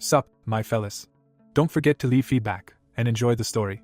Sup, my fellas. Don't forget to leave feedback, and enjoy the story.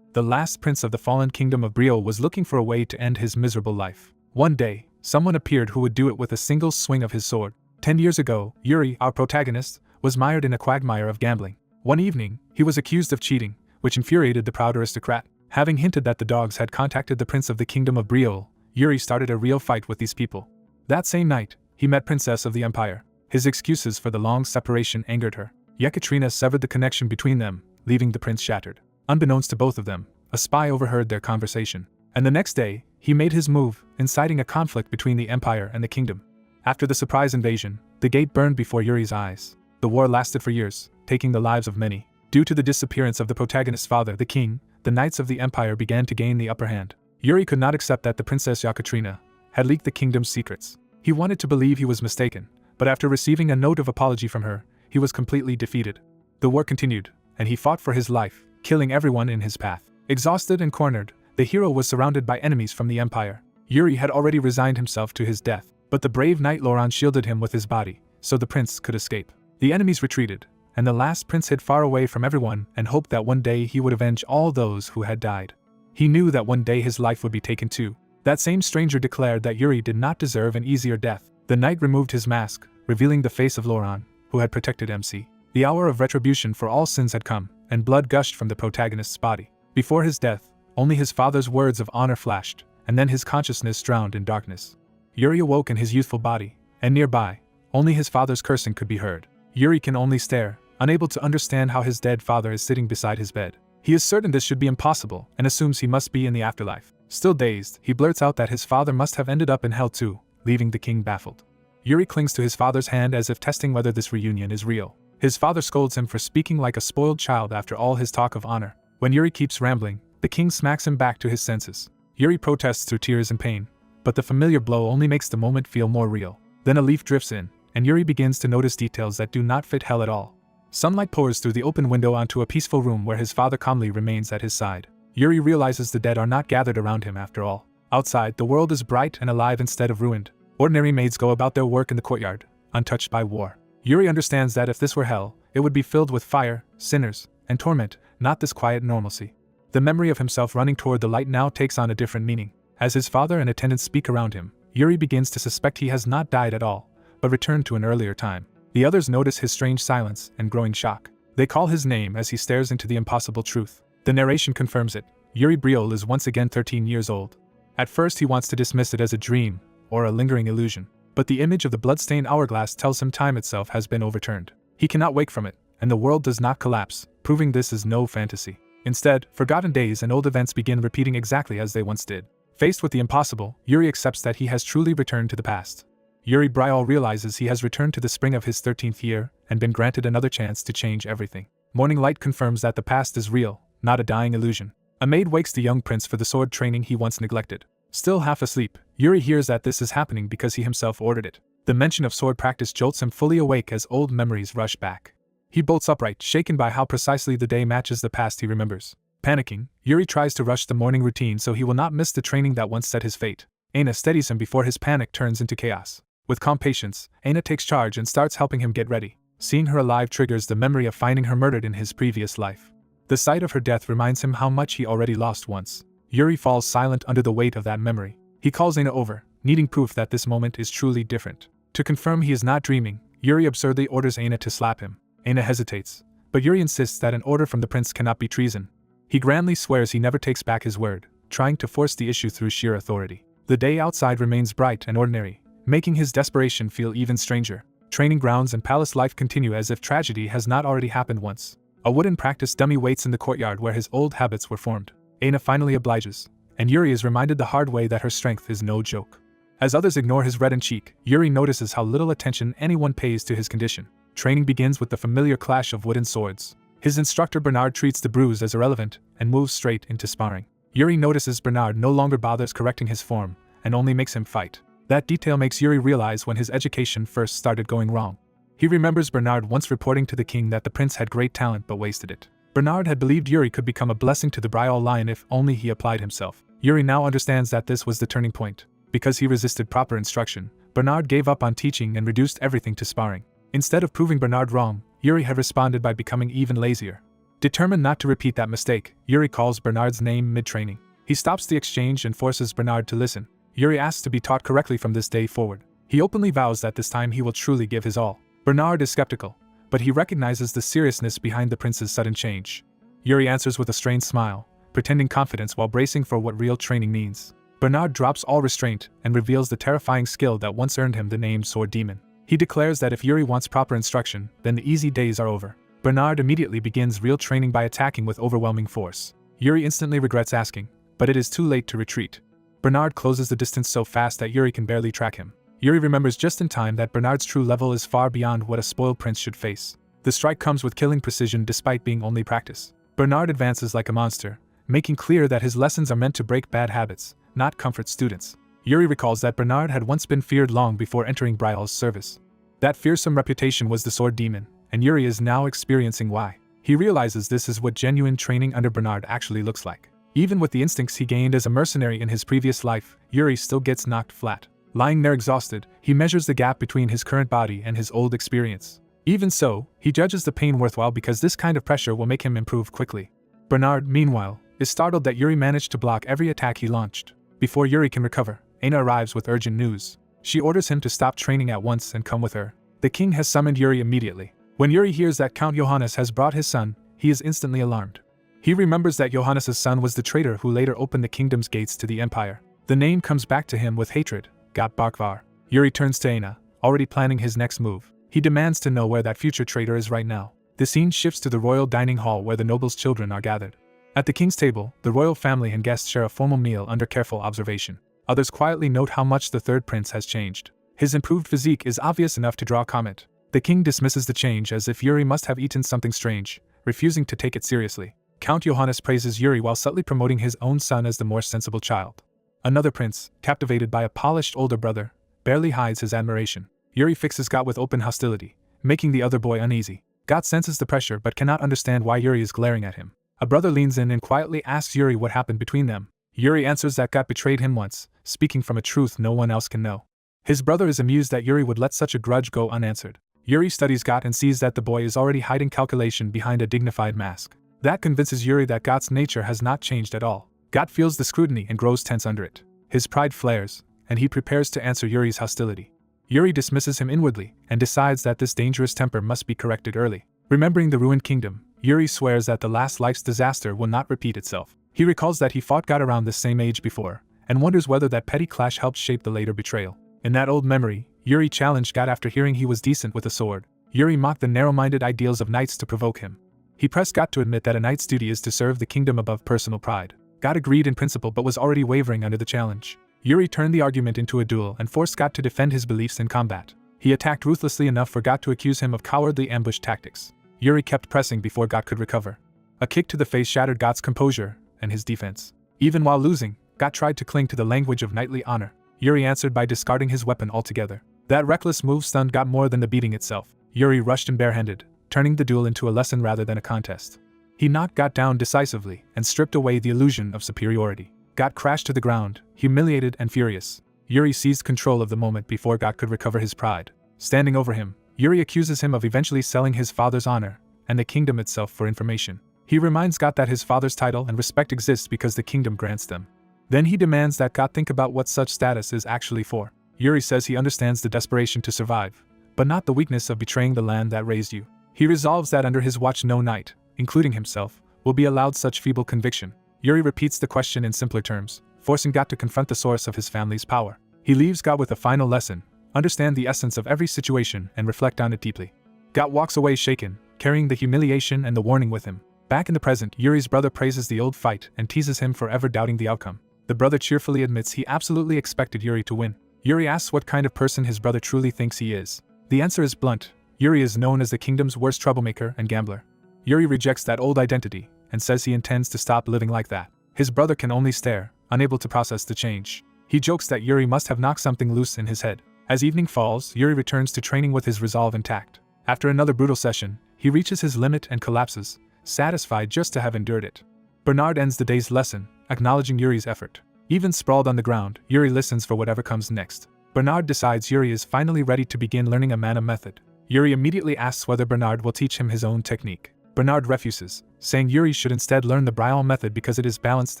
The last prince of the fallen kingdom of Betrayal was looking for a way to end his miserable life. One day, someone appeared who would do it with a single swing of his sword. 10 years ago, Yuri, our protagonist, was mired in a quagmire of gambling. One evening, he was accused of cheating, which infuriated the proud aristocrat. Having hinted that the dogs had contacted the prince of the kingdom of Betrayal, Yuri started a real fight with these people. That same night, he met Princess of the Empire. His excuses for the long separation angered her. Yekaterina severed the connection between them, leaving the prince shattered. Unbeknownst to both of them, a spy overheard their conversation. And the next day, he made his move, inciting a conflict between the Empire and the kingdom. After the surprise invasion, the gate burned before Yuri's eyes. The war lasted for years, taking the lives of many. Due to the disappearance of the protagonist's father, the king, the knights of the Empire began to gain the upper hand. Yuri could not accept that the Princess Yekaterina had leaked the kingdom's secrets. He wanted to believe he was mistaken, but after receiving a note of apology from her, he was completely defeated. The war continued, and he fought for his life, killing everyone in his path. Exhausted and cornered, the hero was surrounded by enemies from the Empire. Yuri had already resigned himself to his death, but the brave knight Lauron shielded him with his body, so the prince could escape. The enemies retreated, and the last prince hid far away from everyone and hoped that one day he would avenge all those who had died. He knew that one day his life would be taken too. That same stranger declared that Yuri did not deserve an easier death. The knight removed his mask, revealing the face of Lauron, who had protected MC. The hour of retribution for all sins had come, and blood gushed from the protagonist's body. Before his death, only his father's words of honor flashed, and then his consciousness drowned in darkness. Yuri awoke in his youthful body, and nearby, only his father's cursing could be heard. Yuri can only stare, unable to understand how his dead father is sitting beside his bed. He is certain this should be impossible, and assumes he must be in the afterlife. Still dazed, he blurts out that his father must have ended up in hell too, leaving the king baffled. Yuri clings to his father's hand as if testing whether this reunion is real. His father scolds him for speaking like a spoiled child after all his talk of honor. When Yuri keeps rambling, the king smacks him back to his senses. Yuri protests through tears and pain, but the familiar blow only makes the moment feel more real. Then a leaf drifts in, and Yuri begins to notice details that do not fit hell at all. Sunlight pours through the open window onto a peaceful room where his father calmly remains at his side. Yuri realizes the dead are not gathered around him after all. Outside, the world is bright and alive instead of ruined. Ordinary maids go about their work in the courtyard, untouched by war. Yuri understands that if this were hell, it would be filled with fire, sinners, and torment, not this quiet normalcy. The memory of himself running toward the light now takes on a different meaning. As his father and attendants speak around him, Yuri begins to suspect he has not died at all, but returned to an earlier time. The others notice his strange silence and growing shock. They call his name as he stares into the impossible truth. The narration confirms it. Yuri Betrayal is once again 13 years old. At first he wants to dismiss it as a dream, or a lingering illusion, but the image of the bloodstained hourglass tells him time itself has been overturned. He cannot wake from it, and the world does not collapse, proving this is no fantasy. Instead, forgotten days and old events begin repeating exactly as they once did. Faced with the impossible, Yuri accepts that he has truly returned to the past. Yuri Betrayal realizes he has returned to the spring of his 13th year and been granted another chance to change everything. Morning light confirms that the past is real, not a dying illusion. A maid wakes the young prince for the sword training he once neglected. Still half asleep, Yuri hears that this is happening because he himself ordered it. The mention of sword practice jolts him fully awake as old memories rush back. He bolts upright, shaken by how precisely the day matches the past he remembers. Panicking, Yuri tries to rush the morning routine so he will not miss the training that once set his fate. Aina steadies him before his panic turns into chaos. With calm patience, Aina takes charge and starts helping him get ready. Seeing her alive triggers the memory of finding her murdered in his previous life. The sight of her death reminds him how much he already lost once. Yuri falls silent under the weight of that memory. He calls Aina over, needing proof that this moment is truly different. To confirm he is not dreaming, Yuri absurdly orders Aina to slap him. Aina hesitates, but Yuri insists that an order from the prince cannot be treason. He grandly swears he never takes back his word, trying to force the issue through sheer authority. The day outside remains bright and ordinary, making his desperation feel even stranger. Training grounds and palace life continue as if tragedy has not already happened once. A wooden practice dummy waits in the courtyard where his old habits were formed. Aina finally obliges, and Yuri is reminded the hard way that her strength is no joke. As others ignore his reddened cheek, Yuri notices how little attention anyone pays to his condition. Training begins with the familiar clash of wooden swords. His instructor Bernard treats the bruise as irrelevant and moves straight into sparring. Yuri notices Bernard no longer bothers correcting his form, and only makes him fight. That detail makes Yuri realize when his education first started going wrong. He remembers Bernard once reporting to the king that the prince had great talent but wasted it. Bernard had believed Yuri could become a blessing to the Betrayal line if only he applied himself. Yuri now understands that this was the turning point. Because he resisted proper instruction, Bernard gave up on teaching and reduced everything to sparring. Instead of proving Bernard wrong, Yuri had responded by becoming even lazier. Determined not to repeat that mistake, Yuri calls Bernard's name mid-training. He stops the exchange and forces Bernard to listen. Yuri asks to be taught correctly from this day forward. He openly vows that this time he will truly give his all. Bernard is skeptical, but he recognizes the seriousness behind the prince's sudden change. Yuri answers with a strained smile, pretending confidence while bracing for what real training means. Bernard drops all restraint and reveals the terrifying skill that once earned him the name Sword Demon. He declares that if Yuri wants proper instruction, then the easy days are over. Bernard immediately begins real training by attacking with overwhelming force. Yuri instantly regrets asking, but it is too late to retreat. Bernard closes the distance so fast that Yuri can barely track him. Yuri remembers just in time that Bernard's true level is far beyond what a spoiled prince should face. The strike comes with killing precision despite being only practice. Bernard advances like a monster, making clear that his lessons are meant to break bad habits, not comfort students. Yuri recalls that Bernard had once been feared long before entering Bryal's service. That fearsome reputation was the Sword Demon, and Yuri is now experiencing why. He realizes this is what genuine training under Bernard actually looks like. Even with the instincts he gained as a mercenary in his previous life, Yuri still gets knocked flat. Lying there exhausted, he measures the gap between his current body and his old experience. Even so, he judges the pain worthwhile because this kind of pressure will make him improve quickly. Bernard, meanwhile, is startled that Yuri managed to block every attack he launched. Before Yuri can recover, Aina arrives with urgent news. She orders him to stop training at once and come with her. The king has summoned Yuri immediately. When Yuri hears that Count Johannes has brought his son, he is instantly alarmed. He remembers that Johannes' son was the traitor who later opened the kingdom's gates to the empire. The name comes back to him with hatred, Got Barkvar. Yuri turns to Aina, already planning his next move. He demands to know where that future traitor is right now. The scene shifts to the royal dining hall where the nobles' children are gathered. At the king's table, the royal family and guests share a formal meal under careful observation. Others quietly note how much the third prince has changed. His improved physique is obvious enough to draw comment. The king dismisses the change as if Yuri must have eaten something strange, refusing to take it seriously. Count Johannes praises Yuri while subtly promoting his own son as the more sensible child. Another prince, captivated by a polished older brother, barely hides his admiration. Yuri fixes Got with open hostility, making the other boy uneasy. Got senses the pressure but cannot understand why Yuri is glaring at him. A brother leans in and quietly asks Yuri what happened between them. Yuri answers that Got betrayed him once, speaking from a truth no one else can know. His brother is amused that Yuri would let such a grudge go unanswered. Yuri studies Got and sees that the boy is already hiding calculation behind a dignified mask. That convinces Yuri that Got's nature has not changed at all. Got feels the scrutiny and grows tense under it. His pride flares, and he prepares to answer Yuri's hostility. Yuri dismisses him inwardly and decides that this dangerous temper must be corrected early. Remembering the ruined kingdom, Yuri swears that the last life's disaster will not repeat itself. He recalls that he fought Got around the same age before, and wonders whether that petty clash helped shape the later betrayal. In that old memory, Yuri challenged Got after hearing he was decent with a sword. Yuri mocked the narrow-minded ideals of knights to provoke him. He pressed Got to admit that a knight's duty is to serve the kingdom above personal pride. Got agreed in principle but was already wavering under the challenge. Yuri turned the argument into a duel and forced Got to defend his beliefs in combat. He attacked ruthlessly enough for Got to accuse him of cowardly ambush tactics. Yuri kept pressing before Got could recover. A kick to the face shattered Got's composure and his defense. Even while losing, Got tried to cling to the language of knightly honor. Yuri answered by discarding his weapon altogether. That reckless move stunned Got more than the beating itself. Yuri rushed in barehanded, turning the duel into a lesson rather than a contest. He knocked Got down decisively and stripped away the illusion of superiority. Got crashed to the ground, humiliated and furious. Yuri seized control of the moment before Got could recover his pride. Standing over him, Yuri accuses him of eventually selling his father's honor and the kingdom itself for information. He reminds Got that his father's title and respect exists because the kingdom grants them. Then he demands that Got think about what such status is actually for. Yuri says he understands the desperation to survive, but not the weakness of betraying the land that raised you. He resolves that under his watch no knight, including himself, will be allowed such feeble conviction. Yuri repeats the question in simpler terms, forcing Got to confront the source of his family's power. He leaves Got with a final lesson: understand the essence of every situation and reflect on it deeply. Got walks away shaken, carrying the humiliation and the warning with him. Back in the present, Yuri's brother praises the old fight and teases him for ever doubting the outcome. The brother cheerfully admits he absolutely expected Yuri to win. Yuri asks what kind of person his brother truly thinks he is. The answer is blunt: Yuri is known as the kingdom's worst troublemaker and gambler. Yuri rejects that old identity and says he intends to stop living like that. His brother can only stare, unable to process the change. He jokes that Yuri must have knocked something loose in his head. As evening falls, Yuri returns to training with his resolve intact. After another brutal session, he reaches his limit and collapses, satisfied just to have endured it. Bernard ends the day's lesson, acknowledging Yuri's effort. Even sprawled on the ground, Yuri listens for whatever comes next. Bernard decides Yuri is finally ready to begin learning a mana method. Yuri immediately asks whether Bernard will teach him his own technique. Bernard refuses, saying Yuri should instead learn the Betrayal method because it is balanced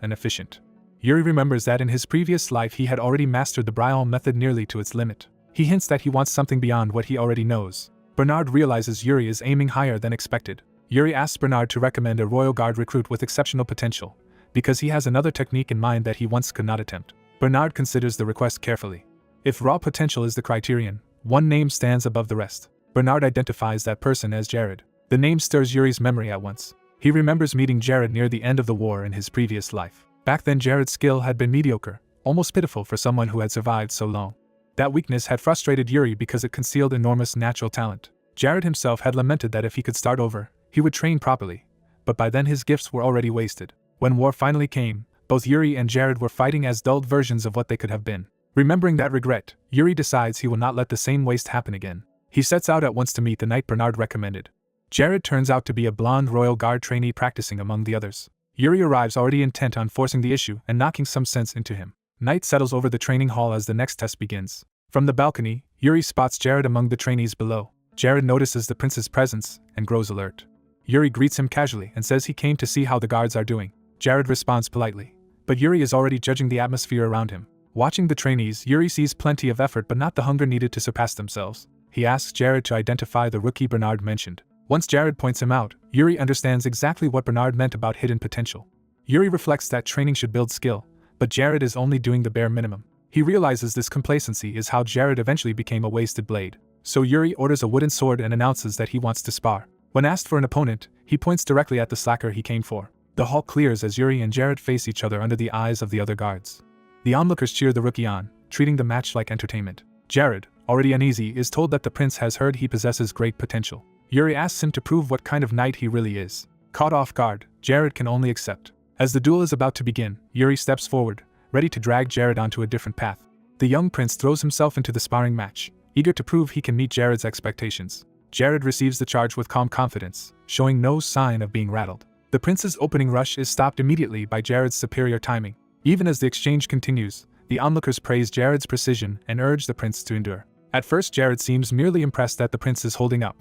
and efficient. Yuri remembers that in his previous life he had already mastered the Betrayal method nearly to its limit. He hints that he wants something beyond what he already knows. Bernard realizes Yuri is aiming higher than expected. Yuri asks Bernard to recommend a Royal Guard recruit with exceptional potential, because he has another technique in mind that he once could not attempt. Bernard considers the request carefully. If raw potential is the criterion, one name stands above the rest. Bernard identifies that person as Jared. The name stirs Yuri's memory at once. He remembers meeting Jared near the end of the war in his previous life. Back then Jared's skill had been mediocre, almost pitiful for someone who had survived so long. That weakness had frustrated Yuri because it concealed enormous natural talent. Jared himself had lamented that if he could start over, he would train properly, but by then his gifts were already wasted. When war finally came, both Yuri and Jared were fighting as dulled versions of what they could have been. Remembering that regret, Yuri decides he will not let the same waste happen again. He sets out at once to meet the knight Bernard recommended. Jared turns out to be a blonde Royal Guard trainee practicing among the others. Yuri arrives already intent on forcing the issue and knocking some sense into him. Night settles over the training hall as the next test begins. From the balcony, Yuri spots Jared among the trainees below. Jared notices the prince's presence and grows alert. Yuri greets him casually and says he came to see how the guards are doing. Jared responds politely, but Yuri is already judging the atmosphere around him. Watching the trainees, Yuri sees plenty of effort but not the hunger needed to surpass themselves. He asks Jared to identify the rookie Bernard mentioned. Once Jared points him out, Yuri understands exactly what Bernard meant about hidden potential. Yuri reflects that training should build skill, but Jared is only doing the bare minimum. He realizes this complacency is how Jared eventually became a wasted blade. So Yuri orders a wooden sword and announces that he wants to spar. When asked for an opponent, he points directly at the slacker he came for. The hall clears as Yuri and Jared face each other under the eyes of the other guards. The onlookers cheer the rookie on, treating the match like entertainment. Jared, already uneasy, is told that the prince has heard he possesses great potential. Yuri asks him to prove what kind of knight he really is. Caught off guard, Jared can only accept. As the duel is about to begin, Yuri steps forward, ready to drag Jared onto a different path. The young prince throws himself into the sparring match, eager to prove he can meet Jared's expectations. Jared receives the charge with calm confidence, showing no sign of being rattled. The prince's opening rush is stopped immediately by Jared's superior timing. Even as the exchange continues, the onlookers praise Jared's precision and urge the prince to endure. At first Jared seems merely impressed that the prince is holding up,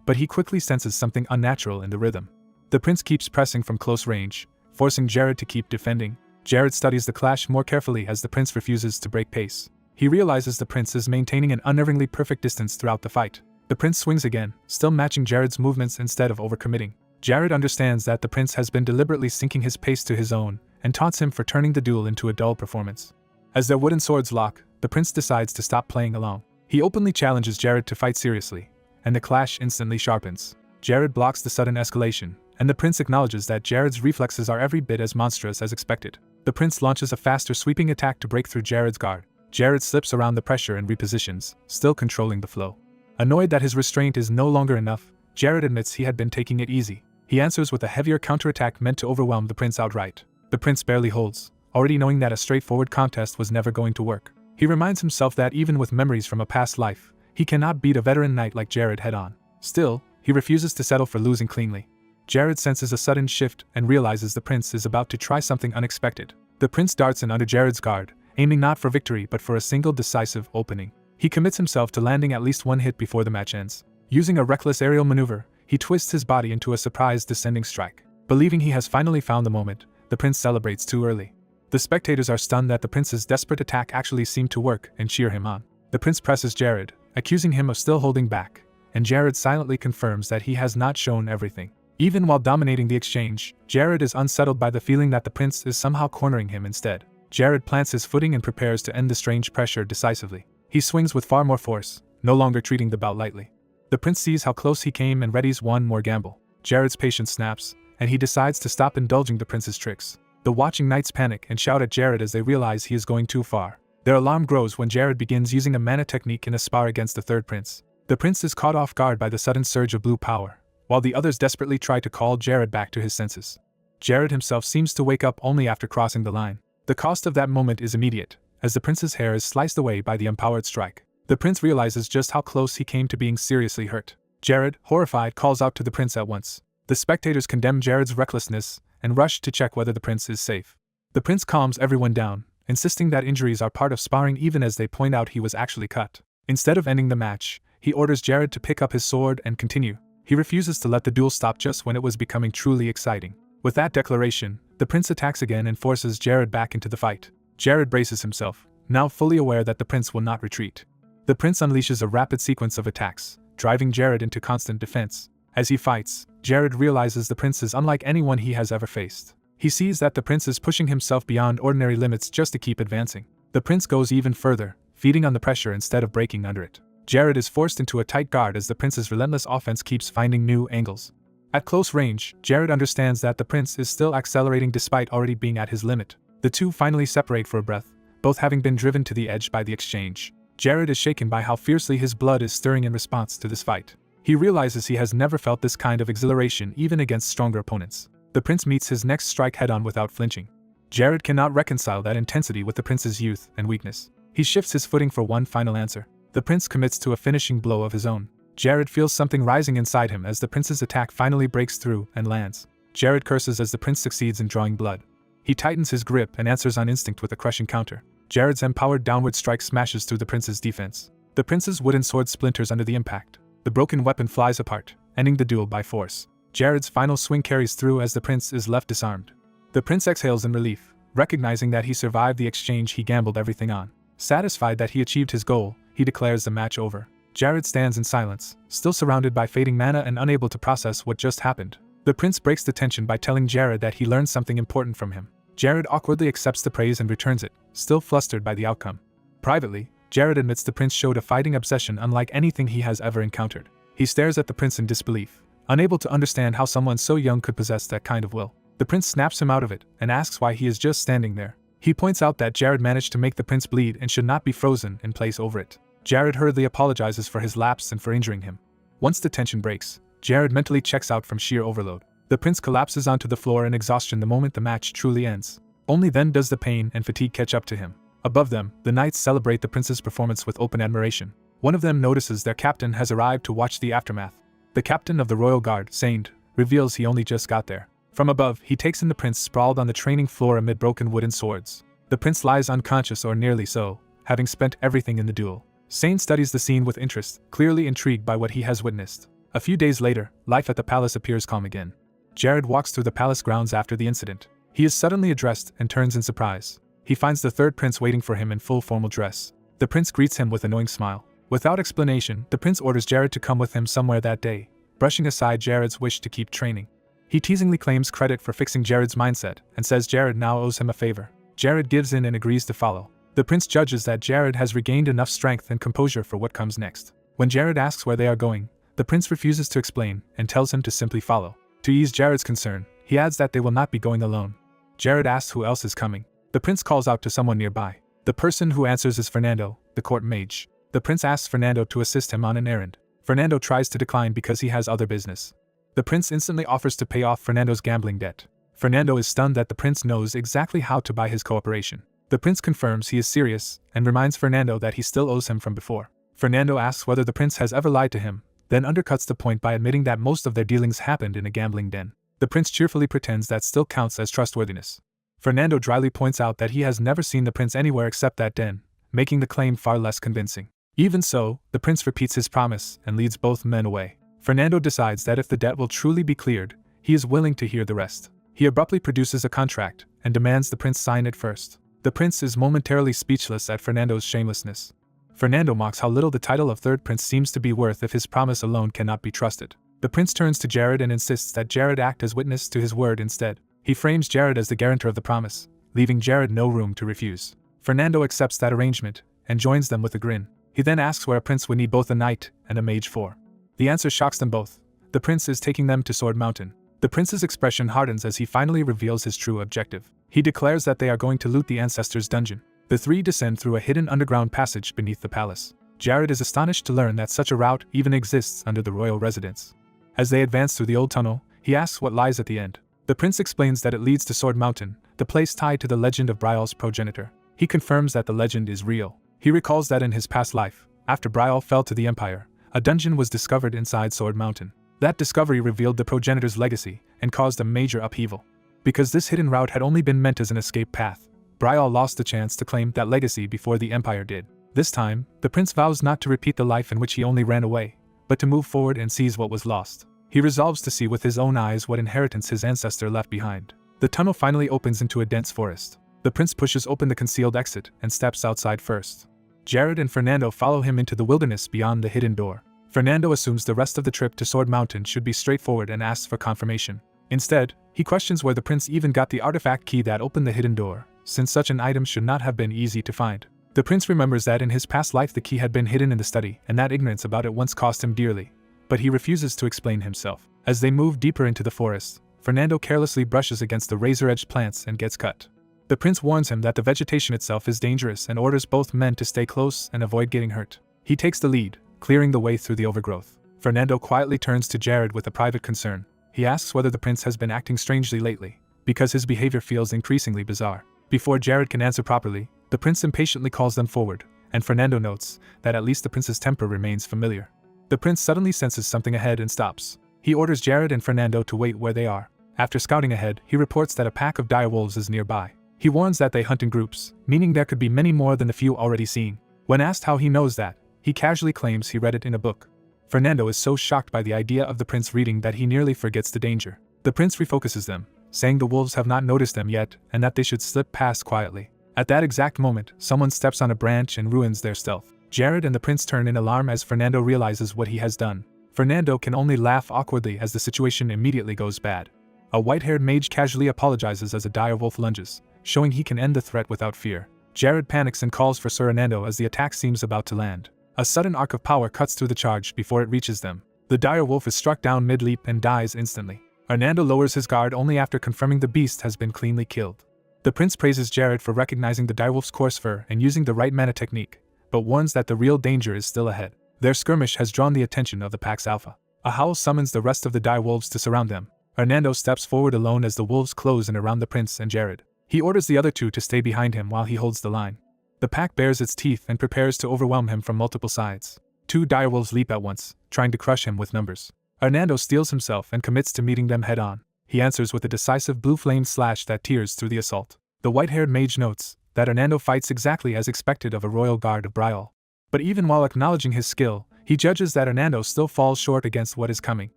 but he quickly senses something unnatural in the rhythm. The prince keeps pressing from close range, forcing Jared to keep defending. Jared studies the clash more carefully as the prince refuses to break pace. He realizes the prince is maintaining an unnervingly perfect distance throughout the fight. The prince swings again, still matching Jared's movements instead of overcommitting. Jared understands that the prince has been deliberately syncing his pace to his own, and taunts him for turning the duel into a dull performance. As their wooden swords lock, the prince decides to stop playing along. He openly challenges Jared to fight seriously, and the clash instantly sharpens. Jared blocks the sudden escalation, and the prince acknowledges that Jared's reflexes are every bit as monstrous as expected. The prince launches a faster sweeping attack to break through Jared's guard. Jared slips around the pressure and repositions, still controlling the flow. Annoyed that his restraint is no longer enough, Jared admits he had been taking it easy. He answers with a heavier counterattack meant to overwhelm the prince outright. The prince barely holds, already knowing that a straightforward contest was never going to work. He reminds himself that even with memories from a past life, he cannot beat a veteran knight like Jared head-on. Still, he refuses to settle for losing cleanly. Jared senses a sudden shift and realizes the prince is about to try something unexpected. The prince darts in under Jared's guard, aiming not for victory but for a single decisive opening. He commits himself to landing at least one hit before the match ends. Using a reckless aerial maneuver, he twists his body into a surprise descending strike. Believing he has finally found the moment, the prince celebrates too early. The spectators are stunned that the prince's desperate attack actually seemed to work and cheer him on. The prince presses Jared, accusing him of still holding back, and Jared silently confirms that he has not shown everything. Even while dominating the exchange, Jared is unsettled by the feeling that the prince is somehow cornering him instead. Jared plants his footing and prepares to end the strange pressure decisively. He swings with far more force, no longer treating the bout lightly. The prince sees how close he came and readies one more gamble. Jared's patience snaps, and he decides to stop indulging the prince's tricks. The watching knights panic and shout at Jared as they realize he is going too far. Their alarm grows when Jared begins using a mana technique in a spar against the third prince. The prince is caught off guard by the sudden surge of blue power, while the others desperately try to call Jared back to his senses. Jared himself seems to wake up only after crossing the line. The cost of that moment is immediate, as the prince's hair is sliced away by the empowered strike. The prince realizes just how close he came to being seriously hurt. Jared, horrified, calls out to the prince at once. The spectators condemn Jared's recklessness and rush to check whether the prince is safe. The prince calms everyone down, insisting that injuries are part of sparring even as they point out he was actually cut. Instead of ending the match, he orders Jared to pick up his sword and continue. He refuses to let the duel stop just when it was becoming truly exciting. With that declaration, the prince attacks again and forces Jared back into the fight. Jared braces himself, now fully aware that the prince will not retreat. The prince unleashes a rapid sequence of attacks, driving Jared into constant defense. As he fights, Jared realizes the prince is unlike anyone he has ever faced. He sees that the prince is pushing himself beyond ordinary limits just to keep advancing. The prince goes even further, feeding on the pressure instead of breaking under it. Jared is forced into a tight guard as the prince's relentless offense keeps finding new angles. At close range, Jared understands that the prince is still accelerating despite already being at his limit. The two finally separate for a breath, both having been driven to the edge by the exchange. Jared is shaken by how fiercely his blood is stirring in response to this fight. He realizes he has never felt this kind of exhilaration even against stronger opponents. The prince meets his next strike head-on without flinching. Jared cannot reconcile that intensity with the prince's youth and weakness. He shifts his footing for one final answer. The prince commits to a finishing blow of his own. Jared feels something rising inside him as the prince's attack finally breaks through and lands. Jared curses as the prince succeeds in drawing blood. He tightens his grip and answers on instinct with a crushing counter. Jared's empowered downward strike smashes through the prince's defense. The prince's wooden sword splinters under the impact. The broken weapon flies apart, ending the duel by force. Jared's final swing carries through as the prince is left disarmed. The prince exhales in relief, recognizing that he survived the exchange he gambled everything on. Satisfied that he achieved his goal, he declares the match over. Jared stands in silence, still surrounded by fading mana and unable to process what just happened. The prince breaks the tension by telling Jared that he learned something important from him. Jared awkwardly accepts the praise and returns it, still flustered by the outcome. Privately, Jared admits the prince showed a fighting obsession unlike anything he has ever encountered. He stares at the prince in disbelief, unable to understand how someone so young could possess that kind of will. The prince snaps him out of it and asks why he is just standing there. He points out that Jared managed to make the prince bleed and should not be frozen in place over it. Jared hurriedly apologizes for his lapse and for injuring him. Once the tension breaks, Jared mentally checks out from sheer overload. The prince collapses onto the floor in exhaustion the moment the match truly ends. Only then does the pain and fatigue catch up to him. Above them, the knights celebrate the prince's performance with open admiration. One of them notices their captain has arrived to watch the aftermath. The captain of the royal guard, Saint, reveals he only just got there. From above, he takes in the prince sprawled on the training floor amid broken wooden swords. The prince lies unconscious or nearly so, having spent everything in the duel. Saint studies the scene with interest, clearly intrigued by what he has witnessed. A few days later, life at the palace appears calm again. Jared walks through the palace grounds after the incident. He is suddenly addressed and turns in surprise. He finds the third prince waiting for him in full formal dress. The prince greets him with a knowing smile. Without explanation, the prince orders Jared to come with him somewhere that day, brushing aside Jared's wish to keep training. He teasingly claims credit for fixing Jared's mindset and says Jared now owes him a favor. Jared gives in and agrees to follow. The prince judges that Jared has regained enough strength and composure for what comes next. When Jared asks where they are going, the prince refuses to explain and tells him to simply follow. To ease Jared's concern, he adds that they will not be going alone. Jared asks who else is coming. The prince calls out to someone nearby. The person who answers is Fernando, the court mage. The prince asks Fernando to assist him on an errand. Fernando tries to decline because he has other business. The prince instantly offers to pay off Fernando's gambling debt. Fernando is stunned that the prince knows exactly how to buy his cooperation. The prince confirms he is serious and reminds Fernando that he still owes him from before. Fernando asks whether the prince has ever lied to him, then undercuts the point by admitting that most of their dealings happened in a gambling den. The prince cheerfully pretends that still counts as trustworthiness. Fernando dryly points out that he has never seen the prince anywhere except that den, making the claim far less convincing. Even so, the prince repeats his promise and leads both men away. Fernando decides that if the debt will truly be cleared, he is willing to hear the rest. He abruptly produces a contract and demands the prince sign it first. The prince is momentarily speechless at Fernando's shamelessness. Fernando mocks how little the title of third prince seems to be worth if his promise alone cannot be trusted. The prince turns to Jared and insists that Jared act as witness to his word instead. He frames Jared as the guarantor of the promise, leaving Jared no room to refuse. Fernando accepts that arrangement and joins them with a grin. He then asks where a prince would need both a knight and a mage for. The answer shocks them both. The prince is taking them to Sword Mountain. The prince's expression hardens as he finally reveals his true objective. He declares that they are going to loot the Ancestor's dungeon. The three descend through a hidden underground passage beneath the palace. Jared is astonished to learn that such a route even exists under the royal residence. As they advance through the old tunnel, he asks what lies at the end. The prince explains that it leads to Sword Mountain, the place tied to the legend of Betrayal's progenitor. He confirms that the legend is real. He recalls that in his past life, after Betrayal fell to the Empire, a dungeon was discovered inside Sword Mountain. That discovery revealed the progenitor's legacy and caused a major upheaval. Because this hidden route had only been meant as an escape path, Betrayal lost the chance to claim that legacy before the Empire did. This time, the prince vows not to repeat the life in which he only ran away, but to move forward and seize what was lost. He resolves to see with his own eyes what inheritance his ancestor left behind. The tunnel finally opens into a dense forest. The prince pushes open the concealed exit and steps outside first. Jared and Fernando follow him into the wilderness beyond the hidden door. Fernando assumes the rest of the trip to Sword Mountain should be straightforward and asks for confirmation. Instead, he questions where the prince even got the artifact key that opened the hidden door, since such an item should not have been easy to find. The prince remembers that in his past life the key had been hidden in the study, and that ignorance about it once cost him dearly. But he refuses to explain himself. As they move deeper into the forest, Fernando carelessly brushes against the razor-edged plants and gets cut. The prince warns him that the vegetation itself is dangerous and orders both men to stay close and avoid getting hurt. He takes the lead, clearing the way through the overgrowth. Fernando quietly turns to Jared with a private concern. He asks whether the prince has been acting strangely lately, because his behavior feels increasingly bizarre. Before Jared can answer properly, the prince impatiently calls them forward, and Fernando notes that at least the prince's temper remains familiar. The prince suddenly senses something ahead and stops. He orders Jared and Fernando to wait where they are. After scouting ahead, he reports that a pack of direwolves is nearby. He warns that they hunt in groups, meaning there could be many more than the few already seen. When asked how he knows that, he casually claims he read it in a book. Fernando is so shocked by the idea of the prince reading that he nearly forgets the danger. The prince refocuses them, saying the wolves have not noticed them yet and that they should slip past quietly. At that exact moment, someone steps on a branch and ruins their stealth. Jared and the prince turn in alarm as Fernando realizes what he has done. Fernando can only laugh awkwardly as the situation immediately goes bad. A white-haired mage casually apologizes as a direwolf lunges, showing he can end the threat without fear. Jared panics and calls for Sir Hernando as the attack seems about to land. A sudden arc of power cuts through the charge before it reaches them. The direwolf is struck down mid-leap and dies instantly. Hernando lowers his guard only after confirming the beast has been cleanly killed. The prince praises Jared for recognizing the direwolf's coarse fur and using the right mana technique, but warns that the real danger is still ahead. Their skirmish has drawn the attention of the pack's alpha. A howl summons the rest of the direwolves to surround them. Hernando steps forward alone as the wolves close in around the prince and Jared. He orders the other two to stay behind him while he holds the line. The pack bares its teeth and prepares to overwhelm him from multiple sides. Two direwolves leap at once, trying to crush him with numbers. Hernando steels himself and commits to meeting them head-on. He answers with a decisive blue flame slash that tears through the assault. The white-haired mage notes that Hernando fights exactly as expected of a royal guard of Betrayal. But even while acknowledging his skill, he judges that Hernando still falls short against what is coming.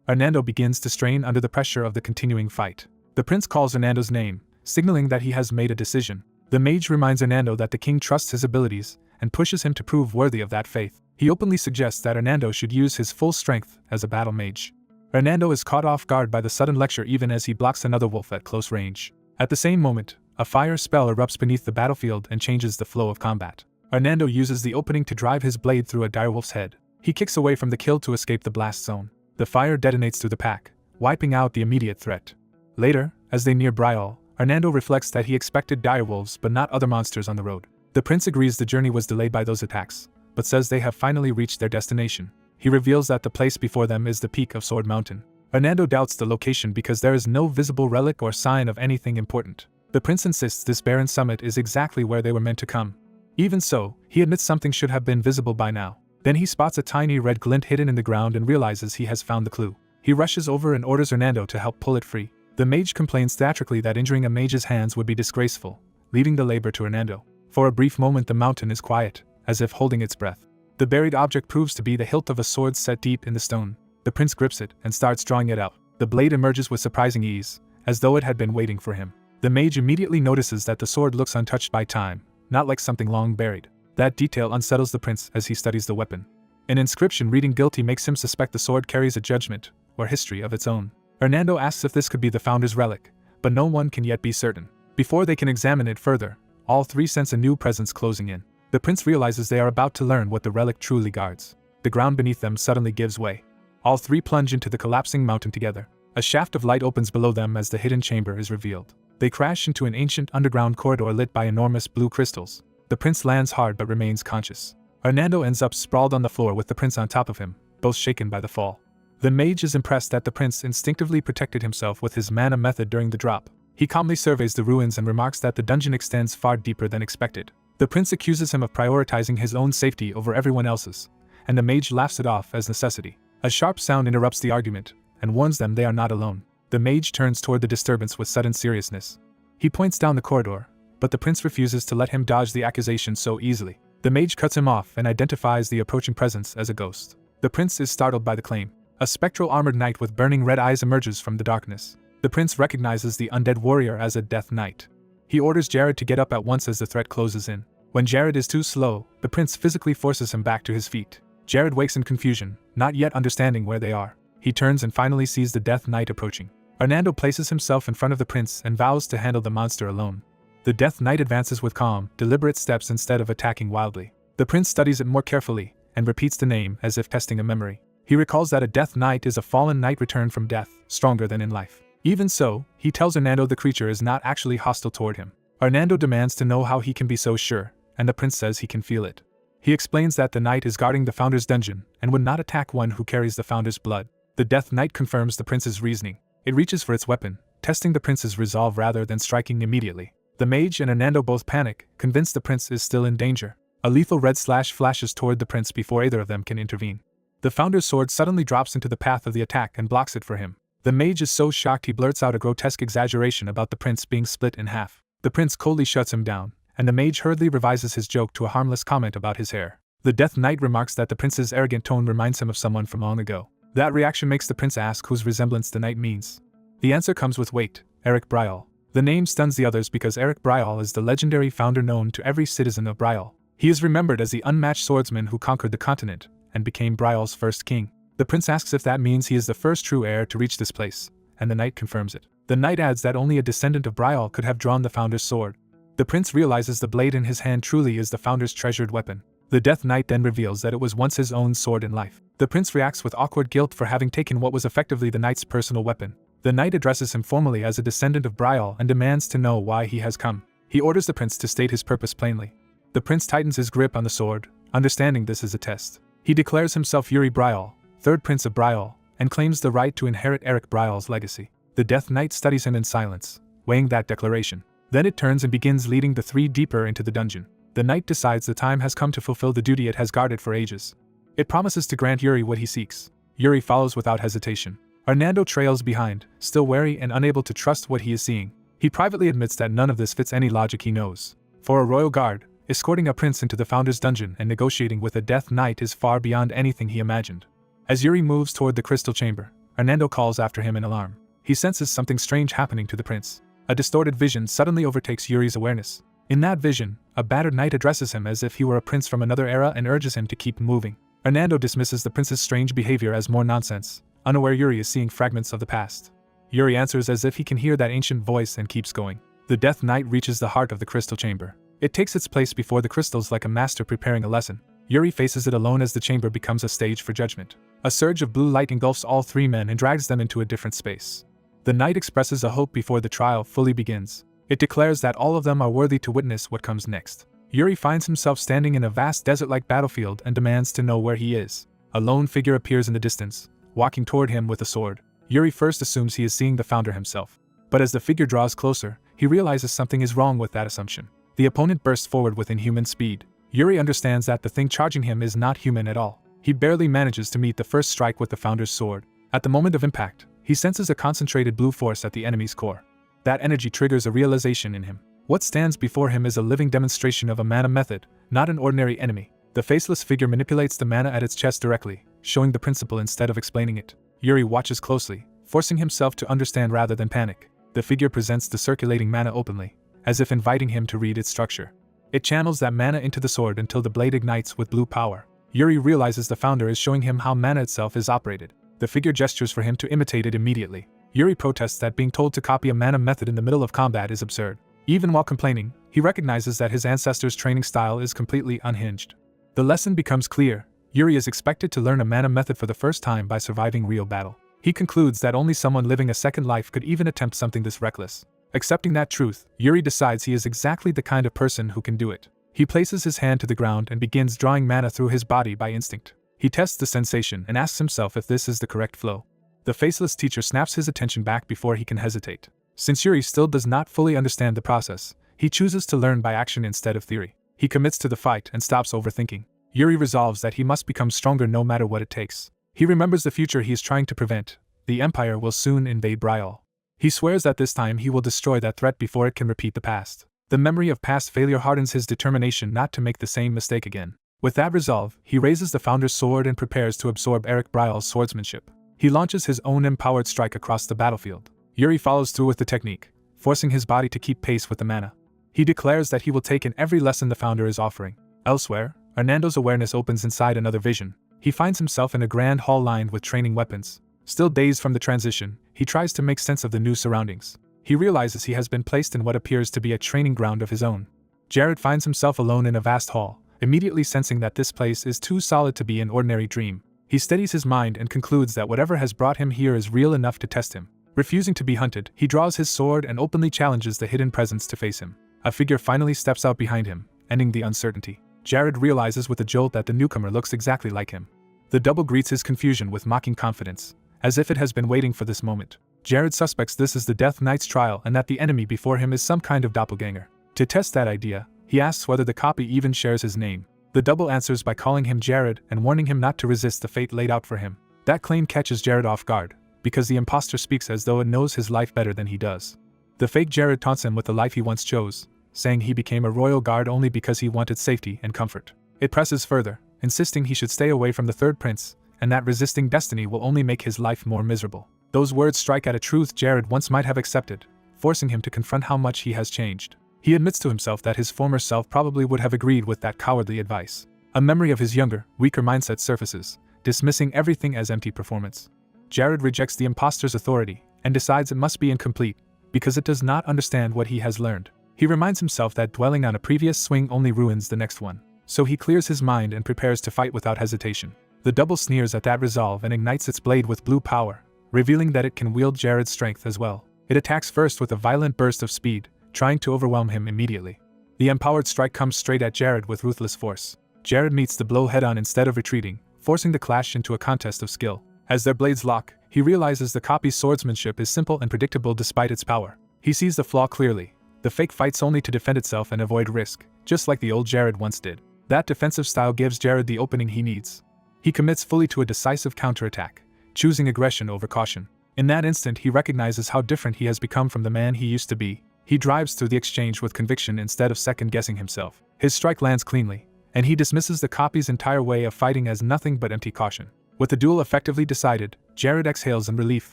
Hernando begins to strain under the pressure of the continuing fight. The prince calls Hernando's name, signaling that he has made a decision. The mage reminds Hernando that the king trusts his abilities and pushes him to prove worthy of that faith. He openly suggests that Hernando should use his full strength as a battle mage. Hernando is caught off guard by the sudden lecture even as he blocks another wolf at close range. At the same moment, a fire spell erupts beneath the battlefield and changes the flow of combat. Hernando uses the opening to drive his blade through a direwolf's head. He kicks away from the kill to escape the blast zone. The fire detonates through the pack, wiping out the immediate threat. Later, as they near Betrayal, Hernando reflects that he expected direwolves but not other monsters on the road. The prince agrees the journey was delayed by those attacks, but says they have finally reached their destination. He reveals that the place before them is the peak of Sword Mountain. Hernando doubts the location because there is no visible relic or sign of anything important. The prince insists this barren summit is exactly where they were meant to come. Even so, he admits something should have been visible by now. Then he spots a tiny red glint hidden in the ground and realizes he has found the clue. He rushes over and orders Hernando to help pull it free. The mage complains theatrically that injuring a mage's hands would be disgraceful, leaving the labor to Hernando. For a brief moment the mountain is quiet, as if holding its breath. The buried object proves to be the hilt of a sword set deep in the stone. The prince grips it and starts drawing it out. The blade emerges with surprising ease, as though it had been waiting for him. The mage immediately notices that the sword looks untouched by time, not like something long buried. That detail unsettles the prince as he studies the weapon. An inscription reading guilty makes him suspect the sword carries a judgment, or history of its own. Hernando asks if this could be the founder's relic, but no one can yet be certain. Before they can examine it further, all three sense a new presence closing in. The prince realizes they are about to learn what the relic truly guards. The ground beneath them suddenly gives way. All three plunge into the collapsing mountain together. A shaft of light opens below them as the hidden chamber is revealed. They crash into an ancient underground corridor lit by enormous blue crystals. The prince lands hard but remains conscious. Hernando ends up sprawled on the floor with the prince on top of him, both shaken by the fall. The mage is impressed that the prince instinctively protected himself with his mana method during the drop. He calmly surveys the ruins and remarks that the dungeon extends far deeper than expected. The prince accuses him of prioritizing his own safety over everyone else's, and the mage laughs it off as necessity. A sharp sound interrupts the argument, and warns them they are not alone. The mage turns toward the disturbance with sudden seriousness. He points down the corridor, but the prince refuses to let him dodge the accusation so easily. The mage cuts him off and identifies the approaching presence as a ghost. The prince is startled by the claim. A spectral armored knight with burning red eyes emerges from the darkness. The prince recognizes the undead warrior as a death knight. He orders Jared to get up at once as the threat closes in. When Jared is too slow, the prince physically forces him back to his feet. Jared wakes in confusion, not yet understanding where they are. He turns and finally sees the death knight approaching. Hernando places himself in front of the prince and vows to handle the monster alone. The death knight advances with calm, deliberate steps instead of attacking wildly. The prince studies it more carefully and repeats the name as if testing a memory. He recalls that a death knight is a fallen knight returned from death, stronger than in life. Even so, he tells Hernando the creature is not actually hostile toward him. Hernando demands to know how he can be so sure, and the prince says he can feel it. He explains that the knight is guarding the founder's dungeon and would not attack one who carries the founder's blood. The death knight confirms the prince's reasoning. It reaches for its weapon, testing the prince's resolve rather than striking immediately. The mage and Hernando both panic, convinced the prince is still in danger. A lethal red slash flashes toward the prince before either of them can intervene. The founder's sword suddenly drops into the path of the attack and blocks it for him. The mage is so shocked he blurts out a grotesque exaggeration about the prince being split in half. The prince coldly shuts him down, and the mage hurriedly revises his joke to a harmless comment about his hair. The death knight remarks that the prince's arrogant tone reminds him of someone from long ago. That reaction makes the prince ask whose resemblance the knight means. The answer comes with weight: Eric Brial. The name stuns the others because Eric Brial is the legendary founder known to every citizen of Brial. He is remembered as the unmatched swordsman who conquered the continent and became Brial's first king. The prince asks if that means he is the first true heir to reach this place, and the knight confirms it. The knight adds that only a descendant of Brial could have drawn the founder's sword. The prince realizes the blade in his hand truly is the founder's treasured weapon. The death knight then reveals that it was once his own sword in life. The prince reacts with awkward guilt for having taken what was effectively the knight's personal weapon. The knight addresses him formally as a descendant of Brial and demands to know why he has come. He orders the prince to state his purpose plainly. The prince tightens his grip on the sword, understanding this is a test. He declares himself Yuri Brial, third prince of Brial, and claims the right to inherit Eric Brial's legacy. The death knight studies him in silence, weighing that declaration. Then it turns and begins leading the three deeper into the dungeon. The knight decides the time has come to fulfill the duty it has guarded for ages. It promises to grant Yuri what he seeks. Yuri follows without hesitation. Hernando trails behind, still wary and unable to trust what he is seeing. He privately admits that none of this fits any logic he knows. For a royal guard, escorting a prince into the founder's dungeon and negotiating with a death knight is far beyond anything he imagined. As Yuri moves toward the crystal chamber, Hernando calls after him in alarm. He senses something strange happening to the prince. A distorted vision suddenly overtakes Yuri's awareness. In that vision, a battered knight addresses him as if he were a prince from another era and urges him to keep moving. Hernando dismisses the prince's strange behavior as more nonsense, unaware Yuri is seeing fragments of the past. Yuri answers as if he can hear that ancient voice and keeps going. The death knight reaches the heart of the crystal chamber. It takes its place before the crystals like a master preparing a lesson. Yuri faces it alone as the chamber becomes a stage for judgment. A surge of blue light engulfs all three men and drags them into a different space. The knight expresses a hope before the trial fully begins. It declares that all of them are worthy to witness what comes next. Yuri finds himself standing in a vast desert-like battlefield and demands to know where he is. A lone figure appears in the distance, walking toward him with a sword. Yuri first assumes he is seeing the founder himself. But as the figure draws closer, he realizes something is wrong with that assumption. The opponent bursts forward with inhuman speed. Yuri understands that the thing charging him is not human at all. He barely manages to meet the first strike with the founder's sword. At the moment of impact, he senses a concentrated blue force at the enemy's core. That energy triggers a realization in him. What stands before him is a living demonstration of a mana method, not an ordinary enemy. The faceless figure manipulates the mana at its chest directly, showing the principle instead of explaining it. Yuri watches closely, forcing himself to understand rather than panic. The figure presents the circulating mana openly, as if inviting him to read its structure. It channels that mana into the sword until the blade ignites with blue power. Yuri realizes the founder is showing him how mana itself is operated. The figure gestures for him to imitate it immediately. Yuri protests that being told to copy a mana method in the middle of combat is absurd. Even while complaining, he recognizes that his ancestors' training style is completely unhinged. The lesson becomes clear. Yuri is expected to learn a mana method for the first time by surviving real battle. He concludes that only someone living a second life could even attempt something this reckless. Accepting that truth, Yuri decides he is exactly the kind of person who can do it. He places his hand to the ground and begins drawing mana through his body by instinct. He tests the sensation and asks himself if this is the correct flow. The faceless teacher snaps his attention back before he can hesitate. Since Yuri still does not fully understand the process, he chooses to learn by action instead of theory. He commits to the fight and stops overthinking. Yuri resolves that he must become stronger no matter what it takes. He remembers the future he is trying to prevent. The Empire will soon invade Brial. He swears that this time he will destroy that threat before it can repeat the past. The memory of past failure hardens his determination not to make the same mistake again. With that resolve, he raises the Founder's sword and prepares to absorb Eric Brial's swordsmanship. He launches his own empowered strike across the battlefield. Yuri follows through with the technique, forcing his body to keep pace with the mana. He declares that he will take in every lesson the Founder is offering. Elsewhere, Hernando's awareness opens inside another vision. He finds himself in a grand hall lined with training weapons. Still dazed from the transition, he tries to make sense of the new surroundings. He realizes he has been placed in what appears to be a training ground of his own. Jared finds himself alone in a vast hall, immediately sensing that this place is too solid to be an ordinary dream. He steadies his mind and concludes that whatever has brought him here is real enough to test him. Refusing to be hunted, he draws his sword and openly challenges the hidden presence to face him. A figure finally steps out behind him, ending the uncertainty. Jared realizes with a jolt that the newcomer looks exactly like him. The double greets his confusion with mocking confidence, as if it has been waiting for this moment. Jared suspects this is the Death Knight's trial and that the enemy before him is some kind of doppelganger. To test that idea, he asks whether the copy even shares his name. The double answers by calling him Jared and warning him not to resist the fate laid out for him. That claim catches Jared off guard, because the imposter speaks as though it knows his life better than he does. The fake Jared taunts him with the life he once chose, saying he became a royal guard only because he wanted safety and comfort. It presses further, insisting he should stay away from the third prince, and that resisting destiny will only make his life more miserable. Those words strike at a truth Jared once might have accepted, forcing him to confront how much he has changed. He admits to himself that his former self probably would have agreed with that cowardly advice. A memory of his younger, weaker mindset surfaces, dismissing everything as empty performance. Jared rejects the imposter's authority, and decides it must be incomplete, because it does not understand what he has learned. He reminds himself that dwelling on a previous swing only ruins the next one. So he clears his mind and prepares to fight without hesitation. The double sneers at that resolve and ignites its blade with blue power, revealing that it can wield Jared's strength as well. It attacks first with a violent burst of speed, trying to overwhelm him immediately. The empowered strike comes straight at Jared with ruthless force. Jared meets the blow head-on instead of retreating, forcing the clash into a contest of skill. As their blades lock, he realizes the copy's swordsmanship is simple and predictable despite its power. He sees the flaw clearly. The fake fights only to defend itself and avoid risk, just like the old Jared once did. That defensive style gives Jared the opening he needs. He commits fully to a decisive counterattack, choosing aggression over caution. In that instant he recognizes how different he has become from the man he used to be. He drives through the exchange with conviction instead of second-guessing himself. His strike lands cleanly, and he dismisses the copy's entire way of fighting as nothing but empty caution. With the duel effectively decided, Jared exhales in relief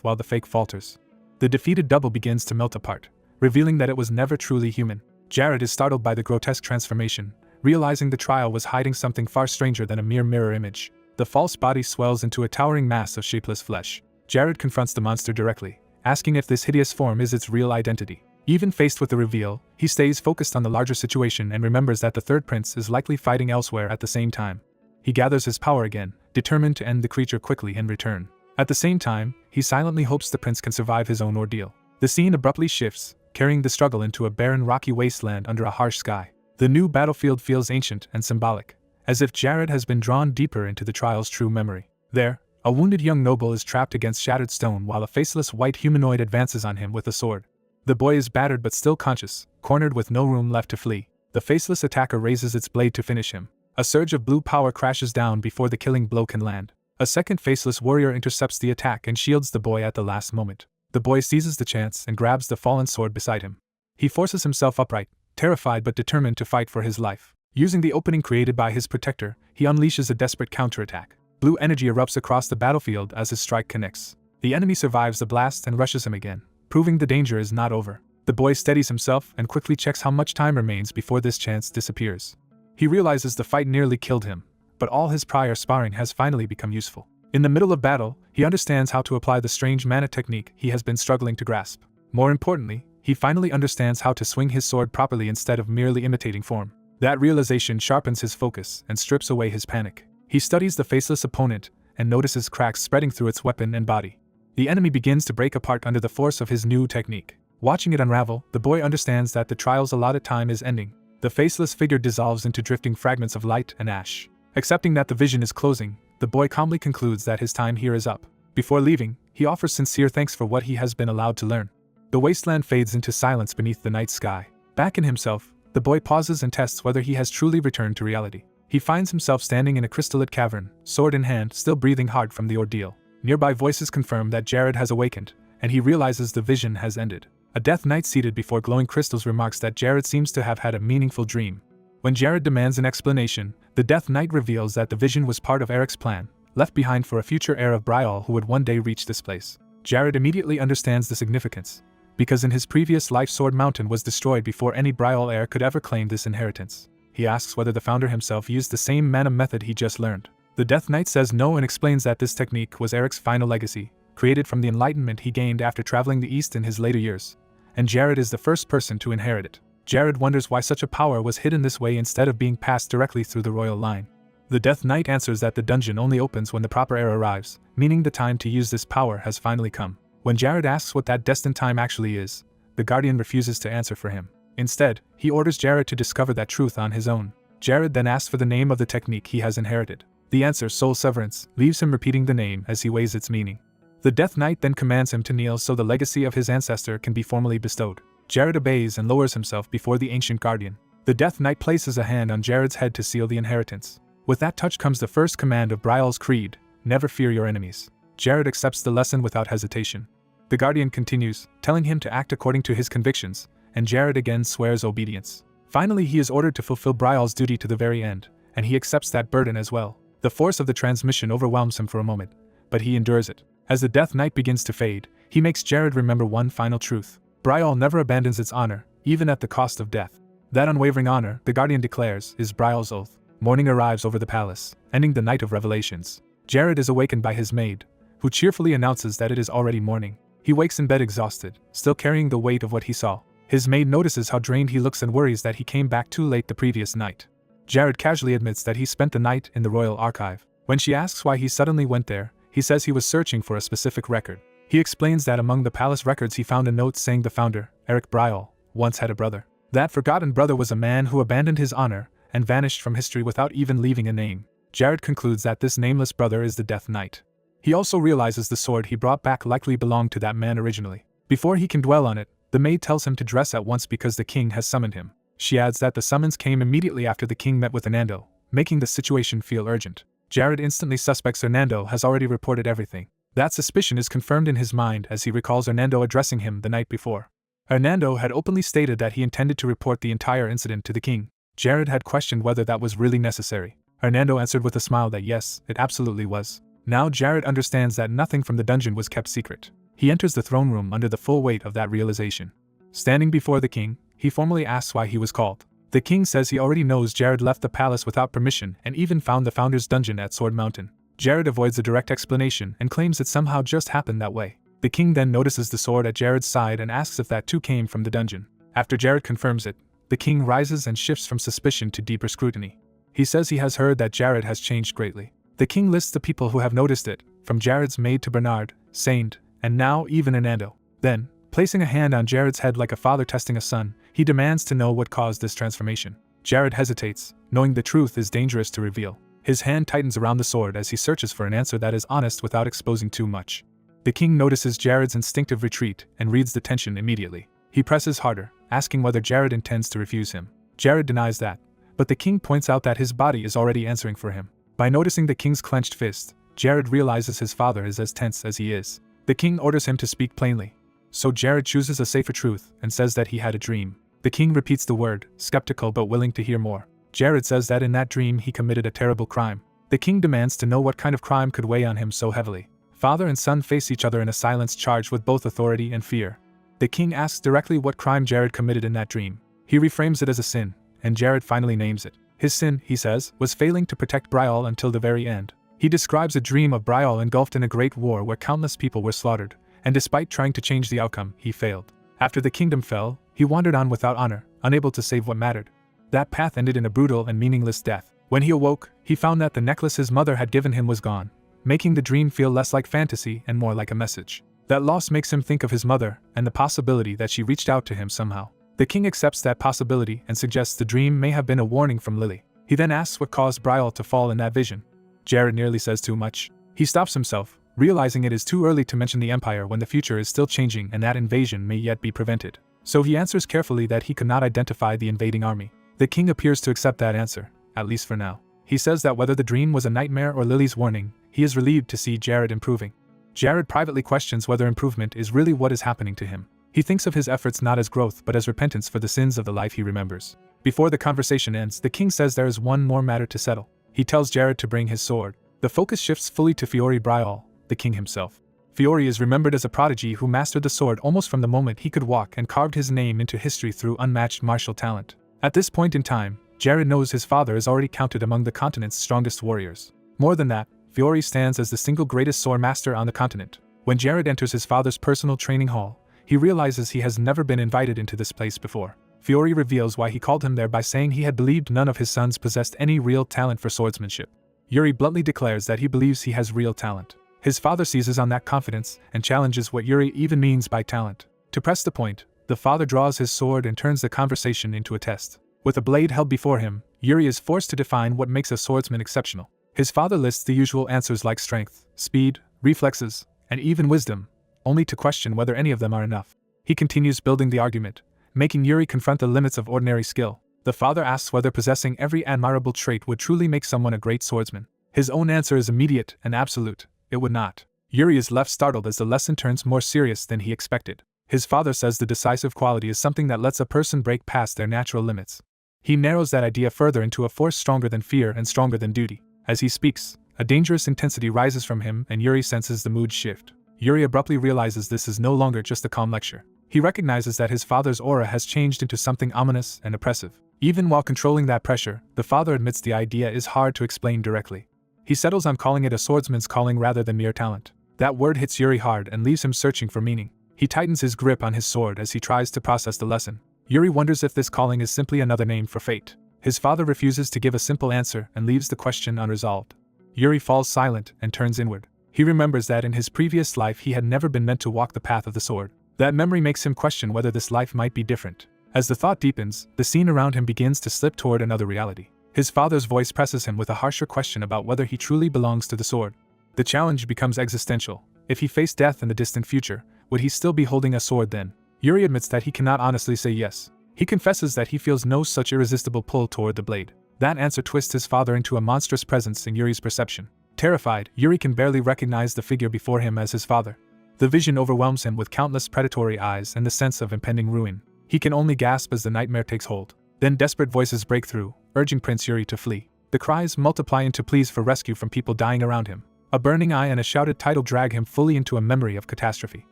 while the fake falters. The defeated double begins to melt apart, revealing that it was never truly human. Jared is startled by the grotesque transformation, realizing the trial was hiding something far stranger than a mere mirror image. The false body swells into a towering mass of shapeless flesh. Jared confronts the monster directly, asking if this hideous form is its real identity. Even faced with the reveal, he stays focused on the larger situation and remembers that the third prince is likely fighting elsewhere at the same time. He gathers his power again, determined to end the creature quickly in return. At the same time, he silently hopes the prince can survive his own ordeal. The scene abruptly shifts, carrying the struggle into a barren rocky wasteland under a harsh sky. The new battlefield feels ancient and symbolic, as if Jared has been drawn deeper into the trial's true memory. There, a wounded young noble is trapped against shattered stone while a faceless white humanoid advances on him with a sword. The boy is battered but still conscious, cornered with no room left to flee. The faceless attacker raises its blade to finish him. A surge of blue power crashes down before the killing blow can land. A second faceless warrior intercepts the attack and shields the boy at the last moment. The boy seizes the chance and grabs the fallen sword beside him. He forces himself upright, terrified but determined to fight for his life. Using the opening created by his protector, he unleashes a desperate counterattack. Blue energy erupts across the battlefield as his strike connects. The enemy survives the blast and rushes him again, proving the danger is not over. The boy steadies himself and quickly checks how much time remains before this chance disappears. He realizes the fight nearly killed him, but all his prior sparring has finally become useful. In the middle of battle, he understands how to apply the strange mana technique he has been struggling to grasp. More importantly, he finally understands how to swing his sword properly instead of merely imitating form. That realization sharpens his focus and strips away his panic. He studies the faceless opponent and notices cracks spreading through its weapon and body. The enemy begins to break apart under the force of his new technique. Watching it unravel, the boy understands that the trial's allotted time is ending. The faceless figure dissolves into drifting fragments of light and ash. Accepting that the vision is closing, the boy calmly concludes that his time here is up. Before leaving, he offers sincere thanks for what he has been allowed to learn. The wasteland fades into silence beneath the night sky. Back in himself, the boy pauses and tests whether he has truly returned to reality. He finds himself standing in a crystalline cavern, sword in hand, still breathing hard from the ordeal. Nearby voices confirm that Jared has awakened, and he realizes the vision has ended. A Death Knight seated before glowing crystals remarks that Jared seems to have had a meaningful dream. When Jared demands an explanation, the Death Knight reveals that the vision was part of Eric's plan, left behind for a future heir of Betrayal who would one day reach this place. Jared immediately understands the significance, because in his previous life Sword Mountain was destroyed before any Betrayal heir could ever claim this inheritance. He asks whether the founder himself used the same mana method he just learned. The Death Knight says no and explains that this technique was Eric's final legacy, created from the enlightenment he gained after traveling the East in his later years, and Jared is the first person to inherit it. Jared wonders why such a power was hidden this way instead of being passed directly through the royal line. The Death Knight answers that the dungeon only opens when the proper heir arrives, meaning the time to use this power has finally come. When Jared asks what that destined time actually is, the Guardian refuses to answer for him. Instead, he orders Jared to discover that truth on his own. Jared then asks for the name of the technique he has inherited. The answer, soul severance, leaves him repeating the name as he weighs its meaning. The Death Knight then commands him to kneel so the legacy of his ancestor can be formally bestowed. Jared obeys and lowers himself before the ancient Guardian. The Death Knight places a hand on Jared's head to seal the inheritance. With that touch comes the first command of Betrayal's creed, never fear your enemies. Jared accepts the lesson without hesitation. The Guardian continues, telling him to act according to his convictions, and Jared again swears obedience. Finally, he is ordered to fulfill Betrayal's duty to the very end, and he accepts that burden as well. The force of the transmission overwhelms him for a moment, but he endures it. As the Death Knight begins to fade, he makes Jared remember one final truth. Betrayal never abandons its honor, even at the cost of death. That unwavering honor, the Guardian declares, is Betrayal's oath. Morning arrives over the palace, ending the night of revelations. Jared is awakened by his maid, who cheerfully announces that it is already morning. He wakes in bed exhausted, still carrying the weight of what he saw. His maid notices how drained he looks and worries that he came back too late the previous night. Jared casually admits that he spent the night in the royal archive. When she asks why he suddenly went there, he says he was searching for a specific record. He explains that among the palace records he found a note saying the founder, Eric Betrayal, once had a brother. That forgotten brother was a man who abandoned his honor and vanished from history without even leaving a name. Jared concludes that this nameless brother is the Death Knight. He also realizes the sword he brought back likely belonged to that man originally. Before he can dwell on it, the maid tells him to dress at once because the king has summoned him. She adds that the summons came immediately after the king met with Hernando, making the situation feel urgent. Jared instantly suspects Hernando has already reported everything. That suspicion is confirmed in his mind as he recalls Hernando addressing him the night before. Hernando had openly stated that he intended to report the entire incident to the king. Jared had questioned whether that was really necessary. Hernando answered with a smile that yes, it absolutely was. Now Jared understands that nothing from the dungeon was kept secret. He enters the throne room under the full weight of that realization. Standing before the king, he formally asks why he was called. The king says he already knows Jared left the palace without permission and even found the founder's dungeon at Sword Mountain. Jared avoids a direct explanation and claims it somehow just happened that way. The king then notices the sword at Jared's side and asks if that too came from the dungeon. After Jared confirms it, the king rises and shifts from suspicion to deeper scrutiny. He says he has heard that Jared has changed greatly. The king lists the people who have noticed it, from Jared's maid to Bernard, Saint, and now even Hernando. Then, placing a hand on Jared's head like a father testing a son, he demands to know what caused this transformation. Jared hesitates, knowing the truth is dangerous to reveal. His hand tightens around the sword as he searches for an answer that is honest without exposing too much. The king notices Jared's instinctive retreat and reads the tension immediately. He presses harder, asking whether Jared intends to refuse him. Jared denies that, but the king points out that his body is already answering for him. By noticing the king's clenched fist, Jared realizes his father is as tense as he is. The king orders him to speak plainly. So Jared chooses a safer truth and says that he had a dream. The king repeats the word, skeptical but willing to hear more. Jared says that in that dream he committed a terrible crime. The king demands to know what kind of crime could weigh on him so heavily. Father and son face each other in a silence charged with both authority and fear. The king asks directly what crime Jared committed in that dream. He reframes it as a sin, and Jared finally names it. His sin, he says, was failing to protect Betrayal until the very end. He describes a dream of Betrayal engulfed in a great war where countless people were slaughtered, and despite trying to change the outcome, he failed. After the kingdom fell, he wandered on without honor, unable to save what mattered. That path ended in a brutal and meaningless death. When he awoke, he found that the necklace his mother had given him was gone, making the dream feel less like fantasy and more like a message. That loss makes him think of his mother and the possibility that she reached out to him somehow. The king accepts that possibility and suggests the dream may have been a warning from Lily. He then asks what caused Betrayal to fall in that vision. Jared nearly says too much. He stops himself, realizing it is too early to mention the Empire when the future is still changing and that invasion may yet be prevented. So he answers carefully that he could not identify the invading army. The king appears to accept that answer, at least for now. He says that whether the dream was a nightmare or Lily's warning, he is relieved to see Jared improving. Jared privately questions whether improvement is really what is happening to him. He thinks of his efforts not as growth but as repentance for the sins of the life he remembers. Before the conversation ends, the king says there is one more matter to settle. He tells Jared to bring his sword. The focus shifts fully to Fiore Brial, the king himself. Fiore is remembered as a prodigy who mastered the sword almost from the moment he could walk and carved his name into history through unmatched martial talent. At this point in time, Jared knows his father is already counted among the continent's strongest warriors. More than that, Fiore stands as the single greatest sword master on the continent. When Jared enters his father's personal training hall, he realizes he has never been invited into this place before. Fiore reveals why he called him there by saying he had believed none of his sons possessed any real talent for swordsmanship. Yuri bluntly declares that he believes he has real talent. His father seizes on that confidence and challenges what Yuri even means by talent. To press the point, the father draws his sword and turns the conversation into a test. With a blade held before him, Yuri is forced to define what makes a swordsman exceptional. His father lists the usual answers like strength, speed, reflexes, and even wisdom, only to question whether any of them are enough. He continues building the argument, making Yuri confront the limits of ordinary skill. The father asks whether possessing every admirable trait would truly make someone a great swordsman. His own answer is immediate and absolute: it would not. Yuri is left startled as the lesson turns more serious than he expected. His father says the decisive quality is something that lets a person break past their natural limits. He narrows that idea further into a force stronger than fear and stronger than duty. As he speaks, a dangerous intensity rises from him and Yuri senses the mood shift. Yuri abruptly realizes this is no longer just a calm lecture. He recognizes that his father's aura has changed into something ominous and oppressive. Even while controlling that pressure, the father admits the idea is hard to explain directly. He settles on calling it a swordsman's calling rather than mere talent. That word hits Yuri hard and leaves him searching for meaning. He tightens his grip on his sword as he tries to process the lesson. Yuri wonders if this calling is simply another name for fate. His father refuses to give a simple answer and leaves the question unresolved. Yuri falls silent and turns inward. He remembers that in his previous life he had never been meant to walk the path of the sword. That memory makes him question whether this life might be different. As the thought deepens, the scene around him begins to slip toward another reality. His father's voice presses him with a harsher question about whether he truly belongs to the sword. The challenge becomes existential. If he faced death in the distant future, would he still be holding a sword then? Yuri admits that he cannot honestly say yes. He confesses that he feels no such irresistible pull toward the blade. That answer twists his father into a monstrous presence in Yuri's perception. Terrified, Yuri can barely recognize the figure before him as his father. The vision overwhelms him with countless predatory eyes and the sense of impending ruin. He can only gasp as the nightmare takes hold. Then desperate voices break through, urging Prince Yuri to flee. The cries multiply into pleas for rescue from people dying around him. A burning eye and a shouted title drag him fully into a memory of catastrophe.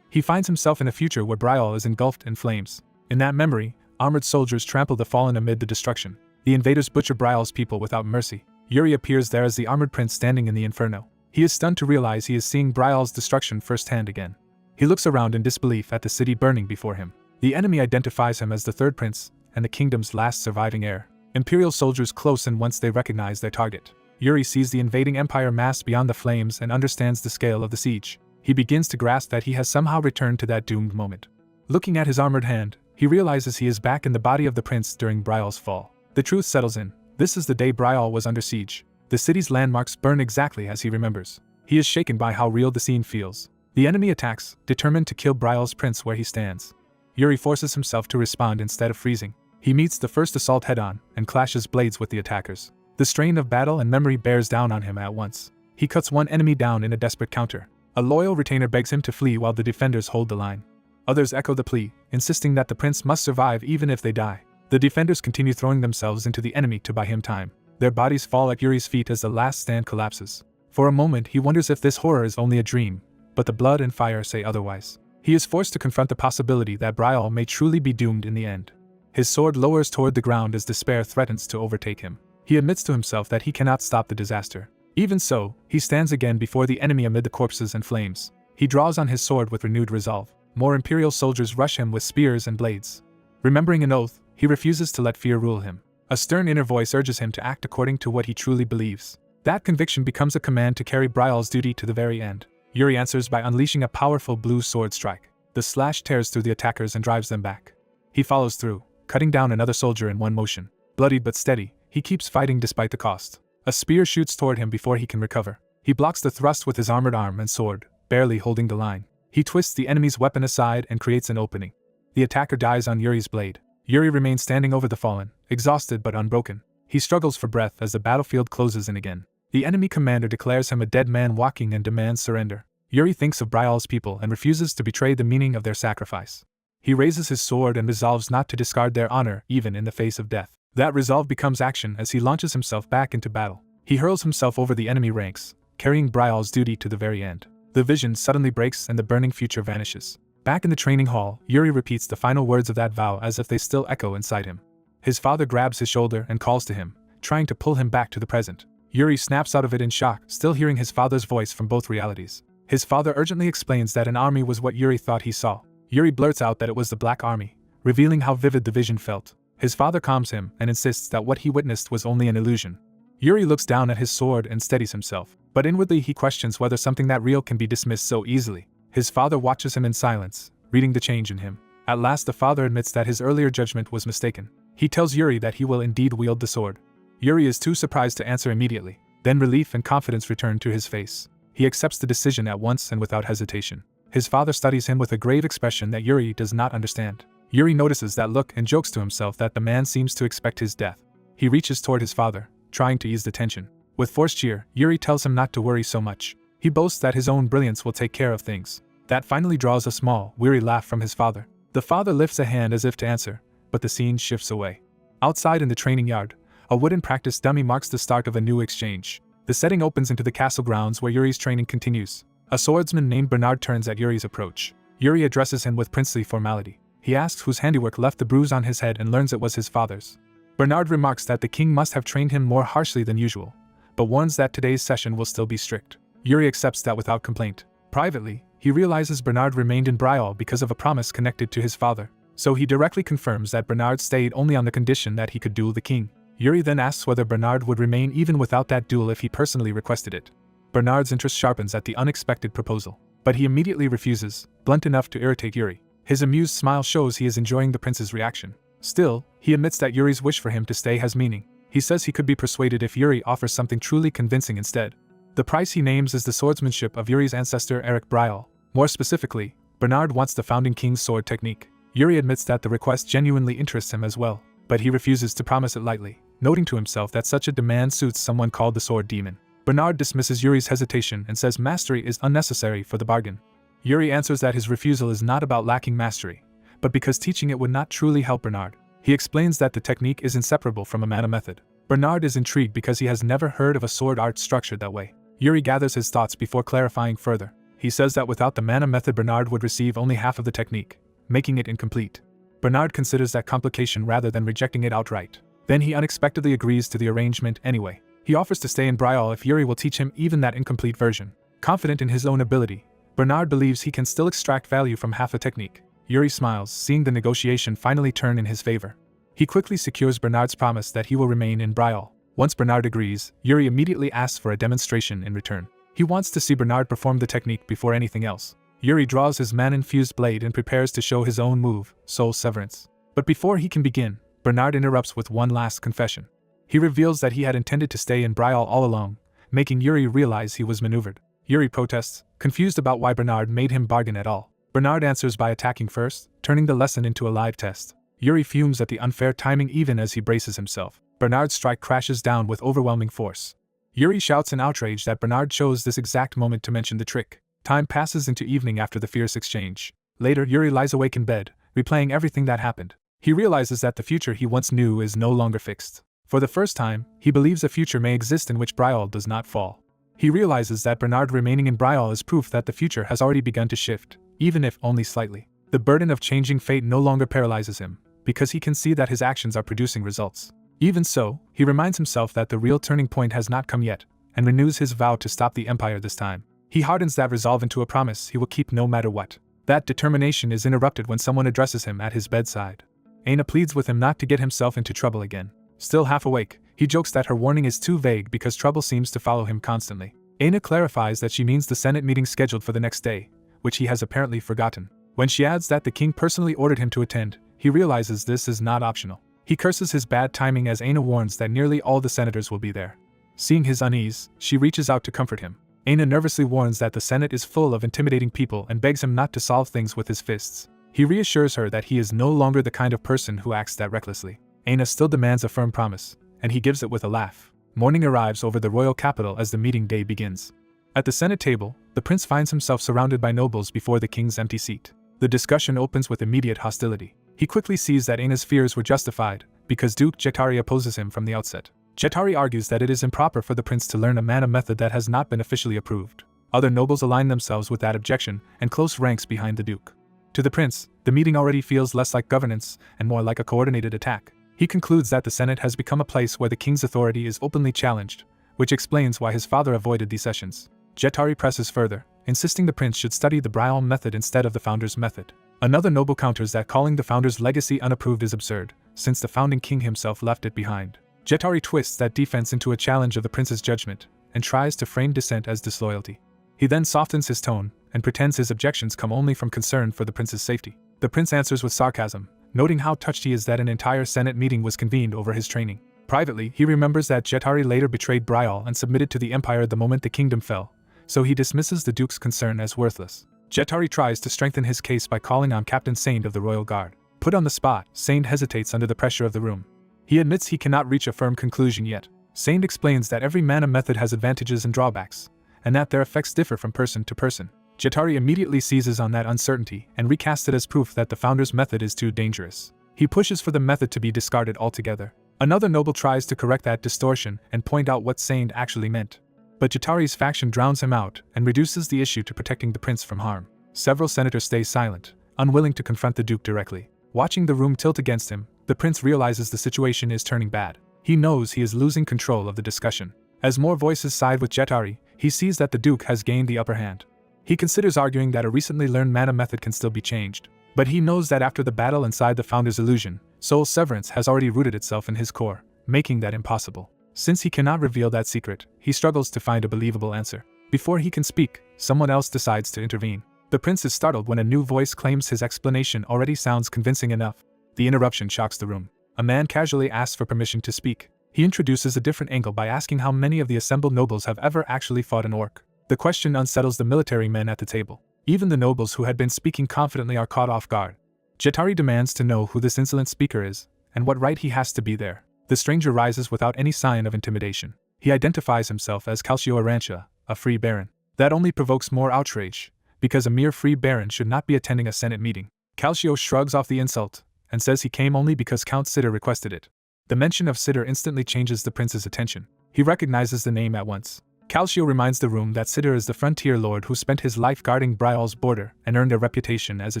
He finds himself in a future where Brial is engulfed in flames. In that memory, armored soldiers trample the fallen amid the destruction. The invaders butcher Brial's people without mercy. Yuri appears there as the armored prince standing in the inferno. He is stunned to realize he is seeing Brial's destruction firsthand again. He looks around in disbelief at the city burning before him. The enemy identifies him as the third prince, and the kingdom's last surviving heir. Imperial soldiers close in once they recognize their target. Yuri sees the invading empire massed beyond the flames and understands the scale of the siege. He begins to grasp that he has somehow returned to that doomed moment. Looking at his armored hand, he realizes he is back in the body of the prince during Brial's fall. The truth settles in. This is the day Brial was under siege. The city's landmarks burn exactly as he remembers. He is shaken by how real the scene feels. The enemy attacks, determined to kill Brial's prince where he stands. Yuri forces himself to respond instead of freezing. He meets the first assault head-on and clashes blades with the attackers. The strain of battle and memory bears down on him at once. He cuts one enemy down in a desperate counter. A loyal retainer begs him to flee while the defenders hold the line. Others echo the plea, insisting that the prince must survive even if they die. The defenders continue throwing themselves into the enemy to buy him time. Their bodies fall at Yuri's feet as the last stand collapses. For a moment he wonders if this horror is only a dream, but the blood and fire say otherwise. He is forced to confront the possibility that Brial may truly be doomed in the end. His sword lowers toward the ground as despair threatens to overtake him. He admits to himself that he cannot stop the disaster. Even so, he stands again before the enemy amid the corpses and flames. He draws on his sword with renewed resolve. More Imperial soldiers rush him with spears and blades. Remembering an oath, he refuses to let fear rule him. A stern inner voice urges him to act according to what he truly believes. That conviction becomes a command to carry Brial's duty to the very end. Yuri answers by unleashing a powerful blue sword strike. The slash tears through the attackers and drives them back. He follows through, cutting down another soldier in one motion. Bloodied but steady, he keeps fighting despite the cost. A spear shoots toward him before he can recover. He blocks the thrust with his armored arm and sword, barely holding the line. He twists the enemy's weapon aside and creates an opening. The attacker dies on Yuri's blade. Yuri remains standing over the fallen, exhausted but unbroken. He struggles for breath as the battlefield closes in again. The enemy commander declares him a dead man walking and demands surrender. Yuri thinks of Brial's people and refuses to betray the meaning of their sacrifice. He raises his sword and resolves not to discard their honor even in the face of death. That resolve becomes action as he launches himself back into battle. He hurls himself over the enemy ranks, carrying Betrayal's duty to the very end. The vision suddenly breaks and the burning future vanishes. Back in the training hall, Yuri repeats the final words of that vow as if they still echo inside him. His father grabs his shoulder and calls to him, trying to pull him back to the present. Yuri snaps out of it in shock, still hearing his father's voice from both realities. His father urgently explains that an army was what Yuri thought he saw. Yuri blurts out that it was the Black Army, revealing how vivid the vision felt. His father calms him and insists that what he witnessed was only an illusion. Yuri looks down at his sword and steadies himself, but inwardly he questions whether something that real can be dismissed so easily. His father watches him in silence, reading the change in him. At last the father admits that his earlier judgment was mistaken. He tells Yuri that he will indeed wield the sword. Yuri is too surprised to answer immediately. Then relief and confidence return to his face. He accepts the decision at once and without hesitation. His father studies him with a grave expression that Yuri does not understand. Yuri notices that look and jokes to himself that the man seems to expect his death. He reaches toward his father, trying to ease the tension. With forced cheer, Yuri tells him not to worry so much. He boasts that his own brilliance will take care of things. That finally draws a small, weary laugh from his father. The father lifts a hand as if to answer, but the scene shifts away. Outside in the training yard, a wooden practice dummy marks the start of a new exchange. The setting opens into the castle grounds where Yuri's training continues. A swordsman named Bernard turns at Yuri's approach. Yuri addresses him with princely formality. He asks whose handiwork left the bruise on his head and learns it was his father's. Bernard remarks that the king must have trained him more harshly than usual, but warns that today's session will still be strict. Yuri accepts that without complaint. Privately, he realizes Bernard remained in Betrayal because of a promise connected to his father, so he directly confirms that Bernard stayed only on the condition that he could duel the king. Yuri then asks whether Bernard would remain even without that duel if he personally requested it. Bernard's interest sharpens at the unexpected proposal, but he immediately refuses, blunt enough to irritate Yuri. His amused smile shows he is enjoying the prince's reaction. Still, he admits that Yuri's wish for him to stay has meaning. He says he could be persuaded if Yuri offers something truly convincing instead. The price he names is the swordsmanship of Yuri's ancestor Eric Betrayal. More specifically, Bernard wants the founding king's sword technique. Yuri admits that the request genuinely interests him as well, but he refuses to promise it lightly, noting to himself that such a demand suits someone called the Sword Demon. Bernard dismisses Yuri's hesitation and says mastery is unnecessary for the bargain. Yuri answers that his refusal is not about lacking mastery, but because teaching it would not truly help Bernard. He explains that the technique is inseparable from a mana method. Bernard is intrigued because he has never heard of a sword art structured that way. Yuri gathers his thoughts before clarifying further. He says that without the mana method Bernard would receive only half of the technique, making it incomplete. Bernard considers that complication rather than rejecting it outright. Then he unexpectedly agrees to the arrangement anyway. He offers to stay in Betrayal if Yuri will teach him even that incomplete version. Confident in his own ability, Bernard believes he can still extract value from half a technique. Yuri smiles, seeing the negotiation finally turn in his favor. He quickly secures Bernard's promise that he will remain in Betrayal. Once Bernard agrees, Yuri immediately asks for a demonstration in return. He wants to see Bernard perform the technique before anything else. Yuri draws his mana-infused blade and prepares to show his own move, Soul Severance. But before he can begin, Bernard interrupts with one last confession. He reveals that he had intended to stay in Betrayal all along, making Yuri realize he was maneuvered. Yuri protests, confused about why Bernard made him bargain at all. Bernard answers by attacking first, turning the lesson into a live test. Yuri fumes at the unfair timing even as he braces himself. Bernard's strike crashes down with overwhelming force. Yuri shouts in outrage that Bernard chose this exact moment to mention the trick. Time passes into evening after the fierce exchange. Later, Yuri lies awake in bed, replaying everything that happened. He realizes that the future he once knew is no longer fixed. For the first time, he believes a future may exist in which Betrayal does not fall. He realizes that Bernard remaining in Betrayal is proof that the future has already begun to shift, even if only slightly. The burden of changing fate no longer paralyzes him, because he can see that his actions are producing results. Even so, he reminds himself that the real turning point has not come yet, and renews his vow to stop the Empire this time. He hardens that resolve into a promise he will keep no matter what. That determination is interrupted when someone addresses him at his bedside. Aina pleads with him not to get himself into trouble again. Still half awake, he jokes that her warning is too vague because trouble seems to follow him constantly. Aina clarifies that she means the Senate meeting scheduled for the next day, which he has apparently forgotten. When she adds that the king personally ordered him to attend, he realizes this is not optional. He curses his bad timing as Aina warns that nearly all the senators will be there. Seeing his unease, she reaches out to comfort him. Aina nervously warns that the Senate is full of intimidating people and begs him not to solve things with his fists. He reassures her that he is no longer the kind of person who acts that recklessly. Aina still demands a firm promise, and he gives it with a laugh. Morning arrives over the royal capital as the meeting day begins. At the Senate table, the prince finds himself surrounded by nobles before the king's empty seat. The discussion opens with immediate hostility. He quickly sees that Aina's fears were justified, because Duke Jetari opposes him from the outset. Jetari argues that it is improper for the prince to learn a mana method that has not been officially approved. Other nobles align themselves with that objection, and close ranks behind the Duke. To the prince, the meeting already feels less like governance, and more like a coordinated attack. He concludes that the Senate has become a place where the king's authority is openly challenged, which explains why his father avoided these sessions. Jetari presses further, insisting the prince should study the Betrayal method instead of the founder's method. Another noble counters that calling the founder's legacy unapproved is absurd, since the founding king himself left it behind. Jetari twists that defense into a challenge of the prince's judgment, and tries to frame dissent as disloyalty. He then softens his tone, and pretends his objections come only from concern for the prince's safety. The prince answers with sarcasm, noting how touched he is that an entire Senate meeting was convened over his training. Privately, he remembers that Jetari later betrayed Betrayal and submitted to the empire the moment the kingdom fell, so he dismisses the duke's concern as worthless. Jetari tries to strengthen his case by calling on Captain Saint of the Royal Guard. Put on the spot, Saint hesitates under the pressure of the room. He admits he cannot reach a firm conclusion yet. Saint explains that every mana method has advantages and drawbacks, and that their effects differ from person to person. Jetari immediately seizes on that uncertainty and recasts it as proof that the founder's method is too dangerous. He pushes for the method to be discarded altogether. Another noble tries to correct that distortion and point out what Saint actually meant. But Jetari's faction drowns him out and reduces the issue to protecting the prince from harm. Several senators stay silent, unwilling to confront the duke directly. Watching the room tilt against him, the prince realizes the situation is turning bad. He knows he is losing control of the discussion. As more voices side with Jetari, he sees that the duke has gained the upper hand. He considers arguing that a recently learned mana method can still be changed. But he knows that after the battle inside the founder's illusion, soul severance has already rooted itself in his core, making that impossible. Since he cannot reveal that secret, he struggles to find a believable answer. Before he can speak, someone else decides to intervene. The prince is startled when a new voice claims his explanation already sounds convincing enough. The interruption shocks the room. A man casually asks for permission to speak. He introduces a different angle by asking how many of the assembled nobles have ever actually fought an orc. The question unsettles the military men at the table. Even the nobles who had been speaking confidently are caught off guard. Jetari demands to know who this insolent speaker is, and what right he has to be there. The stranger rises without any sign of intimidation. He identifies himself as Calcio Arantia, a free baron. That only provokes more outrage, because a mere free baron should not be attending a senate meeting. Calcio shrugs off the insult, and says he came only because Count Sitter requested it. The mention of Sitter instantly changes the prince's attention. He recognizes the name at once. Calcio reminds the room that Sitter is the frontier lord who spent his life guarding Betrayal's border and earned a reputation as a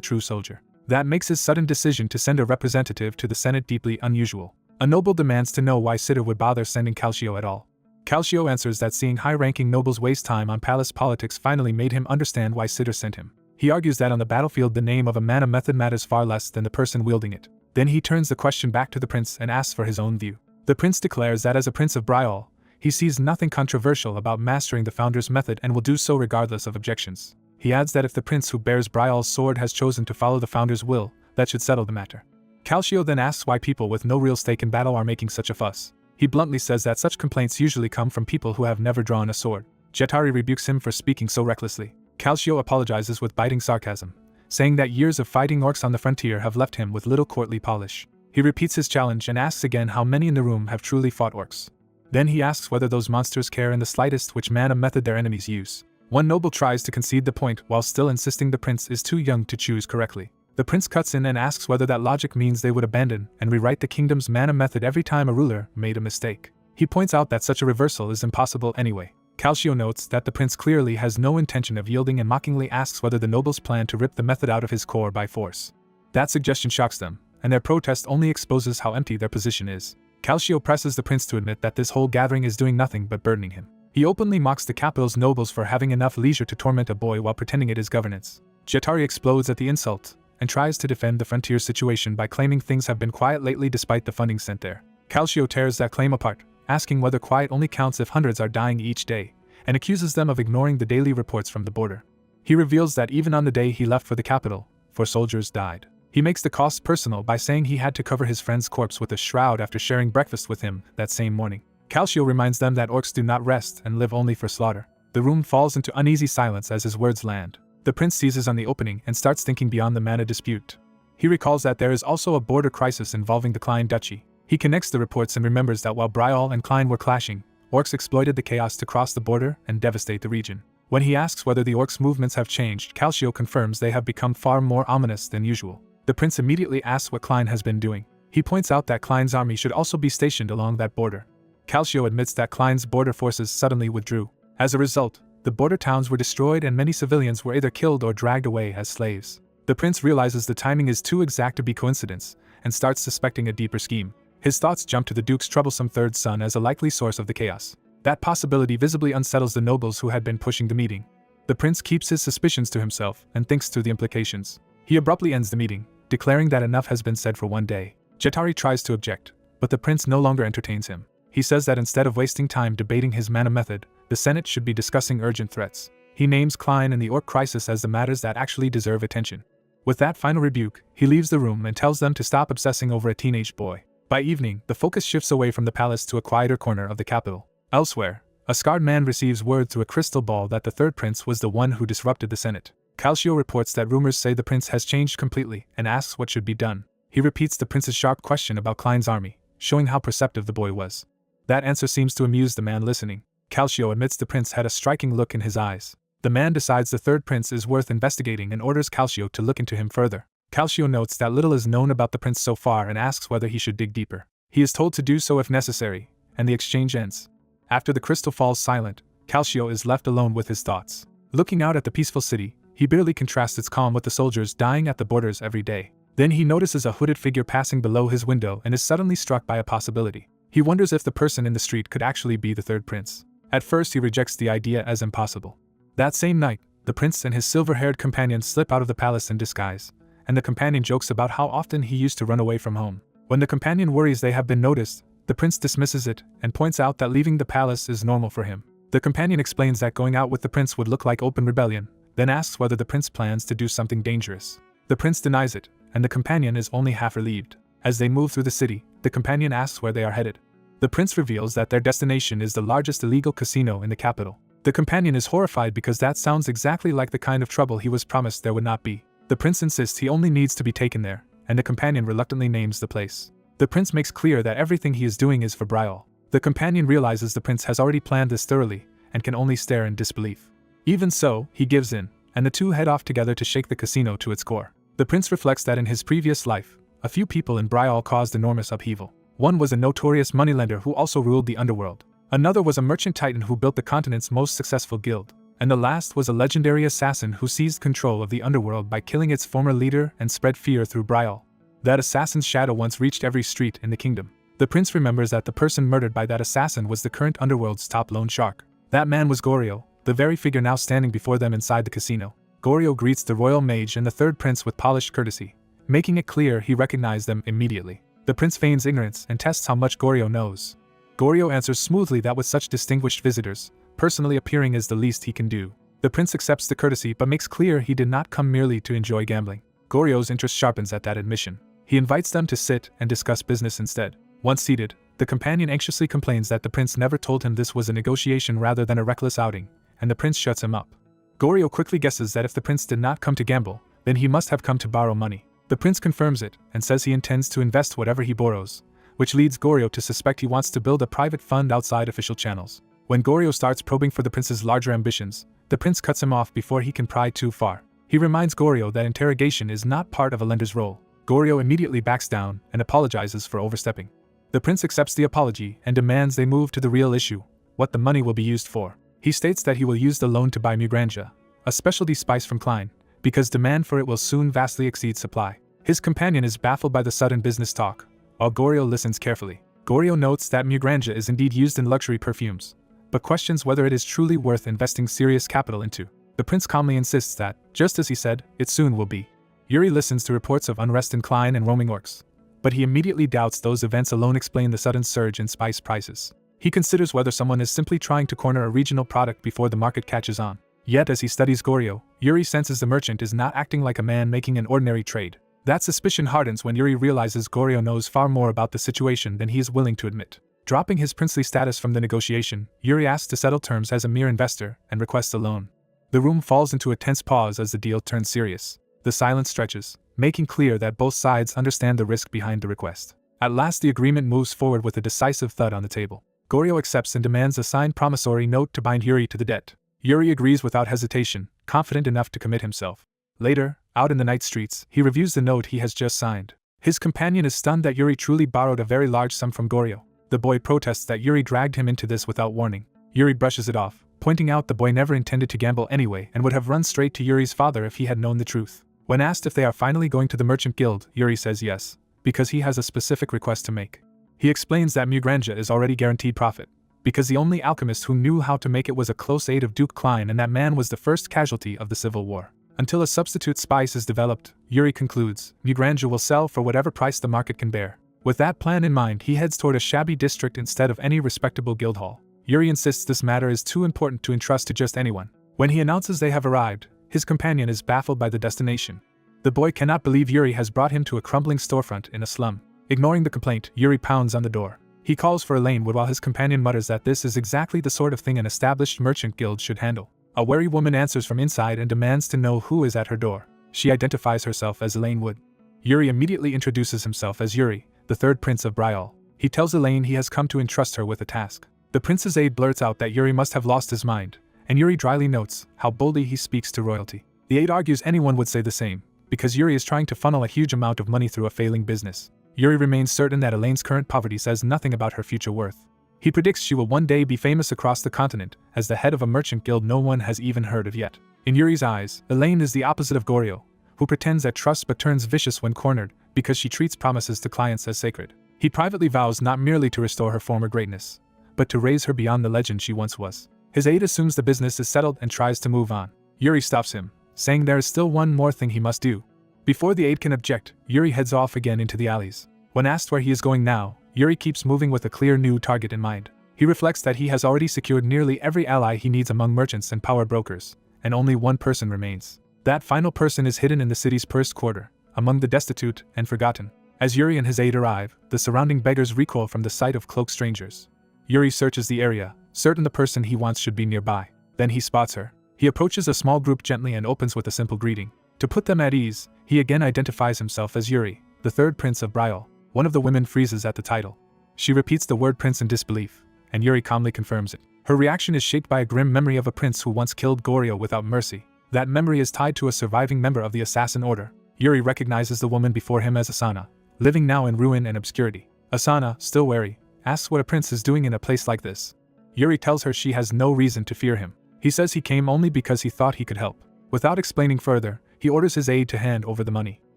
true soldier. That makes his sudden decision to send a representative to the Senate deeply unusual. A noble demands to know why Sitter would bother sending Calcio at all. Calcio answers that seeing high-ranking nobles waste time on palace politics finally made him understand why Sitter sent him. He argues that on the battlefield the name of a mana method matters far less than the person wielding it. Then he turns the question back to the prince and asks for his own view. The prince declares that as a prince of Betrayal, he sees nothing controversial about mastering the founder's method and will do so regardless of objections. He adds that if the prince who bears Betrayal's sword has chosen to follow the founder's will, that should settle the matter. Calcio then asks why people with no real stake in battle are making such a fuss. He bluntly says that such complaints usually come from people who have never drawn a sword. Jetari rebukes him for speaking so recklessly. Calcio apologizes with biting sarcasm, saying that years of fighting orcs on the frontier have left him with little courtly polish. He repeats his challenge and asks again how many in the room have truly fought orcs. Then he asks whether those monsters care in the slightest which mana method their enemies use. One noble tries to concede the point while still insisting the prince is too young to choose correctly. The prince cuts in and asks whether that logic means they would abandon and rewrite the kingdom's mana method every time a ruler made a mistake. He points out that such a reversal is impossible anyway. Calcio notes that the prince clearly has no intention of yielding and mockingly asks whether the nobles plan to rip the method out of his core by force. That suggestion shocks them, and their protest only exposes how empty their position is. Calcio presses the prince to admit that this whole gathering is doing nothing but burdening him. He openly mocks the capital's nobles for having enough leisure to torment a boy while pretending it is governance. Jetari explodes at the insult, and tries to defend the frontier situation by claiming things have been quiet lately despite the funding sent there. Calcio tears that claim apart, asking whether quiet only counts if hundreds are dying each day, and accuses them of ignoring the daily reports from the border. He reveals that even on the day he left for the capital, 4 soldiers died. He makes the cost personal by saying he had to cover his friend's corpse with a shroud after sharing breakfast with him that same morning. Calcio reminds them that orcs do not rest and live only for slaughter. The room falls into uneasy silence as his words land. The prince seizes on the opening and starts thinking beyond the mana dispute. He recalls that there is also a border crisis involving the Klein Duchy. He connects the reports and remembers that while Betrayal and Klein were clashing, orcs exploited the chaos to cross the border and devastate the region. When he asks whether the orcs' movements have changed, Calcio confirms they have become far more ominous than usual. The prince immediately asks what Klein has been doing. He points out that Klein's army should also be stationed along that border. Calcio admits that Klein's border forces suddenly withdrew. As a result, the border towns were destroyed and many civilians were either killed or dragged away as slaves. The prince realizes the timing is too exact to be coincidence, and starts suspecting a deeper scheme. His thoughts jump to the duke's troublesome third son as a likely source of the chaos. That possibility visibly unsettles the nobles who had been pushing the meeting. The prince keeps his suspicions to himself and thinks through the implications. He abruptly ends the meeting, declaring that enough has been said for one day. Jetari tries to object, but the prince no longer entertains him. He says that instead of wasting time debating his mana method, the Senate should be discussing urgent threats. He names Klein and the Orc crisis as the matters that actually deserve attention. With that final rebuke, he leaves the room and tells them to stop obsessing over a teenage boy. By evening, the focus shifts away from the palace to a quieter corner of the capital. Elsewhere, a scarred man receives word through a crystal ball that the third prince was the one who disrupted the Senate. Calcio reports that rumors say the prince has changed completely and asks what should be done. He repeats the prince's sharp question about Klein's army, showing how perceptive the boy was. That answer seems to amuse the man listening. Calcio admits the prince had a striking look in his eyes. The man decides the third prince is worth investigating and orders Calcio to look into him further. Calcio notes that little is known about the prince so far and asks whether he should dig deeper. He is told to do so if necessary, and the exchange ends. After the crystal falls silent, Calcio is left alone with his thoughts. Looking out at the peaceful city, he barely contrasts its calm with the soldiers dying at the borders every day. Then he notices a hooded figure passing below his window and is suddenly struck by a possibility. He wonders if the person in the street could actually be the third prince. At first he rejects the idea as impossible. That same night, the prince and his silver-haired companion slip out of the palace in disguise, and the companion jokes about how often he used to run away from home. When the companion worries they have been noticed, the prince dismisses it and points out that leaving the palace is normal for him. The companion explains that going out with the prince would look like open rebellion, then asks whether the prince plans to do something dangerous. The prince denies it, and the companion is only half relieved. As they move through the city, the companion asks where they are headed. The prince reveals that their destination is the largest illegal casino in the capital. The companion is horrified because that sounds exactly like the kind of trouble he was promised there would not be. The prince insists he only needs to be taken there, and the companion reluctantly names the place. The prince makes clear that everything he is doing is for Betrayal. The companion realizes the prince has already planned this thoroughly, and can only stare in disbelief. Even so, he gives in, and the two head off together to shake the casino to its core. The prince reflects that in his previous life, a few people in Betrayal caused enormous upheaval. One was a notorious moneylender who also ruled the Underworld. Another was a merchant titan who built the continent's most successful guild. And the last was a legendary assassin who seized control of the Underworld by killing its former leader and spread fear through Betrayal. That assassin's shadow once reached every street in the kingdom. The prince remembers that the person murdered by that assassin was the current Underworld's top loan shark. That man was Goryo, the very figure now standing before them inside the casino. Goryo greets the royal mage and the third prince with polished courtesy, making it clear he recognized them immediately. The prince feigns ignorance and tests how much Goryo knows. Goryo answers smoothly that with such distinguished visitors, personally appearing is the least he can do. The prince accepts the courtesy but makes clear he did not come merely to enjoy gambling. Goryo's interest sharpens at that admission. He invites them to sit and discuss business instead. Once seated, the companion anxiously complains that the prince never told him this was a negotiation rather than a reckless outing, and the prince shuts him up. Goryo quickly guesses that if the prince did not come to gamble, then he must have come to borrow money. The prince confirms it and says he intends to invest whatever he borrows, which leads Goryo to suspect he wants to build a private fund outside official channels. When Goryo starts probing for the prince's larger ambitions, the prince cuts him off before he can pry too far. He reminds Goryo that interrogation is not part of a lender's role. Goryo immediately backs down and apologizes for overstepping. The prince accepts the apology and demands they move to the real issue, what the money will be used for. He states that he will use the loan to buy Mugranja, a specialty spice from Klein, because demand for it will soon vastly exceed supply. His companion is baffled by the sudden business talk, while Goryo listens carefully. Goryo notes that Mugranja is indeed used in luxury perfumes, but questions whether it is truly worth investing serious capital into. The prince calmly insists that, just as he said, it soon will be. Yuri listens to reports of unrest in Klein and roaming orcs, but he immediately doubts those events alone explain the sudden surge in spice prices. He considers whether someone is simply trying to corner a regional product before the market catches on. Yet as he studies Goryo, Yuri senses the merchant is not acting like a man making an ordinary trade. That suspicion hardens when Yuri realizes Goryo knows far more about the situation than he is willing to admit. Dropping his princely status from the negotiation, Yuri asks to settle terms as a mere investor and requests a loan. The room falls into a tense pause as the deal turns serious. The silence stretches, making clear that both sides understand the risk behind the request. At last the agreement moves forward with a decisive thud on the table. Goryo accepts and demands a signed promissory note to bind Yuri to the debt. Yuri agrees without hesitation, confident enough to commit himself. Later, out in the night streets, he reviews the note he has just signed. His companion is stunned that Yuri truly borrowed a very large sum from Goryo. The boy protests that Yuri dragged him into this without warning. Yuri brushes it off, pointing out the boy never intended to gamble anyway and would have run straight to Yuri's father if he had known the truth. When asked if they are finally going to the Merchant Guild, Yuri says yes, because he has a specific request to make. He explains that Mugranja is already guaranteed profit, because the only alchemist who knew how to make it was a close aide of Duke Klein, and that man was the first casualty of the Civil War. Until a substitute spice is developed, Yuri concludes, Mugranja will sell for whatever price the market can bear. With that plan in mind, he heads toward a shabby district instead of any respectable guild hall. Yuri insists this matter is too important to entrust to just anyone. When he announces they have arrived, his companion is baffled by the destination. The boy cannot believe Yuri has brought him to a crumbling storefront in a slum. Ignoring the complaint, Yuri pounds on the door. He calls for Elaine while his companion mutters that this is exactly the sort of thing an established merchant guild should handle. A wary woman answers from inside and demands to know who is at her door. She identifies herself as Elaine Wood. Yuri immediately introduces himself as Yuri, the third prince of Betrayal. He tells Elaine he has come to entrust her with a task. The prince's aide blurts out that Yuri must have lost his mind, and Yuri dryly notes how boldly he speaks to royalty. The aide argues anyone would say the same, because Yuri is trying to funnel a huge amount of money through a failing business. Yuri remains certain that Elaine's current poverty says nothing about her future worth. He predicts she will one day be famous across the continent as the head of a merchant guild no one has even heard of yet. In Yuri's eyes, Elaine is the opposite of Goryo, who pretends at trust but turns vicious when cornered because she treats promises to clients as sacred. He privately vows not merely to restore her former greatness, but to raise her beyond the legend she once was. His aide assumes the business is settled and tries to move on. Yuri stops him, saying there is still one more thing he must do. Before the aide can object, Yuri heads off again into the alleys. When asked where he is going now, Yuri keeps moving with a clear new target in mind. He reflects that he has already secured nearly every ally he needs among merchants and power brokers, and only one person remains. That final person is hidden in the city's first quarter, among the destitute and forgotten. As Yuri and his aide arrive, the surrounding beggars recoil from the sight of cloaked strangers. Yuri searches the area, certain the person he wants should be nearby. Then he spots her. He approaches a small group gently and opens with a simple greeting. To put them at ease, he again identifies himself as Yuri, the third prince of Betrayal. One of the women freezes at the title. She repeats the word prince in disbelief, and Yuri calmly confirms it. Her reaction is shaped by a grim memory of a prince who once killed Goryo without mercy. That memory is tied to a surviving member of the assassin order. Yuri recognizes the woman before him as Asana, living now in ruin and obscurity. Asana, still wary, asks what a prince is doing in a place like this. Yuri tells her she has no reason to fear him. He says he came only because he thought he could help. Without explaining further, he orders his aide to hand over the money.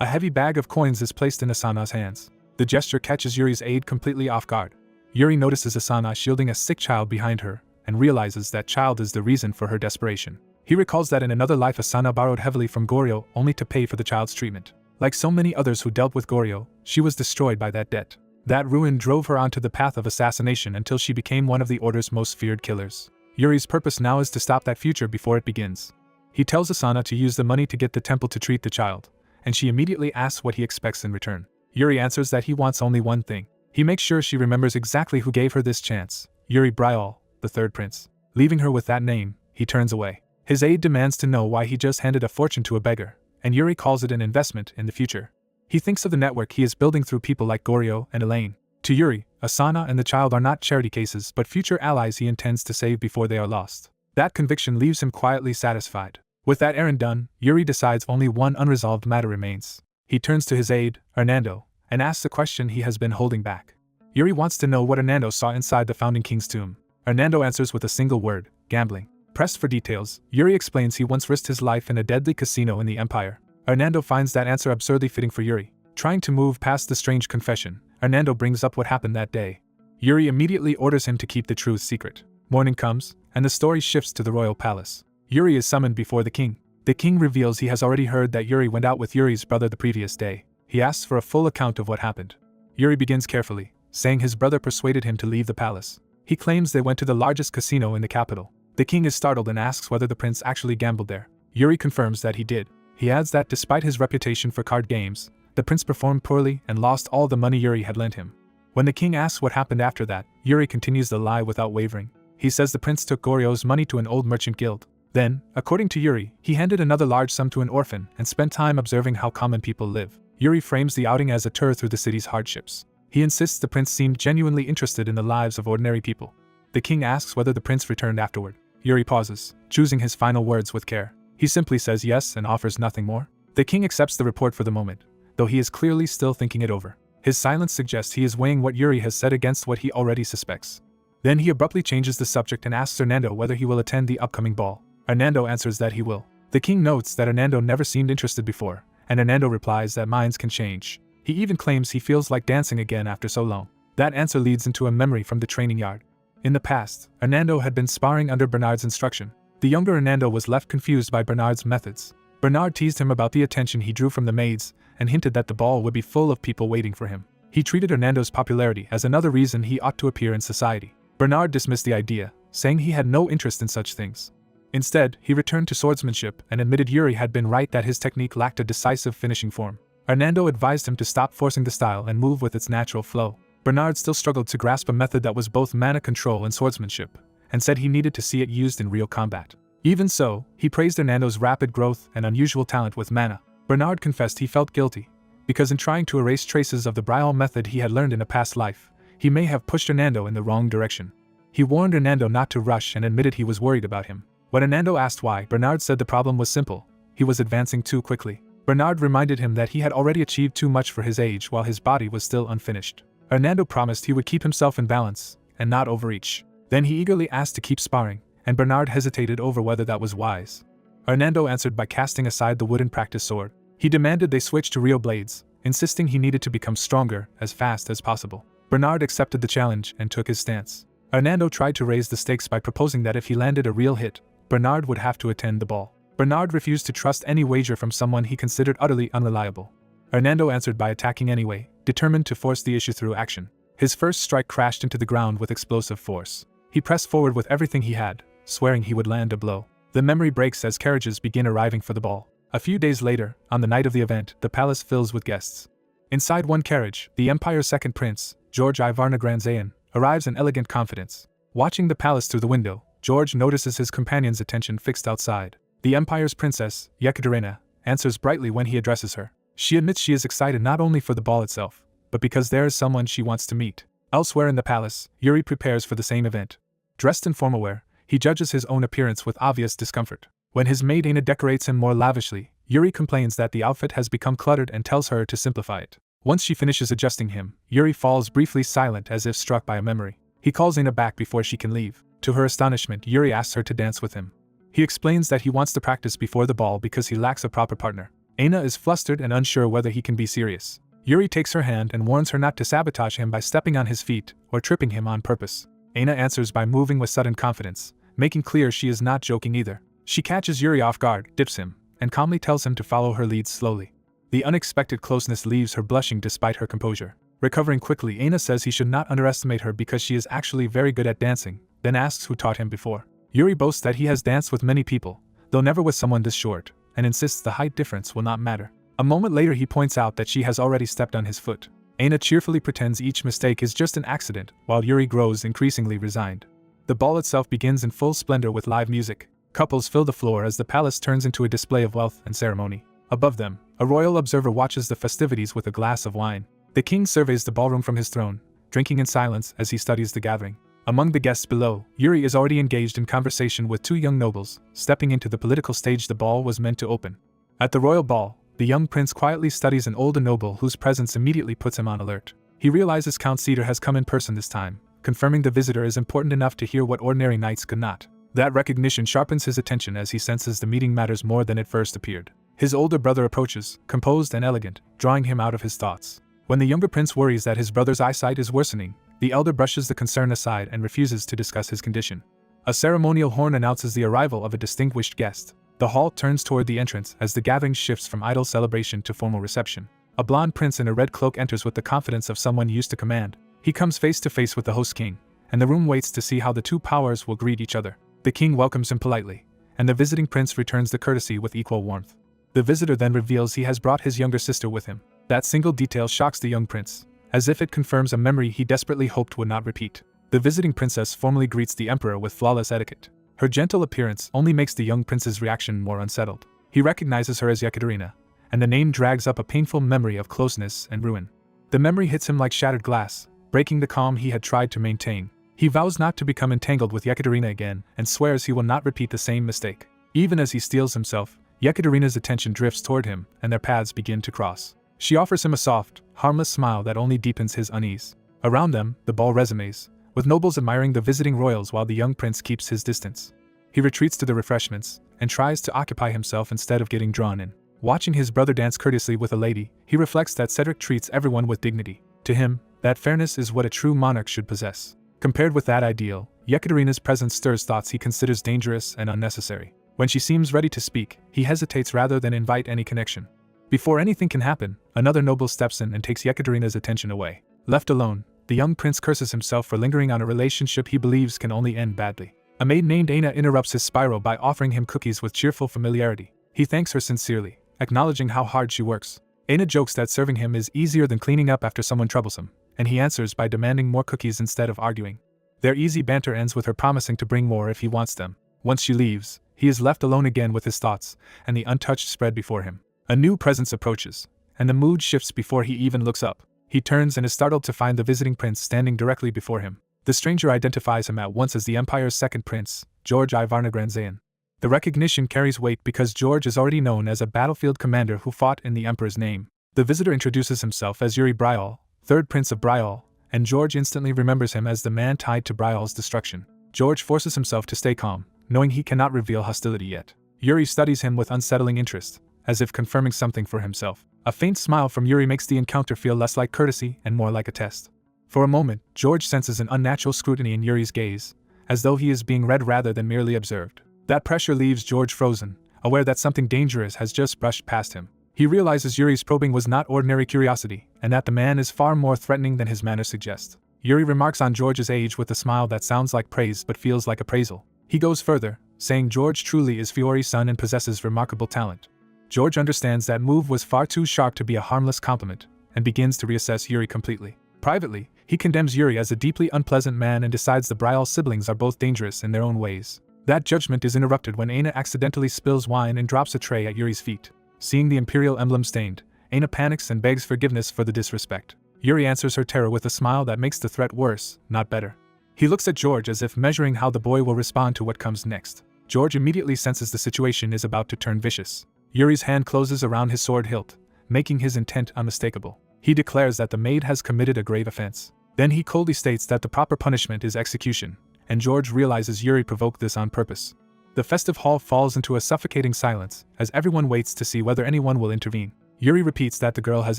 A heavy bag of coins is placed in Asana's hands. The gesture catches Yuri's aide completely off guard. Yuri notices Asana shielding a sick child behind her, and realizes that child is the reason for her desperation. He recalls that in another life Asana borrowed heavily from Goryo only to pay for the child's treatment. Like so many others who dealt with Goryo, she was destroyed by that debt. That ruin drove her onto the path of assassination until she became one of the Order's most feared killers. Yuri's purpose now is to stop that future before it begins. He tells Asana to use the money to get the temple to treat the child, and she immediately asks what he expects in return. Yuri answers that he wants only one thing. He makes sure she remembers exactly who gave her this chance, Yuri Betrayal, the third prince. Leaving her with that name, he turns away. His aide demands to know why he just handed a fortune to a beggar, and Yuri calls it an investment in the future. He thinks of the network he is building through people like Goryo and Elaine. To Yuri, Asana and the child are not charity cases but future allies he intends to save before they are lost. That conviction leaves him quietly satisfied. With that errand done, Yuri decides only one unresolved matter remains. He turns to his aide, Hernando, and asks a question he has been holding back. Yuri wants to know what Hernando saw inside the Founding King's tomb. Hernando answers with a single word, gambling. Pressed for details, Yuri explains he once risked his life in a deadly casino in the Empire. Hernando finds that answer absurdly fitting for Yuri. Trying to move past the strange confession, Hernando brings up what happened that day. Yuri immediately orders him to keep the truth secret. Morning comes, and the story shifts to the royal palace. Yuri is summoned before the king. The king reveals he has already heard that Yuri went out with Yuri's brother the previous day. He asks for a full account of what happened. Yuri begins carefully, saying his brother persuaded him to leave the palace. He claims they went to the largest casino in the capital. The king is startled and asks whether the prince actually gambled there. Yuri confirms that he did. He adds that despite his reputation for card games, the prince performed poorly and lost all the money Yuri had lent him. When the king asks what happened after that, Yuri continues the lie without wavering. He says the prince took Goryo's money to an old merchant guild. Then, according to Yuri, he handed another large sum to an orphan and spent time observing how common people live. Yuri frames the outing as a tour through the city's hardships. He insists the prince seemed genuinely interested in the lives of ordinary people. The king asks whether the prince returned afterward. Yuri pauses, choosing his final words with care. He simply says yes and offers nothing more. The king accepts the report for the moment, though he is clearly still thinking it over. His silence suggests he is weighing what Yuri has said against what he already suspects. Then he abruptly changes the subject and asks Hernando whether he will attend the upcoming ball. Hernando answers that he will. The king notes that Hernando never seemed interested before, and Hernando replies that minds can change. He even claims he feels like dancing again after so long. That answer leads into a memory from the training yard. In the past, Hernando had been sparring under Bernard's instruction. The younger Hernando was left confused by Bernard's methods. Bernard teased him about the attention he drew from the maids, and hinted that the ball would be full of people waiting for him. He treated Hernando's popularity as another reason he ought to appear in society. Bernard dismissed the idea, saying he had no interest in such things. Instead, he returned to swordsmanship and admitted Yuri had been right that his technique lacked a decisive finishing form. Hernando advised him to stop forcing the style and move with its natural flow. Bernard still struggled to grasp a method that was both mana control and swordsmanship, and said he needed to see it used in real combat. Even so, he praised Hernando's rapid growth and unusual talent with mana. Bernard confessed he felt guilty, because in trying to erase traces of the Betrayal method he had learned in a past life, he may have pushed Hernando in the wrong direction. He warned Hernando not to rush and admitted he was worried about him. When Hernando asked why, Bernard said the problem was simple: he was advancing too quickly. Bernard reminded him that he had already achieved too much for his age while his body was still unfinished. Hernando promised he would keep himself in balance, and not overreach. Then he eagerly asked to keep sparring, and Bernard hesitated over whether that was wise. Hernando answered by casting aside the wooden practice sword. He demanded they switch to real blades, insisting he needed to become stronger as fast as possible. Bernard accepted the challenge and took his stance. Hernando tried to raise the stakes by proposing that if he landed a real hit, Bernard would have to attend the ball. Bernard refused to trust any wager from someone he considered utterly unreliable. Hernando answered by attacking anyway, determined to force the issue through action. His first strike crashed into the ground with explosive force. He pressed forward with everything he had, swearing he would land a blow. The memory breaks as carriages begin arriving for the ball. A few days later, on the night of the event, the palace fills with guests. Inside one carriage, the Empire's second prince, George Ivarnagranzayan, arrives in elegant confidence. Watching the palace through the window, George notices his companion's attention fixed outside. The Empire's princess, Yekaterina, answers brightly when he addresses her. She admits she is excited not only for the ball itself, but because there is someone she wants to meet. Elsewhere in the palace, Yuri prepares for the same event. Dressed in formal wear, he judges his own appearance with obvious discomfort. When his maid Aina decorates him more lavishly, Yuri complains that the outfit has become cluttered and tells her to simplify it. Once she finishes adjusting him, Yuri falls briefly silent as if struck by a memory. He calls Aina back before she can leave. To her astonishment, Yuri asks her to dance with him. He explains that he wants to practice before the ball because he lacks a proper partner. Aina is flustered and unsure whether he can be serious. Yuri takes her hand and warns her not to sabotage him by stepping on his feet or tripping him on purpose. Aina answers by moving with sudden confidence, making clear she is not joking either. She catches Yuri off guard, dips him, and calmly tells him to follow her lead slowly. The unexpected closeness leaves her blushing despite her composure. Recovering quickly, Aina says he should not underestimate her because she is actually very good at dancing, then asks who taught him before. Yuri boasts that he has danced with many people, though never with someone this short, and insists the height difference will not matter. A moment later he points out that she has already stepped on his foot. Aina cheerfully pretends each mistake is just an accident, while Yuri grows increasingly resigned. The ball itself begins in full splendor with live music. Couples fill the floor as the palace turns into a display of wealth and ceremony. Above them, a royal observer watches the festivities with a glass of wine. The king surveys the ballroom from his throne, drinking in silence as he studies the gathering. Among the guests below, Yuri is already engaged in conversation with two young nobles, stepping into the political stage the ball was meant to open. At the royal ball, the young prince quietly studies an older noble whose presence immediately puts him on alert. He realizes Count Cedar has come in person this time, confirming the visitor is important enough to hear what ordinary knights could not. That recognition sharpens his attention as he senses the meeting matters more than it first appeared. His older brother approaches, composed and elegant, drawing him out of his thoughts. When the younger prince worries that his brother's eyesight is worsening, the elder brushes the concern aside and refuses to discuss his condition. A ceremonial horn announces the arrival of a distinguished guest. The hall turns toward the entrance as the gathering shifts from idle celebration to formal reception. A blond prince in a red cloak enters with the confidence of someone used to command. He comes face to face with the host king, and the room waits to see how the two powers will greet each other. The king welcomes him politely, and the visiting prince returns the courtesy with equal warmth. The visitor then reveals he has brought his younger sister with him. That single detail shocks the young prince, as if it confirms a memory he desperately hoped would not repeat. The visiting princess formally greets the emperor with flawless etiquette. Her gentle appearance only makes the young prince's reaction more unsettled. He recognizes her as Yekaterina, and the name drags up a painful memory of closeness and ruin. The memory hits him like shattered glass, breaking the calm he had tried to maintain. He vows not to become entangled with Yekaterina again and swears he will not repeat the same mistake. Even as he steels himself, Yekaterina's attention drifts toward him and their paths begin to cross. She offers him a soft, harmless smile that only deepens his unease. Around them, the ball resumes, with nobles admiring the visiting royals while the young prince keeps his distance. He retreats to the refreshments and tries to occupy himself instead of getting drawn in. Watching his brother dance courteously with a lady, he reflects that Cedric treats everyone with dignity. To him, that fairness is what a true monarch should possess. Compared with that ideal, Yekaterina's presence stirs thoughts he considers dangerous and unnecessary. When she seems ready to speak, he hesitates rather than invite any connection. Before anything can happen, another noble steps in and takes Yekaterina's attention away. Left alone, the young prince curses himself for lingering on a relationship he believes can only end badly. A maid named Aina interrupts his spiral by offering him cookies with cheerful familiarity. He thanks her sincerely, acknowledging how hard she works. Aina jokes that serving him is easier than cleaning up after someone troublesome, and he answers by demanding more cookies instead of arguing. Their easy banter ends with her promising to bring more if he wants them. Once she leaves, he is left alone again with his thoughts and the untouched spread before him. A new presence approaches, and the mood shifts before he even looks up. He turns and is startled to find the visiting prince standing directly before him. The stranger identifies him at once as the Empire's second prince, George I Varnagranzayan. The recognition carries weight because George is already known as a battlefield commander who fought in the Emperor's name. The visitor introduces himself as Yuri Bryal, third prince of Bryal, and George instantly remembers him as the man tied to Bryal's destruction. George forces himself to stay calm, knowing he cannot reveal hostility yet. Yuri studies him with unsettling interest, as if confirming something for himself. A faint smile from Yuri makes the encounter feel less like courtesy and more like a test. For a moment, George senses an unnatural scrutiny in Yuri's gaze, as though he is being read rather than merely observed. That pressure leaves George frozen, aware that something dangerous has just brushed past him. He realizes Yuri's probing was not ordinary curiosity, and that the man is far more threatening than his manner suggests. Yuri remarks on George's age with a smile that sounds like praise but feels like appraisal. He goes further, saying George truly is Fiori's son and possesses remarkable talent. George understands that move was far too sharp to be a harmless compliment, and begins to reassess Yuri completely. Privately, he condemns Yuri as a deeply unpleasant man and decides the Bryal siblings are both dangerous in their own ways. That judgment is interrupted when Aina accidentally spills wine and drops a tray at Yuri's feet. Seeing the imperial emblem stained, Aina panics and begs forgiveness for the disrespect. Yuri answers her terror with a smile that makes the threat worse, not better. He looks at George as if measuring how the boy will respond to what comes next. George immediately senses the situation is about to turn vicious. Yuri's hand closes around his sword hilt, making his intent unmistakable. He declares that the maid has committed a grave offense. Then he coldly states that the proper punishment is execution, and George realizes Yuri provoked this on purpose. The festive hall falls into a suffocating silence, as everyone waits to see whether anyone will intervene. Yuri repeats that the girl has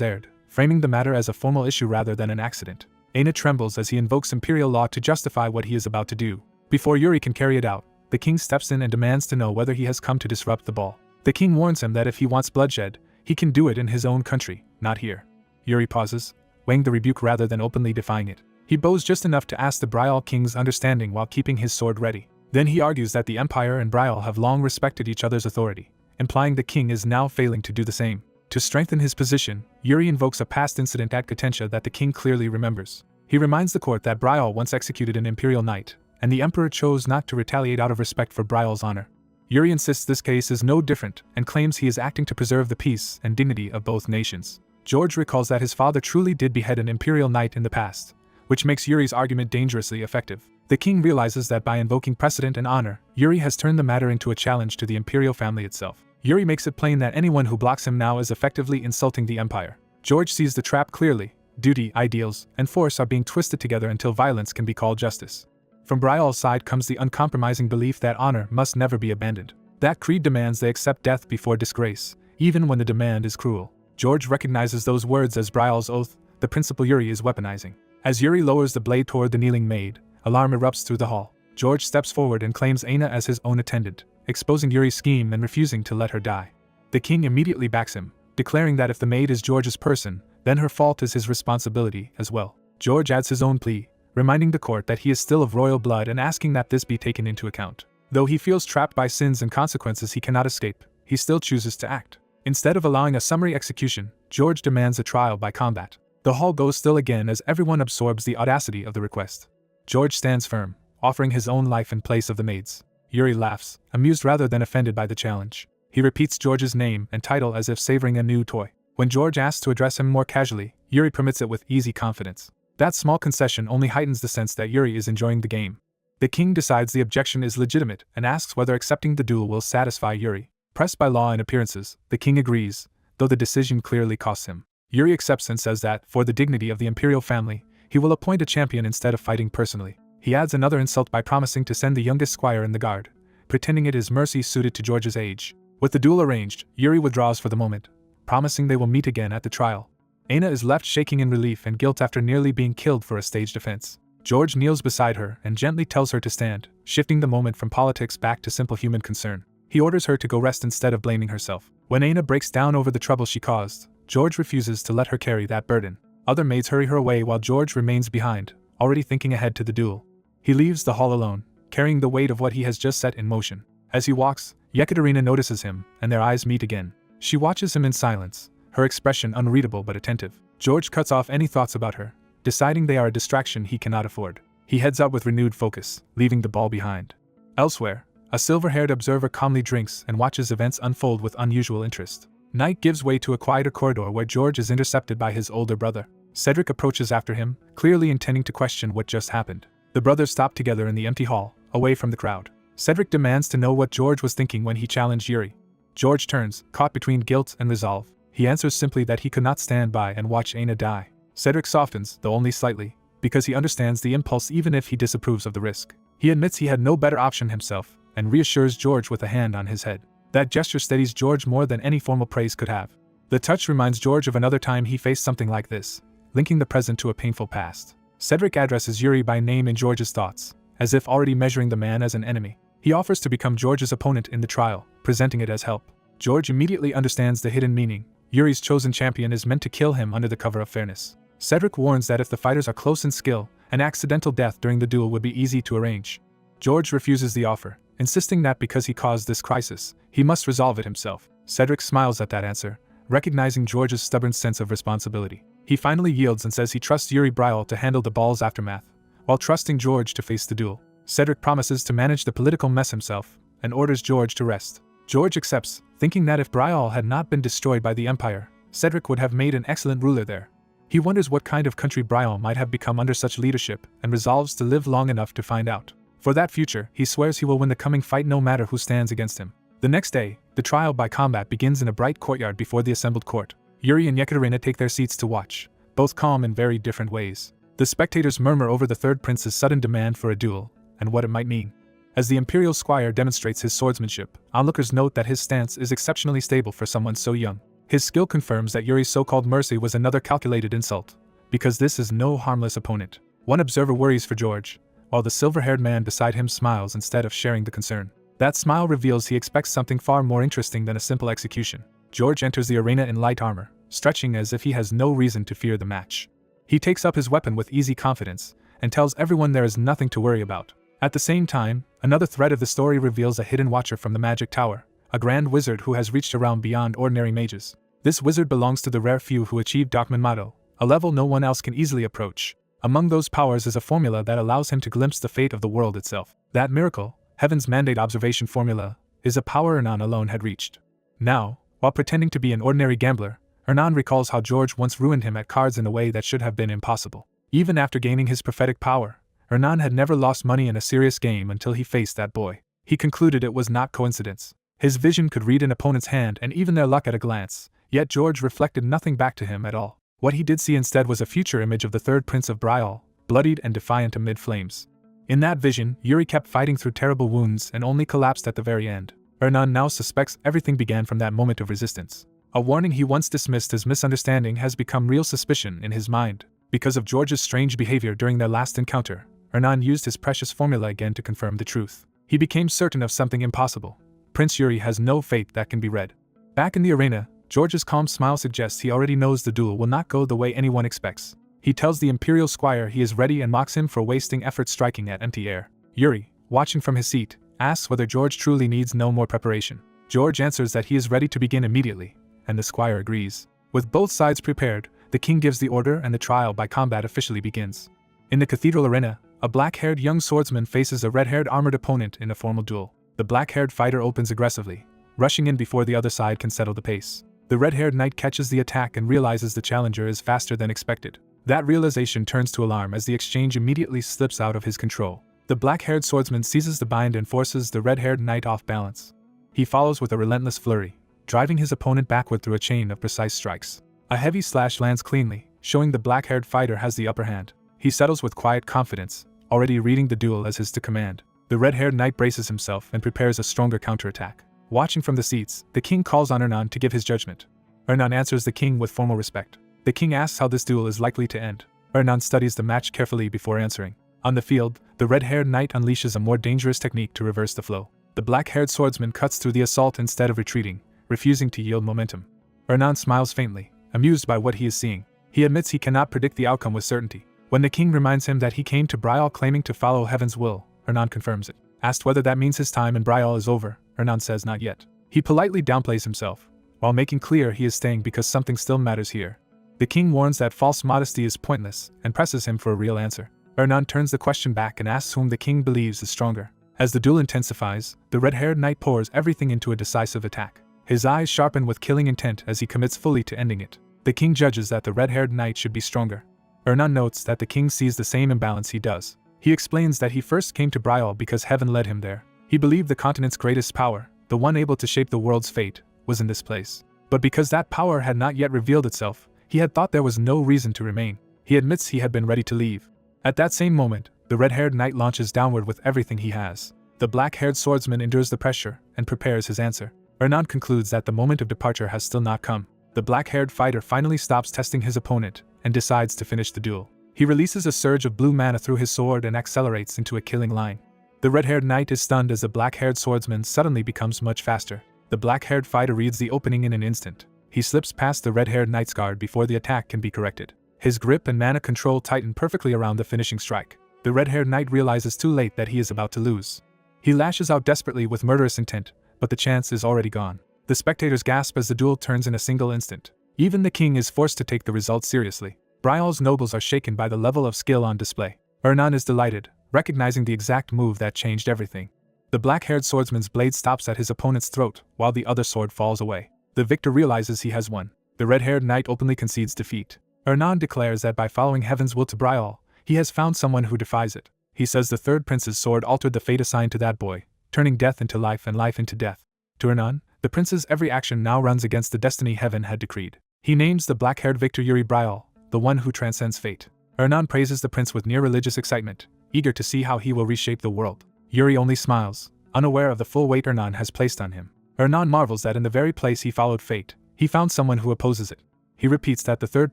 erred, framing the matter as a formal issue rather than an accident. Aina trembles as he invokes imperial law to justify what he is about to do. Before Yuri can carry it out, the king steps in and demands to know whether he has come to disrupt the ball. The king warns him that if he wants bloodshed, he can do it in his own country, not here. Yuri pauses, weighing the rebuke rather than openly defying it. He bows just enough to ask the Bryal king's understanding while keeping his sword ready. Then he argues that the Empire and Bryal have long respected each other's authority, implying the king is now failing to do the same. To strengthen his position, Yuri invokes a past incident at Katentia that the king clearly remembers. He reminds the court that Bryal once executed an imperial knight, and the emperor chose not to retaliate out of respect for Bryal's honor. Yuri insists this case is no different and claims he is acting to preserve the peace and dignity of both nations. George recalls that his father truly did behead an imperial knight in the past, which makes Yuri's argument dangerously effective. The king realizes that by invoking precedent and honor, Yuri has turned the matter into a challenge to the imperial family itself. Yuri makes it plain that anyone who blocks him now is effectively insulting the empire. George sees the trap clearly. Duty, ideals, and force are being twisted together until violence can be called justice. From Bryal's side comes the uncompromising belief that honor must never be abandoned. That creed demands they accept death before disgrace, even when the demand is cruel. George recognizes those words as Bryal's oath, the principle Yuri is weaponizing. As Yuri lowers the blade toward the kneeling maid, alarm erupts through the hall. George steps forward and claims Aina as his own attendant, exposing Yuri's scheme and refusing to let her die. The king immediately backs him, declaring that if the maid is George's person, then her fault is his responsibility as well. George adds his own plea, reminding the court that he is still of royal blood and asking that this be taken into account. Though he feels trapped by sins and consequences he cannot escape, he still chooses to act. Instead of allowing a summary execution, George demands a trial by combat. The hall goes still again as everyone absorbs the audacity of the request. George stands firm, offering his own life in place of the maid's. Yuri laughs, amused rather than offended by the challenge. He repeats George's name and title as if savoring a new toy. When George asks to address him more casually, Yuri permits it with easy confidence. That small concession only heightens the sense that Yuri is enjoying the game. The king decides the objection is legitimate and asks whether accepting the duel will satisfy Yuri. Pressed by law and appearances, the king agrees, though the decision clearly costs him. Yuri accepts and says that, for the dignity of the imperial family, he will appoint a champion instead of fighting personally. He adds another insult by promising to send the youngest squire in the guard, pretending it is mercy suited to George's age. With the duel arranged, Yuri withdraws for the moment, promising they will meet again at the trial. Aina is left shaking in relief and guilt after nearly being killed for a staged offense. George kneels beside her and gently tells her to stand, shifting the moment from politics back to simple human concern. He orders her to go rest instead of blaming herself. When Aina breaks down over the trouble she caused, George refuses to let her carry that burden. Other maids hurry her away while George remains behind, already thinking ahead to the duel. He leaves the hall alone, carrying the weight of what he has just set in motion. As he walks, Yekaterina notices him, and their eyes meet again. She watches him in silence, her expression unreadable but attentive. George cuts off any thoughts about her, deciding they are a distraction he cannot afford. He heads out with renewed focus, leaving the ball behind. Elsewhere, a silver-haired observer calmly drinks and watches events unfold with unusual interest. Night gives way to a quieter corridor where George is intercepted by his older brother. Cedric approaches after him, clearly intending to question what just happened. The brothers stop together in the empty hall, away from the crowd. Cedric demands to know what George was thinking when he challenged Yuri. George turns, caught between guilt and resolve. He answers simply that he could not stand by and watch Aina die. Cedric softens, though only slightly, because he understands the impulse even if he disapproves of the risk. He admits he had no better option himself, and reassures George with a hand on his head. That gesture steadies George more than any formal praise could have. The touch reminds George of another time he faced something like this, linking the present to a painful past. Cedric addresses Yuri by name in George's thoughts, as if already measuring the man as an enemy. He offers to become George's opponent in the trial, presenting it as help. George immediately understands the hidden meaning. Yuri's chosen champion is meant to kill him under the cover of fairness. Cedric warns that if the fighters are close in skill, an accidental death during the duel would be easy to arrange. George refuses the offer, insisting that because he caused this crisis, he must resolve it himself. Cedric smiles at that answer, recognizing George's stubborn sense of responsibility. He finally yields and says he trusts Yuri Betrayal to handle the ball's aftermath, while trusting George to face the duel. Cedric promises to manage the political mess himself, and orders George to rest. George accepts, thinking that if Betrayal had not been destroyed by the Empire, Cedric would have made an excellent ruler there. He wonders what kind of country Betrayal might have become under such leadership, and resolves to live long enough to find out. For that future, he swears he will win the coming fight no matter who stands against him. The next day, the trial by combat begins in a bright courtyard before the assembled court. Yuri and Yekaterina take their seats to watch, both calm in very different ways. The spectators murmur over the third prince's sudden demand for a duel, and what it might mean. As the imperial squire demonstrates his swordsmanship, onlookers note that his stance is exceptionally stable for someone so young. His skill confirms that Yuri's so-called mercy was another calculated insult, because this is no harmless opponent. One observer worries for George, while the silver-haired man beside him smiles instead of sharing the concern. That smile reveals he expects something far more interesting than a simple execution. George enters the arena in light armor, stretching as if he has no reason to fear the match. He takes up his weapon with easy confidence, and tells everyone there is nothing to worry about. At the same time, another thread of the story reveals a hidden watcher from the magic tower, a grand wizard who has reached a realm beyond ordinary mages. This wizard belongs to the rare few who achieve Dakmanmato, a level no one else can easily approach. Among those powers is a formula that allows him to glimpse the fate of the world itself. That miracle, Heaven's Mandate Observation Formula, is a power Hernan alone had reached. Now, while pretending to be an ordinary gambler, Hernan recalls how George once ruined him at cards in a way that should have been impossible. Even after gaining his prophetic power, Hernan had never lost money in a serious game until he faced that boy. He concluded it was not coincidence. His vision could read an opponent's hand and even their luck at a glance, yet George reflected nothing back to him at all. What he did see instead was a future image of the third prince of Betrayal, bloodied and defiant amid flames. In that vision, Yuri kept fighting through terrible wounds and only collapsed at the very end. Hernan now suspects everything began from that moment of resistance. A warning he once dismissed as misunderstanding has become real suspicion in his mind. Because of George's strange behavior during their last encounter, Hernan used his precious formula again to confirm the truth. He became certain of something impossible. Prince Yuri has no fate that can be read. Back in the arena, George's calm smile suggests he already knows the duel will not go the way anyone expects. He tells the imperial squire he is ready and mocks him for wasting effort striking at empty air. Yuri, watching from his seat, asks whether George truly needs no more preparation. George answers that he is ready to begin immediately, and the squire agrees. With both sides prepared, the king gives the order and the trial by combat officially begins. In the cathedral arena, a black-haired young swordsman faces a red-haired armored opponent in a formal duel. The black-haired fighter opens aggressively, rushing in before the other side can settle the pace. The red-haired knight catches the attack and realizes the challenger is faster than expected. That realization turns to alarm as the exchange immediately slips out of his control. The black-haired swordsman seizes the bind and forces the red-haired knight off balance. He follows with a relentless flurry, driving his opponent backward through a chain of precise strikes. A heavy slash lands cleanly, showing the black-haired fighter has the upper hand. He settles with quiet confidence, already reading the duel as his to command. The red-haired knight braces himself and prepares a stronger counterattack. Watching from the seats, the king calls on Ernan to give his judgment. Ernan answers the king with formal respect. The king asks how this duel is likely to end. Ernan studies the match carefully before answering. On the field, the red-haired knight unleashes a more dangerous technique to reverse the flow. The black-haired swordsman cuts through the assault instead of retreating, refusing to yield momentum. Ernan smiles faintly, amused by what he is seeing. He admits he cannot predict the outcome with certainty. When the king reminds him that he came to Betrayal claiming to follow heaven's will, Ernan confirms it. Asked whether that means his time in Betrayal is over, Ernan says not yet. He politely downplays himself, while making clear he is staying because something still matters here. The king warns that false modesty is pointless and presses him for a real answer. Ernan turns the question back and asks whom the king believes is stronger. As the duel intensifies, the red-haired knight pours everything into a decisive attack. His eyes sharpen with killing intent as he commits fully to ending it. The king judges that the red-haired knight should be stronger. Ernan notes that the king sees the same imbalance he does. He explains that he first came to Betrayal because heaven led him there. He believed the continent's greatest power, the one able to shape the world's fate, was in this place. But because that power had not yet revealed itself, he had thought there was no reason to remain. He admits he had been ready to leave. At that same moment, the red-haired knight launches downward with everything he has. The black-haired swordsman endures the pressure and prepares his answer. Ernan concludes that the moment of departure has still not come. The black-haired fighter finally stops testing his opponent and decides to finish the duel. He releases a surge of blue mana through his sword and accelerates into a killing line. The red-haired knight is stunned as the black-haired swordsman suddenly becomes much faster. The black-haired fighter reads the opening in an instant. He slips past the red-haired knight's guard before the attack can be corrected. His grip and mana control tighten perfectly around the finishing strike. The red-haired knight realizes too late that he is about to lose. He lashes out desperately with murderous intent, but the chance is already gone. The spectators gasp as the duel turns in a single instant. Even the king is forced to take the result seriously. Betrayal's nobles are shaken by the level of skill on display. Ernan is delighted, recognizing the exact move that changed everything. The black-haired swordsman's blade stops at his opponent's throat, while the other sword falls away. The victor realizes he has won. The red-haired knight openly concedes defeat. Ernan declares that by following heaven's will to Betrayal, he has found someone who defies it. He says the third prince's sword altered the fate assigned to that boy, turning death into life and life into death. To Ernan, the prince's every action now runs against the destiny heaven had decreed. He names the black-haired victor Yuri Betrayal, the one who transcends fate. Ernan praises the prince with near-religious excitement, eager to see how he will reshape the world. Yuri only smiles, unaware of the full weight Ernan has placed on him. Ernan marvels that in the very place he followed fate, he found someone who opposes it. He repeats that the third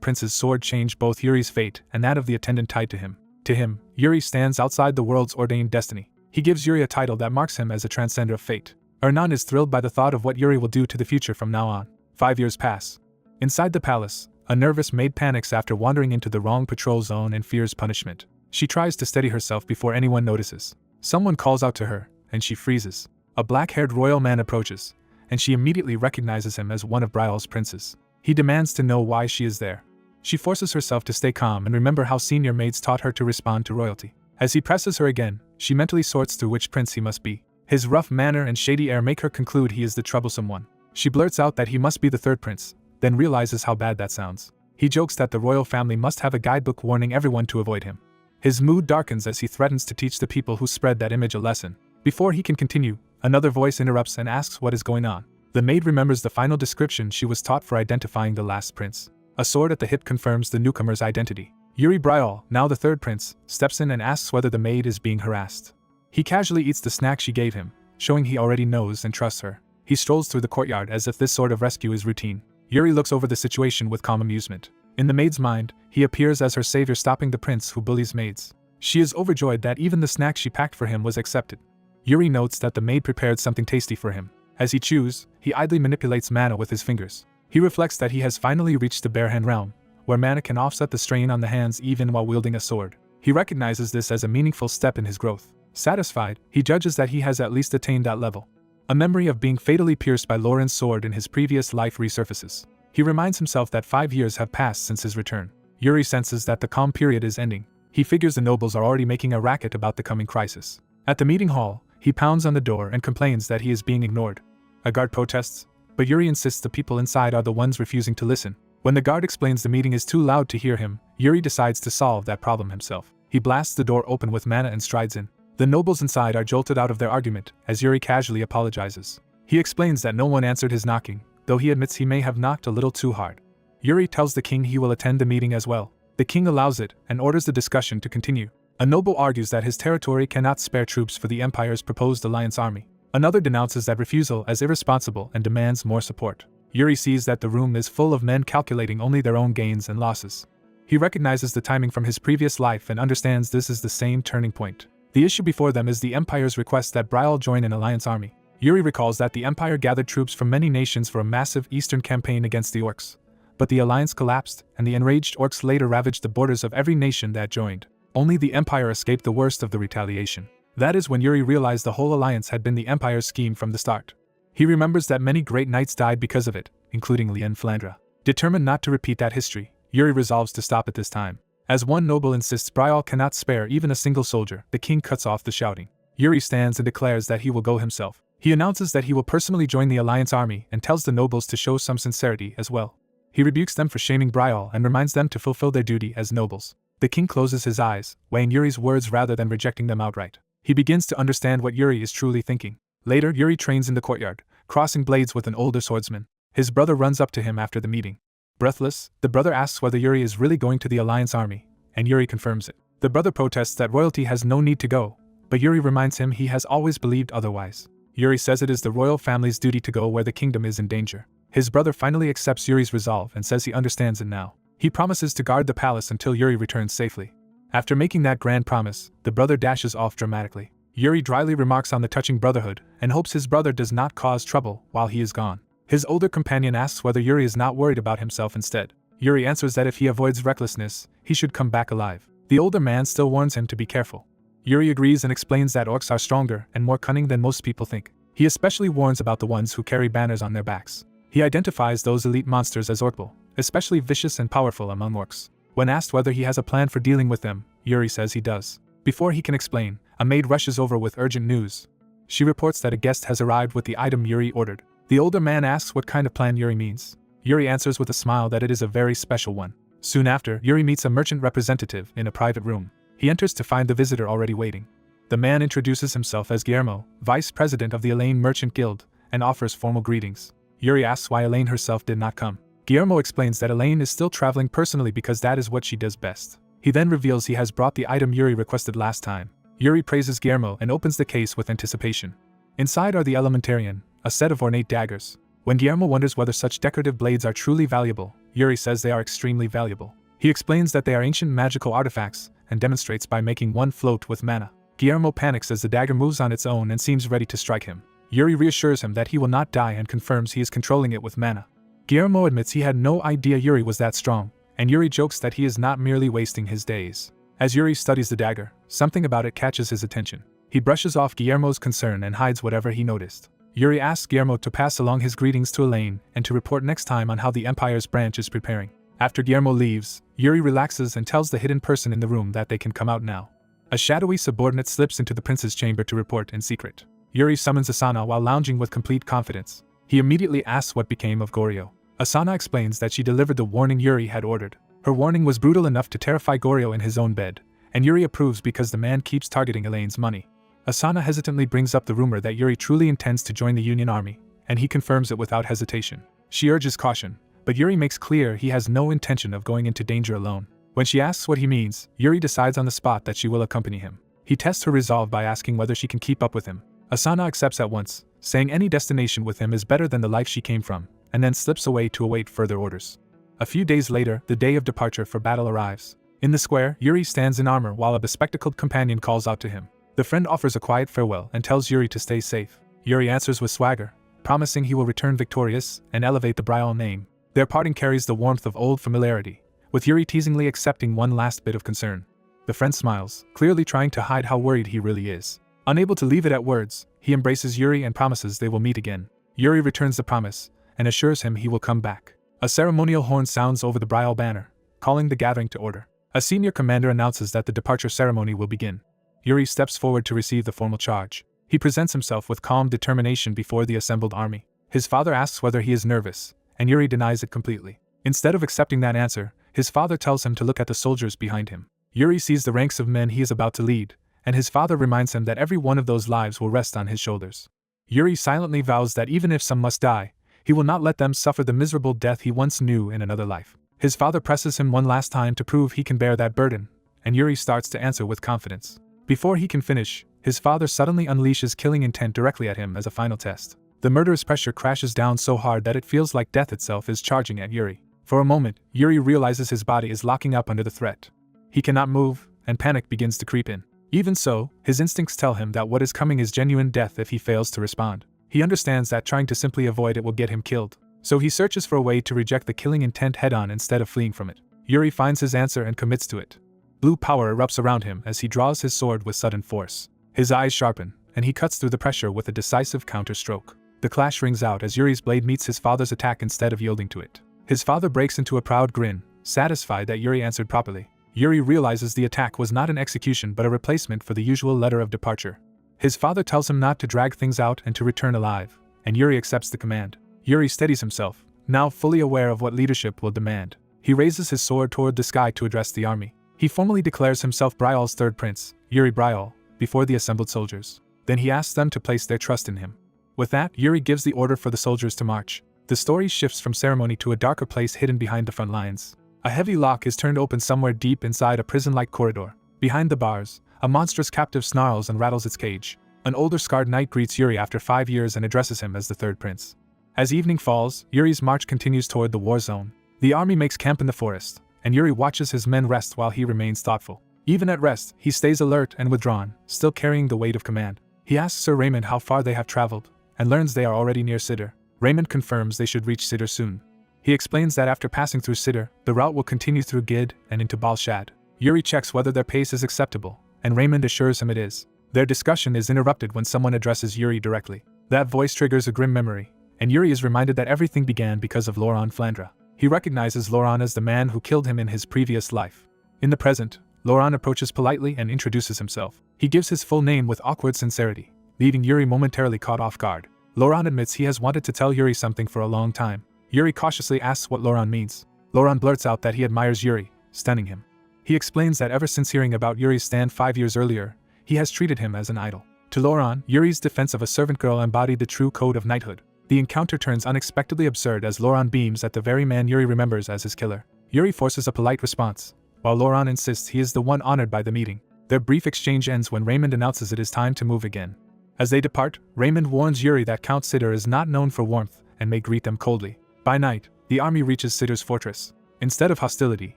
prince's sword changed both Yuri's fate and that of the attendant tied to him. To him, Yuri stands outside the world's ordained destiny. He gives Yuri a title that marks him as a transcender of fate. Ernan is thrilled by the thought of what Yuri will do to the future from now on. 5 years pass. Inside the palace, a nervous maid panics after wandering into the wrong patrol zone and fears punishment. She tries to steady herself before anyone notices. Someone calls out to her, and she freezes. A black-haired royal man approaches, and she immediately recognizes him as one of Betrayal's princes. He demands to know why she is there. She forces herself to stay calm and remember how senior maids taught her to respond to royalty. As he presses her again, she mentally sorts through which prince he must be. His rough manner and shady air make her conclude he is the troublesome one. She blurts out that he must be the third prince, then realizes how bad that sounds. He jokes that the royal family must have a guidebook warning everyone to avoid him. His mood darkens as he threatens to teach the people who spread that image a lesson. Before he can continue, another voice interrupts and asks what is going on. The maid remembers the final description she was taught for identifying the last prince. A sword at the hip confirms the newcomer's identity. Yuri Betrayal, now the third prince, steps in and asks whether the maid is being harassed. He casually eats the snack she gave him, showing he already knows and trusts her. He strolls through the courtyard as if this sort of rescue is routine. Yuri looks over the situation with calm amusement. In the maid's mind, he appears as her savior stopping the prince who bullies maids. She is overjoyed that even the snack she packed for him was accepted. Yuri notes that the maid prepared something tasty for him. As he chews, he idly manipulates mana with his fingers. He reflects that he has finally reached the bare hand realm, where mana can offset the strain on the hands even while wielding a sword. He recognizes this as a meaningful step in his growth. Satisfied, he judges that he has at least attained that level. A memory of being fatally pierced by Lauron's sword in his previous life resurfaces. He reminds himself that 5 years have passed since his return. Yuri senses that the calm period is ending. He figures the nobles are already making a racket about the coming crisis. At the meeting hall, he pounds on the door and complains that he is being ignored. A guard protests, but Yuri insists the people inside are the ones refusing to listen. When the guard explains the meeting is too loud to hear him, Yuri decides to solve that problem himself. He blasts the door open with mana and strides in. The nobles inside are jolted out of their argument as Yuri casually apologizes. He explains that no one answered his knocking, though he admits he may have knocked a little too hard. Yuri tells the king he will attend the meeting as well. The king allows it and orders the discussion to continue. A noble argues that his territory cannot spare troops for the Empire's proposed alliance army. Another denounces that refusal as irresponsible and demands more support. Yuri sees that the room is full of men calculating only their own gains and losses. He recognizes the timing from his previous life and understands this is the same turning point. The issue before them is the Empire's request that Betrayal join an alliance army. Yuri recalls that the Empire gathered troops from many nations for a massive eastern campaign against the orcs. But the alliance collapsed, and the enraged orcs later ravaged the borders of every nation that joined. Only the Empire escaped the worst of the retaliation. That is when Yuri realized the whole alliance had been the Empire's scheme from the start. He remembers that many great knights died because of it, including Lien Flandra. Determined not to repeat that history, Yuri resolves to stop at this time. As one noble insists Betrayal cannot spare even a single soldier, the king cuts off the shouting. Yuri stands and declares that he will go himself. He announces that he will personally join the alliance army and tells the nobles to show some sincerity as well. He rebukes them for shaming Betrayal and reminds them to fulfill their duty as nobles. The king closes his eyes, weighing Yuri's words rather than rejecting them outright. He begins to understand what Yuri is truly thinking. Later, Yuri trains in the courtyard, crossing blades with an older swordsman. His brother runs up to him after the meeting. Breathless, the brother asks whether Yuri is really going to the alliance army, and Yuri confirms it. The brother protests that royalty has no need to go, but Yuri reminds him he has always believed otherwise. Yuri says it is the royal family's duty to go where the kingdom is in danger. His brother finally accepts Yuri's resolve and says he understands it now. He promises to guard the palace until Yuri returns safely. After making that grand promise, the brother dashes off dramatically. Yuri dryly remarks on the touching brotherhood and hopes his brother does not cause trouble while he is gone. His older companion asks whether Yuri is not worried about himself instead. Yuri answers that if he avoids recklessness, he should come back alive. The older man still warns him to be careful. Yuri agrees and explains that orcs are stronger and more cunning than most people think. He especially warns about the ones who carry banners on their backs. He identifies those elite monsters as orcable, especially vicious and powerful among orcs. When asked whether he has a plan for dealing with them, Yuri says he does. Before he can explain, a maid rushes over with urgent news. She reports that a guest has arrived with the item Yuri ordered. The older man asks what kind of plan Yuri means. Yuri answers with a smile that it is a very special one. Soon after, Yuri meets a merchant representative in a private room. He enters to find the visitor already waiting. The man introduces himself as Guillermo, vice president of the Elaine Merchant Guild, and offers formal greetings. Yuri asks why Elaine herself did not come. Guillermo explains that Elaine is still traveling personally because that is what she does best. He then reveals he has brought the item Yuri requested last time. Yuri praises Guillermo and opens the case with anticipation. Inside are the Elementarian, a set of ornate daggers. When Guillermo wonders whether such decorative blades are truly valuable, Yuri says they are extremely valuable. He explains that they are ancient magical artifacts and demonstrates by making one float with mana. Guillermo panics as the dagger moves on its own and seems ready to strike him. Yuri reassures him that he will not die and confirms he is controlling it with mana. Guillermo admits he had no idea Yuri was that strong, and Yuri jokes that he is not merely wasting his days. As Yuri studies the dagger, something about it catches his attention. He brushes off Guillermo's concern and hides whatever he noticed. Yuri asks Guillermo to pass along his greetings to Elaine and to report next time on how the Empire's branch is preparing. After Guillermo leaves, Yuri relaxes and tells the hidden person in the room that they can come out now. A shadowy subordinate slips into the prince's chamber to report in secret. Yuri summons Asana while lounging with complete confidence. He immediately asks what became of Goryo. Asana explains that she delivered the warning Yuri had ordered. Her warning was brutal enough to terrify Goryo in his own bed, and Yuri approves because the man keeps targeting Elaine's money. Asana hesitantly brings up the rumor that Yuri truly intends to join the Union Army, and he confirms it without hesitation. She urges caution, but Yuri makes clear he has no intention of going into danger alone. When she asks what he means, Yuri decides on the spot that she will accompany him. He tests her resolve by asking whether she can keep up with him. Asana accepts at once, saying any destination with him is better than the life she came from, and then slips away to await further orders. A few days later, the day of departure for battle arrives. In the square, Yuri stands in armor while a bespectacled companion calls out to him. The friend offers a quiet farewell and tells Yuri to stay safe. Yuri answers with swagger, promising he will return victorious and elevate the Betrayal name. Their parting carries the warmth of old familiarity, with Yuri teasingly accepting one last bit of concern. The friend smiles, clearly trying to hide how worried he really is. Unable to leave it at words, he embraces Yuri and promises they will meet again. Yuri returns the promise and assures him he will come back. A ceremonial horn sounds over the Betrayal banner, calling the gathering to order. A senior commander announces that the departure ceremony will begin. Yuri steps forward to receive the formal charge. He presents himself with calm determination before the assembled army. His father asks whether he is nervous, and Yuri denies it completely. Instead of accepting that answer, His father tells him to look at the soldiers behind him. Yuri sees the ranks of men he is about to lead, and his father reminds him that every one of those lives will rest on his shoulders. Yuri silently vows that even if some must die, he will not let them suffer the miserable death he once knew in another life. His father presses him one last time to prove he can bear that burden, and Yuri starts to answer with confidence. Before he can finish, his father suddenly unleashes killing intent directly at him as a final test. The murderous pressure crashes down so hard that it feels like death itself is charging at Yuri. For a moment, Yuri realizes his body is locking up under the threat. He cannot move, and panic begins to creep in. Even so, his instincts tell him that what is coming is genuine death if he fails to respond. He understands that trying to simply avoid it will get him killed, so he searches for a way to reject the killing intent head-on instead of fleeing from it. Yuri finds his answer and commits to it. Blue power erupts around him as he draws his sword with sudden force. His eyes sharpen, and he cuts through the pressure with a decisive counter-stroke. The clash rings out as Yuri's blade meets his father's attack instead of yielding to it. His father breaks into a proud grin, satisfied that Yuri answered properly. Yuri realizes the attack was not an execution but a replacement for the usual letter of departure. His father tells him not to drag things out and to return alive, and Yuri accepts the command. Yuri steadies himself, now fully aware of what leadership will demand. He raises his sword toward the sky to address the army. He formally declares himself Bryal's third prince, Yuri Bryal, before the assembled soldiers. Then he asks them to place their trust in him. With that, Yuri gives the order for the soldiers to march. The story shifts from ceremony to a darker place hidden behind the front lines. A heavy lock is turned open somewhere deep inside a prison-like corridor. Behind the bars, a monstrous captive snarls and rattles its cage. An older scarred knight greets Yuri after 5 years and addresses him as the third prince. As evening falls, Yuri's march continues toward the war zone. The army makes camp in the forest, and Yuri watches his men rest while he remains thoughtful. Even at rest, he stays alert and withdrawn, still carrying the weight of command. He asks Sir Raymond how far they have traveled, and learns they are already near Sidr. Raymond confirms they should reach Sidr soon. He explains that after passing through Sidr, the route will continue through Gid and into Balshad. Yuri checks whether their pace is acceptable, and Raymond assures him it is. Their discussion is interrupted when someone addresses Yuri directly. That voice triggers a grim memory, and Yuri is reminded that everything began because of Lauron Flandre. He recognizes Lauron as the man who killed him in his previous life. In the present, Lauron approaches politely and introduces himself. He gives his full name with awkward sincerity, leaving Yuri momentarily caught off guard. Lauron admits he has wanted to tell Yuri something for a long time. Yuri cautiously asks what Lauron means. Lauron blurts out that he admires Yuri, stunning him. He explains that ever since hearing about Yuri's stand 5 years earlier, he has treated him as an idol. To Lauron, Yuri's defense of a servant girl embodied the true code of knighthood. The encounter turns unexpectedly absurd as Lauron beams at the very man Yuri remembers as his killer. Yuri forces a polite response, while Lauron insists he is the one honored by the meeting. Their brief exchange ends when Raymond announces it is time to move again. As they depart, Raymond warns Yuri that Count Sidr is not known for warmth and may greet them coldly. By night, the army reaches Sidr's fortress. Instead of hostility,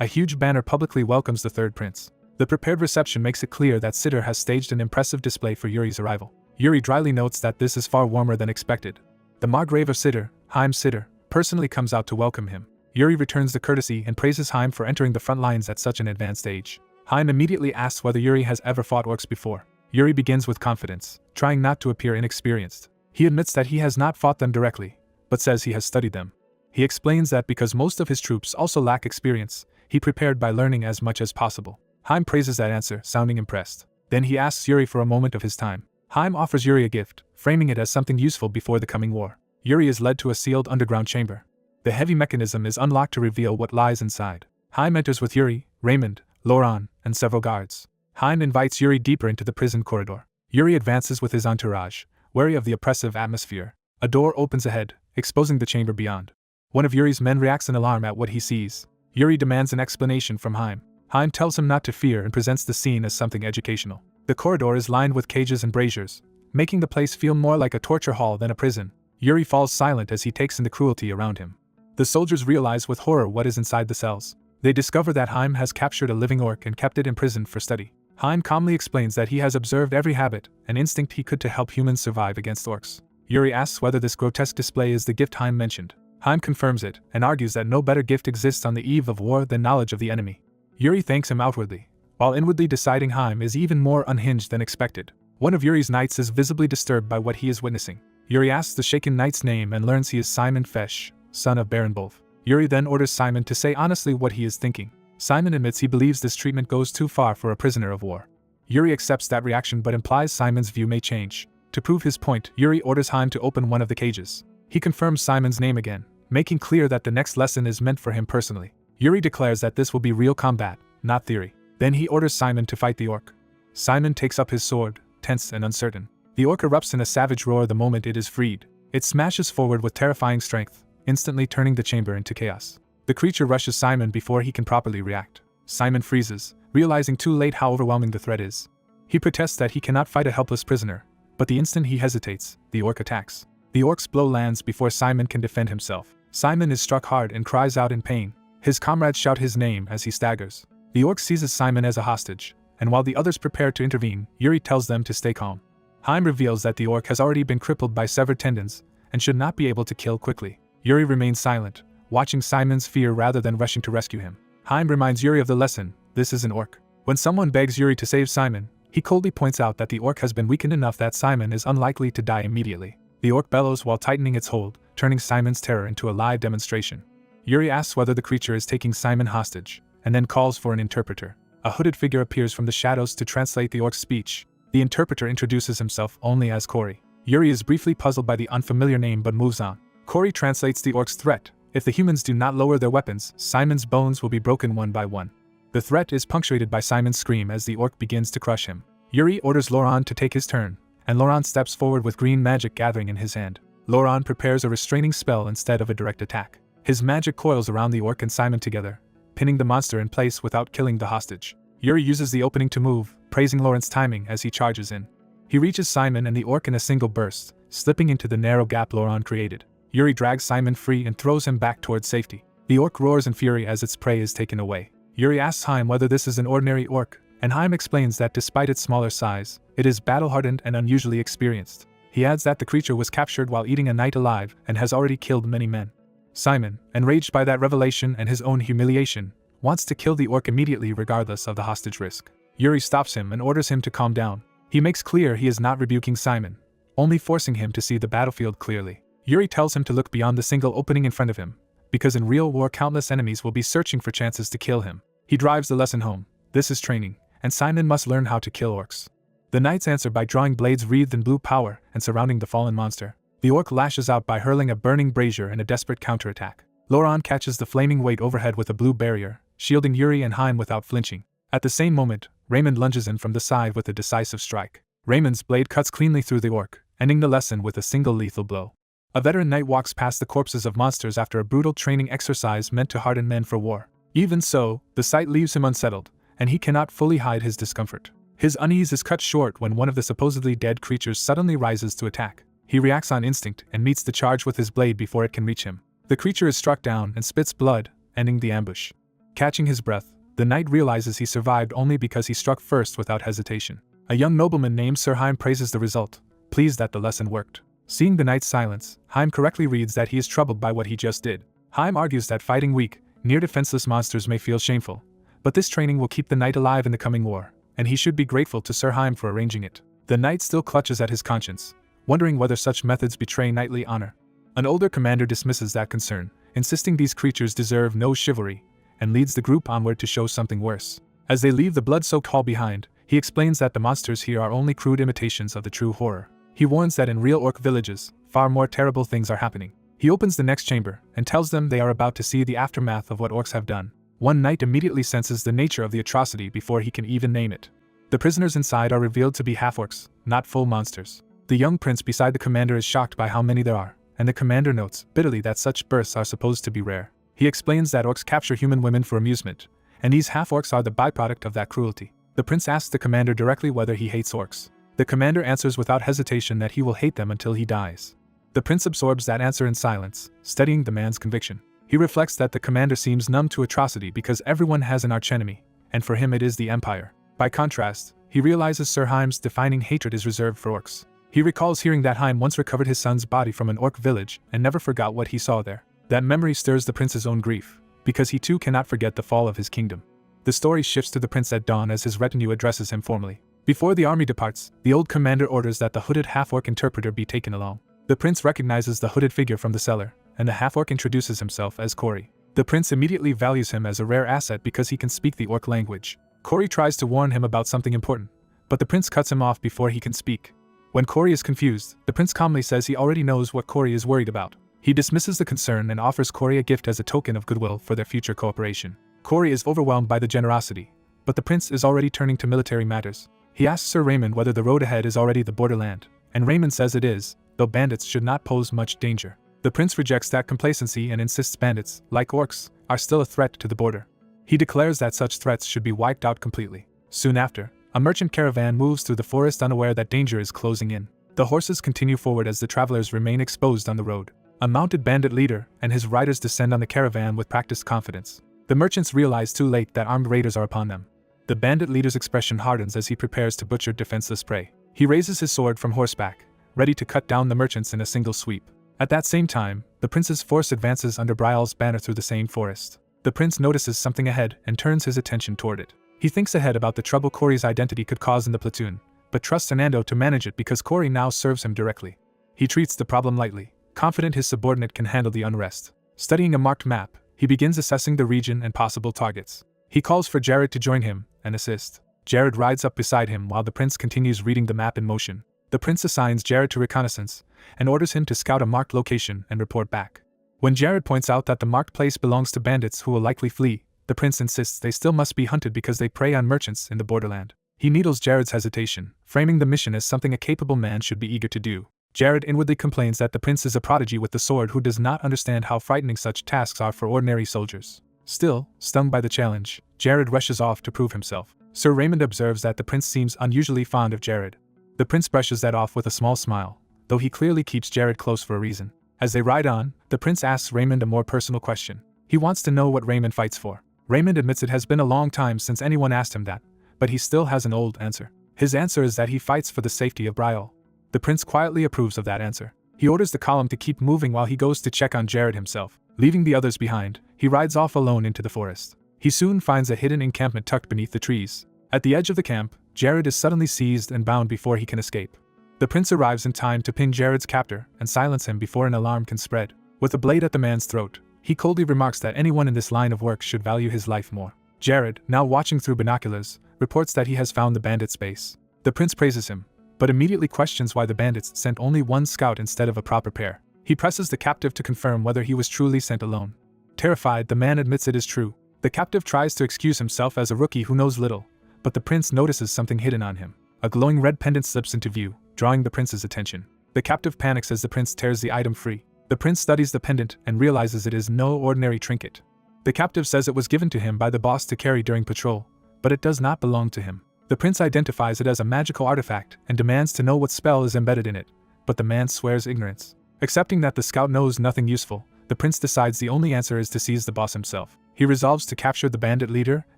a huge banner publicly welcomes the third prince. The prepared reception makes it clear that Sidr has staged an impressive display for Yuri's arrival. Yuri dryly notes that this is far warmer than expected. The Margrave of Sidr, Haim Sidr, personally comes out to welcome him. Yuri returns the courtesy and praises Haim for entering the front lines at such an advanced age. Haim immediately asks whether Yuri has ever fought orcs before. Yuri begins with confidence, trying not to appear inexperienced. He admits that he has not fought them directly, but says he has studied them. He explains that because most of his troops also lack experience, he prepared by learning as much as possible. Haim praises that answer, sounding impressed. Then he asks Yuri for a moment of his time. Haim offers Yuri a gift, framing it as something useful before the coming war. Yuri is led to a sealed underground chamber. The heavy mechanism is unlocked to reveal what lies inside. Haim enters with Yuri, Raymond, Lauron, and several guards. Haim invites Yuri deeper into the prison corridor. Yuri advances with his entourage, wary of the oppressive atmosphere. A door opens ahead, exposing the chamber beyond. One of Yuri's men reacts in alarm at what he sees. Yuri demands an explanation from Haim. Haim tells him not to fear and presents the scene as something educational. The corridor is lined with cages and braziers, making the place feel more like a torture hall than a prison. Yuri falls silent as he takes in the cruelty around him. The soldiers realize with horror what is inside the cells. They discover that Haim has captured a living orc and kept it imprisoned for study. Haim calmly explains that he has observed every habit and instinct he could to help humans survive against orcs. Yuri asks whether this grotesque display is the gift Haim mentioned. Haim confirms it and argues that no better gift exists on the eve of war than knowledge of the enemy. Yuri thanks him outwardly, while inwardly deciding Haim is even more unhinged than expected. One of Yuri's knights is visibly disturbed by what he is witnessing. Yuri asks the shaken knight's name and learns he is Simon Fesh, son of Baron Bolf. Yuri then orders Simon to say honestly what he is thinking. Simon admits he believes this treatment goes too far for a prisoner of war. Yuri accepts that reaction but implies Simon's view may change. To prove his point, Yuri orders Haim to open one of the cages. He confirms Simon's name again, making clear that the next lesson is meant for him personally. Yuri declares that this will be real combat, not theory. Then he orders Simon to fight the orc. Simon takes up his sword, tense and uncertain. The orc erupts in a savage roar the moment it is freed. It smashes forward with terrifying strength, instantly turning the chamber into chaos. The creature rushes Simon before he can properly react. Simon freezes, realizing too late how overwhelming the threat is. He protests that he cannot fight a helpless prisoner, but the instant he hesitates, the orc attacks. The orc's blow lands before Simon can defend himself. Simon is struck hard and cries out in pain. His comrades shout his name as he staggers. The orc seizes Simon as a hostage, and while the others prepare to intervene, Yuri tells them to stay calm. Haim reveals that the orc has already been crippled by severed tendons and should not be able to kill quickly. Yuri remains silent, watching Simon's fear rather than rushing to rescue him. Haim reminds Yuri of the lesson: this is an orc. When someone begs Yuri to save Simon, he coldly points out that the orc has been weakened enough that Simon is unlikely to die immediately. The orc bellows while tightening its hold, turning Simon's terror into a live demonstration. Yuri asks whether the creature is taking Simon hostage, and then calls for an interpreter. A hooded figure appears from the shadows to translate the orc's speech. The interpreter introduces himself only as Corey. Yuri is briefly puzzled by the unfamiliar name but moves on. Corey translates the orc's threat: if the humans do not lower their weapons, Simon's bones will be broken one by one. The threat is punctuated by Simon's scream as the orc begins to crush him. Yuri orders Lauron to take his turn, and Lauron steps forward with green magic gathering in his hand. Lauron prepares a restraining spell instead of a direct attack. His magic coils around the orc and Simon together, pinning the monster in place without killing the hostage. Yuri uses the opening to move, praising Lauron's timing as he charges in. He reaches Simon and the orc in a single burst, slipping into the narrow gap Lauron created. Yuri drags Simon free and throws him back towards safety. The orc roars in fury as its prey is taken away. Yuri asks Haim whether this is an ordinary orc, and Haim explains that despite its smaller size, it is battle-hardened and unusually experienced. He adds that the creature was captured while eating a knight alive and has already killed many men. Simon, enraged by that revelation and his own humiliation, wants to kill the orc immediately regardless of the hostage risk. Yuri stops him and orders him to calm down. He makes clear he is not rebuking Simon, only forcing him to see the battlefield clearly. Yuri tells him to look beyond the single opening in front of him, because in real war countless enemies will be searching for chances to kill him. He drives the lesson home: this is training, and Simon must learn how to kill orcs. The knights answer by drawing blades wreathed in blue power and surrounding the fallen monster. The orc lashes out by hurling a burning brazier in a desperate counterattack. Lauron catches the flaming weight overhead with a blue barrier, shielding Yuri and Haim without flinching. At the same moment, Raymond lunges in from the side with a decisive strike. Raymond's blade cuts cleanly through the orc, ending the lesson with a single lethal blow. A veteran knight walks past the corpses of monsters after a brutal training exercise meant to harden men for war. Even so, the sight leaves him unsettled, and he cannot fully hide his discomfort. His unease is cut short when one of the supposedly dead creatures suddenly rises to attack. He reacts on instinct and meets the charge with his blade before it can reach him. The creature is struck down and spits blood, ending the ambush. Catching his breath, the knight realizes he survived only because he struck first without hesitation. A young nobleman named Sir Haim praises the result, pleased that the lesson worked. Seeing the knight's silence, Haim correctly reads that he is troubled by what he just did. Haim argues that fighting weak, near-defenseless monsters may feel shameful, but this training will keep the knight alive in the coming war, and he should be grateful to Sir Haim for arranging it. The knight still clutches at his conscience, wondering whether such methods betray knightly honor. An older commander dismisses that concern, insisting these creatures deserve no chivalry, and leads the group onward to show something worse. As they leave the blood-soaked hall behind, he explains that the monsters here are only crude imitations of the true horror. He warns that in real orc villages, far more terrible things are happening. He opens the next chamber and tells them they are about to see the aftermath of what orcs have done. One knight immediately senses the nature of the atrocity before he can even name it. The prisoners inside are revealed to be half-orcs, not full monsters. The young prince beside the commander is shocked by how many there are, and the commander notes bitterly that such births are supposed to be rare. He explains that orcs capture human women for amusement, and these half-orcs are the byproduct of that cruelty. The prince asks the commander directly whether he hates orcs. The commander answers without hesitation that he will hate them until he dies. The prince absorbs that answer in silence, studying the man's conviction. He reflects that the commander seems numb to atrocity because everyone has an archenemy, and for him it is the Empire. By contrast, he realizes Sir Haim's defining hatred is reserved for orcs. He recalls hearing that Haim once recovered his son's body from an orc village and never forgot what he saw there. That memory stirs the prince's own grief, because he too cannot forget the fall of his kingdom. The story shifts to the prince at dawn as his retinue addresses him formally. Before the army departs, the old commander orders that the hooded half-orc interpreter be taken along. The prince recognizes the hooded figure from the cellar, and the half-orc introduces himself as Corey. The prince immediately values him as a rare asset because he can speak the orc language. Corey tries to warn him about something important, but the prince cuts him off before he can speak. When Corey is confused, the prince calmly says he already knows what Corey is worried about. He dismisses the concern and offers Corey a gift as a token of goodwill for their future cooperation. Corey is overwhelmed by the generosity, but the prince is already turning to military matters. He asks Sir Raymond whether the road ahead is already the borderland, and Raymond says it is, though bandits should not pose much danger. The prince rejects that complacency and insists bandits, like orcs, are still a threat to the border. He declares that such threats should be wiped out completely. Soon after, a merchant caravan moves through the forest unaware that danger is closing in. The horses continue forward as the travelers remain exposed on the road. A mounted bandit leader and his riders descend on the caravan with practiced confidence. The merchants realize too late that armed raiders are upon them. The bandit leader's expression hardens as he prepares to butcher defenseless prey. He raises his sword from horseback, ready to cut down the merchants in a single sweep. At that same time, the prince's force advances under Betrayal's banner through the same forest. The prince notices something ahead and turns his attention toward it. He thinks ahead about the trouble Corey's identity could cause in the platoon, but trusts Anando to manage it because Corey now serves him directly. He treats the problem lightly, confident his subordinate can handle the unrest. Studying a marked map, he begins assessing the region and possible targets. He calls for Jared to join him and assist. Jared rides up beside him while the prince continues reading the map in motion. The prince assigns Jared to reconnaissance and orders him to scout a marked location and report back. When Jared points out that the marked place belongs to bandits who will likely flee, the prince insists they still must be hunted because they prey on merchants in the borderland. He needles Jared's hesitation, framing the mission as something a capable man should be eager to do. Jared inwardly complains that the prince is a prodigy with the sword who does not understand how frightening such tasks are for ordinary soldiers. Still, stung by the challenge, Jared rushes off to prove himself. Sir Raymond observes that the prince seems unusually fond of Jared. The prince brushes that off with a small smile, though he clearly keeps Jared close for a reason. As they ride on, the prince asks Raymond a more personal question. He wants to know what Raymond fights for. Raymond admits it has been a long time since anyone asked him that, but he still has an old answer. His answer is that he fights for the safety of Betrayal. The prince quietly approves of that answer. He orders the column to keep moving while he goes to check on Jared himself. Leaving the others behind, he rides off alone into the forest. He soon finds a hidden encampment tucked beneath the trees. At the edge of the camp, Jared is suddenly seized and bound before he can escape. The prince arrives in time to pin Jared's captor and silence him before an alarm can spread. With a blade at the man's throat, he coldly remarks that anyone in this line of work should value his life more. Jared, now watching through binoculars, reports that he has found the bandit's base. The prince praises him, but immediately questions why the bandits sent only one scout instead of a proper pair. He presses the captive to confirm whether he was truly sent alone. Terrified, the man admits it is true. The captive tries to excuse himself as a rookie who knows little, but the prince notices something hidden on him. A glowing red pendant slips into view, drawing the prince's attention. The captive panics as the prince tears the item free. The prince studies the pendant and realizes it is no ordinary trinket. The captive says it was given to him by the boss to carry during patrol, but it does not belong to him. The prince identifies it as a magical artifact and demands to know what spell is embedded in it, but the man swears ignorance. Accepting that the scout knows nothing useful, the prince decides the only answer is to seize the boss himself. He resolves to capture the bandit leader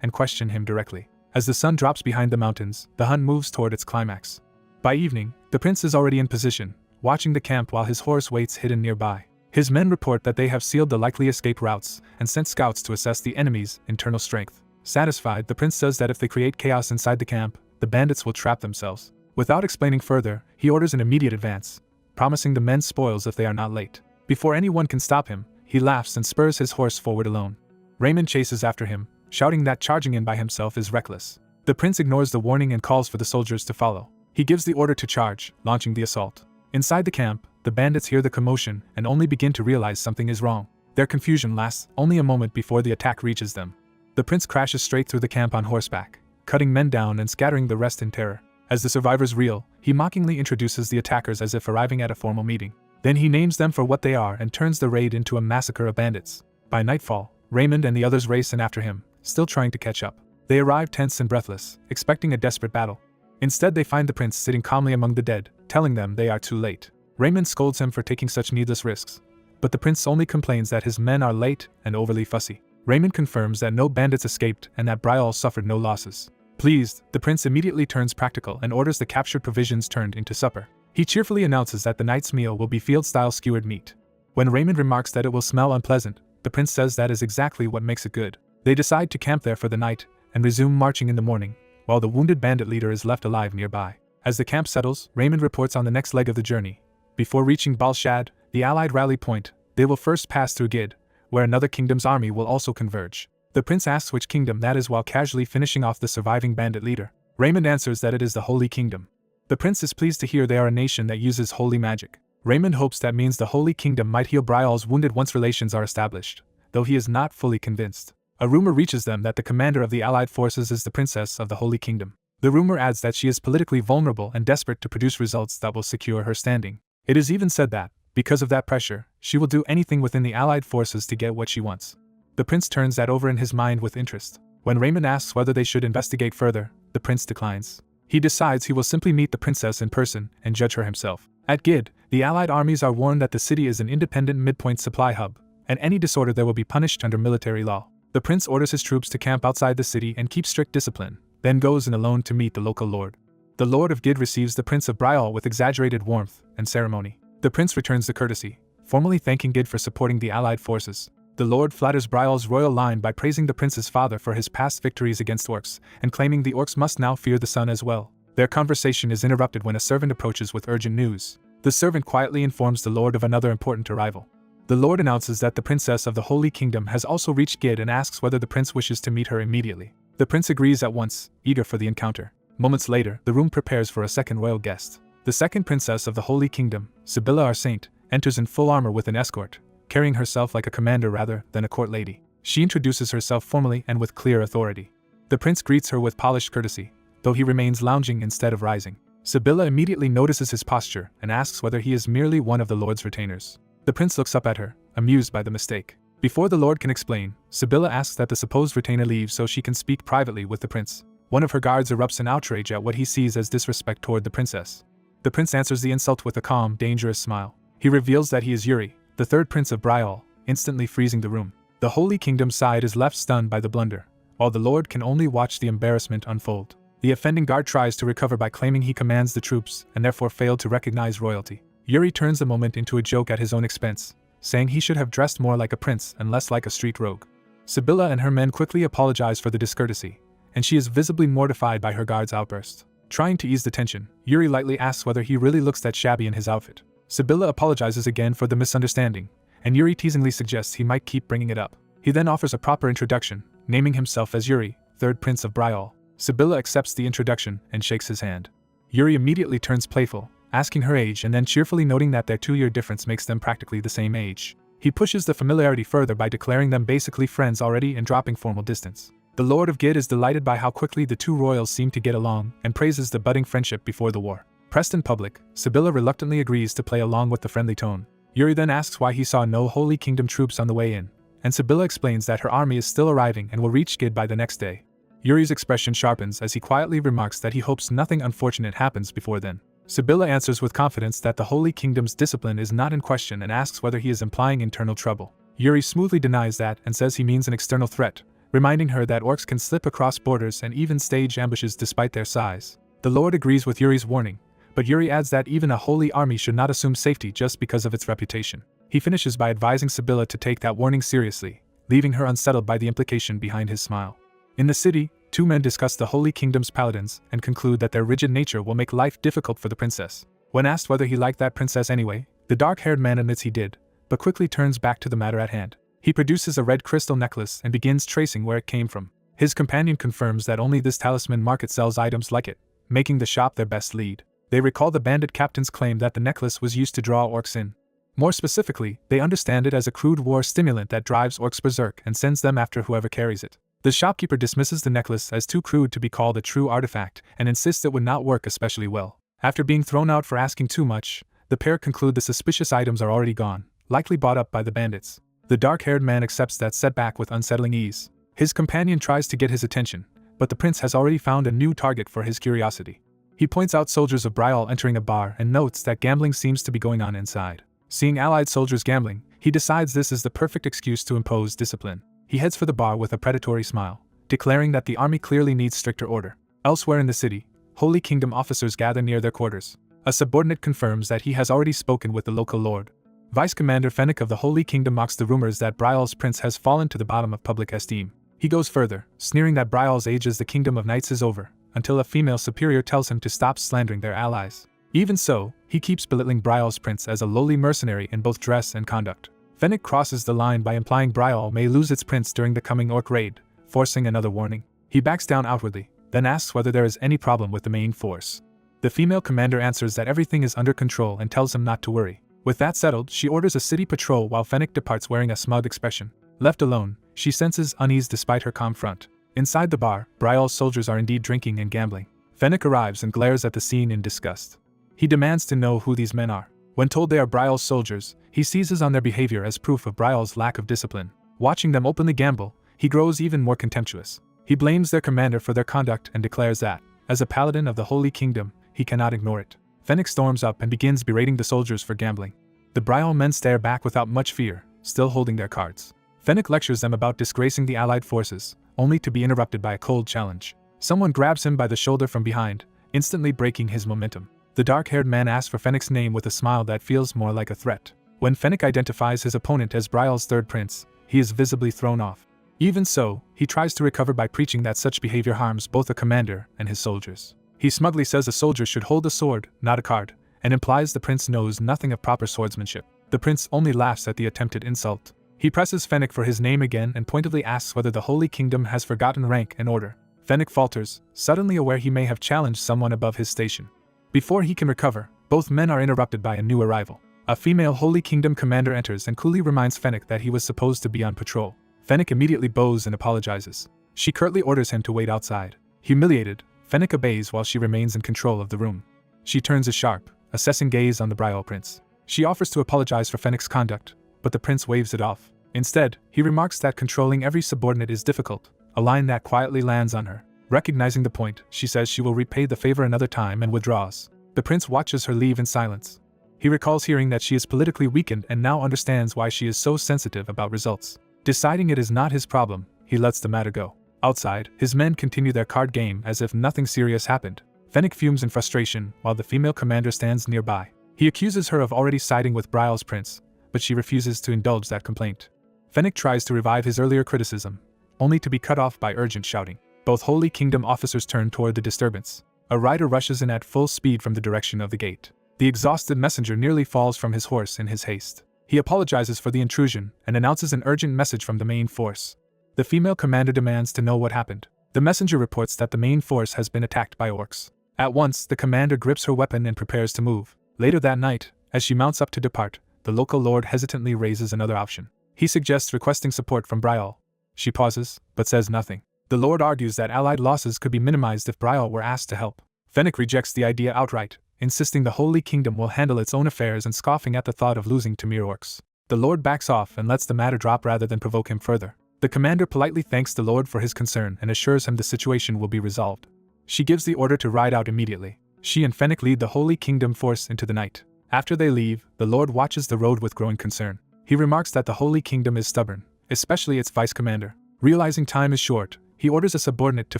and question him directly. As the sun drops behind the mountains, the hunt moves toward its climax. By evening, the prince is already in position, watching the camp while his horse waits hidden nearby. His men report that they have sealed the likely escape routes and sent scouts to assess the enemy's internal strength. Satisfied, the prince says that if they create chaos inside the camp, the bandits will trap themselves. Without explaining further, he orders an immediate advance, promising the men spoils if they are not late. Before anyone can stop him, he laughs and spurs his horse forward alone. Raymond chases after him, shouting that charging in by himself is reckless. The prince ignores the warning and calls for the soldiers to follow. He gives the order to charge, launching the assault. Inside the camp, the bandits hear the commotion and only begin to realize something is wrong. Their confusion lasts only a moment before the attack reaches them. The prince crashes straight through the camp on horseback, cutting men down and scattering the rest in terror. As the survivors reel, he mockingly introduces the attackers as if arriving at a formal meeting. Then he names them for what they are and turns the raid into a massacre of bandits. By nightfall, Raymond and the others race in after him, still trying to catch up. They arrive tense and breathless, expecting a desperate battle. Instead, they find the prince sitting calmly among the dead, telling them they are too late. Raymond scolds him for taking such needless risks, but the prince only complains that his men are late and overly fussy. Raymond confirms that no bandits escaped and that Betrayal suffered no losses. Pleased, the prince immediately turns practical and orders the captured provisions turned into supper. He cheerfully announces that the night's meal will be field-style skewered meat. When Raymond remarks that it will smell unpleasant, the prince says that is exactly what makes it good. They decide to camp there for the night and resume marching in the morning, while the wounded bandit leader is left alive nearby. As the camp settles, Raymond reports on the next leg of the journey. Before reaching Balshad, the allied rally point, they will first pass through Gid, where another kingdom's army will also converge. The prince asks which kingdom that is while casually finishing off the surviving bandit leader. Raymond answers that it is the Holy Kingdom. The prince is pleased to hear they are a nation that uses holy magic. Raymond hopes that means the Holy Kingdom might heal Bryal's wounded once relations are established, though he is not fully convinced. A rumor reaches them that the commander of the Allied forces is the princess of the Holy Kingdom. The rumor adds that she is politically vulnerable and desperate to produce results that will secure her standing. It is even said that, because of that pressure, she will do anything within the Allied forces to get what she wants. The prince turns that over in his mind with interest. When Raymond asks whether they should investigate further, the prince declines. He decides he will simply meet the princess in person and judge her himself. At Gid, the Allied armies are warned that the city is an independent midpoint supply hub, and any disorder there will be punished under military law. The prince orders his troops to camp outside the city and keep strict discipline, then goes in alone to meet the local lord. The Lord of Gid receives the Prince of Bryal with exaggerated warmth and ceremony. The prince returns the courtesy, formally thanking Gid for supporting the Allied forces. The Lord flatters Bryal's royal line by praising the prince's father for his past victories against orcs, and claiming the orcs must now fear the sun as well. Their conversation is interrupted when a servant approaches with urgent news. The servant quietly informs the Lord of another important arrival. The Lord announces that the princess of the Holy Kingdom has also reached Gid and asks whether the prince wishes to meet her immediately. The prince agrees at once, eager for the encounter. Moments later, the room prepares for a second royal guest. The second princess of the Holy Kingdom, Sibila our saint, enters in full armor with an escort, carrying herself like a commander rather than a court lady. She introduces herself formally and with clear authority. The prince greets her with polished courtesy, though he remains lounging instead of rising. Sibila immediately notices his posture and asks whether he is merely one of the Lord's retainers. The prince looks up at her, amused by the mistake. Before the Lord can explain, Sibila asks that the supposed retainer leave so she can speak privately with the prince. One of her guards erupts in outrage at what he sees as disrespect toward the princess. The prince answers the insult with a calm, dangerous smile. He reveals that he is Yuri, the third prince of Bryal, instantly freezing the room. The Holy Kingdom side is left stunned by the blunder, while the Lord can only watch the embarrassment unfold. The offending guard tries to recover by claiming he commands the troops and therefore failed to recognize royalty. Yuri turns the moment into a joke at his own expense, saying he should have dressed more like a prince and less like a street rogue. Sibila and her men quickly apologize for the discourtesy, and she is visibly mortified by her guard's outburst. Trying to ease the tension, Yuri lightly asks whether he really looks that shabby in his outfit. Sibila apologizes again for the misunderstanding, and Yuri teasingly suggests he might keep bringing it up. He then offers a proper introduction, naming himself as Yuri, third prince of Bryal. Sibila accepts the introduction and shakes his hand. Yuri immediately turns playful, asking her age and then cheerfully noting that their 2-year difference makes them practically the same age. He pushes the familiarity further by declaring them basically friends already and dropping formal distance. The Lord of Gid is delighted by how quickly the two royals seem to get along and praises the budding friendship before the war. Pressed in public, Sibila reluctantly agrees to play along with the friendly tone. Yuri then asks why he saw no Holy Kingdom troops on the way in, and Sibila explains that her army is still arriving and will reach Gid by the next day. Yuri's expression sharpens as he quietly remarks that he hopes nothing unfortunate happens before then. Sibila answers with confidence that the Holy Kingdom's discipline is not in question and asks whether he is implying internal trouble. Yuri smoothly denies that and says he means an external threat, reminding her that orcs can slip across borders and even stage ambushes despite their size. The Lord agrees with Yuri's warning, but Yuri adds that even a holy army should not assume safety just because of its reputation. He finishes by advising Sibila to take that warning seriously, leaving her unsettled by the implication behind his smile. In the city, two men discuss the Holy Kingdom's paladins and conclude that their rigid nature will make life difficult for the princess. When asked whether he liked that princess anyway, the dark-haired man admits he did, but quickly turns back to the matter at hand. He produces a red crystal necklace and begins tracing where it came from. His companion confirms that only this talisman market sells items like it, making the shop their best lead. They recall the bandit captain's claim that the necklace was used to draw orcs in. More specifically, they understand it as a crude war stimulant that drives orcs berserk and sends them after whoever carries it. The shopkeeper dismisses the necklace as too crude to be called a true artifact and insists it would not work especially well. After being thrown out for asking too much, the pair conclude the suspicious items are already gone, likely bought up by the bandits. The dark-haired man accepts that setback with unsettling ease. His companion tries to get his attention, but the prince has already found a new target for his curiosity. He points out soldiers of Bryal entering a bar and notes that gambling seems to be going on inside. Seeing allied soldiers gambling, he decides this is the perfect excuse to impose discipline. He heads for the bar with a predatory smile, declaring that the army clearly needs stricter order. Elsewhere in the city, Holy Kingdom officers gather near their quarters. A subordinate confirms that he has already spoken with the local lord. Vice Commander Fennec of the Holy Kingdom mocks the rumors that Bryal's prince has fallen to the bottom of public esteem. He goes further, sneering that Bryal's age as the Kingdom of Knights is over, until a female superior tells him to stop slandering their allies. Even so, he keeps belittling Bryal's prince as a lowly mercenary in both dress and conduct. Fennec crosses the line by implying Bryal may lose its prince during the coming orc raid, forcing another warning. He backs down outwardly, then asks whether there is any problem with the main force. The female commander answers that everything is under control and tells him not to worry. With that settled, she orders a city patrol while Fennec departs wearing a smug expression. Left alone, she senses unease despite her calm front. Inside the bar, Brial's soldiers are indeed drinking and gambling. Fennec arrives and glares at the scene in disgust. He demands to know who these men are. When told they are Brial's soldiers, he seizes on their behavior as proof of Brial's lack of discipline. Watching them openly gamble, he grows even more contemptuous. He blames their commander for their conduct and declares that, as a paladin of the Holy Kingdom, he cannot ignore it. Fennec storms up and begins berating the soldiers for gambling. The Brial men stare back without much fear, still holding their cards. Fennec lectures them about disgracing the allied forces, only to be interrupted by a cold challenge. Someone grabs him by the shoulder from behind, instantly breaking his momentum. The dark-haired man asks for Fennec's name with a smile that feels more like a threat. When Fennec identifies his opponent as Brial's third prince, he is visibly thrown off. Even so, he tries to recover by preaching that such behavior harms both the commander and his soldiers. He smugly says a soldier should hold a sword, not a card, and implies the prince knows nothing of proper swordsmanship. The prince only laughs at the attempted insult. He presses Fennec for his name again and pointedly asks whether the Holy Kingdom has forgotten rank and order. Fennec falters, suddenly aware he may have challenged someone above his station. Before he can recover, both men are interrupted by a new arrival. A female Holy Kingdom commander enters and coolly reminds Fennec that he was supposed to be on patrol. Fennec immediately bows and apologizes. She curtly orders him to wait outside. Humiliated, Fennec obeys while she remains in control of the room. She turns a sharp, assessing gaze on the Brial prince. She offers to apologize for Fennec's conduct, but the prince waves it off. Instead, he remarks that controlling every subordinate is difficult, a line that quietly lands on her. Recognizing the point, she says she will repay the favor another time and withdraws. The prince watches her leave in silence. He recalls hearing that she is politically weakened and now understands why she is so sensitive about results. Deciding it is not his problem, he lets the matter go. Outside, his men continue their card game as if nothing serious happened. Fennec fumes in frustration while the female commander stands nearby. He accuses her of already siding with Brial's prince, but she refuses to indulge that complaint. Fennec tries to revive his earlier criticism, only to be cut off by urgent shouting. Both Holy Kingdom officers turn toward the disturbance. A rider rushes in at full speed from the direction of the gate. The exhausted messenger nearly falls from his horse in his haste. He apologizes for the intrusion and announces an urgent message from the main force. The female commander demands to know what happened. The messenger reports that the main force has been attacked by orcs. At once, the commander grips her weapon and prepares to move. Later that night, as she mounts up to depart, the local lord hesitantly raises another option. He suggests requesting support from Brial. She pauses, but says nothing. The lord argues that allied losses could be minimized if Brial were asked to help. Fennec rejects the idea outright, insisting the Holy Kingdom will handle its own affairs and scoffing at the thought of losing to mere orcs. The lord backs off and lets the matter drop rather than provoke him further. The commander politely thanks the lord for his concern and assures him the situation will be resolved. She gives the order to ride out immediately. She and Fennec lead the Holy Kingdom force into the night. After they leave, the lord watches the road with growing concern. He remarks that the Holy Kingdom is stubborn, especially its vice commander. Realizing time is short, he orders a subordinate to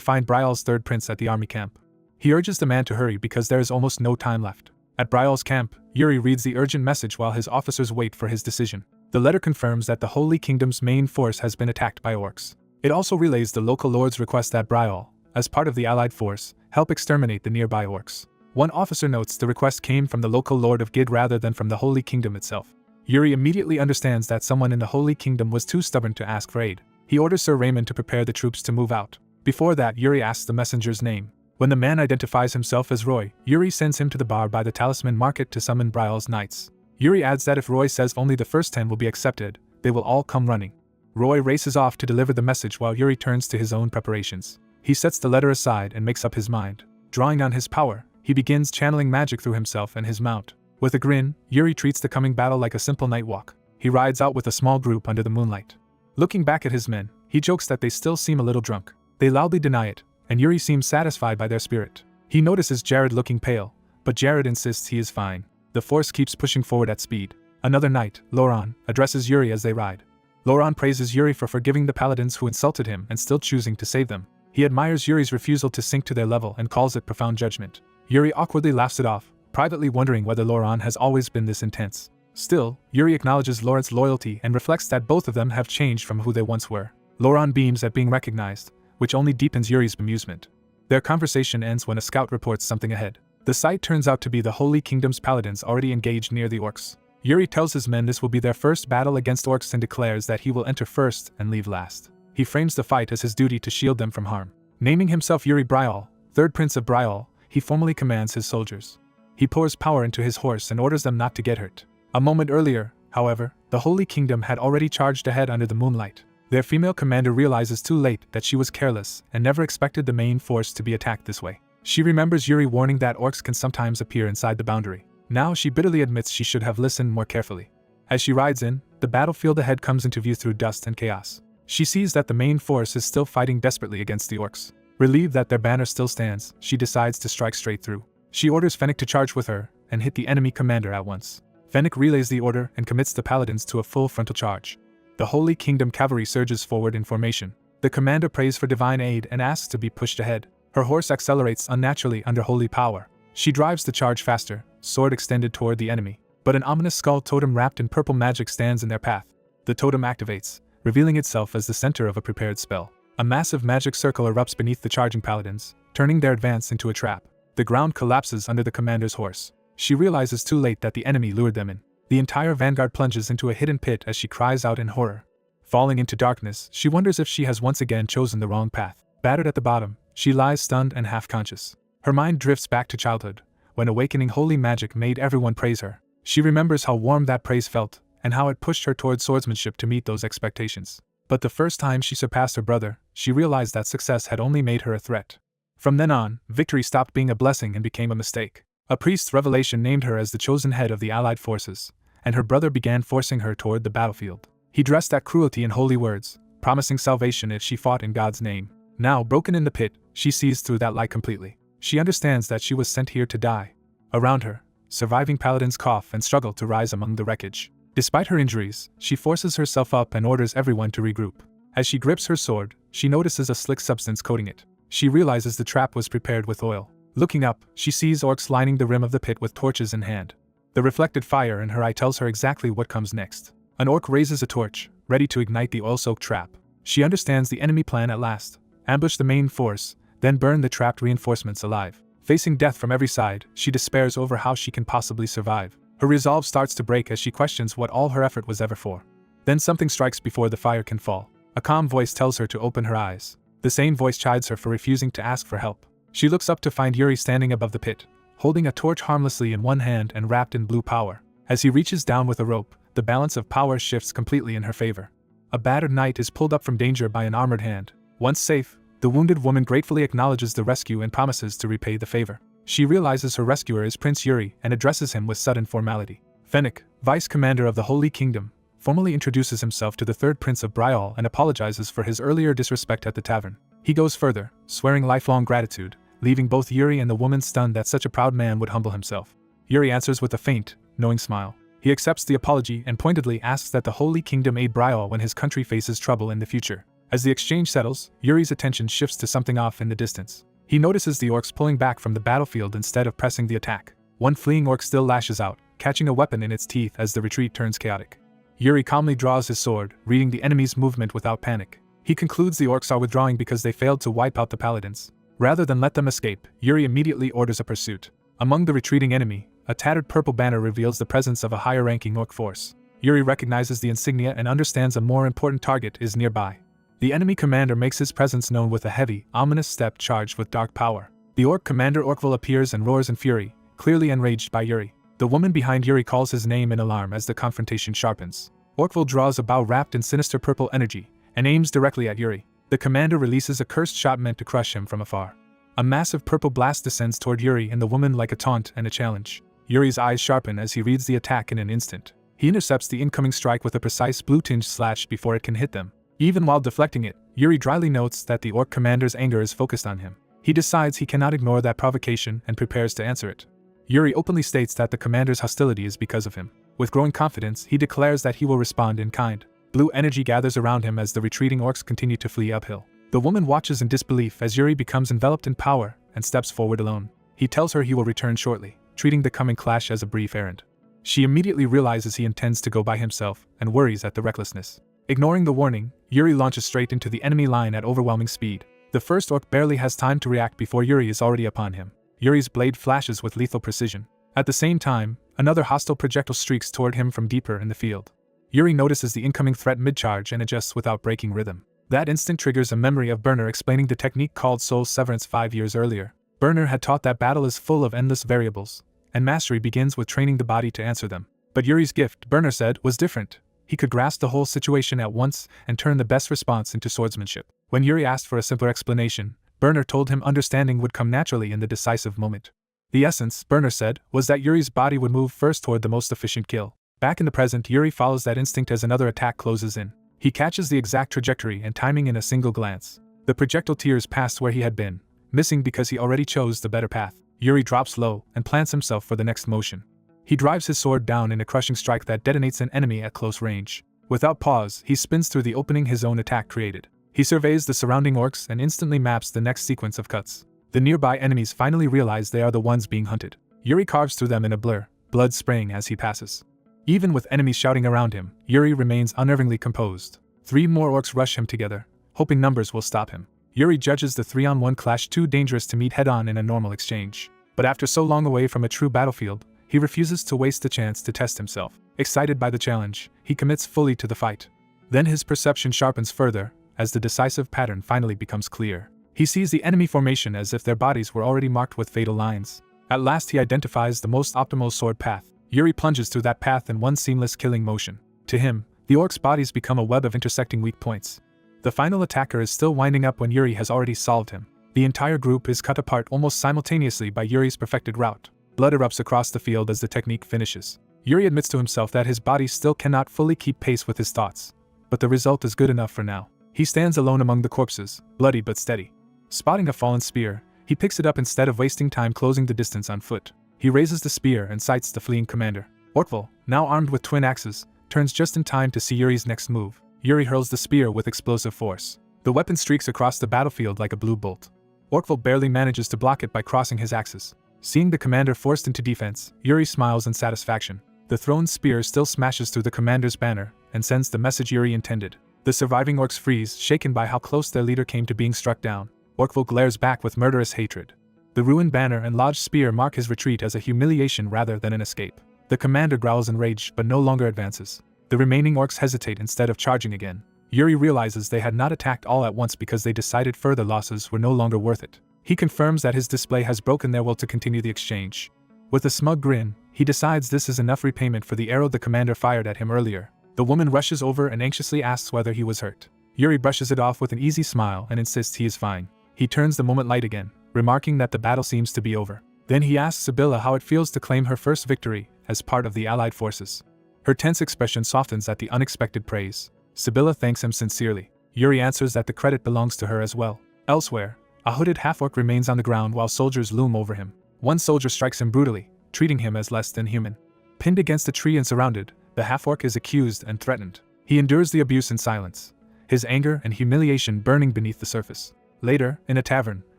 find Brial's third prince at the army camp. He urges the man to hurry because there is almost no time left. At Brial's camp, Yuri reads the urgent message while his officers wait for his decision. The letter confirms that the Holy Kingdom's main force has been attacked by orcs. It also relays the local lord's request that Brial, as part of the allied force, help exterminate the nearby orcs. One officer notes the request came from the local lord of Gid rather than from the Holy Kingdom itself. Yuri immediately understands that someone in the Holy Kingdom was too stubborn to ask for aid. He orders Sir Raymond to prepare the troops to move out. Before that, Yuri asks the messenger's name. When the man identifies himself as Roy, Yuri sends him to the bar by the Talisman Market to summon Brial's knights. Yuri adds that if Roy says only the first 10 will be accepted, they will all come running. Roy races off to deliver the message while Yuri turns to his own preparations. He sets the letter aside and makes up his mind. Drawing on his power, he begins channeling magic through himself and his mount. With a grin, Yuri treats the coming battle like a simple night walk. He rides out with a small group under the moonlight. Looking back at his men, he jokes that they still seem a little drunk. They loudly deny it, and Yuri seems satisfied by their spirit. He notices Jared looking pale, but Jared insists he is fine. The force keeps pushing forward at speed. Another night, Lauron addresses Yuri as they ride. Lauron praises Yuri for forgiving the paladins who insulted him and still choosing to save them. He admires Yuri's refusal to sink to their level and calls it profound judgment. Yuri awkwardly laughs it off, privately wondering whether Lauron has always been this intense. Still, Yuri acknowledges Lauron's loyalty and reflects that both of them have changed from who they once were. Lauron beams at being recognized, which only deepens Yuri's amusement. Their conversation ends when a scout reports something ahead. The site turns out to be the Holy Kingdom's paladins already engaged near the orcs. Yuri tells his men this will be their first battle against orcs and declares that he will enter first and leave last. He frames the fight as his duty to shield them from harm. Naming himself Yuri Brial, third prince of Brial, he formally commands his soldiers. He pours power into his horse and orders them not to get hurt. A moment earlier, however, the Holy Kingdom had already charged ahead under the moonlight. Their female commander realizes too late that she was careless and never expected the main force to be attacked this way. She remembers Yuri warning that orcs can sometimes appear inside the boundary. Now she bitterly admits she should have listened more carefully. As she rides in, the battlefield ahead comes into view through dust and chaos. She sees that the main force is still fighting desperately against the orcs. Relieved that their banner still stands, she decides to strike straight through. She orders Fennec to charge with her and hit the enemy commander at once. Fennec relays the order and commits the paladins to a full frontal charge. The Holy Kingdom cavalry surges forward in formation. The commander prays for divine aid and asks to be pushed ahead. Her horse accelerates unnaturally under holy power. She drives the charge faster, sword extended toward the enemy. But an ominous skull totem wrapped in purple magic stands in their path. The totem activates, revealing itself as the center of a prepared spell. A massive magic circle erupts beneath the charging paladins, turning their advance into a trap. The ground collapses under the commander's horse. She realizes too late that the enemy lured them in. The entire vanguard plunges into a hidden pit as she cries out in horror. Falling into darkness, she wonders if she has once again chosen the wrong path. Battered at the bottom, she lies stunned and half-conscious. Her mind drifts back to childhood, when awakening holy magic made everyone praise her. She remembers how warm that praise felt, and how it pushed her toward swordsmanship to meet those expectations. But the first time she surpassed her brother, she realized that success had only made her a threat. From then on, victory stopped being a blessing and became a mistake. A priest's revelation named her as the chosen head of the allied forces, and her brother began forcing her toward the battlefield. He dressed that cruelty in holy words, promising salvation if she fought in God's name. Now, broken in the pit, she sees through that lie completely. She understands that she was sent here to die. Around her, surviving paladins cough and struggle to rise among the wreckage. Despite her injuries, she forces herself up and orders everyone to regroup. As she grips her sword, she notices a slick substance coating it. She realizes the trap was prepared with oil. Looking up, she sees orcs lining the rim of the pit with torches in hand. The reflected fire in her eye tells her exactly what comes next. An orc raises a torch, ready to ignite the oil-soaked trap. She understands the enemy plan at last. Ambush the main force, then burn the trapped reinforcements alive. Facing death from every side, she despairs over how she can possibly survive. Her resolve starts to break as she questions what all her effort was ever for. Then something strikes before the fire can fall. A calm voice tells her to open her eyes. The same voice chides her for refusing to ask for help. She looks up to find Yuri standing above the pit, holding a torch harmlessly in one hand and wrapped in blue power. As he reaches down with a rope, the balance of power shifts completely in her favor. A battered knight is pulled up from danger by an armored hand. Once safe, the wounded woman gratefully acknowledges the rescue and promises to repay the favor. She realizes her rescuer is Prince Yuri and addresses him with sudden formality. Fennec, Vice Commander of the Holy Kingdom, formally introduces himself to the third Prince of Betrayal and apologizes for his earlier disrespect at the tavern. He goes further, swearing lifelong gratitude, leaving both Yuri and the woman stunned that such a proud man would humble himself. Yuri answers with a faint, knowing smile. He accepts the apology and pointedly asks that the Holy Kingdom aid Betrayal when his country faces trouble in the future. As the exchange settles, Yuri's attention shifts to something off in the distance. He notices the orcs pulling back from the battlefield instead of pressing the attack. One fleeing orc still lashes out, catching a weapon in its teeth as the retreat turns chaotic. Yuri calmly draws his sword, reading the enemy's movement without panic. He concludes the orcs are withdrawing because they failed to wipe out the paladins. Rather than let them escape, Yuri immediately orders a pursuit. Among the retreating enemy, a tattered purple banner reveals the presence of a higher-ranking orc force. Yuri recognizes the insignia and understands a more important target is nearby. The enemy commander makes his presence known with a heavy, ominous step charged with dark power. The orc commander Orkville appears and roars in fury, clearly enraged by Yuri. The woman behind Yuri calls his name in alarm as the confrontation sharpens. Orkville draws a bow wrapped in sinister purple energy and aims directly at Yuri. The commander releases a cursed shot meant to crush him from afar. A massive purple blast descends toward Yuri and the woman like a taunt and a challenge. Yuri's eyes sharpen as he reads the attack in an instant. He intercepts the incoming strike with a precise blue-tinged slash before it can hit them. Even while deflecting it, Yuri dryly notes that the orc commander's anger is focused on him. He decides he cannot ignore that provocation and prepares to answer it. Yuri openly states that the commander's hostility is because of him. With growing confidence, he declares that he will respond in kind. Blue energy gathers around him as the retreating orcs continue to flee uphill. The woman watches in disbelief as Yuri becomes enveloped in power and steps forward alone. He tells her he will return shortly, treating the coming clash as a brief errand. She immediately realizes he intends to go by himself and worries at the recklessness. Ignoring the warning, Yuri launches straight into the enemy line at overwhelming speed. The first orc barely has time to react before Yuri is already upon him. Yuri's blade flashes with lethal precision. At the same time, another hostile projectile streaks toward him from deeper in the field. Yuri notices the incoming threat mid-charge and adjusts without breaking rhythm. That instant triggers a memory of Burner explaining the technique called soul severance 5 years earlier. Burner had taught that battle is full of endless variables, and mastery begins with training the body to answer them. But Yuri's gift, Burner said, was different. He could grasp the whole situation at once and turn the best response into swordsmanship. When Yuri asked for a simpler explanation, Burner told him understanding would come naturally in the decisive moment. The essence, Burner said, was that Yuri's body would move first toward the most efficient kill. Back in the present, Yuri follows that instinct as another attack closes in. He catches the exact trajectory and timing in a single glance. The projectile tears past where he had been, missing because he already chose the better path. Yuri drops low and plants himself for the next motion. He drives his sword down in a crushing strike that detonates an enemy at close range. Without pause, he spins through the opening his own attack created. He surveys the surrounding orcs and instantly maps the next sequence of cuts. The nearby enemies finally realize they are the ones being hunted. Yuri carves through them in a blur, blood spraying as he passes. Even with enemies shouting around him, Yuri remains unnervingly composed. 3 more orcs rush him together, hoping numbers will stop him. Yuri judges the 3-on-1 clash too dangerous to meet head-on in a normal exchange. But after so long away from a true battlefield, he refuses to waste the chance to test himself. Excited by the challenge, he commits fully to the fight. Then his perception sharpens further, as the decisive pattern finally becomes clear. He sees the enemy formation as if their bodies were already marked with fatal lines. At last he identifies the most optimal sword path. Yuri plunges through that path in one seamless killing motion. To him, the orcs' bodies become a web of intersecting weak points. The final attacker is still winding up when Yuri has already solved him. The entire group is cut apart almost simultaneously by Yuri's perfected route. Blood erupts across the field as the technique finishes. Yuri admits to himself that his body still cannot fully keep pace with his thoughts. But the result is good enough for now. He stands alone among the corpses, bloody but steady. Spotting a fallen spear, he picks it up instead of wasting time closing the distance on foot. He raises the spear and sights the fleeing commander. Orkvul, now armed with twin axes, turns just in time to see Yuri's next move. Yuri hurls the spear with explosive force. The weapon streaks across the battlefield like a blue bolt. Orkvul barely manages to block it by crossing his axes. Seeing the commander forced into defense, Yuri smiles in satisfaction. The thrown spear still smashes through the commander's banner and sends the message Yuri intended. The surviving orcs freeze, shaken by how close their leader came to being struck down. Orkvul glares back with murderous hatred. The ruined banner and lodged spear mark his retreat as a humiliation rather than an escape. The commander growls in rage but no longer advances. The remaining orcs hesitate instead of charging again. Yuri realizes they had not attacked all at once because they decided further losses were no longer worth it. He confirms that his display has broken their will to continue the exchange. With a smug grin, he decides this is enough repayment for the arrow the commander fired at him earlier. The woman rushes over and anxiously asks whether he was hurt. Yuri brushes it off with an easy smile and insists he is fine. He turns the moment light again, remarking that the battle seems to be over. Then he asks Sibila how it feels to claim her first victory as part of the allied forces. Her tense expression softens at the unexpected praise. Sibila thanks him sincerely. Yuri answers that the credit belongs to her as well. Elsewhere, a hooded half-orc remains on the ground while soldiers loom over him. One soldier strikes him brutally, treating him as less than human. Pinned against a tree and surrounded, the half-orc is accused and threatened. He endures the abuse in silence, his anger and humiliation burning beneath the surface. Later, in a tavern,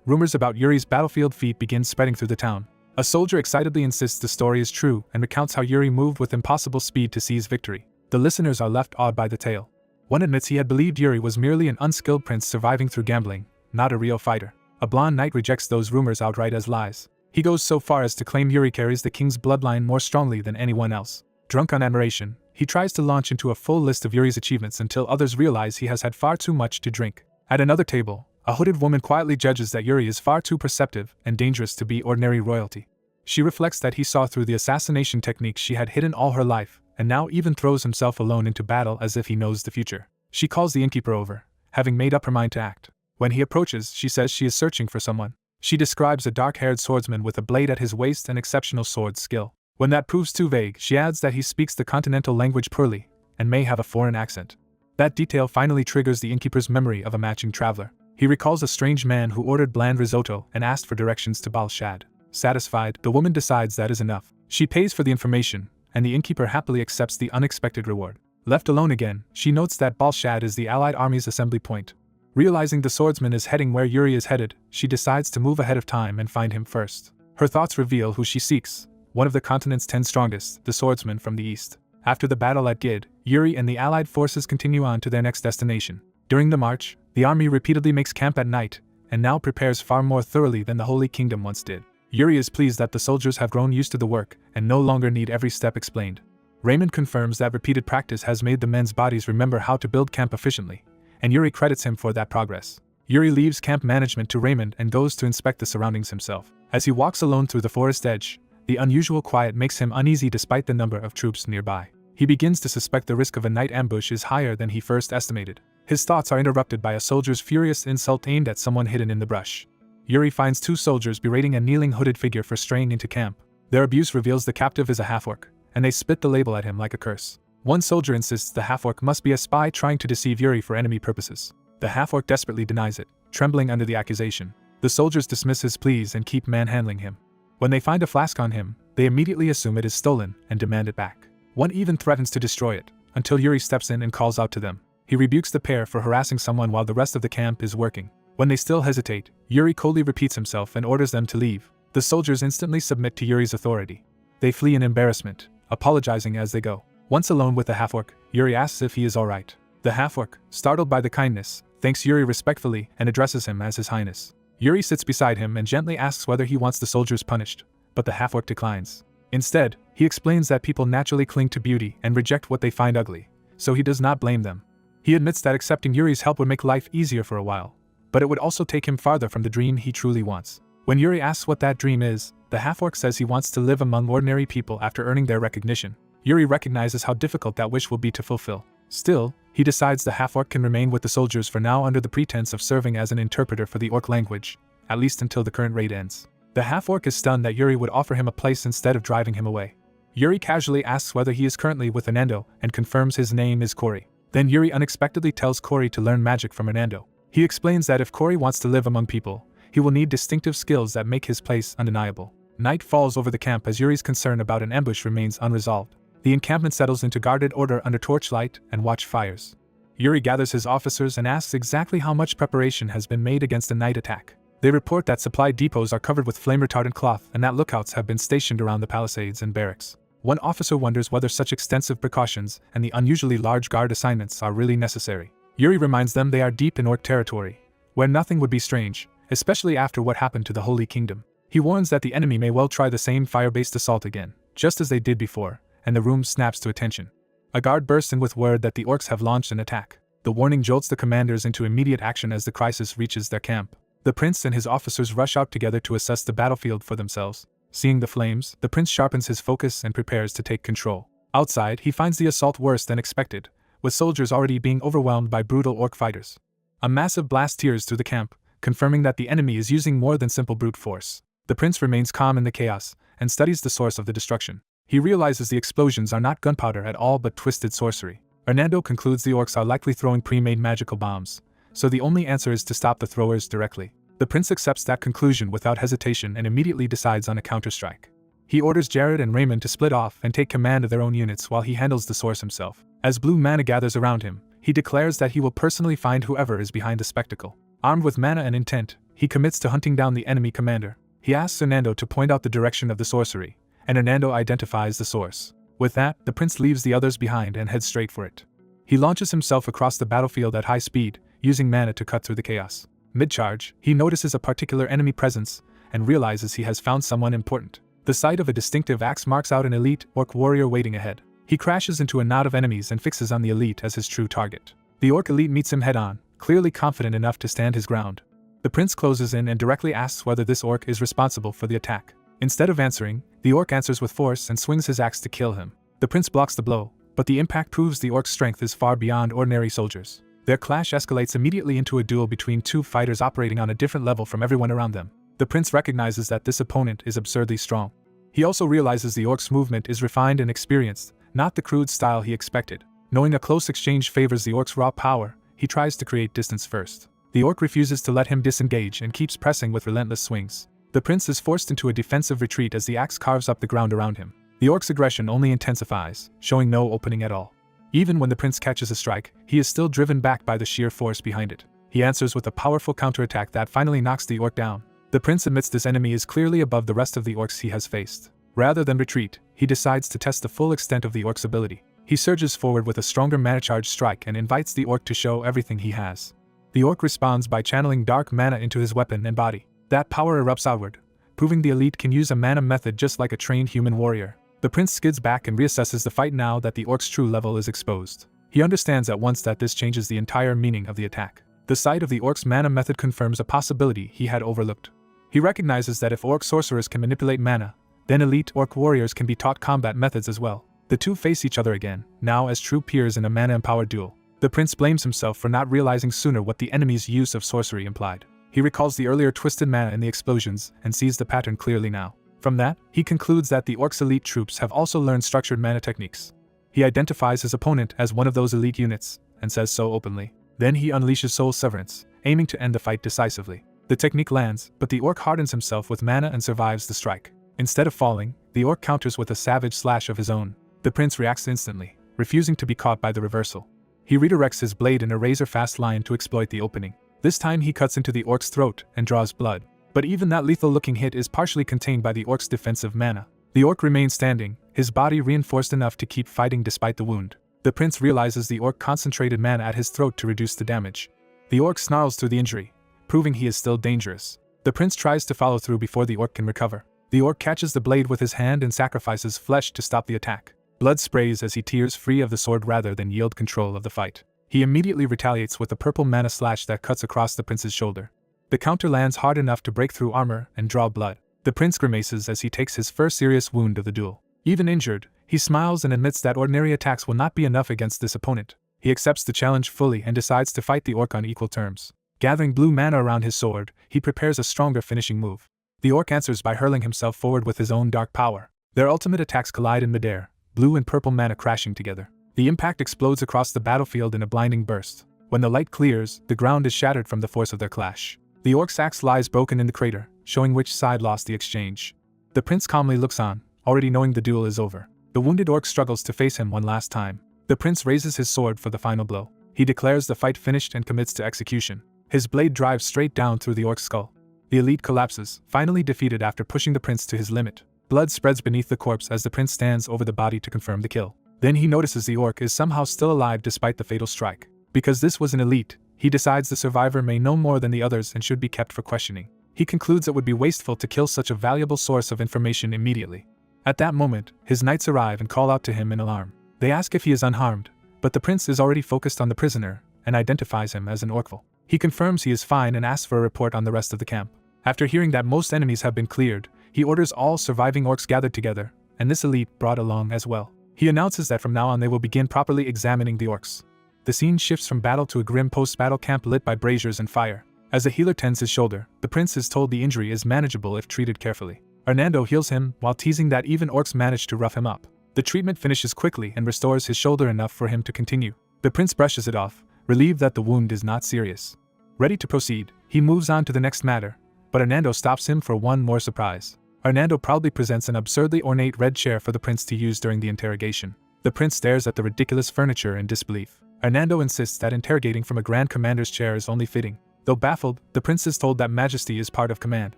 rumors about Yuri's battlefield feat begin spreading through the town. A soldier excitedly insists the story is true and recounts how Yuri moved with impossible speed to seize victory. The listeners are left awed by the tale. One admits he had believed Yuri was merely an unskilled prince surviving through gambling, not a real fighter. A blonde knight rejects those rumors outright as lies. He goes so far as to claim Yuri carries the king's bloodline more strongly than anyone else. Drunk on admiration, he tries to launch into a full list of Yuri's achievements until others realize he has had far too much to drink. At another table, a hooded woman quietly judges that Yuri is far too perceptive and dangerous to be ordinary royalty. She reflects that he saw through the assassination techniques she had hidden all her life, and now even throws himself alone into battle as if he knows the future. She calls the innkeeper over, having made up her mind to act. When he approaches, she says she is searching for someone. She describes a dark-haired swordsman with a blade at his waist and exceptional sword skill. When that proves too vague, she adds that he speaks the continental language poorly, and may have a foreign accent. That detail finally triggers the innkeeper's memory of a matching traveler. He recalls a strange man who ordered bland risotto and asked for directions to Balshad. Satisfied, the woman decides that is enough. She pays for the information, and the innkeeper happily accepts the unexpected reward. Left alone again, she notes that Balshad is the allied army's assembly point. Realizing the swordsman is heading where Yuri is headed, she decides to move ahead of time and find him first. Her thoughts reveal who she seeks, one of the continent's 10 strongest, the swordsman from the east. After the battle at Gid, Yuri and the allied forces continue on to their next destination. During the march, the army repeatedly makes camp at night, and now prepares far more thoroughly than the Holy Kingdom once did. Yuri is pleased that the soldiers have grown used to the work and no longer need every step explained. Raymond confirms that repeated practice has made the men's bodies remember how to build camp efficiently, and Yuri credits him for that progress. Yuri leaves camp management to Raymond and goes to inspect the surroundings himself. As he walks alone through the forest edge, The unusual quiet makes him uneasy despite the number of troops nearby. He begins to suspect the risk of a night ambush is higher than he first estimated. His thoughts are interrupted by a soldier's furious insult aimed at someone hidden in the brush. Yuri finds two soldiers berating a kneeling hooded figure for straying into camp. Their abuse reveals the captive is a half-orc, and they spit the label at him like a curse. One soldier insists the half-orc must be a spy trying to deceive Yuri for enemy purposes. The half-orc desperately denies it, trembling under the accusation. The soldiers dismiss his pleas and keep manhandling him. When they find a flask on him, they immediately assume it is stolen and demand it back. One even threatens to destroy it, until Yuri steps in and calls out to them. He rebukes the pair for harassing someone while the rest of the camp is working. When they still hesitate, Yuri coldly repeats himself and orders them to leave. The soldiers instantly submit to Yuri's authority. They flee in embarrassment, apologizing as they go. Once alone with the half-orc, Yuri asks if he is alright. The half-orc, startled by the kindness, thanks Yuri respectfully and addresses him as His Highness. Yuri sits beside him and gently asks whether he wants the soldiers punished, but the half-orc declines. Instead, he explains that people naturally cling to beauty and reject what they find ugly, so he does not blame them. He admits that accepting Yuri's help would make life easier for a while, but it would also take him farther from the dream he truly wants. When Yuri asks what that dream is, the half-orc says he wants to live among ordinary people after earning their recognition. Yuri recognizes how difficult that wish will be to fulfill. Still, he decides the half-orc can remain with the soldiers for now under the pretense of serving as an interpreter for the orc language, at least until the current raid ends. The half-orc is stunned that Yuri would offer him a place instead of driving him away. Yuri casually asks whether he is currently with Anando and confirms his name is Cory. Then Yuri unexpectedly tells Cory to learn magic from Anando. He explains that if Cory wants to live among people, he will need distinctive skills that make his place undeniable. Night falls over the camp as Yuri's concern about an ambush remains unresolved. The encampment settles into guarded order under torchlight and watch fires. Yuri gathers his officers and asks exactly how much preparation has been made against a night attack. They report that supply depots are covered with flame-retardant cloth and that lookouts have been stationed around the palisades and barracks. One officer wonders whether such extensive precautions and the unusually large guard assignments are really necessary. Yuri reminds them they are deep in orc territory, where nothing would be strange, especially after what happened to the Holy Kingdom. He warns that the enemy may well try the same fire-based assault again, just as they did before, and the room snaps to attention. A guard bursts in with word that the orcs have launched an attack. The warning jolts the commanders into immediate action as the crisis reaches their camp. The prince and his officers rush out together to assess the battlefield for themselves. Seeing the flames, the prince sharpens his focus and prepares to take control. Outside, he finds the assault worse than expected, with soldiers already being overwhelmed by brutal orc fighters. A massive blast tears through the camp, confirming that the enemy is using more than simple brute force. The prince remains calm in the chaos and studies the source of the destruction. He realizes the explosions are not gunpowder at all but twisted sorcery. Hernando concludes the orcs are likely throwing pre-made magical bombs, so the only answer is to stop the throwers directly. The prince accepts that conclusion without hesitation and immediately decides on a counterstrike. He orders Jared and Raymond to split off and take command of their own units while he handles the source himself. As blue mana gathers around him, he declares that he will personally find whoever is behind the spectacle. Armed with mana and intent, he commits to hunting down the enemy commander. He asks Hernando to point out the direction of the sorcery, and Hernando identifies the source. With that, the prince leaves the others behind and heads straight for it. He launches himself across the battlefield at high speed, using mana to cut through the chaos. Mid-charge, he notices a particular enemy presence and realizes he has found someone important. The sight of a distinctive axe marks out an elite orc warrior waiting ahead. He crashes into a knot of enemies and fixes on the elite as his true target. The orc elite meets him head-on, clearly confident enough to stand his ground. The prince closes in and directly asks whether this orc is responsible for the attack. Instead of answering, the orc answers with force and swings his axe to kill him. The prince blocks the blow, but the impact proves the orc's strength is far beyond ordinary soldiers. Their clash escalates immediately into a duel between two fighters operating on a different level from everyone around them. The prince recognizes that this opponent is absurdly strong. He also realizes the orc's movement is refined and experienced, not the crude style he expected. Knowing a close exchange favors the orc's raw power, he tries to create distance first. The orc refuses to let him disengage and keeps pressing with relentless swings. The prince is forced into a defensive retreat as the axe carves up the ground around him. The orc's aggression only intensifies, showing no opening at all. Even when the prince catches a strike, he is still driven back by the sheer force behind it. He answers with a powerful counterattack that finally knocks the orc down. The prince admits this enemy is clearly above the rest of the orcs he has faced. Rather than retreat, he decides to test the full extent of the orc's ability. He surges forward with a stronger mana charge strike and invites the orc to show everything he has. The orc responds by channeling dark mana into his weapon and body. That power erupts outward, proving the elite can use a mana method just like a trained human warrior. The prince skids back and reassesses the fight now that the orc's true level is exposed. He understands at once that this changes the entire meaning of the attack. The sight of the orc's mana method confirms a possibility he had overlooked. He recognizes that if orc sorcerers can manipulate mana, Then elite orc warriors can be taught combat methods as well. The two face each other again, now as true peers in a mana-empowered duel. The prince blames himself for not realizing sooner what the enemy's use of sorcery implied. He recalls the earlier twisted mana in the explosions and sees the pattern clearly now. From that, he concludes that the orcs' elite troops have also learned structured mana techniques. He identifies his opponent as one of those elite units, and says so openly. Then he unleashes soul severance, aiming to end the fight decisively. The technique lands, but the orc hardens himself with mana and survives the strike. Instead of falling, the orc counters with a savage slash of his own. The prince reacts instantly, refusing to be caught by the reversal. He redirects his blade in a razor-fast line to exploit the opening. This time he cuts into the orc's throat and draws blood. But even that lethal-looking hit is partially contained by the orc's defensive mana. The orc remains standing, his body reinforced enough to keep fighting despite the wound. The prince realizes the orc concentrated mana at his throat to reduce the damage. The orc snarls through the injury, proving he is still dangerous. The prince tries to follow through before the orc can recover. The orc catches the blade with his hand and sacrifices flesh to stop the attack. Blood sprays as he tears free of the sword rather than yield control of the fight. He immediately retaliates with a purple mana slash that cuts across the prince's shoulder. The counter lands hard enough to break through armor and draw blood. The prince grimaces as he takes his first serious wound of the duel. Even injured, he smiles and admits that ordinary attacks will not be enough against this opponent. He accepts the challenge fully and decides to fight the orc on equal terms. Gathering blue mana around his sword, he prepares a stronger finishing move. The orc answers by hurling himself forward with his own dark power. Their ultimate attacks collide in midair, blue and purple mana crashing together. The impact explodes across the battlefield in a blinding burst. When the light clears, the ground is shattered from the force of their clash. The orc's axe lies broken in the crater, showing which side lost the exchange. The prince calmly looks on, already knowing the duel is over. The wounded orc struggles to face him one last time. The prince raises his sword for the final blow. He declares the fight finished and commits to execution. His blade drives straight down through the orc's skull. The elite collapses, finally defeated after pushing the prince to his limit. Blood spreads beneath the corpse as the prince stands over the body to confirm the kill. Then he notices the orc is somehow still alive despite the fatal strike. Because this was an elite, he decides the survivor may know more than the others and should be kept for questioning. He concludes it would be wasteful to kill such a valuable source of information immediately. At that moment, his knights arrive and call out to him in alarm. They ask if he is unharmed, but the prince is already focused on the prisoner and identifies him as an orcville. He confirms he is fine and asks for a report on the rest of the camp. After hearing that most enemies have been cleared, he orders all surviving orcs gathered together, and this elite brought along as well. He announces that from now on they will begin properly examining the orcs. The scene shifts from battle to a grim post-battle camp lit by braziers and fire. As the healer tends his shoulder, the prince is told the injury is manageable if treated carefully. Hernando heals him while teasing that even orcs manage to rough him up. The treatment finishes quickly and restores his shoulder enough for him to continue. The prince brushes it off, relieved that the wound is not serious. Ready to proceed, he moves on to the next matter, but Hernando stops him for one more surprise. Hernando proudly presents an absurdly ornate red chair for the prince to use during the interrogation. The prince stares at the ridiculous furniture in disbelief. Hernando insists that interrogating from a Grand Commander's chair is only fitting. Though baffled, the prince is told that majesty is part of command.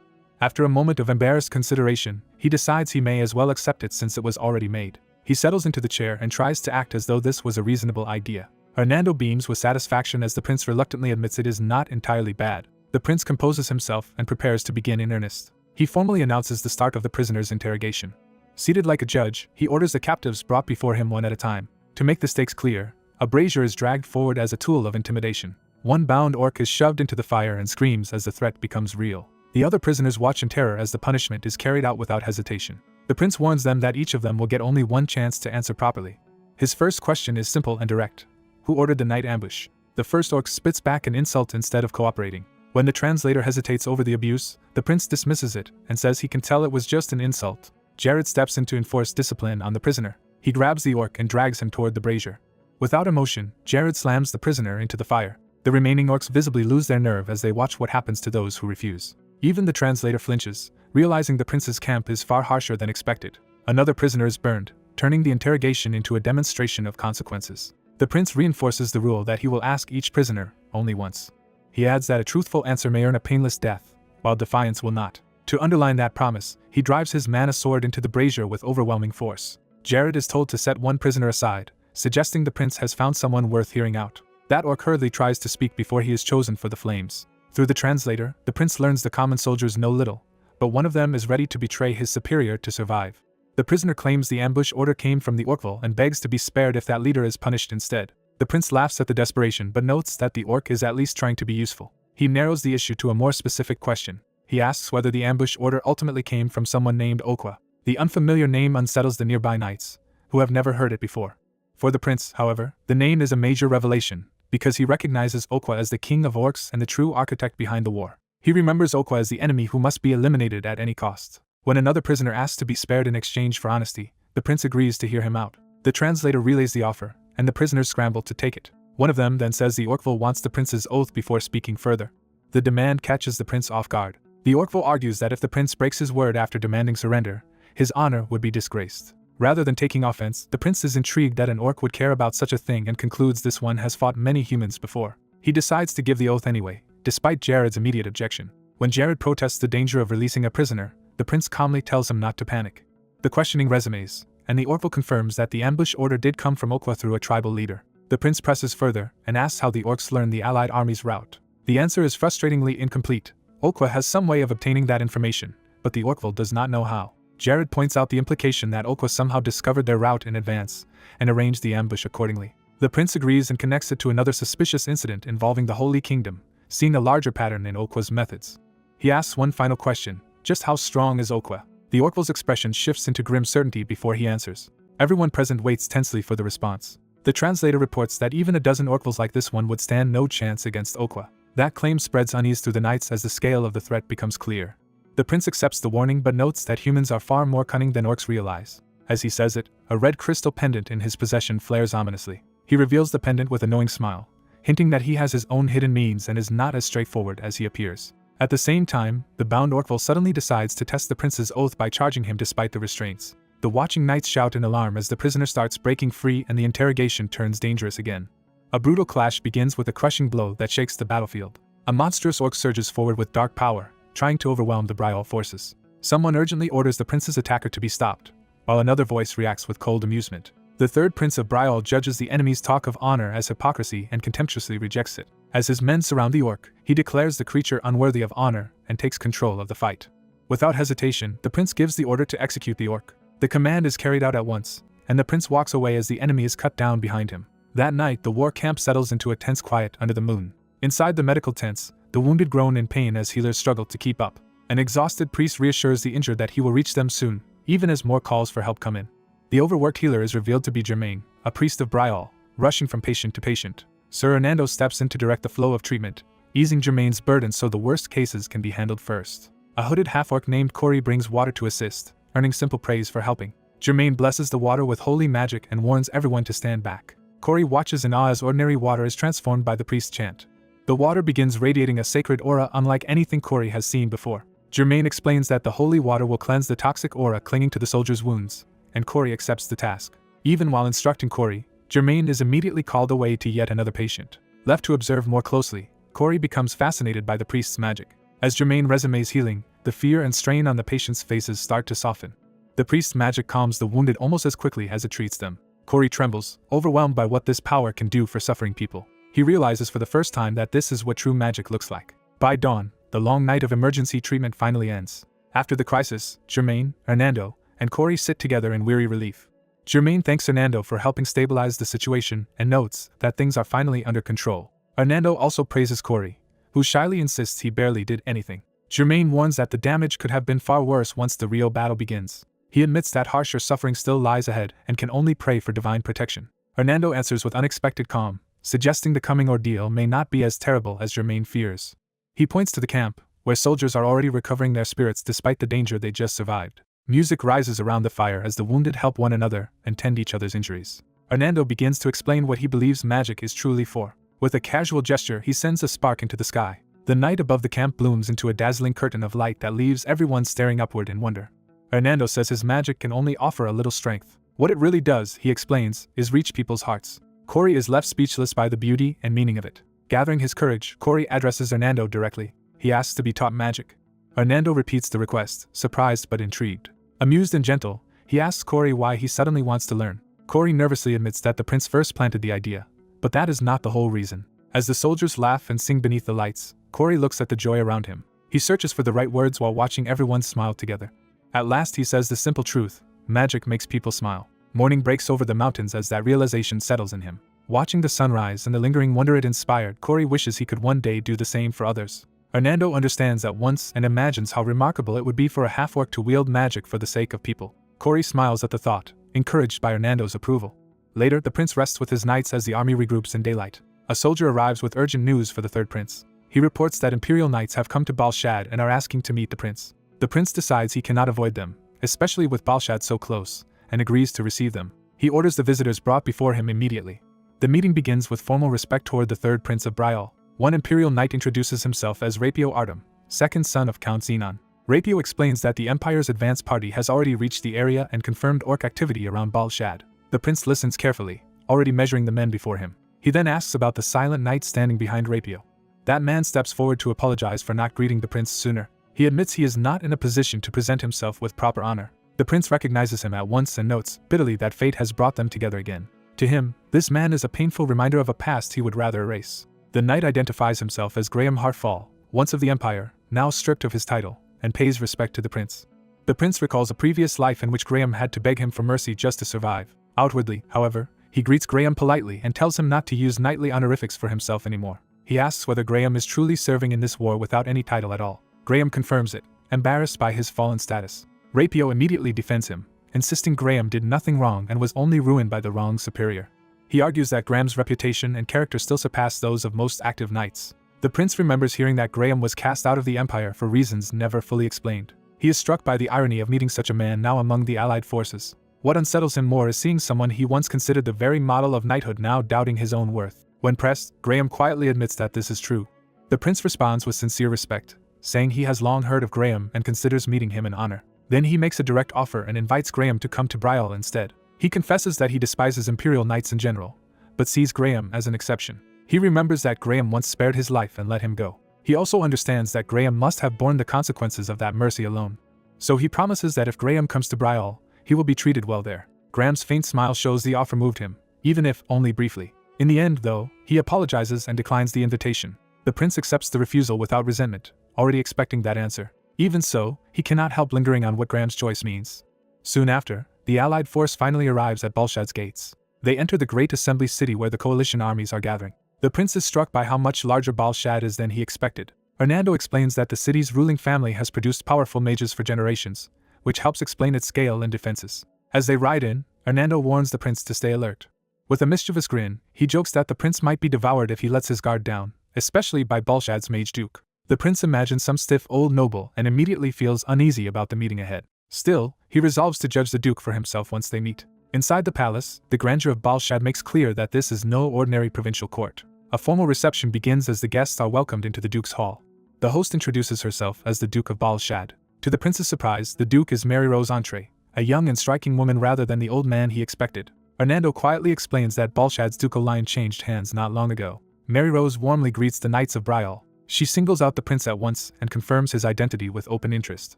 After a moment of embarrassed consideration, he decides he may as well accept it since it was already made. He settles into the chair and tries to act as though this was a reasonable idea. Hernando beams with satisfaction as the prince reluctantly admits it is not entirely bad. The prince composes himself and prepares to begin in earnest. He formally announces the start of the prisoner's interrogation. Seated like a judge, he orders the captives brought before him one at a time. To make the stakes clear, a brazier is dragged forward as a tool of intimidation. One bound orc is shoved into the fire and screams as the threat becomes real. The other prisoners watch in terror as the punishment is carried out without hesitation. The prince warns them that each of them will get only one chance to answer properly. His first question is simple and direct. Who ordered the night ambush? The first orc spits back an insult instead of cooperating. When the translator hesitates over the abuse, the prince dismisses it and says he can tell it was just an insult. Jared steps in to enforce discipline on the prisoner. He grabs the orc and drags him toward the brazier. Without emotion, Jared slams the prisoner into the fire. The remaining orcs visibly lose their nerve as they watch what happens to those who refuse. Even the translator flinches, realizing the prince's camp is far harsher than expected. Another prisoner is burned, turning the interrogation into a demonstration of consequences. The prince reinforces the rule that he will ask each prisoner only once. He adds that a truthful answer may earn a painless death, while defiance will not. To underline that promise, he drives his mana sword into the brazier with overwhelming force. Jared is told to set one prisoner aside, suggesting the prince has found someone worth hearing out. That orc hurriedly tries to speak before he is chosen for the flames. Through the translator, the prince learns the common soldiers know little, but one of them is ready to betray his superior to survive. The prisoner claims the ambush order came from the orcville and begs to be spared if that leader is punished instead. The prince laughs at the desperation but notes that the orc is at least trying to be useful. He narrows the issue to a more specific question. He asks whether the ambush order ultimately came from someone named Okwa. The unfamiliar name unsettles the nearby knights, who have never heard it before. For the prince, however, the name is a major revelation, because he recognizes Okwa as the king of orcs and the true architect behind the war. He remembers Okwa as the enemy who must be eliminated at any cost. When another prisoner asks to be spared in exchange for honesty, the prince agrees to hear him out. The translator relays the offer, and the prisoners scramble to take it. One of them then says the Orkville wants the prince's oath before speaking further. The demand catches the prince off guard. The Orkville argues that if the prince breaks his word after demanding surrender, his honor would be disgraced. Rather than taking offense, the prince is intrigued that an orc would care about such a thing and concludes this one has fought many humans before. He decides to give the oath anyway, despite Jared's immediate objection. When Jared protests the danger of releasing a prisoner, the prince calmly tells him not to panic. The questioning resumes, and the Orkville confirms that the ambush order did come from Okwa through a tribal leader. The prince presses further and asks how the orcs learned the allied army's route. The answer is frustratingly incomplete. Okwa has some way of obtaining that information, but the Orkville does not know how. Jared points out the implication that Okwa somehow discovered their route in advance and arranged the ambush accordingly. The prince agrees and connects it to another suspicious incident involving the Holy Kingdom, seeing a larger pattern in Okwa's methods. He asks one final question: just how strong is Okwa? The Orkville's expression shifts into grim certainty before he answers. Everyone present waits tensely for the response. The translator reports that even a dozen Orkvilles like this one would stand no chance against Okwa. That claim spreads unease through the knights as the scale of the threat becomes clear. The prince accepts the warning but notes that humans are far more cunning than orcs realize. As he says it, a red crystal pendant in his possession flares ominously. He reveals the pendant with a knowing smile, hinting that he has his own hidden means and is not as straightforward as he appears. At the same time, the bound Orkville suddenly decides to test the prince's oath by charging him despite the restraints. The watching knights shout in alarm as the prisoner starts breaking free and the interrogation turns dangerous again. A brutal clash begins with a crushing blow that shakes the battlefield. A monstrous orc surges forward with dark power, trying to overwhelm the Betrayal forces. Someone urgently orders the prince's attacker to be stopped, while another voice reacts with cold amusement. The third prince of Betrayal judges the enemy's talk of honor as hypocrisy and contemptuously rejects it. As his men surround the orc, he declares the creature unworthy of honor and takes control of the fight. Without hesitation, the prince gives the order to execute the orc. The command is carried out at once, and the prince walks away as the enemy is cut down behind him. That night, the war camp settles into a tense quiet under the moon. Inside the medical tents, the wounded groan in pain as healers struggle to keep up. An exhausted priest reassures the injured that he will reach them soon, even as more calls for help come in. The overworked healer is revealed to be Germain, a priest of Betrayal, rushing from patient to patient. Sir Hernando steps in to direct the flow of treatment, easing Germain's burden so the worst cases can be handled first. A hooded half-orc named Corey brings water to assist, earning simple praise for helping. Germain blesses the water with holy magic and warns everyone to stand back. Corey watches in awe as ordinary water is transformed by the priest's chant. The water begins radiating a sacred aura unlike anything Corey has seen before. Germain explains that the holy water will cleanse the toxic aura clinging to the soldier's wounds, and Corey accepts the task. Even while instructing Corey, Germain is immediately called away to yet another patient. Left to observe more closely, Corey becomes fascinated by the priest's magic. As Germain resumes healing, the fear and strain on the patient's faces start to soften. The priest's magic calms the wounded almost as quickly as it treats them. Corey trembles, overwhelmed by what this power can do for suffering people. He realizes for the first time that this is what true magic looks like. By dawn, the long night of emergency treatment finally ends. After the crisis, Germain, Hernando, and Corey sit together in weary relief. Germain thanks Hernando for helping stabilize the situation and notes that things are finally under control. Hernando also praises Corey, who shyly insists he barely did anything. Germain warns that the damage could have been far worse once the real battle begins. He admits that harsher suffering still lies ahead and can only pray for divine protection. Hernando answers with unexpected calm, suggesting the coming ordeal may not be as terrible as Germain fears. He points to the camp, where soldiers are already recovering their spirits despite the danger they just survived. Music rises around the fire as the wounded help one another and tend each other's injuries. Hernando begins to explain what he believes magic is truly for. With a casual gesture, he sends a spark into the sky. The night above the camp blooms into a dazzling curtain of light that leaves everyone staring upward in wonder. Hernando says his magic can only offer a little strength. What it really does, he explains, is reach people's hearts. Corey is left speechless by the beauty and meaning of it. Gathering his courage, Corey addresses Hernando directly. He asks to be taught magic. Hernando repeats the request, surprised but intrigued. Amused and gentle, he asks Corey why he suddenly wants to learn. Corey nervously admits that the prince first planted the idea, but that is not the whole reason. As the soldiers laugh and sing beneath the lights, Corey looks at the joy around him. He searches for the right words while watching everyone smile together. At last he says the simple truth: magic makes people smile. Morning breaks over the mountains as that realization settles in him. Watching the sunrise and the lingering wonder it inspired, Corey wishes he could one day do the same for others. Hernando understands at once and imagines how remarkable it would be for a half-orc to wield magic for the sake of people. Corey smiles at the thought, encouraged by Hernando's approval. Later, the prince rests with his knights as the army regroups in daylight. A soldier arrives with urgent news for the third prince. He reports that imperial knights have come to Balshad and are asking to meet the prince. The prince decides he cannot avoid them, especially with Balshad so close, and agrees to receive them. He orders the visitors brought before him immediately. The meeting begins with formal respect toward the third prince of Betrayal. One imperial knight introduces himself as Rapio Artem, second son of Count Xenon. Rapio explains that the Empire's advance party has already reached the area and confirmed orc activity around Balshad. The prince listens carefully, already measuring the men before him. He then asks about the silent knight standing behind Rapio. That man steps forward to apologize for not greeting the prince sooner. He admits he is not in a position to present himself with proper honor. The prince recognizes him at once and notes, bitterly, that fate has brought them together again. To him, this man is a painful reminder of a past he would rather erase. The knight identifies himself as Graham Hartfall, once of the Empire, now stripped of his title, and pays respect to the prince. The prince recalls a previous life in which Graham had to beg him for mercy just to survive. Outwardly, however, he greets Graham politely and tells him not to use knightly honorifics for himself anymore. He asks whether Graham is truly serving in this war without any title at all. Graham confirms it, embarrassed by his fallen status. Rapio immediately defends him, insisting Graham did nothing wrong and was only ruined by the wrong superior. He argues that Graham's reputation and character still surpass those of most active knights. The prince remembers hearing that Graham was cast out of the Empire for reasons never fully explained. He is struck by the irony of meeting such a man now among the allied forces. What unsettles him more is seeing someone he once considered the very model of knighthood now doubting his own worth. When pressed, Graham quietly admits that this is true. The prince responds with sincere respect, saying he has long heard of Graham and considers meeting him in honor. Then he makes a direct offer and invites Graham to come to Betrayal instead. He confesses that he despises imperial knights in general, but sees Graham as an exception. He remembers that Graham once spared his life and let him go. He also understands that Graham must have borne the consequences of that mercy alone. So he promises that if Graham comes to Betrayal, he will be treated well there. Graham's faint smile shows the offer moved him, even if only briefly. In the end, though, he apologizes and declines the invitation. The prince accepts the refusal without resentment, already expecting that answer. Even so, he cannot help lingering on what Graham's choice means. Soon after, the allied force finally arrives at Balshad's gates. They enter the great assembly city where the coalition armies are gathering. The prince is struck by how much larger Balshad is than he expected. Hernando explains that the city's ruling family has produced powerful mages for generations, which helps explain its scale and defenses. As they ride in, Hernando warns the prince to stay alert. With a mischievous grin, he jokes that the prince might be devoured if he lets his guard down, especially by Balshad's mage duke. The prince imagines some stiff old noble and immediately feels uneasy about the meeting ahead. Still, he resolves to judge the duke for himself once they meet. Inside the palace, the grandeur of Balshad makes clear that this is no ordinary provincial court. A formal reception begins as the guests are welcomed into the duke's hall. The host introduces herself as the Duke of Balshad. To the prince's surprise, the duke is Mary Rose Entree, a young and striking woman rather than the old man he expected. Hernando quietly explains that Balshad's ducal line changed hands not long ago. Mary Rose warmly greets the Knights of Betrayal. She singles out the prince at once and confirms his identity with open interest.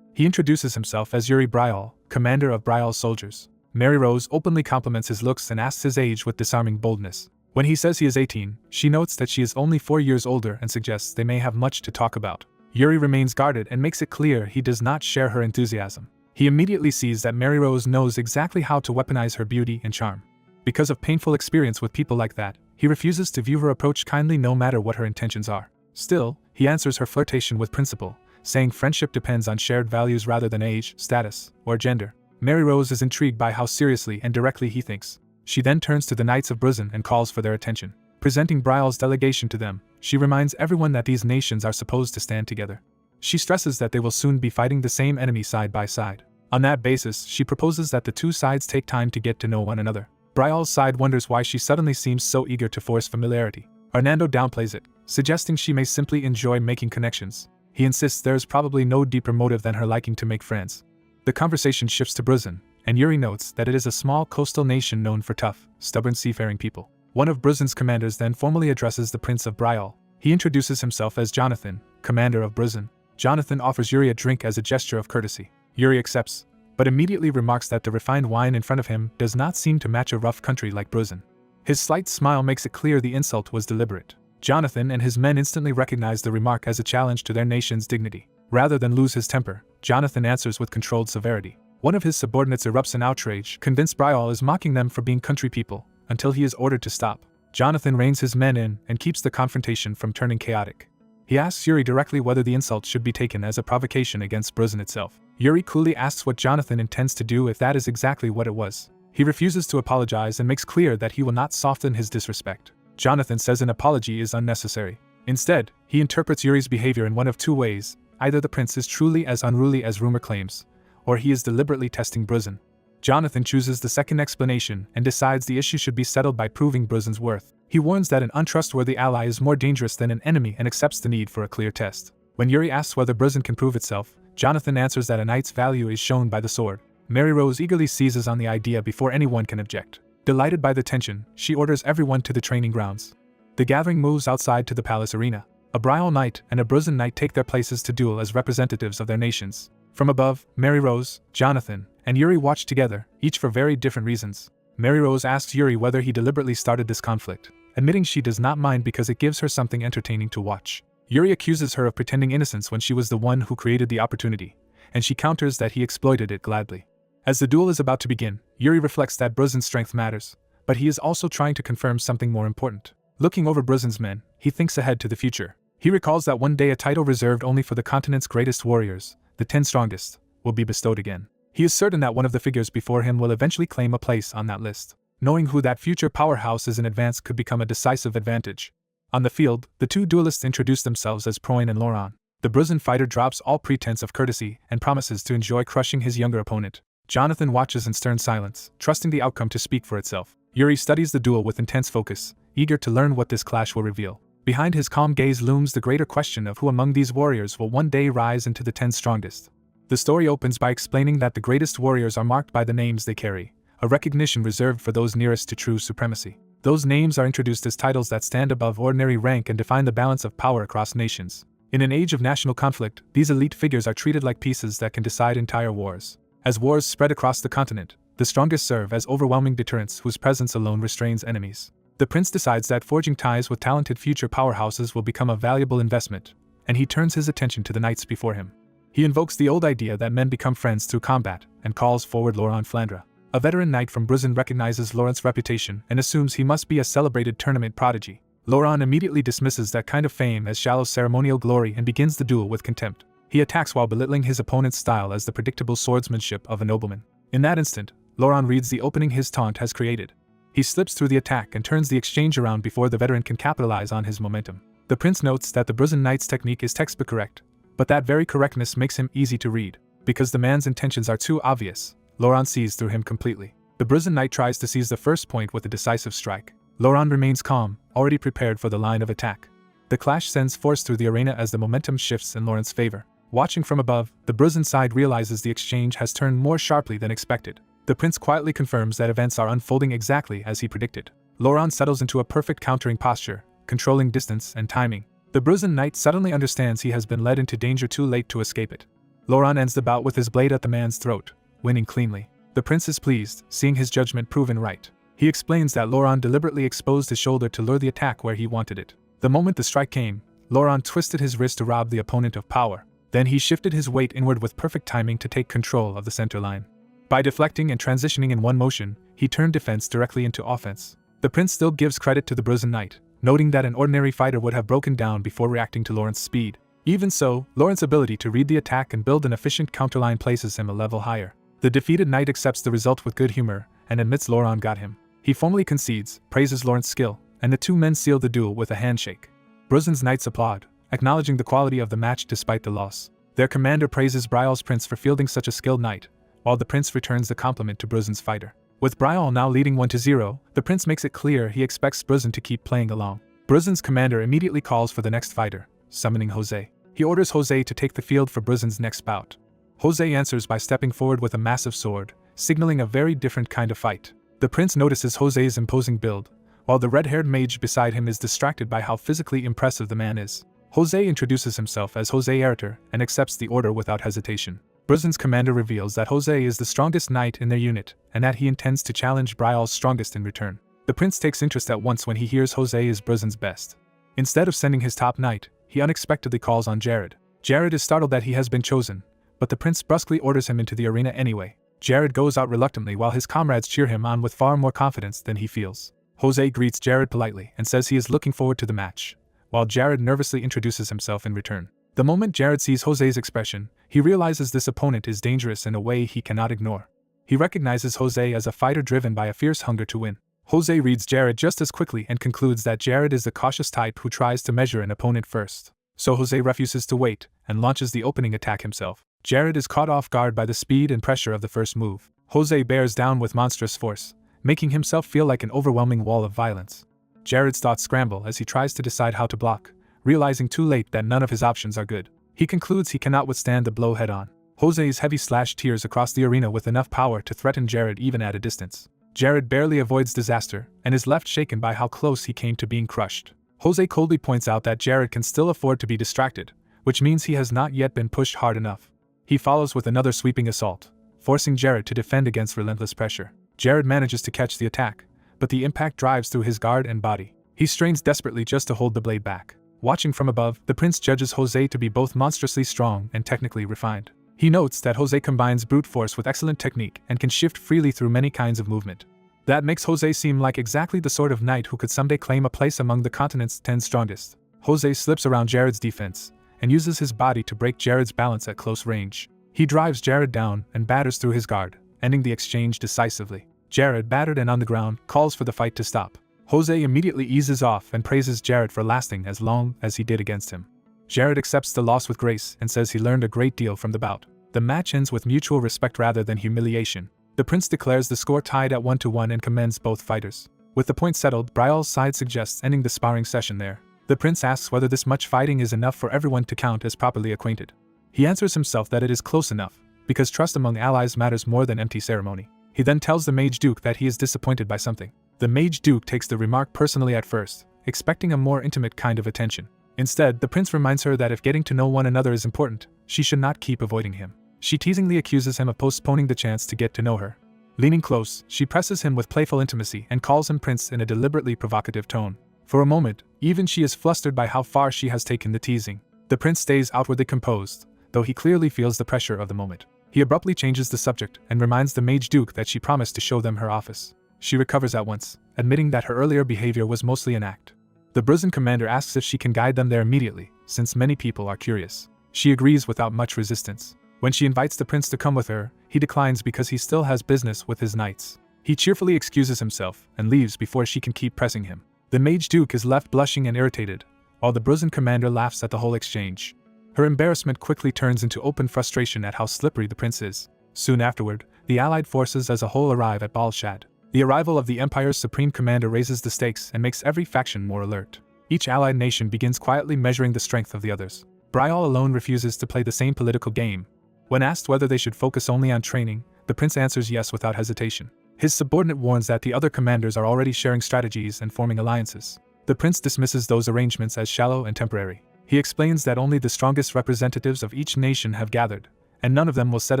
He introduces himself as Yuri Betrayal, commander of Betrayal's soldiers. Mary Rose openly compliments his looks and asks his age with disarming boldness. When he says he is 18, she notes that she is only 4 years older and suggests they may have much to talk about. Yuri remains guarded and makes it clear he does not share her enthusiasm. He immediately sees that Mary Rose knows exactly how to weaponize her beauty and charm. Because of painful experience with people like that, he refuses to view her approach kindly no matter what her intentions are. Still, he answers her flirtation with principle, saying friendship depends on shared values rather than age, status, or gender. Mary Rose is intrigued by how seriously and directly he thinks. She then turns to the Knights of Bruzzen and calls for their attention. Presenting Betrayal's delegation to them, she reminds everyone that these nations are supposed to stand together. She stresses that they will soon be fighting the same enemy side by side. On that basis, she proposes that the two sides take time to get to know one another. Betrayal's side wonders why she suddenly seems so eager to force familiarity. Hernando downplays it, suggesting she may simply enjoy making connections. He insists there is probably no deeper motive than her liking to make friends. The conversation shifts to Bruzzen, and Yuri notes that it is a small coastal nation known for tough, stubborn seafaring people. One of Bruzzen's commanders then formally addresses the Prince of Betrayal. He introduces himself as Jonathan, commander of Bruzzen. Jonathan offers Yuri a drink as a gesture of courtesy. Yuri accepts, but immediately remarks that the refined wine in front of him does not seem to match a rough country like Bruzzen. His slight smile makes it clear the insult was deliberate. Jonathan and his men instantly recognize the remark as a challenge to their nation's dignity. Rather than lose his temper, Jonathan answers with controlled severity. One of his subordinates erupts in outrage, convinced Betrayal is mocking them for being country people, until he is ordered to stop. Jonathan reins his men in and keeps the confrontation from turning chaotic. He asks Yuri directly whether the insult should be taken as a provocation against Bruzin itself. Yuri coolly asks what Jonathan intends to do if that is exactly what it was. He refuses to apologize and makes clear that he will not soften his disrespect. Jonathan says an apology is unnecessary. Instead, he interprets Yuri's behavior in one of two ways: either the prince is truly as unruly as rumor claims, or he is deliberately testing Bruzin. Jonathan chooses the second explanation and decides the issue should be settled by proving Bruzin's worth. He warns that an untrustworthy ally is more dangerous than an enemy and accepts the need for a clear test. When Yuri asks whether Bruzin can prove itself, Jonathan answers that a knight's value is shown by the sword. Mary Rose eagerly seizes on the idea before anyone can object. Delighted by the tension, she orders everyone to the training grounds. The gathering moves outside to the palace arena. A Betrayal knight and a Bruzin knight take their places to duel as representatives of their nations. From above, Mary Rose, Jonathan, and Yuri watch together, each for very different reasons. Mary Rose asks Yuri whether he deliberately started this conflict, admitting she does not mind because it gives her something entertaining to watch. Yuri accuses her of pretending innocence when she was the one who created the opportunity, and she counters that he exploited it gladly. As the duel is about to begin, Yuri reflects that Bruzin's strength matters, but he is also trying to confirm something more important. Looking over Bruzin's men, he thinks ahead to the future. He recalls that one day a title reserved only for the continent's greatest warriors, the 10 strongest, will be bestowed again. He is certain that one of the figures before him will eventually claim a place on that list. Knowing who that future powerhouse is in advance could become a decisive advantage. On the field, the two duelists introduce themselves as Proin and Lauron. The Bruzin fighter drops all pretense of courtesy and promises to enjoy crushing his younger opponent. Jonathan watches in stern silence, trusting the outcome to speak for itself. Yuri studies the duel with intense focus, eager to learn what this clash will reveal. Behind his calm gaze looms the greater question of who among these warriors will one day rise into the 10 strongest. The story opens by explaining that the greatest warriors are marked by the names they carry, a recognition reserved for those nearest to true supremacy. Those names are introduced as titles that stand above ordinary rank and define the balance of power across nations. In an age of national conflict, these elite figures are treated like pieces that can decide entire wars. As wars spread across the continent, the strongest serve as overwhelming deterrents whose presence alone restrains enemies. The prince decides that forging ties with talented future powerhouses will become a valuable investment, and he turns his attention to the knights before him. He invokes the old idea that men become friends through combat, and calls forward Lauron Flandre. A veteran knight from Bruzin recognizes Lauron's reputation and assumes he must be a celebrated tournament prodigy. Lauron immediately dismisses that kind of fame as shallow ceremonial glory and begins the duel with contempt. He attacks while belittling his opponent's style as the predictable swordsmanship of a nobleman. In that instant, Lauron reads the opening his taunt has created. He slips through the attack and turns the exchange around before the veteran can capitalize on his momentum. The prince notes that the Bruzin knight's technique is textbook correct, but that very correctness makes him easy to read. Because the man's intentions are too obvious, Lauron sees through him completely. The Bruzin knight tries to seize the first point with a decisive strike. Lauron remains calm, already prepared for the line of attack. The clash sends force through the arena as the momentum shifts in Lauron's favor. Watching from above, the Bruzin side realizes the exchange has turned more sharply than expected. The prince quietly confirms that events are unfolding exactly as he predicted. Lauron settles into a perfect countering posture, controlling distance and timing. The Bruzin knight suddenly understands he has been led into danger too late to escape it. Lauron ends the bout with his blade at the man's throat, winning cleanly. The prince is pleased, seeing his judgment proven right. He explains that Lauron deliberately exposed his shoulder to lure the attack where he wanted it. The moment the strike came, Lauron twisted his wrist to rob the opponent of power. Then he shifted his weight inward with perfect timing to take control of the center line. By deflecting and transitioning in one motion, he turned defense directly into offense. The prince still gives credit to the Bruzin knight, noting that an ordinary fighter would have broken down before reacting to Lauron's speed. Even so, Lauron's ability to read the attack and build an efficient counterline places him a level higher. The defeated knight accepts the result with good humor and admits Lauron got him. He formally concedes, praises Lauron's skill, and the two men seal the duel with a handshake. Bruzin's knights applaud, acknowledging the quality of the match despite the loss. Their commander praises Betrayal's prince for fielding such a skilled knight, while the prince returns the compliment to Bruzin's fighter. With Betrayal now leading 1-0, the prince makes it clear he expects Bruzin to keep playing along. Bruzin's commander immediately calls for the next fighter, summoning Jose. He orders Jose to take the field for Bruzin's next bout. Jose answers by stepping forward with a massive sword, signaling a very different kind of fight. The prince notices Jose's imposing build, while the red-haired mage beside him is distracted by how physically impressive the man is. Jose introduces himself as Jose Eritor and accepts the order without hesitation. Bruzin's commander reveals that Jose is the strongest knight in their unit, and that he intends to challenge Betrayal's strongest in return. The prince takes interest at once when he hears Jose is Bruzin's best. Instead of sending his top knight, he unexpectedly calls on Jared. Jared is startled that he has been chosen, but the prince brusquely orders him into the arena anyway. Jared goes out reluctantly while his comrades cheer him on with far more confidence than he feels. Jose greets Jared politely and says he is looking forward to the match, while Jared nervously introduces himself in return. The moment Jared sees Jose's expression, he realizes this opponent is dangerous in a way he cannot ignore. He recognizes Jose as a fighter driven by a fierce hunger to win. Jose reads Jared just as quickly and concludes that Jared is the cautious type who tries to measure an opponent first. So Jose refuses to wait and launches the opening attack himself. Jared is caught off guard by the speed and pressure of the first move. Jose bears down with monstrous force, making himself feel like an overwhelming wall of violence. Jared's thoughts scramble as he tries to decide how to block, realizing too late that none of his options are good. He concludes he cannot withstand the blow head-on. Jose's heavy slash tears across the arena with enough power to threaten Jared even at a distance. Jared barely avoids disaster and is left shaken by how close he came to being crushed. Jose coldly points out that Jared can still afford to be distracted, which means he has not yet been pushed hard enough. He follows with another sweeping assault, forcing Jared to defend against relentless pressure. Jared manages to catch the attack, but the impact drives through his guard and body. He strains desperately just to hold the blade back. Watching from above, the prince judges Jose to be both monstrously strong and technically refined. He notes that Jose combines brute force with excellent technique and can shift freely through many kinds of movement. That makes Jose seem like exactly the sort of knight who could someday claim a place among the continent's 10 strongest. Jose slips around Jared's defense and uses his body to break Jared's balance at close range. He drives Jared down and batters through his guard, ending the exchange decisively. Jared, battered and on the ground, calls for the fight to stop. Jose immediately eases off and praises Jared for lasting as long as he did against him. Jared accepts the loss with grace and says he learned a great deal from the bout. The match ends with mutual respect rather than humiliation. The prince declares the score tied at 1-1 and commends both fighters. With the point settled, Betrayal's side suggests ending the sparring session there. The prince asks whether this much fighting is enough for everyone to count as properly acquainted. He answers himself that it is close enough, because trust among allies matters more than empty ceremony. He then tells the Mage Duke that he is disappointed by something. The Mage Duke takes the remark personally at first, expecting a more intimate kind of attention. Instead, the prince reminds her that if getting to know one another is important, she should not keep avoiding him. She teasingly accuses him of postponing the chance to get to know her. Leaning close, she presses him with playful intimacy and calls him prince in a deliberately provocative tone. For a moment, even she is flustered by how far she has taken the teasing. The prince stays outwardly composed, though he clearly feels the pressure of the moment. He abruptly changes the subject and reminds the Mage Duke that she promised to show them her office. She recovers at once, admitting that her earlier behavior was mostly an act. The Bruzen commander asks if she can guide them there immediately, since many people are curious. She agrees without much resistance. When she invites the prince to come with her, he declines because he still has business with his knights. He cheerfully excuses himself and leaves before she can keep pressing him. The Mage Duke is left blushing and irritated, while the Bruzen commander laughs at the whole exchange. Her embarrassment quickly turns into open frustration at how slippery the prince is. Soon afterward, the allied forces as a whole arrive at Balshad. The arrival of the Empire's supreme commander raises the stakes and makes every faction more alert. Each allied nation begins quietly measuring the strength of the others. Betrayal alone refuses to play the same political game. When asked whether they should focus only on training, the prince answers yes without hesitation. His subordinate warns that the other commanders are already sharing strategies and forming alliances. The prince dismisses those arrangements as shallow and temporary. He explains that only the strongest representatives of each nation have gathered, and none of them will set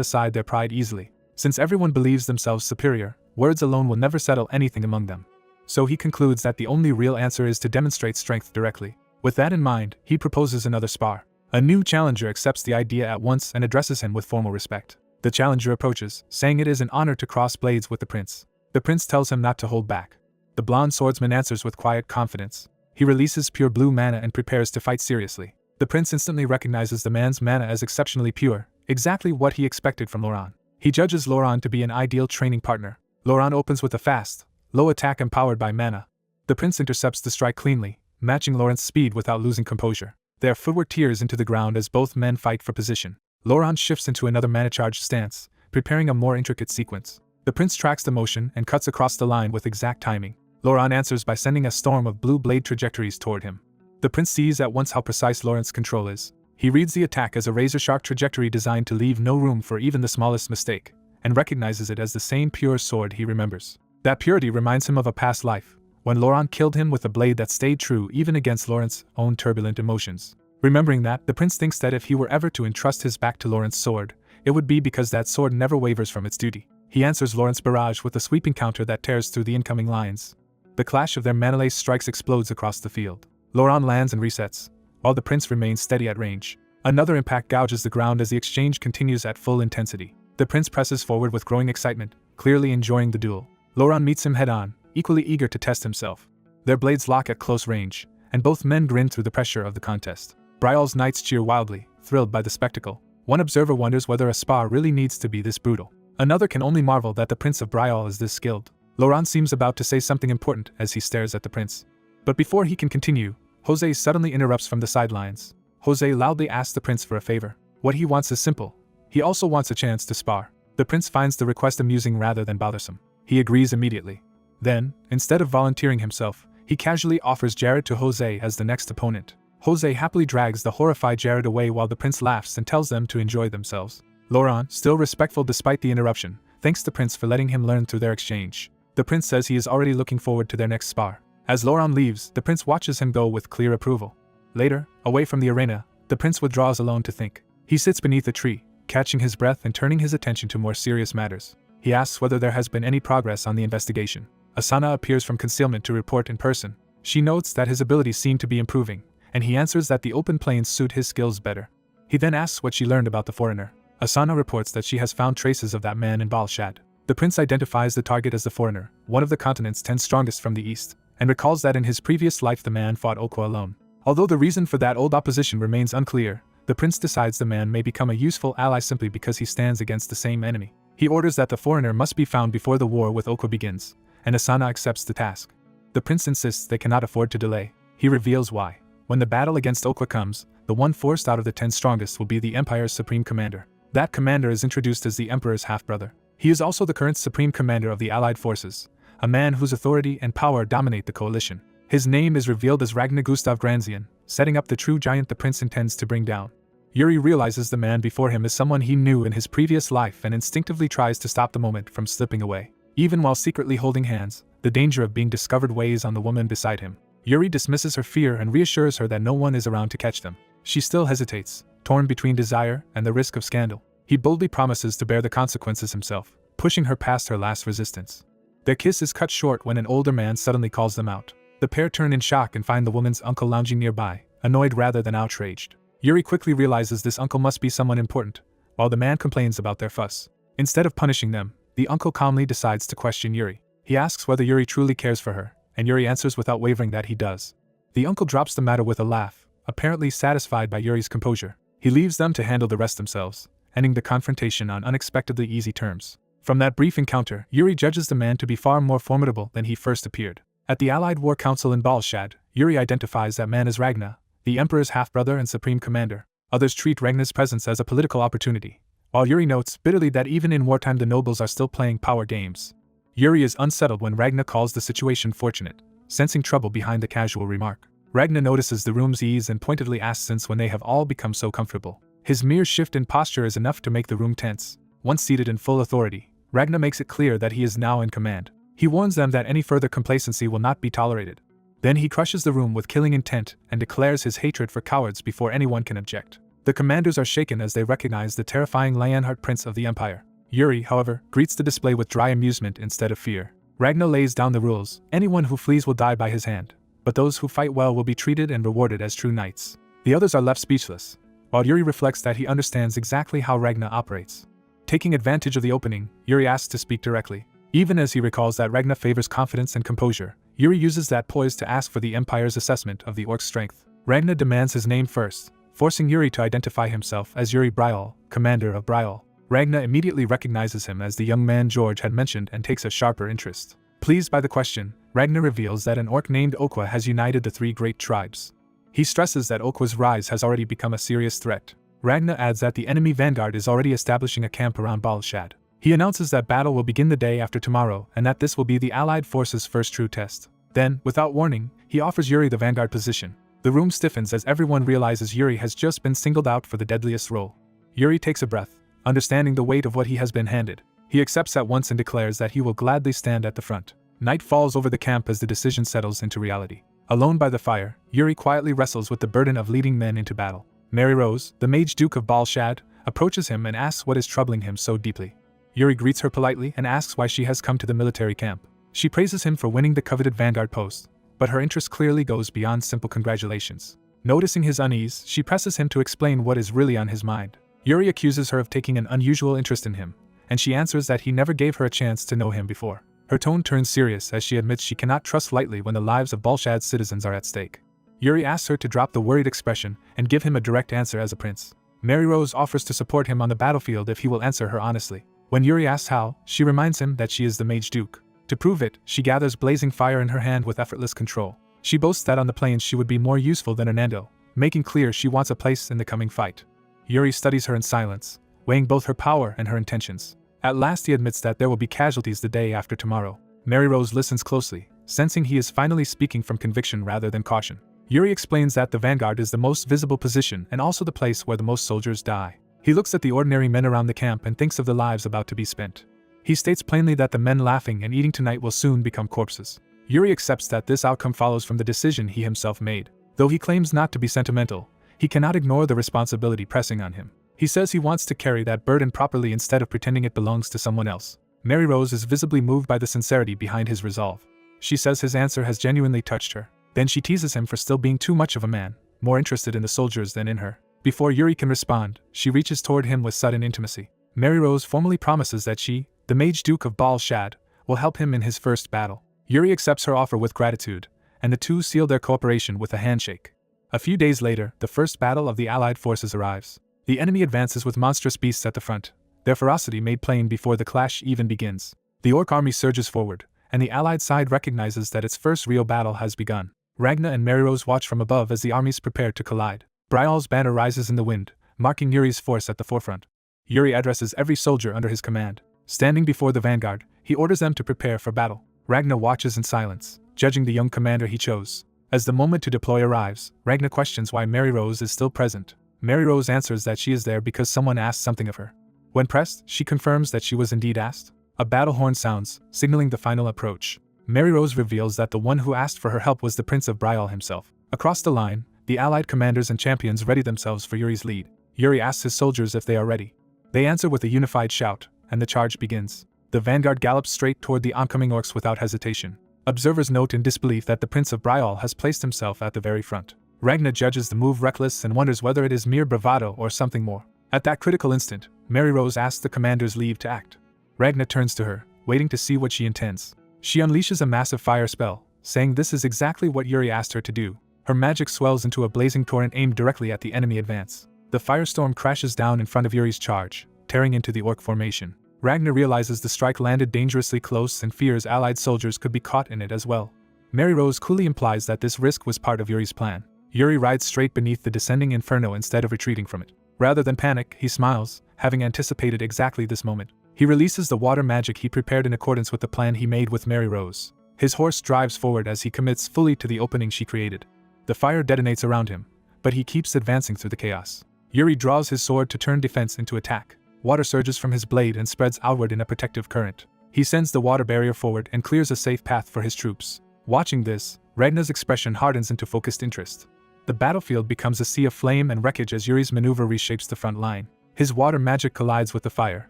aside their pride easily. Since everyone believes themselves superior, words alone will never settle anything among them. So he concludes that the only real answer is to demonstrate strength directly. With that in mind, he proposes another spar. A new challenger accepts the idea at once and addresses him with formal respect. The challenger approaches, saying it is an honor to cross blades with the prince. The prince tells him not to hold back. The blonde swordsman answers with quiet confidence. He releases pure blue mana and prepares to fight seriously. The prince instantly recognizes the man's mana as exceptionally pure, exactly what he expected from Lauron. He judges Lauron to be an ideal training partner. Lauron opens with a fast, low attack empowered by mana. The prince intercepts the strike cleanly, matching Lauron's speed without losing composure. Their footwork tears into the ground as both men fight for position. Lauron shifts into another mana-charged stance, preparing a more intricate sequence. The prince tracks the motion and cuts across the line with exact timing. Lauron answers by sending a storm of blue blade trajectories toward him. The prince sees at once how precise Lauron's control is. He reads the attack as a razor-sharp trajectory designed to leave no room for even the smallest mistake, and recognizes it as the same pure sword he remembers. That purity reminds him of a past life, when Lauron killed him with a blade that stayed true even against Lauron's own turbulent emotions. Remembering that, the prince thinks that if he were ever to entrust his back to Lauron's sword, it would be because that sword never wavers from its duty. He answers Lauron's barrage with a sweeping counter that tears through the incoming lines. The clash of their mana-laced strikes explodes across the field. Lauron lands and resets, while the prince remains steady at range. Another impact gouges the ground as the exchange continues at full intensity. The prince presses forward with growing excitement, clearly enjoying the duel. Lauron meets him head-on, equally eager to test himself. Their blades lock at close range, and both men grin through the pressure of the contest. Brial's knights cheer wildly, thrilled by the spectacle. One observer wonders whether a spa really needs to be this brutal. Another can only marvel that the Prince of Brial is this skilled. Lauron seems about to say something important as he stares at the prince. But before he can continue, Jose suddenly interrupts from the sidelines. Jose loudly asks the prince for a favor. What he wants is simple. He also wants a chance to spar. The prince finds the request amusing rather than bothersome. He agrees immediately. Then, instead of volunteering himself, he casually offers Jared to Jose as the next opponent. Jose happily drags the horrified Jared away while the prince laughs and tells them to enjoy themselves. Lauron, still respectful despite the interruption, thanks the prince for letting him learn through their exchange. The prince says he is already looking forward to their next spar. As Lauron leaves, the prince watches him go with clear approval. Later, away from the arena, the prince withdraws alone to think. He sits beneath a tree, catching his breath and turning his attention to more serious matters. He asks whether there has been any progress on the investigation. Asana appears from concealment to report in person. She notes that his abilities seem to be improving, and he answers that the open plains suit his skills better. He then asks what she learned about the foreigner. Asana reports that she has found traces of that man in Balshad. The prince identifies the target as the foreigner, one of the continent's 10 strongest from the east, and recalls that in his previous life the man fought Okwa alone. Although the reason for that old opposition remains unclear, the prince decides the man may become a useful ally simply because he stands against the same enemy. He orders that the foreigner must be found before the war with Okwa begins, and Asana accepts the task. The prince insists they cannot afford to delay. He reveals why. When the battle against Okwa comes, the one forced out of the 10 strongest will be the Empire's supreme commander. That commander is introduced as the Emperor's half-brother. He is also the current supreme commander of the Allied forces, a man whose authority and power dominate the coalition. His name is revealed as Ragnar Gustav Granzian, setting up the true giant the prince intends to bring down. Yuri realizes the man before him is someone he knew in his previous life and instinctively tries to stop the moment from slipping away. Even while secretly holding hands, the danger of being discovered weighs on the woman beside him. Yuri dismisses her fear and reassures her that no one is around to catch them. She still hesitates, torn between desire and the risk of scandal. He boldly promises to bear the consequences himself, pushing her past her last resistance. Their kiss is cut short when an older man suddenly calls them out. The pair turn in shock and find the woman's uncle lounging nearby, annoyed rather than outraged. Yuri quickly realizes this uncle must be someone important, while the man complains about their fuss. Instead of punishing them, the uncle calmly decides to question Yuri. He asks whether Yuri truly cares for her, and Yuri answers without wavering that he does. The uncle drops the matter with a laugh, apparently satisfied by Yuri's composure. He leaves them to handle the rest themselves, ending the confrontation on unexpectedly easy terms. From that brief encounter, Yuri judges the man to be far more formidable than he first appeared. At the Allied War Council in Balshad, Yuri identifies that man as Ragnar, the Emperor's half-brother and supreme commander. Others treat Ragnar's presence as a political opportunity, while Yuri notes bitterly that even in wartime the nobles are still playing power games. Yuri is unsettled when Ragnar calls the situation fortunate, sensing trouble behind the casual remark. Ragnar notices the room's ease and pointedly asks since when they have all become so comfortable. His mere shift in posture is enough to make the room tense. Once seated in full authority, Ragnar makes it clear that he is now in command. He warns them that any further complacency will not be tolerated. Then he crushes the room with killing intent and declares his hatred for cowards before anyone can object. The commanders are shaken as they recognize the terrifying Lionheart Prince of the Empire. Yuri, however, greets the display with dry amusement instead of fear. Ragnar lays down the rules: anyone who flees will die by his hand, but those who fight well will be treated and rewarded as true knights. The others are left speechless, while Yuri reflects that he understands exactly how Ragnar operates. Taking advantage of the opening, Yuri asks to speak directly. Even as he recalls that Ragnar favors confidence and composure, Yuri uses that poise to ask for the Empire's assessment of the orc's strength. Ragnar demands his name first, forcing Yuri to identify himself as Yuri Brial, commander of Brial. Ragnar immediately recognizes him as the young man George had mentioned and takes a sharper interest. Pleased by the question, Ragnar reveals that an orc named Okwa has united the 3 great tribes. He stresses that Okwa's rise has already become a serious threat. Ragnar adds that the enemy vanguard is already establishing a camp around Balshad. He announces that battle will begin the day after tomorrow and that this will be the Allied forces' first true test. Then, without warning, he offers Yuri the vanguard position. The room stiffens as everyone realizes Yuri has just been singled out for the deadliest role. Yuri takes a breath, understanding the weight of what he has been handed. He accepts at once and declares that he will gladly stand at the front. Night falls over the camp as the decision settles into reality. Alone by the fire, Yuri quietly wrestles with the burden of leading men into battle. Mary Rose, the Mage Duke of Balshad, approaches him and asks what is troubling him so deeply. Yuri greets her politely and asks why she has come to the military camp. She praises him for winning the coveted vanguard post, but her interest clearly goes beyond simple congratulations. Noticing his unease, she presses him to explain what is really on his mind. Yuri accuses her of taking an unusual interest in him, and she answers that he never gave her a chance to know him before. Her tone turns serious as she admits she cannot trust lightly when the lives of Balshad's citizens are at stake. Yuri asks her to drop the worried expression and give him a direct answer as a prince. Mary Rose offers to support him on the battlefield if he will answer her honestly. When Yuri asks how, she reminds him that she is the Mage Duke. To prove it, she gathers blazing fire in her hand with effortless control. She boasts that on the plains she would be more useful than Hernando, making clear she wants a place in the coming fight. Yuri studies her in silence, weighing both her power and her intentions. At last he admits that there will be casualties the day after tomorrow. Mary Rose listens closely, sensing he is finally speaking from conviction rather than caution. Yuri explains that the vanguard is the most visible position and also the place where the most soldiers die. He looks at the ordinary men around the camp and thinks of the lives about to be spent. He states plainly that the men laughing and eating tonight will soon become corpses. Yuri accepts that this outcome follows from the decision he himself made. Though he claims not to be sentimental, he cannot ignore the responsibility pressing on him. He says he wants to carry that burden properly instead of pretending it belongs to someone else. Mary Rose is visibly moved by the sincerity behind his resolve. She says his answer has genuinely touched her. Then she teases him for still being too much of a man, more interested in the soldiers than in her. Before Yuri can respond, she reaches toward him with sudden intimacy. Mary Rose formally promises that she, the Mage Duke of Balshad, will help him in his first battle. Yuri accepts her offer with gratitude, and the two seal their cooperation with a handshake. A few days later, the first battle of the Allied forces arrives. The enemy advances with monstrous beasts at the front, their ferocity made plain before the clash even begins. The Orc army surges forward, and the Allied side recognizes that its first real battle has begun. Ragna and Mary Rose watch from above as the armies prepare to collide. Betrayal's banner rises in the wind, marking Yuri's force at the forefront. Yuri addresses every soldier under his command. Standing before the vanguard, he orders them to prepare for battle. Ragna watches in silence, judging the young commander he chose. As the moment to deploy arrives, Ragna questions why Mary Rose is still present. Mary Rose answers that she is there because someone asked something of her. When pressed, she confirms that she was indeed asked. A battle horn sounds, signaling the final approach. Mary Rose reveals that the one who asked for her help was the Prince of Betrayal himself. Across the line, the Allied commanders and champions ready themselves for Yuri's lead. Yuri asks his soldiers if they are ready. They answer with a unified shout, and the charge begins. The vanguard gallops straight toward the oncoming orcs without hesitation. Observers note in disbelief that the Prince of Betrayal has placed himself at the very front. Ragna judges the move reckless and wonders whether it is mere bravado or something more. At that critical instant, Mary Rose asks the commander's leave to act. Ragna turns to her, waiting to see what she intends. She unleashes a massive fire spell, saying this is exactly what Yuri asked her to do. Her magic swells into a blazing torrent aimed directly at the enemy advance. The firestorm crashes down in front of Yuri's charge, tearing into the orc formation. Ragna realizes the strike landed dangerously close and fears Allied soldiers could be caught in it as well. Mary Rose coolly implies that this risk was part of Yuri's plan. Yuri rides straight beneath the descending inferno instead of retreating from it. Rather than panic, he smiles, having anticipated exactly this moment. He releases the water magic he prepared in accordance with the plan he made with Mary Rose. His horse drives forward as he commits fully to the opening she created. The fire detonates around him, but he keeps advancing through the chaos. Yuri draws his sword to turn defense into attack. Water surges from his blade and spreads outward in a protective current. He sends the water barrier forward and clears a safe path for his troops. Watching this, Ragna's expression hardens into focused interest. The battlefield becomes a sea of flame and wreckage as Yuri's maneuver reshapes the front line. His water magic collides with the fire,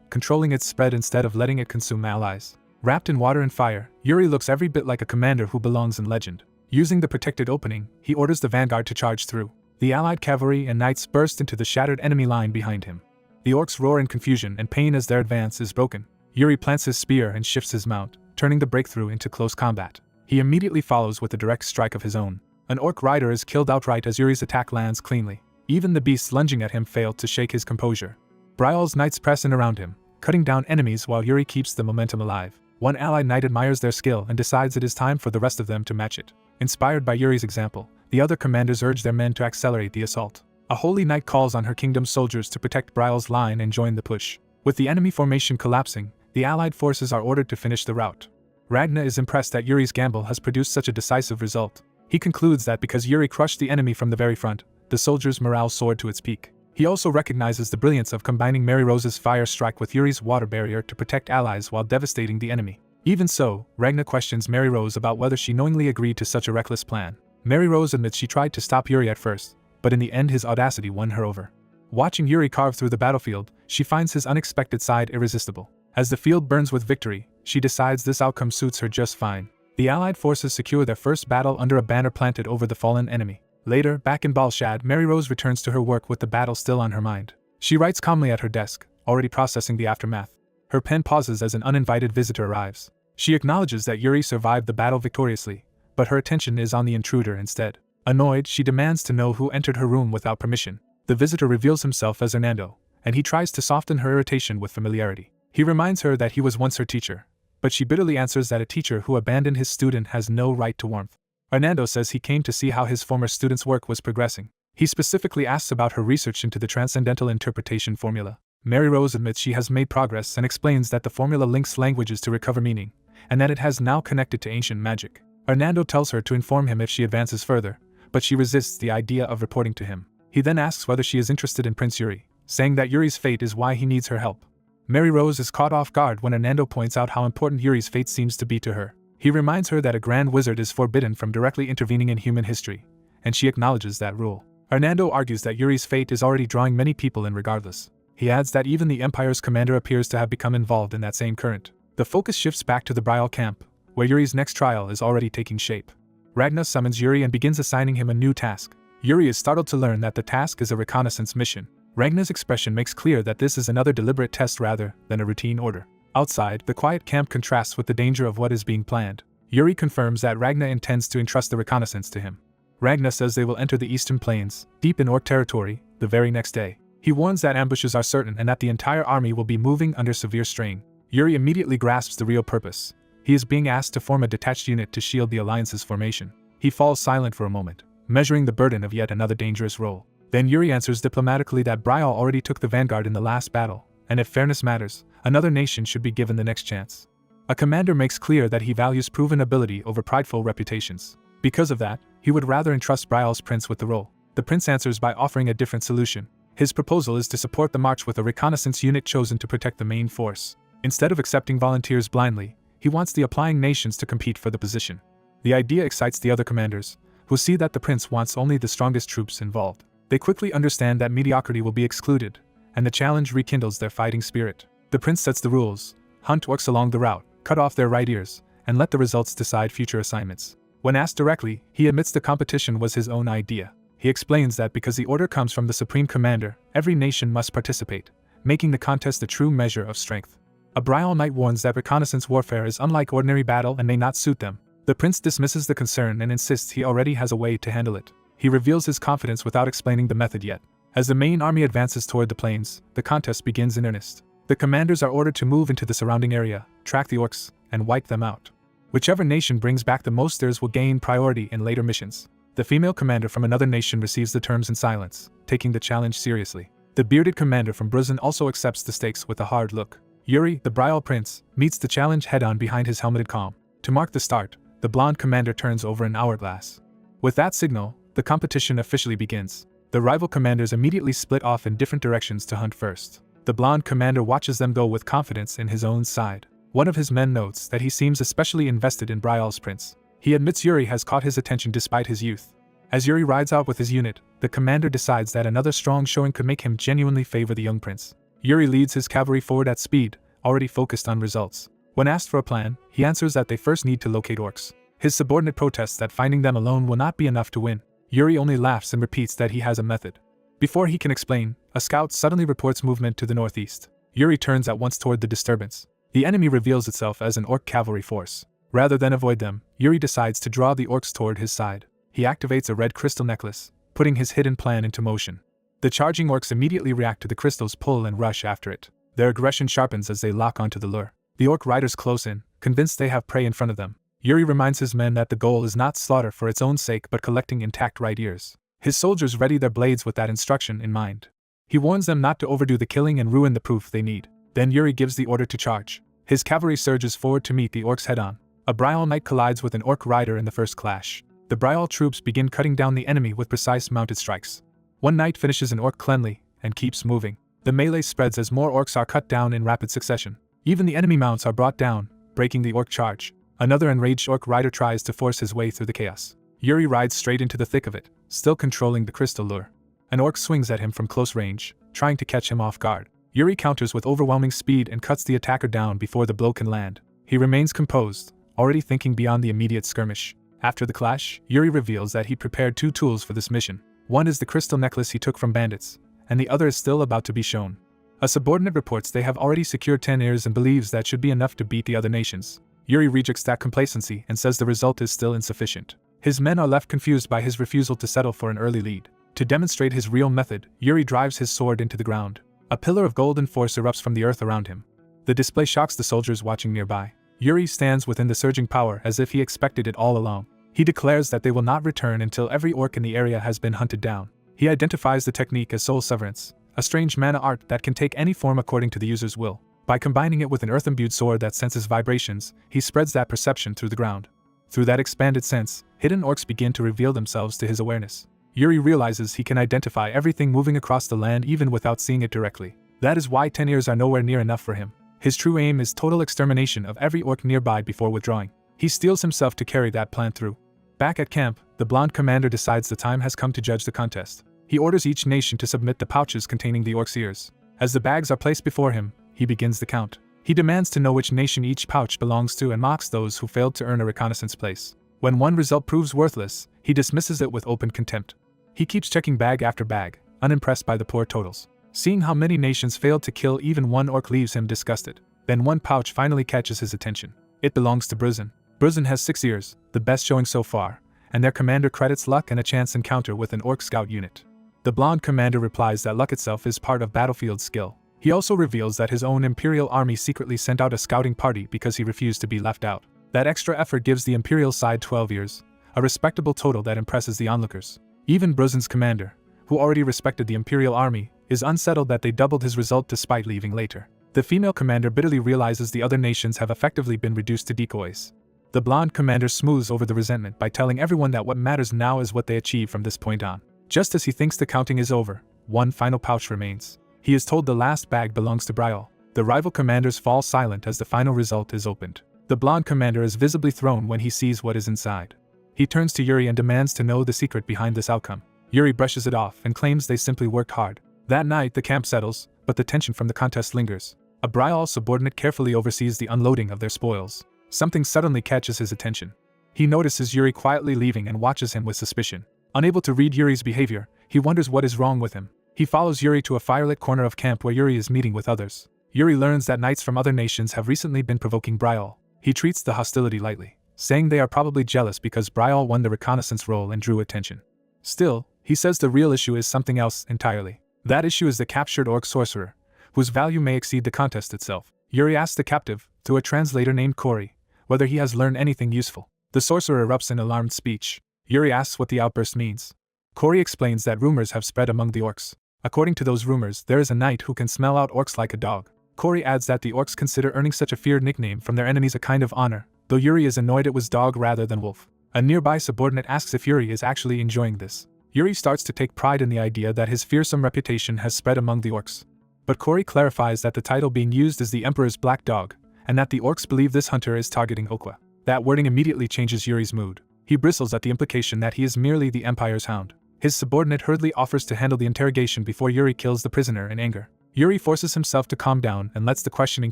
controlling its spread instead of letting it consume allies. Wrapped in water and fire, Yuri looks every bit like a commander who belongs in legend. Using the protected opening, he orders the vanguard to charge through. The Allied cavalry and knights burst into the shattered enemy line behind him. The orcs roar in confusion and pain as their advance is broken. Yuri plants his spear and shifts his mount, turning the breakthrough into close combat. He immediately follows with a direct strike of his own. An orc rider is killed outright as Yuri's attack lands cleanly. Even the beasts lunging at him fail to shake his composure. Betrayal's knights press in around him, cutting down enemies while Yuri keeps the momentum alive. One allied knight admires their skill and decides it is time for the rest of them to match it. Inspired by Yuri's example, the other commanders urge their men to accelerate the assault. A holy knight calls on her kingdom's soldiers to protect Betrayal's line and join the push. With the enemy formation collapsing, the allied forces are ordered to finish the rout. Ragna is impressed that Yuri's gamble has produced such a decisive result. He concludes that because Yuri crushed the enemy from the very front, the soldiers' morale soared to its peak. He also recognizes the brilliance of combining Mary Rose's fire strike with Yuri's water barrier to protect allies while devastating the enemy. Even so, Ragna questions Mary Rose about whether she knowingly agreed to such a reckless plan. Mary Rose admits she tried to stop Yuri at first, but in the end his audacity won her over. Watching Yuri carve through the battlefield, she finds his unexpected side irresistible. As the field burns with victory, she decides this outcome suits her just fine. The Allied forces secure their first battle under a banner planted over the fallen enemy. Later, back in Balshad, Mary Rose returns to her work with the battle still on her mind. She writes calmly at her desk, already processing the aftermath. Her pen pauses as an uninvited visitor arrives. She acknowledges that Yuri survived the battle victoriously, but her attention is on the intruder instead. Annoyed, she demands to know who entered her room without permission. The visitor reveals himself as Hernando, and he tries to soften her irritation with familiarity. He reminds her that he was once her teacher, but she bitterly answers that a teacher who abandoned his student has no right to warmth. Hernando says he came to see how his former student's work was progressing. He specifically asks about her research into the transcendental interpretation formula. Mary Rose admits she has made progress and explains that the formula links languages to recover meaning, and that it has now connected to ancient magic. Hernando tells her to inform him if she advances further, but she resists the idea of reporting to him. He then asks whether she is interested in Prince Yuri, saying that Yuri's fate is why he needs her help. Mary Rose is caught off guard when Hernando points out how important Yuri's fate seems to be to her. He reminds her that a grand wizard is forbidden from directly intervening in human history, and she acknowledges that rule. Hernando argues that Yuri's fate is already drawing many people in regardless. He adds that even the Empire's commander appears to have become involved in that same current. The focus shifts back to the Betrayal camp, where Yuri's next trial is already taking shape. Ragna summons Yuri and begins assigning him a new task. Yuri is startled to learn that the task is a reconnaissance mission. Ragna's expression makes clear that this is another deliberate test rather than a routine order. Outside, the quiet camp contrasts with the danger of what is being planned. Yuri confirms that Ragna intends to entrust the reconnaissance to him. Ragna says they will enter the eastern plains, deep in Orc territory, the very next day. He warns that ambushes are certain and that the entire army will be moving under severe strain. Yuri immediately grasps the real purpose. He is being asked to form a detached unit to shield the Alliance's formation. He falls silent for a moment, measuring the burden of yet another dangerous role. Then Yuri answers diplomatically that Betrayal already took the vanguard in the last battle, and if fairness matters, another nation should be given the next chance. A commander makes clear that he values proven ability over prideful reputations. Because of that, he would rather entrust Betrayal's prince with the role. The prince answers by offering a different solution. His proposal is to support the march with a reconnaissance unit chosen to protect the main force. Instead of accepting volunteers blindly, he wants the applying nations to compete for the position. The idea excites the other commanders, who see that the prince wants only the strongest troops involved. They quickly understand that mediocrity will be excluded, and the challenge rekindles their fighting spirit. The prince sets the rules: hunt orcs along the route, cut off their right ears, and let the results decide future assignments. When asked directly, he admits the competition was his own idea. He explains that because the order comes from the supreme commander, every nation must participate, making the contest a true measure of strength. A Betrayal knight warns that reconnaissance warfare is unlike ordinary battle and may not suit them. The prince dismisses the concern and insists he already has a way to handle it. He reveals his confidence without explaining the method yet. As the main army advances toward the plains, the contest begins in earnest. The commanders are ordered to move into the surrounding area, track the orcs, and wipe them out. Whichever nation brings back the most stars will gain priority in later missions. The female commander from another nation receives the terms in silence, taking the challenge seriously. The bearded commander from Bruzan also accepts the stakes with a hard look. Yuri, the Betrayal prince, meets the challenge head-on behind his helmeted calm. To mark the start, the blonde commander turns over an hourglass. With that signal, the competition officially begins. The rival commanders immediately split off in different directions to hunt first. The blonde commander watches them go with confidence in his own side. One of his men notes that he seems especially invested in Betrayal's prince. He admits Yuri has caught his attention despite his youth. As Yuri rides out with his unit, the commander decides that another strong showing could make him genuinely favor the young prince. Yuri leads his cavalry forward at speed, already focused on results. When asked for a plan, he answers that they first need to locate orcs. His subordinate protests that finding them alone will not be enough to win. Yuri only laughs and repeats that he has a method. Before he can explain, a scout suddenly reports movement to the northeast. Yuri turns at once toward the disturbance. The enemy reveals itself as an orc cavalry force. Rather than avoid them, Yuri decides to draw the orcs toward his side. He activates a red crystal necklace, putting his hidden plan into motion. The charging orcs immediately react to the crystal's pull and rush after it. Their aggression sharpens as they lock onto the lure. The orc riders close in, convinced they have prey in front of them. Yuri reminds his men that the goal is not slaughter for its own sake but collecting intact right ears. His soldiers ready their blades with that instruction in mind. He warns them not to overdo the killing and ruin the proof they need. Then Yuri gives the order to charge. His cavalry surges forward to meet the orcs head-on. A Betrayal knight collides with an orc rider in the first clash. The Betrayal troops begin cutting down the enemy with precise mounted strikes. One knight finishes an orc cleanly and keeps moving. The melee spreads as more orcs are cut down in rapid succession. Even the enemy mounts are brought down, breaking the orc charge. Another enraged orc rider tries to force his way through the chaos. Yuri rides straight into the thick of it, still controlling the crystal lure. An orc swings at him from close range, trying to catch him off guard. Yuri counters with overwhelming speed and cuts the attacker down before the blow can land. He remains composed, already thinking beyond the immediate skirmish. After the clash, Yuri reveals that he prepared 2 tools for this mission. One is the crystal necklace he took from bandits, and the other is still about to be shown. A subordinate reports they have already secured 10 ears and believes that should be enough to beat the other nations. Yuri rejects that complacency and says the result is still insufficient. His men are left confused by his refusal to settle for an early lead. To demonstrate his real method, Yuri drives his sword into the ground. A pillar of golden force erupts from the earth around him. The display shocks the soldiers watching nearby. Yuri stands within the surging power as if he expected it all along. He declares that they will not return until every orc in the area has been hunted down. He identifies the technique as soul severance, a strange mana art that can take any form according to the user's will. By combining it with an earth-imbued sword that senses vibrations, he spreads that perception through the ground. Through that expanded sense, hidden orcs begin to reveal themselves to his awareness. Yuri realizes he can identify everything moving across the land even without seeing it directly. That is why 10 ears are nowhere near enough for him. His true aim is total extermination of every orc nearby before withdrawing. He steels himself to carry that plan through. Back at camp, the blonde commander decides the time has come to judge the contest. He orders each nation to submit the pouches containing the orcs' ears. As the bags are placed before him, he begins the count. He demands to know which nation each pouch belongs to and mocks those who failed to earn a reconnaissance place. When one result proves worthless, he dismisses it with open contempt. He keeps checking bag after bag, unimpressed by the poor totals. Seeing how many nations failed to kill even one orc leaves him disgusted. Then one pouch finally catches his attention. It belongs to Bruzin. Bruzin has 6 ears, the best showing so far, and their commander credits luck and a chance encounter with an orc scout unit. The blonde commander replies that luck itself is part of battlefield skill. He also reveals that his own imperial army secretly sent out a scouting party because he refused to be left out. That extra effort gives the imperial side 12 ears, a respectable total that impresses the onlookers. Even Bruzin's commander, who already respected the imperial army, is unsettled that they doubled his result despite leaving later. The female commander bitterly realizes the other nations have effectively been reduced to decoys. The blonde commander smooths over the resentment by telling everyone that what matters now is what they achieve from this point on. Just as he thinks the counting is over, one final pouch remains. He is told the last bag belongs to Betrayal. The rival commanders fall silent as the final result is opened. The blonde commander is visibly thrown when he sees what is inside. He turns to Yuri and demands to know the secret behind this outcome. Yuri brushes it off and claims they simply worked hard. That night the camp settles, but the tension from the contest lingers. A Betrayal subordinate carefully oversees the unloading of their spoils. Something suddenly catches his attention. He notices Yuri quietly leaving and watches him with suspicion. Unable to read Yuri's behavior, he wonders what is wrong with him. He follows Yuri to a firelit corner of camp where Yuri is meeting with others. Yuri learns that knights from other nations have recently been provoking Betrayal. He treats the hostility lightly, saying they are probably jealous because Betrayal won the reconnaissance role and drew attention. Still, he says the real issue is something else entirely. That issue is the captured orc sorcerer, whose value may exceed the contest itself. Yuri asks the captive, through a translator named Corey, whether he has learned anything useful. The sorcerer erupts in alarmed speech. Yuri asks what the outburst means. Corey explains that rumors have spread among the orcs. According to those rumors, there is a knight who can smell out orcs like a dog. Corey adds that the orcs consider earning such a feared nickname from their enemies a kind of honor, though Yuri is annoyed it was dog rather than wolf. A nearby subordinate asks if Yuri is actually enjoying this. Yuri starts to take pride in the idea that his fearsome reputation has spread among the orcs. But Corey clarifies that the title being used is the Emperor's Black Dog, and that the orcs believe this hunter is targeting Okwa. That wording immediately changes Yuri's mood. He bristles at the implication that he is merely the Empire's hound. His subordinate hurriedly offers to handle the interrogation before Yuri kills the prisoner in anger. Yuri forces himself to calm down and lets the questioning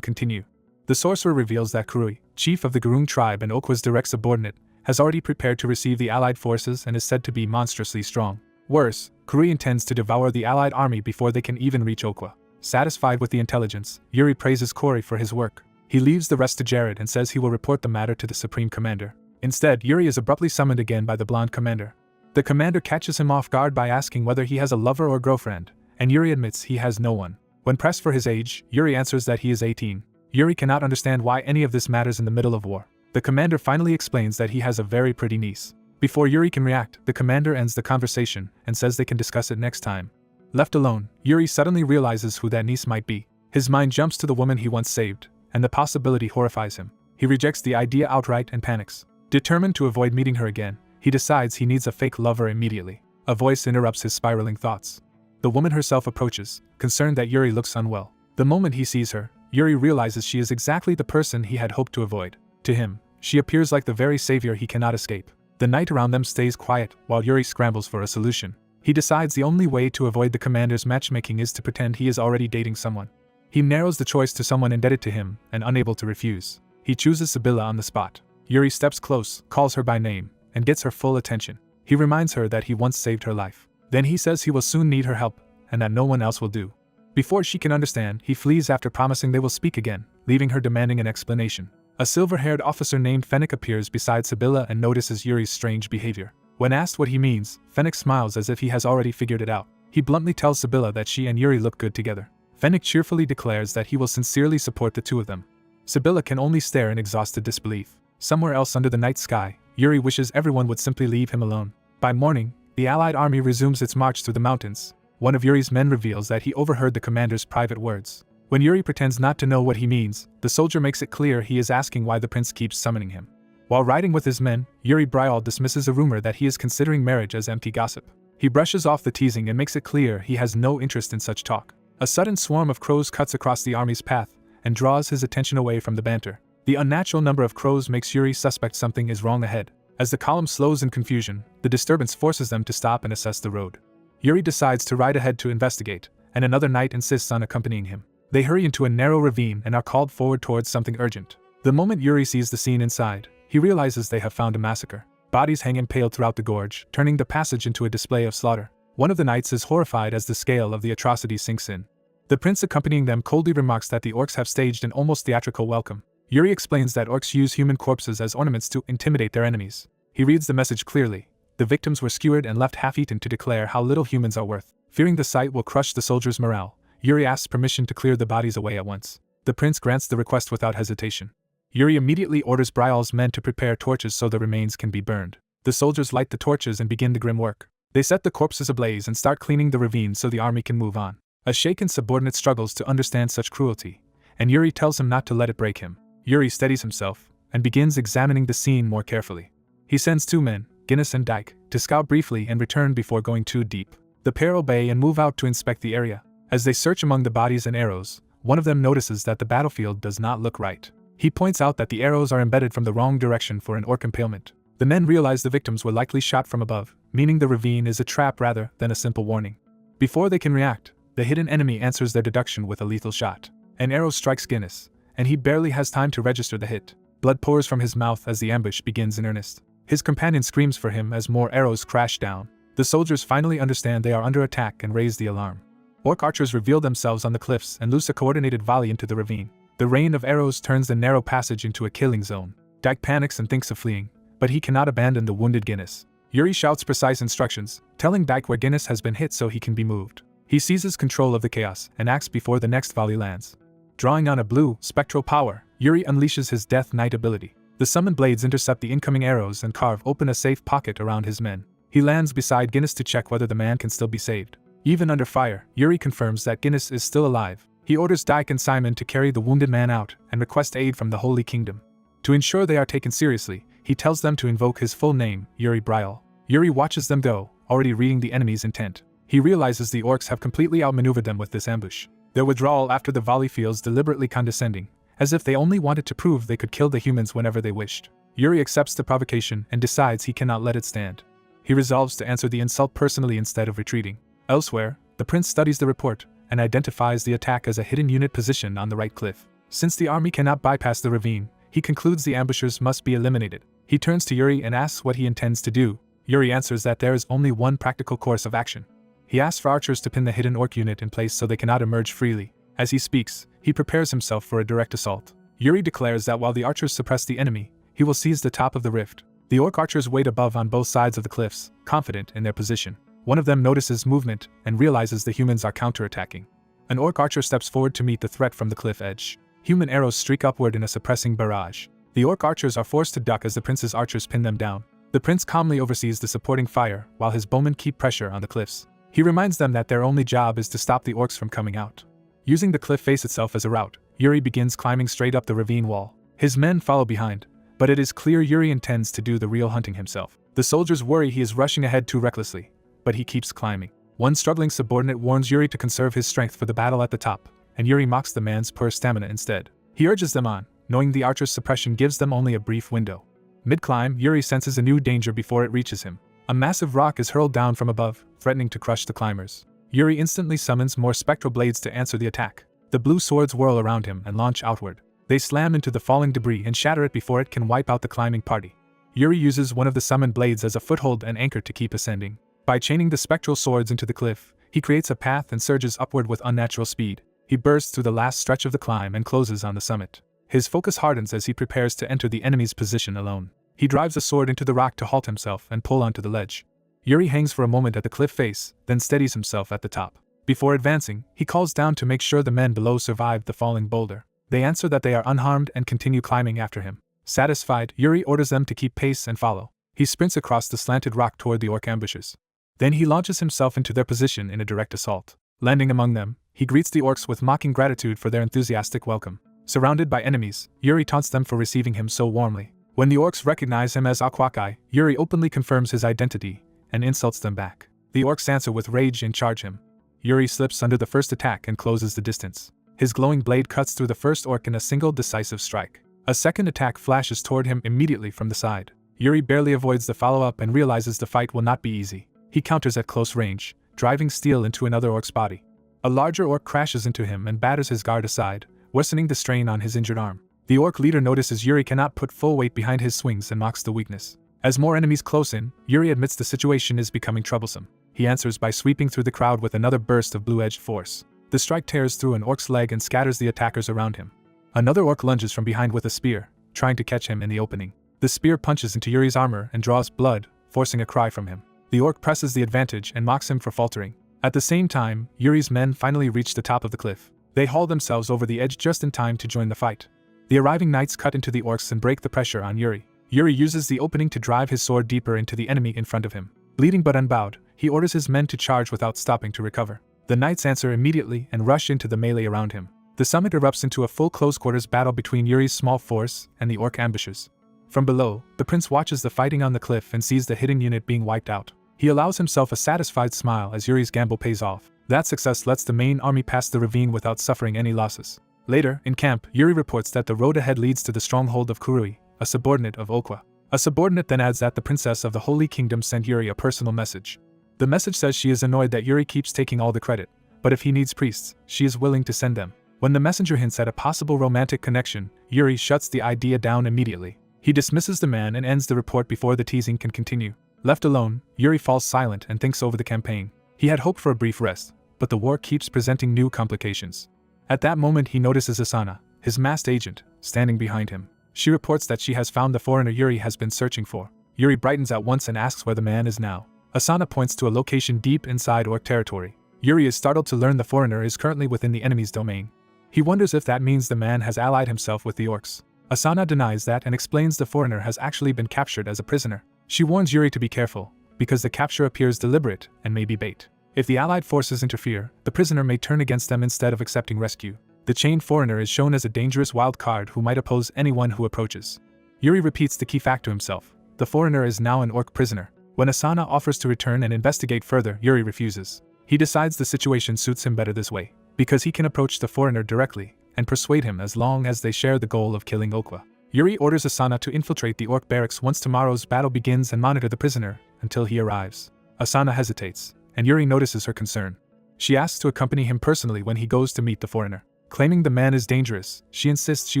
continue. The sorcerer reveals that Kurui, chief of the Gurung tribe and Okwa's direct subordinate, has already prepared to receive the allied forces and is said to be monstrously strong. Worse, Kurui intends to devour the allied army before they can even reach Okwa. Satisfied with the intelligence, Yuri praises Corey for his work. He leaves the rest to Jared and says he will report the matter to the Supreme Commander. Instead, Yuri is abruptly summoned again by the blonde commander. The commander catches him off guard by asking whether he has a lover or girlfriend, and Yuri admits he has no one. When pressed for his age, Yuri answers that he is 18. Yuri cannot understand why any of this matters in the middle of war. The commander finally explains that he has a very pretty niece. Before Yuri can react, the commander ends the conversation and says they can discuss it next time. Left alone, Yuri suddenly realizes who that niece might be. His mind jumps to the woman he once saved, and the possibility horrifies him. He rejects the idea outright and panics. Determined to avoid meeting her again, he decides he needs a fake lover immediately. A voice interrupts his spiraling thoughts. The woman herself approaches, concerned that Yuri looks unwell. The moment he sees her, Yuri realizes she is exactly the person he had hoped to avoid. To him, she appears like the very savior he cannot escape. The night around them stays quiet while Yuri scrambles for a solution. He decides the only way to avoid the commander's matchmaking is to pretend he is already dating someone. He narrows the choice to someone indebted to him and unable to refuse. He chooses Sibila on the spot. Yuri steps close, calls her by name, and gets her full attention. He reminds her that he once saved her life. Then he says he will soon need her help, and that no one else will do. Before she can understand, he flees after promising they will speak again, leaving her demanding an explanation. A silver-haired officer named Fennec appears beside Sibila and notices Yuri's strange behavior. When asked what he means, Fennec smiles as if he has already figured it out. He bluntly tells Sibila that she and Yuri look good together. Fennec cheerfully declares that he will sincerely support the two of them. Sibila can only stare in exhausted disbelief. Somewhere else under the night sky, Yuri wishes everyone would simply leave him alone. By morning, the Allied army resumes its march through the mountains. One of Yuri's men reveals that he overheard the commander's private words. When Yuri pretends not to know what he means, the soldier makes it clear he is asking why the prince keeps summoning him. While riding with his men, Yuri Betrayal dismisses a rumor that he is considering marriage as empty gossip. He brushes off the teasing and makes it clear he has no interest in such talk. A sudden swarm of crows cuts across the army's path and draws his attention away from the banter. The unnatural number of crows makes Yuri suspect something is wrong ahead. As the column slows in confusion, the disturbance forces them to stop and assess the road. Yuri decides to ride ahead to investigate, and another knight insists on accompanying him. They hurry into a narrow ravine and are called forward towards something urgent. The moment Yuri sees the scene inside, he realizes they have found a massacre. Bodies hang impaled throughout the gorge, turning the passage into a display of slaughter. One of the knights is horrified as the scale of the atrocities sinks in. The prince accompanying them coldly remarks that the orcs have staged an almost theatrical welcome. Yuri explains that orcs use human corpses as ornaments to intimidate their enemies. He reads the message clearly. The victims were skewered and left half-eaten to declare how little humans are worth. Fearing the sight will crush the soldiers' morale, Yuri asks permission to clear the bodies away at once. The prince grants the request without hesitation. Yuri immediately orders Betrayal's men to prepare torches so the remains can be burned. The soldiers light the torches and begin the grim work. They set the corpses ablaze and start cleaning the ravine so the army can move on. A shaken subordinate struggles to understand such cruelty, and Yuri tells him not to let it break him. Yuri steadies himself and begins examining the scene more carefully. He sends two men, Guinness and Dyke, to scout briefly and return before going too deep. The pair obey and move out to inspect the area. As they search among the bodies and arrows, one of them notices that the battlefield does not look right. He points out that the arrows are embedded from the wrong direction for an orc impalement. The men realize the victims were likely shot from above, meaning the ravine is a trap rather than a simple warning. Before they can react, the hidden enemy answers their deduction with a lethal shot. An arrow strikes Guinness, and he barely has time to register the hit. Blood pours from his mouth as the ambush begins in earnest. His companion screams for him as more arrows crash down. The soldiers finally understand they are under attack and raise the alarm. Orc archers reveal themselves on the cliffs and loose a coordinated volley into the ravine. The rain of arrows turns the narrow passage into a killing zone. Dyke panics and thinks of fleeing, but he cannot abandon the wounded Guinness. Yuri shouts precise instructions, telling Dyke where Guinness has been hit so he can be moved. He seizes control of the chaos and acts before the next volley lands. Drawing on a blue, spectral power, Yuri unleashes his Death Knight ability. The summoned blades intercept the incoming arrows and carve open a safe pocket around his men. He lands beside Guinness to check whether the man can still be saved. Even under fire, Yuri confirms that Guinness is still alive. He orders Dyke and Simon to carry the wounded man out and request aid from the Holy Kingdom. To ensure they are taken seriously, he tells them to invoke his full name, Yuri Betrayal. Yuri watches them go, already reading the enemy's intent. He realizes the orcs have completely outmaneuvered them with this ambush. Their withdrawal after the volley feels deliberately condescending, as if they only wanted to prove they could kill the humans whenever they wished. Yuri accepts the provocation and decides he cannot let it stand. He resolves to answer the insult personally instead of retreating. Elsewhere, the prince studies the report and identifies the attack as a hidden unit position on the right cliff. Since the army cannot bypass the ravine, he concludes the ambushers must be eliminated. He turns to Yuri and asks what he intends to do. Yuri answers that there is only one practical course of action. He asks for archers to pin the hidden orc unit in place so they cannot emerge freely. As he speaks, he prepares himself for a direct assault. Yuri declares that while the archers suppress the enemy, he will seize the top of the rift. The orc archers wait above on both sides of the cliffs, confident in their position. One of them notices movement and realizes the humans are counterattacking. An orc archer steps forward to meet the threat from the cliff edge. Human arrows streak upward in a suppressing barrage. The orc archers are forced to duck as the prince's archers pin them down. The prince calmly oversees the supporting fire while his bowmen keep pressure on the cliffs. He reminds them that their only job is to stop the orcs from coming out. Using the cliff face itself as a route, Yuri begins climbing straight up the ravine wall. His men follow behind, but it is clear Yuri intends to do the real hunting himself. The soldiers worry he is rushing ahead too recklessly, but he keeps climbing. One struggling subordinate warns Yuri to conserve his strength for the battle at the top, and Yuri mocks the man's poor stamina instead. He urges them on, knowing the archer's suppression gives them only a brief window. Mid-climb, Yuri senses a new danger before it reaches him. A massive rock is hurled down from above, threatening to crush the climbers. Yuri instantly summons more spectral blades to answer the attack. The blue swords whirl around him and launch outward. They slam into the falling debris and shatter it before it can wipe out the climbing party. Yuri uses one of the summoned blades as a foothold and anchor to keep ascending. By chaining the spectral swords into the cliff, he creates a path and surges upward with unnatural speed. He bursts through the last stretch of the climb and closes on the summit. His focus hardens as he prepares to enter the enemy's position alone. He drives a sword into the rock to halt himself and pull onto the ledge. Yuri hangs for a moment at the cliff face, then steadies himself at the top. Before advancing, he calls down to make sure the men below survived the falling boulder. They answer that they are unharmed and continue climbing after him. Satisfied, Yuri orders them to keep pace and follow. He sprints across the slanted rock toward the orc ambushers. Then he launches himself into their position in a direct assault. Landing among them, he greets the orcs with mocking gratitude for their enthusiastic welcome. Surrounded by enemies, Yuri taunts them for receiving him so warmly. When the orcs recognize him as Akwakai, Yuri openly confirms his identity and insults them back. The orcs answer with rage and charge him. Yuri slips under the first attack and closes the distance. His glowing blade cuts through the first orc in a single decisive strike. A second attack flashes toward him immediately from the side. Yuri barely avoids the follow-up and realizes the fight will not be easy. He counters at close range, driving steel into another orc's body. A larger orc crashes into him and batters his guard aside, worsening the strain on his injured arm. The orc leader notices Yuri cannot put full weight behind his swings and mocks the weakness. As more enemies close in, Yuri admits the situation is becoming troublesome. He answers by sweeping through the crowd with another burst of blue-edged force. The strike tears through an orc's leg and scatters the attackers around him. Another orc lunges from behind with a spear, trying to catch him in the opening. The spear punches into Yuri's armor and draws blood, forcing a cry from him. The orc presses the advantage and mocks him for faltering. At the same time, Yuri's men finally reach the top of the cliff. They haul themselves over the edge just in time to join the fight. The arriving knights cut into the orcs and break the pressure on Yuri. Yuri uses the opening to drive his sword deeper into the enemy in front of him. Bleeding but unbowed, he orders his men to charge without stopping to recover. The knights answer immediately and rush into the melee around him. The summit erupts into a full close-quarters battle between Yuri's small force and the orc ambushers. From below, the prince watches the fighting on the cliff and sees the hidden unit being wiped out. He allows himself a satisfied smile as Yuri's gamble pays off. That success lets the main army pass the ravine without suffering any losses. Later, in camp, Yuri reports that the road ahead leads to the stronghold of Kurui, a subordinate of Okwa. A subordinate then adds that the princess of the Holy Kingdom sent Yuri a personal message. The message says she is annoyed that Yuri keeps taking all the credit, but if he needs priests, she is willing to send them. When the messenger hints at a possible romantic connection, Yuri shuts the idea down immediately. He dismisses the man and ends the report before the teasing can continue. Left alone, Yuri falls silent and thinks over the campaign. He had hoped for a brief rest, but the war keeps presenting new complications. At that moment he notices Asana, his masked agent, standing behind him. She reports that she has found the foreigner Yuri has been searching for. Yuri brightens at once and asks where the man is now. Asana points to a location deep inside orc territory. Yuri is startled to learn the foreigner is currently within the enemy's domain. He wonders if that means the man has allied himself with the orcs. Asana denies that and explains the foreigner has actually been captured as a prisoner. She warns Yuri to be careful, because the capture appears deliberate and may be bait. If the allied forces interfere, the prisoner may turn against them instead of accepting rescue. The chained foreigner is shown as a dangerous wild card who might oppose anyone who approaches. Yuri repeats the key fact to himself. The foreigner is now an orc prisoner. When Asana offers to return and investigate further, Yuri refuses. He decides the situation suits him better this way, because he can approach the foreigner directly and persuade him as long as they share the goal of killing Okwa. Yuri orders Asana to infiltrate the orc barracks once tomorrow's battle begins and monitor the prisoner until he arrives. Asana hesitates, and Yuri notices her concern. She asks to accompany him personally when he goes to meet the foreigner. Claiming the man is dangerous, she insists she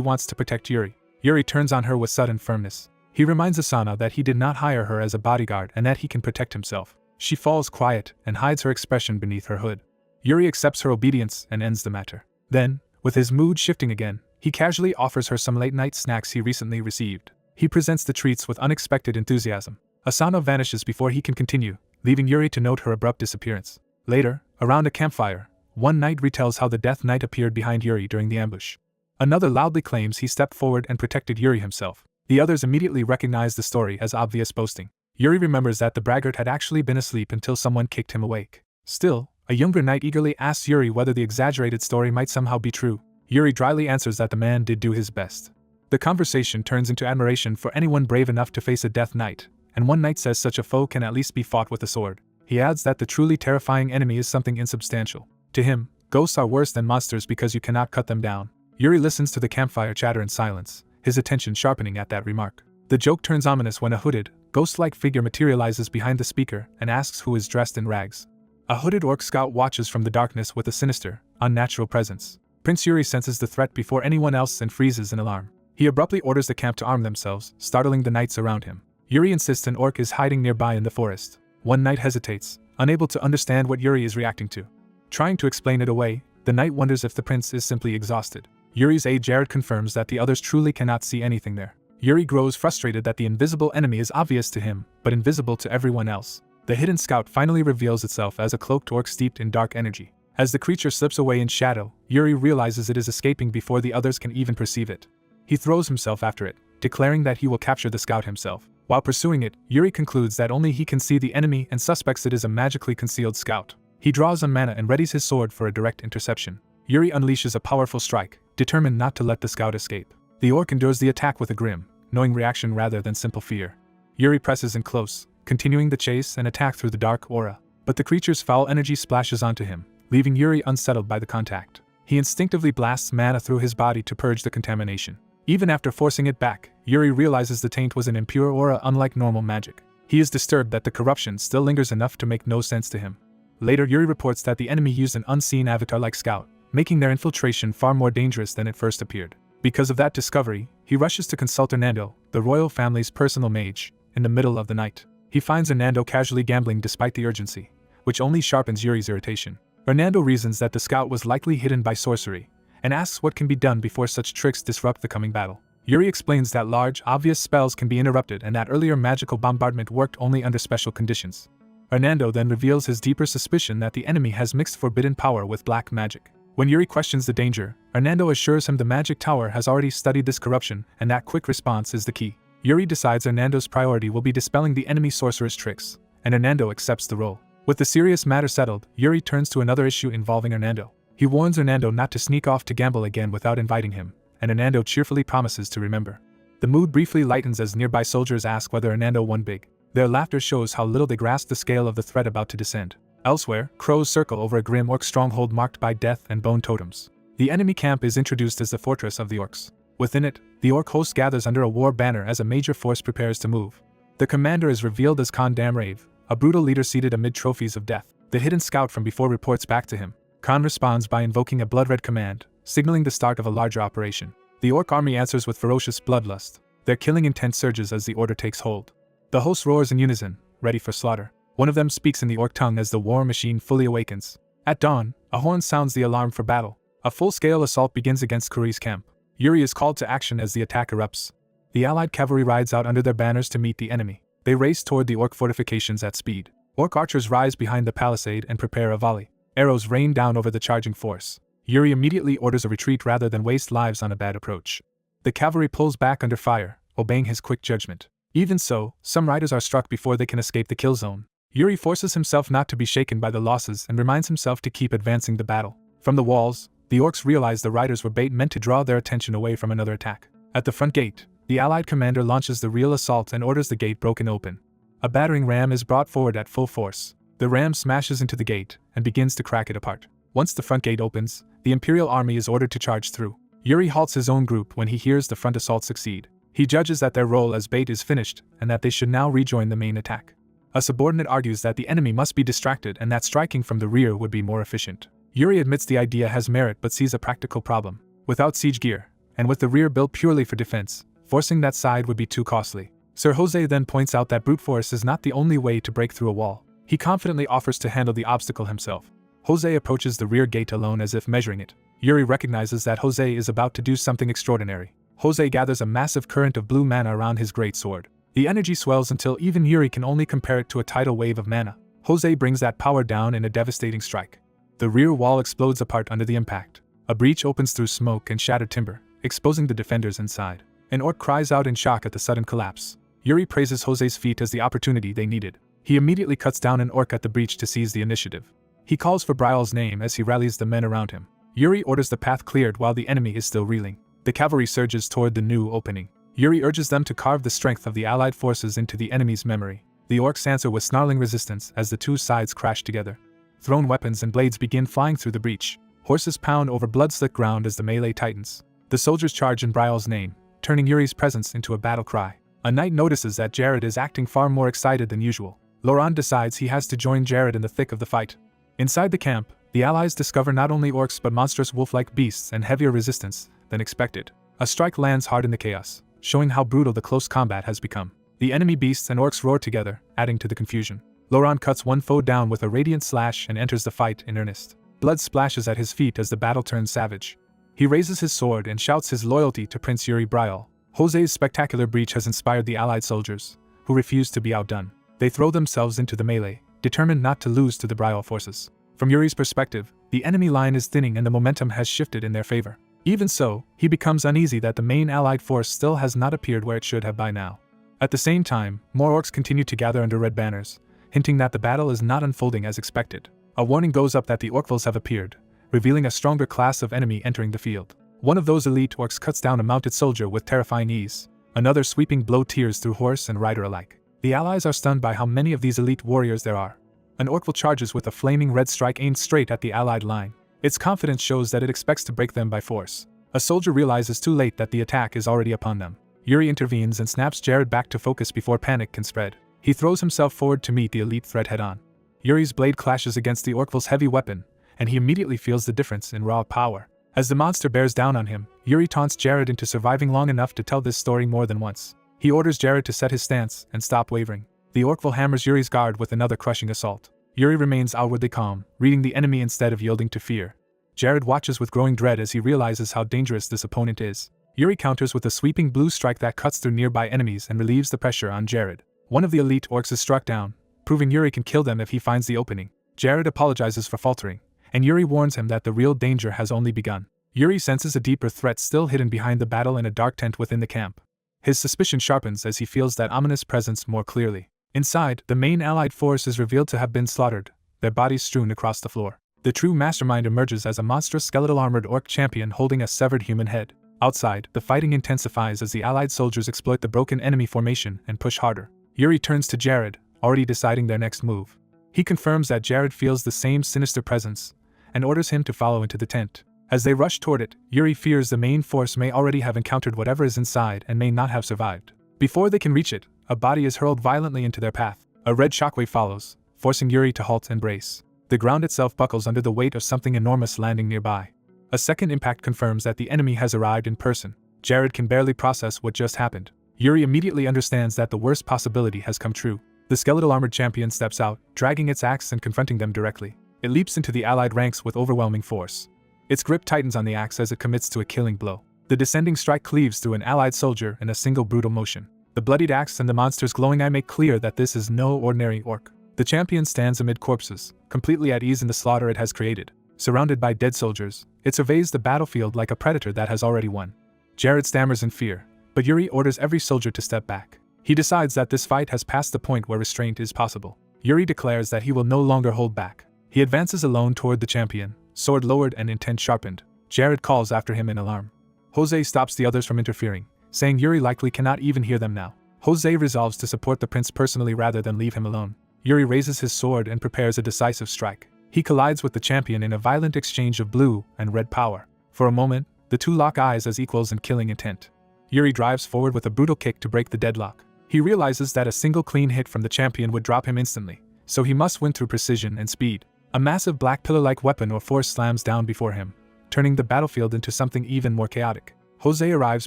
wants to protect Yuri. Yuri turns on her with sudden firmness. He reminds Asana that he did not hire her as a bodyguard and that he can protect himself. She falls quiet and hides her expression beneath her hood. Yuri accepts her obedience and ends the matter. Then, with his mood shifting again, he casually offers her some late-night snacks he recently received. He presents the treats with unexpected enthusiasm. Asana vanishes before he can continue, leaving Yuri to note her abrupt disappearance. Later, around a campfire, one knight retells how the Death Knight appeared behind Yuri during the ambush. Another loudly claims he stepped forward and protected Yuri himself. The others immediately recognize the story as obvious boasting. Yuri remembers that the braggart had actually been asleep until someone kicked him awake. Still, a younger knight eagerly asks Yuri whether the exaggerated story might somehow be true. Yuri dryly answers that the man did do his best. The conversation turns into admiration for anyone brave enough to face a Death Knight, and one knight says such a foe can at least be fought with a sword. He adds that the truly terrifying enemy is something insubstantial. To him, ghosts are worse than monsters because you cannot cut them down. Yuri listens to the campfire chatter in silence, his attention sharpening at that remark. The joke turns ominous when a hooded, ghost-like figure materializes behind the speaker and asks who is dressed in rags. A hooded orc scout watches from the darkness with a sinister, unnatural presence. Prince Yuri senses the threat before anyone else and freezes in alarm. He abruptly orders the camp to arm themselves, startling the knights around him. Yuri insists an orc is hiding nearby in the forest. One knight hesitates, unable to understand what Yuri is reacting to. Trying to explain it away, the knight wonders if the prince is simply exhausted. Yuri's aide Jared confirms that the others truly cannot see anything there. Yuri grows frustrated that the invisible enemy is obvious to him, but invisible to everyone else. The hidden scout finally reveals itself as a cloaked orc steeped in dark energy. As the creature slips away in shadow, Yuri realizes it is escaping before the others can even perceive it. He throws himself after it, declaring that he will capture the scout himself. While pursuing it, Yuri concludes that only he can see the enemy and suspects it is a magically concealed scout. He draws on mana and readies his sword for a direct interception. Yuri unleashes a powerful strike, determined not to let the scout escape. The orc endures the attack with a grim, knowing reaction rather than simple fear. Yuri presses in close, continuing the chase and attack through the dark aura. But the creature's foul energy splashes onto him, leaving Yuri unsettled by the contact. He instinctively blasts mana through his body to purge the contamination. Even after forcing it back, Yuri realizes the taint was an impure aura unlike normal magic. He is disturbed that the corruption still lingers enough to make no sense to him. Later, Yuri reports that the enemy used an unseen avatar-like scout, making their infiltration far more dangerous than it first appeared. Because of that discovery, he rushes to consult Hernando, the royal family's personal mage, in the middle of the night. He finds Hernando casually gambling despite the urgency, which only sharpens Yuri's irritation. Hernando reasons that the scout was likely hidden by sorcery, and asks what can be done before such tricks disrupt the coming battle. Yuri explains that large, obvious spells can be interrupted and that earlier magical bombardment worked only under special conditions. Hernando then reveals his deeper suspicion that the enemy has mixed forbidden power with black magic. When Yuri questions the danger, Hernando assures him the magic tower has already studied this corruption and that quick response is the key. Yuri decides Hernando's priority will be dispelling the enemy sorcerer's tricks, and Hernando accepts the role. With the serious matter settled, Yuri turns to another issue involving Hernando. He warns Hernando not to sneak off to gamble again without inviting him, and Hernando cheerfully promises to remember. The mood briefly lightens as nearby soldiers ask whether Hernando won big. Their laughter shows how little they grasp the scale of the threat about to descend. Elsewhere, crows circle over a grim orc stronghold marked by death and bone totems. The enemy camp is introduced as the fortress of the orcs. Within it, the orc host gathers under a war banner as a major force prepares to move. The commander is revealed as Khan Damrave, a brutal leader seated amid trophies of death. The hidden scout from before reports back to him. Khan responds by invoking a blood-red command, signaling the start of a larger operation. The orc army answers with ferocious bloodlust. Their killing intent surges as the order takes hold. The host roars in unison, ready for slaughter. One of them speaks in the orc tongue as the war machine fully awakens. At dawn, a horn sounds the alarm for battle. A full-scale assault begins against Kuri's camp. Yuri is called to action as the attack erupts. The allied cavalry rides out under their banners to meet the enemy. They race toward the orc fortifications at speed. Orc archers rise behind the palisade and prepare a volley. Arrows rain down over the charging force. Yuri immediately orders a retreat rather than waste lives on a bad approach. The cavalry pulls back under fire, obeying his quick judgment. Even so, some riders are struck before they can escape the kill zone. Yuri forces himself not to be shaken by the losses and reminds himself to keep advancing the battle. From the walls, the orcs realize the riders were bait meant to draw their attention away from another attack. At the front gate, the allied commander launches the real assault and orders the gate broken open. A battering ram is brought forward at full force. The ram smashes into the gate and begins to crack it apart. Once the front gate opens, the imperial army is ordered to charge through. Yuri halts his own group when he hears the front assault succeed. He judges that their role as bait is finished and that they should now rejoin the main attack. A subordinate argues that the enemy must be distracted and that striking from the rear would be more efficient. Yuri admits the idea has merit but sees a practical problem. Without siege gear, and with the rear built purely for defense, forcing that side would be too costly. Sir Jose then points out that brute force is not the only way to break through a wall. He confidently offers to handle the obstacle himself. Jose approaches the rear gate alone as if measuring it. Yuri recognizes that Jose is about to do something extraordinary. Jose gathers a massive current of blue mana around his great sword. The energy swells until even Yuri can only compare it to a tidal wave of mana. Jose brings that power down in a devastating strike. The rear wall explodes apart under the impact. A breach opens through smoke and shattered timber, exposing the defenders inside. An orc cries out in shock at the sudden collapse. Yuri praises Jose's feat as the opportunity they needed. He immediately cuts down an orc at the breach to seize the initiative. He calls for Brial's name as he rallies the men around him. Yuri orders the path cleared while the enemy is still reeling. The cavalry surges toward the new opening. Yuri urges them to carve the strength of the allied forces into the enemy's memory. The orcs answer with snarling resistance as the two sides crash together. Thrown weapons and blades begin flying through the breach. Horses pound over blood-slick ground as the melee tightens. The soldiers charge in Brial's name, turning Yuri's presence into a battle cry. A knight notices that Jared is acting far more excited than usual. Lauron decides he has to join Jared in the thick of the fight. Inside the camp, the allies discover not only orcs but monstrous wolf-like beasts and heavier resistance than expected. A strike lands hard in the chaos, showing how brutal the close combat has become. The enemy beasts and orcs roar together, adding to the confusion. Lauron cuts one foe down with a radiant slash and enters the fight in earnest. Blood splashes at his feet as the battle turns savage. He raises his sword and shouts his loyalty to Prince Yuri Betrayal. Jose's spectacular breach has inspired the allied soldiers, who refuse to be outdone. They throw themselves into the melee, determined not to lose to the Betrayal forces. From Yuri's perspective, the enemy line is thinning and the momentum has shifted in their favor. Even so, he becomes uneasy that the main allied force still has not appeared where it should have by now. At the same time, more orcs continue to gather under red banners, hinting that the battle is not unfolding as expected. A warning goes up that the orcvils have appeared, revealing a stronger class of enemy entering the field. One of those elite orcs cuts down a mounted soldier with terrifying ease. Another sweeping blow tears through horse and rider alike. The allies are stunned by how many of these elite warriors there are. An orcvil charges with a flaming red strike aimed straight at the allied line. Its confidence shows that it expects to break them by force. A soldier realizes too late that the attack is already upon them. Yuri intervenes and snaps Jared back to focus before panic can spread. He throws himself forward to meet the elite threat head-on. Yuri's blade clashes against the orcvil's heavy weapon, and he immediately feels the difference in raw power. As the monster bears down on him, Yuri taunts Jared into surviving long enough to tell this story more than once. He orders Jared to set his stance and stop wavering. The orcvil hammers Yuri's guard with another crushing assault. Yuri remains outwardly calm, reading the enemy instead of yielding to fear. Jared watches with growing dread as he realizes how dangerous this opponent is. Yuri counters with a sweeping blue strike that cuts through nearby enemies and relieves the pressure on Jared. One of the elite orcs is struck down, proving Yuri can kill them if he finds the opening. Jared apologizes for faltering, and Yuri warns him that the real danger has only begun. Yuri senses a deeper threat still hidden behind the battle in a dark tent within the camp. His suspicion sharpens as he feels that ominous presence more clearly. Inside, the main allied force is revealed to have been slaughtered, their bodies strewn across the floor. The true mastermind emerges as a monstrous skeletal armored orc champion holding a severed human head. Outside, the fighting intensifies as the allied soldiers exploit the broken enemy formation and push harder. Yuri turns to Jared, already deciding their next move. He confirms that Jared feels the same sinister presence, and orders him to follow into the tent. As they rush toward it, Yuri fears the main force may already have encountered whatever is inside and may not have survived. Before they can reach it, a body is hurled violently into their path. A red shockwave follows, forcing Yuri to halt and brace. The ground itself buckles under the weight of something enormous landing nearby. A second impact confirms that the enemy has arrived in person. Jared can barely process what just happened. Yuri immediately understands that the worst possibility has come true. The skeletal armored champion steps out, dragging its axe and confronting them directly. It leaps into the allied ranks with overwhelming force. Its grip tightens on the axe as it commits to a killing blow. The descending strike cleaves through an allied soldier in a single brutal motion. The bloodied axe and the monster's glowing eye make clear that this is no ordinary orc. The champion stands amid corpses, completely at ease in the slaughter it has created. Surrounded by dead soldiers, it surveys the battlefield like a predator that has already won. Jared stammers in fear, but Yuri orders every soldier to step back. He decides that this fight has passed the point where restraint is possible. Yuri declares that he will no longer hold back. He advances alone toward the champion, sword lowered and intent sharpened. Jared calls after him in alarm. Jose stops the others from interfering, saying Yuri likely cannot even hear them now. Jose resolves to support the prince personally rather than leave him alone. Yuri raises his sword and prepares a decisive strike. He collides with the champion in a violent exchange of blue and red power. For a moment, the two lock eyes as equals in killing intent. Yuri drives forward with a brutal kick to break the deadlock. He realizes that a single clean hit from the champion would drop him instantly, so he must win through precision and speed. A massive black pillar-like weapon or force slams down before him, turning the battlefield into something even more chaotic. Jose arrives